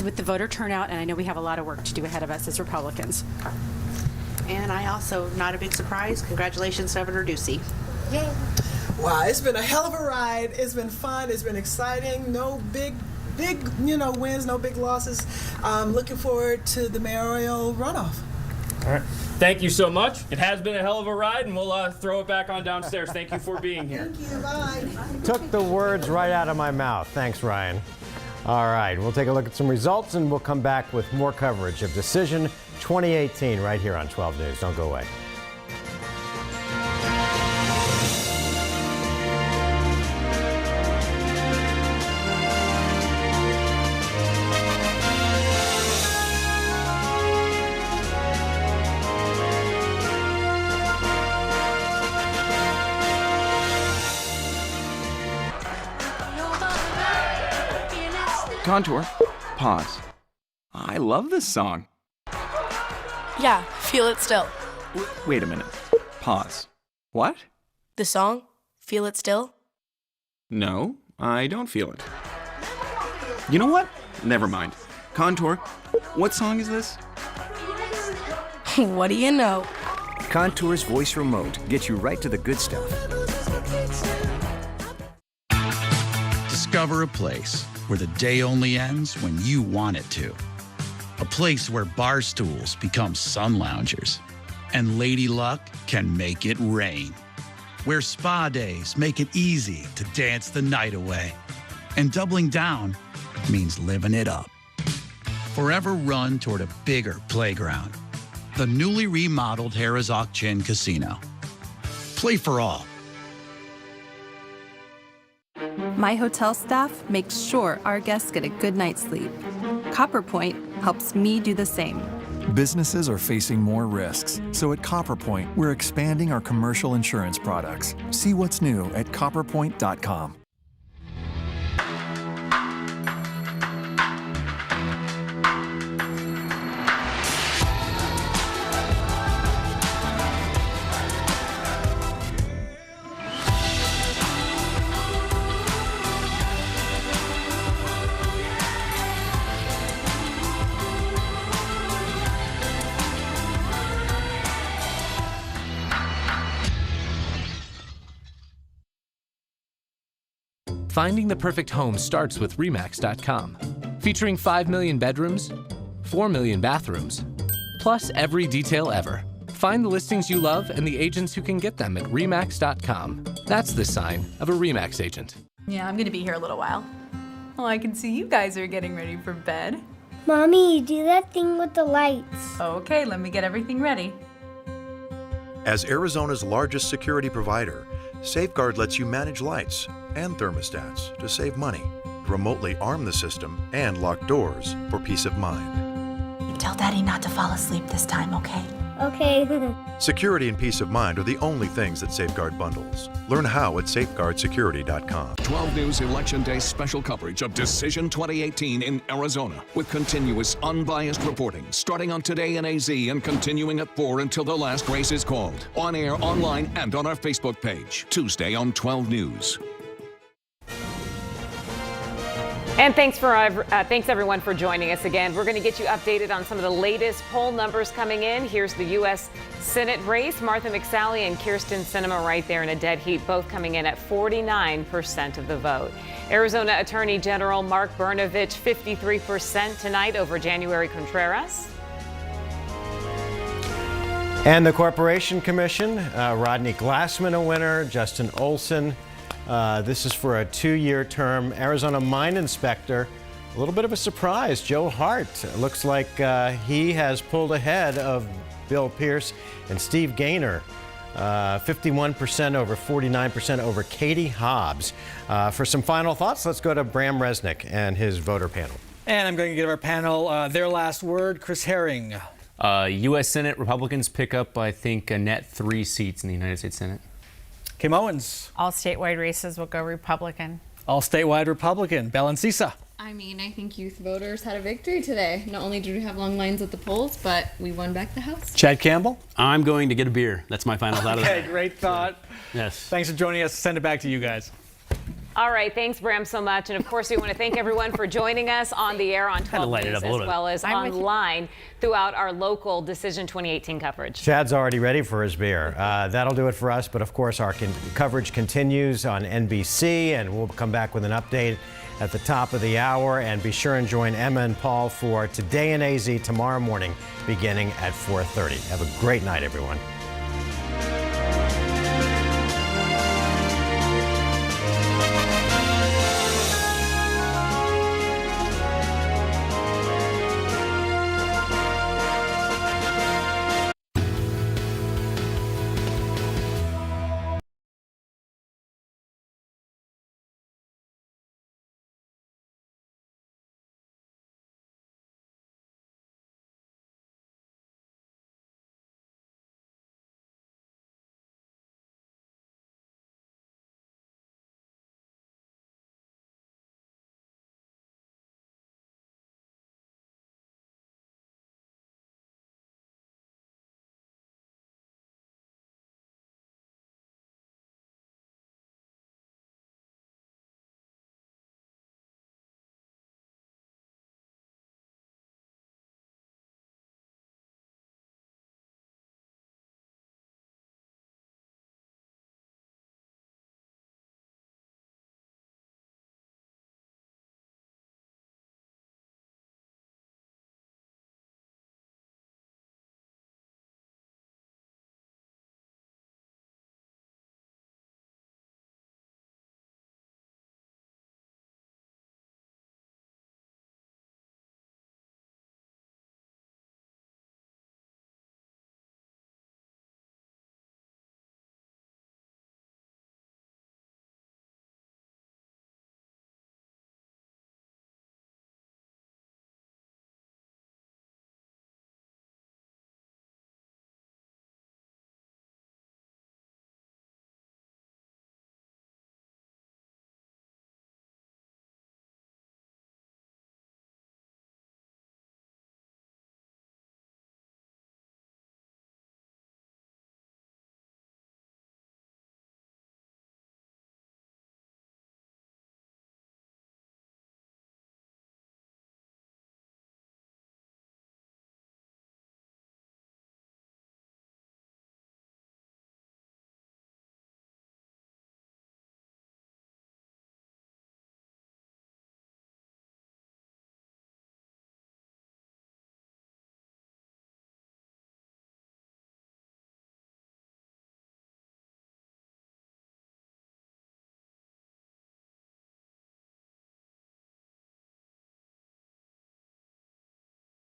[SPEAKER 25] with the voter turnout, and I know we have a lot of work to do ahead of us as Republicans.
[SPEAKER 26] And I also, not a big surprise, congratulations, Governor Ducey.
[SPEAKER 10] Yay.
[SPEAKER 27] Wow, it's been a hell of a ride. It's been fun. It's been exciting. No big wins, no big losses. Looking forward to the mayoral runoff.
[SPEAKER 2] All right. Thank you so much. It has been a hell of a ride, and we'll throw it back on downstairs. Thank you for being here.
[SPEAKER 10] Thank you. Bye.
[SPEAKER 3] Took the words right out of my mouth. Thanks, Ryan. All right, we'll take a look at some results, and we'll come back with more coverage of Decision 2018 right here on 12 News. Don't go away.
[SPEAKER 30] Contour. Pause. I love this song.
[SPEAKER 31] Yeah, Feel It Still.
[SPEAKER 30] Wait a minute. Pause. What?
[SPEAKER 31] The song, Feel It Still?
[SPEAKER 30] No, I don't feel it. You know what? Never mind. Contour, what song is this?
[SPEAKER 31] What do you know?
[SPEAKER 32] Contour's voice remote gets you right to the good stuff.
[SPEAKER 33] Discover a place where the day only ends when you want it to. A place where bar stools become sun loungers and Lady Luck can make it rain. Where spa days make it easy to dance the night away. And doubling down means living it up. Forever run toward a bigger playground. The newly remodeled Herazok Chin Casino. Play for all.
[SPEAKER 15] My hotel staff makes sure our guests get a good night's sleep. CopperPoint helps me do the same.
[SPEAKER 34] Businesses are facing more risks, so at CopperPoint, we're expanding our commercial insurance products. See what's new at copperpoint.com.
[SPEAKER 35] Finding the perfect home starts with RE/MAX.com. Featuring 5 million bedrooms, 4 million bathrooms, plus every detail ever. Find the listings you love and the agents who can get them at RE/MAX.com. That's the sign of a RE/MAX agent.
[SPEAKER 36] Yeah, I'm gonna be here a little while. Well, I can see you guys are getting ready for bed.
[SPEAKER 28] Mommy, do that thing with the lights.
[SPEAKER 36] Okay, let me get everything ready.
[SPEAKER 29] As Arizona's largest security provider, Safeguard lets you manage lights and thermostats to save money, remotely arm the system, and lock doors for peace of mind.
[SPEAKER 37] Tell Daddy not to fall asleep this time, okay?
[SPEAKER 28] Okay.
[SPEAKER 29] Security and peace of mind are the only things that Safeguard bundles. Learn how at safeguardsecurity.com.
[SPEAKER 1] 12 News Election Day special coverage of Decision 2018 in Arizona with continuous unbiased reporting starting on Today in AZ and continuing at 4 until the last race is called. On air, online, and on our Facebook page. Tuesday on 12 News.
[SPEAKER 4] And thanks everyone for joining us again. We're going to get you updated on some of the latest poll numbers coming in. Here's the U.S. Senate race. Martha McSally and Kirsten Sinema right there in a dead heat, both coming in at 49% of the vote. Arizona Attorney General Mark Brnovich, 53% tonight over January Contreras.
[SPEAKER 3] And the Corporation Commission, Rodney Glassman a winner, Justin Olson. This is for a 2-year term. Arizona Mine Inspector, a little bit of a surprise. Joe Hart looks like he has pulled ahead of Bill Pierce and Steve Gaynor. 51% over 49% over Katie Hobbs. For some final thoughts, let's go to Bram Resnick and his voter panel.
[SPEAKER 5] And I'm going to give our panel their last word. Chris Herring.
[SPEAKER 6] U.S. Senate Republicans pick up, I think, a net 3 seats in the United States Senate.
[SPEAKER 5] Kim Owens.
[SPEAKER 7] All statewide races will go Republican.
[SPEAKER 5] All statewide Republican. Balancisa.
[SPEAKER 8] I mean, I think youth voters had a victory today. Not only did we have long lines at the polls, but we won back the House.
[SPEAKER 5] Chad Campbell.
[SPEAKER 6] I'm going to get a beer. That's my final thought of the day.
[SPEAKER 5] Okay, great thought.
[SPEAKER 6] Yes.
[SPEAKER 5] Thanks for joining us. Send it back to you guys.
[SPEAKER 4] All right, thanks, Bram, so much. And of course, we want to thank everyone for joining us on the air on 12 News, as well as online throughout our local Decision 2018 coverage.
[SPEAKER 3] Chad's already ready for his beer. That'll do it for us, but of course our coverage continues on NBC, and we'll come back with an update at the top of the hour. And be sure and join Emma and Paul for Today in AZ tomorrow morning, beginning at 4:30. Have a great night, everyone.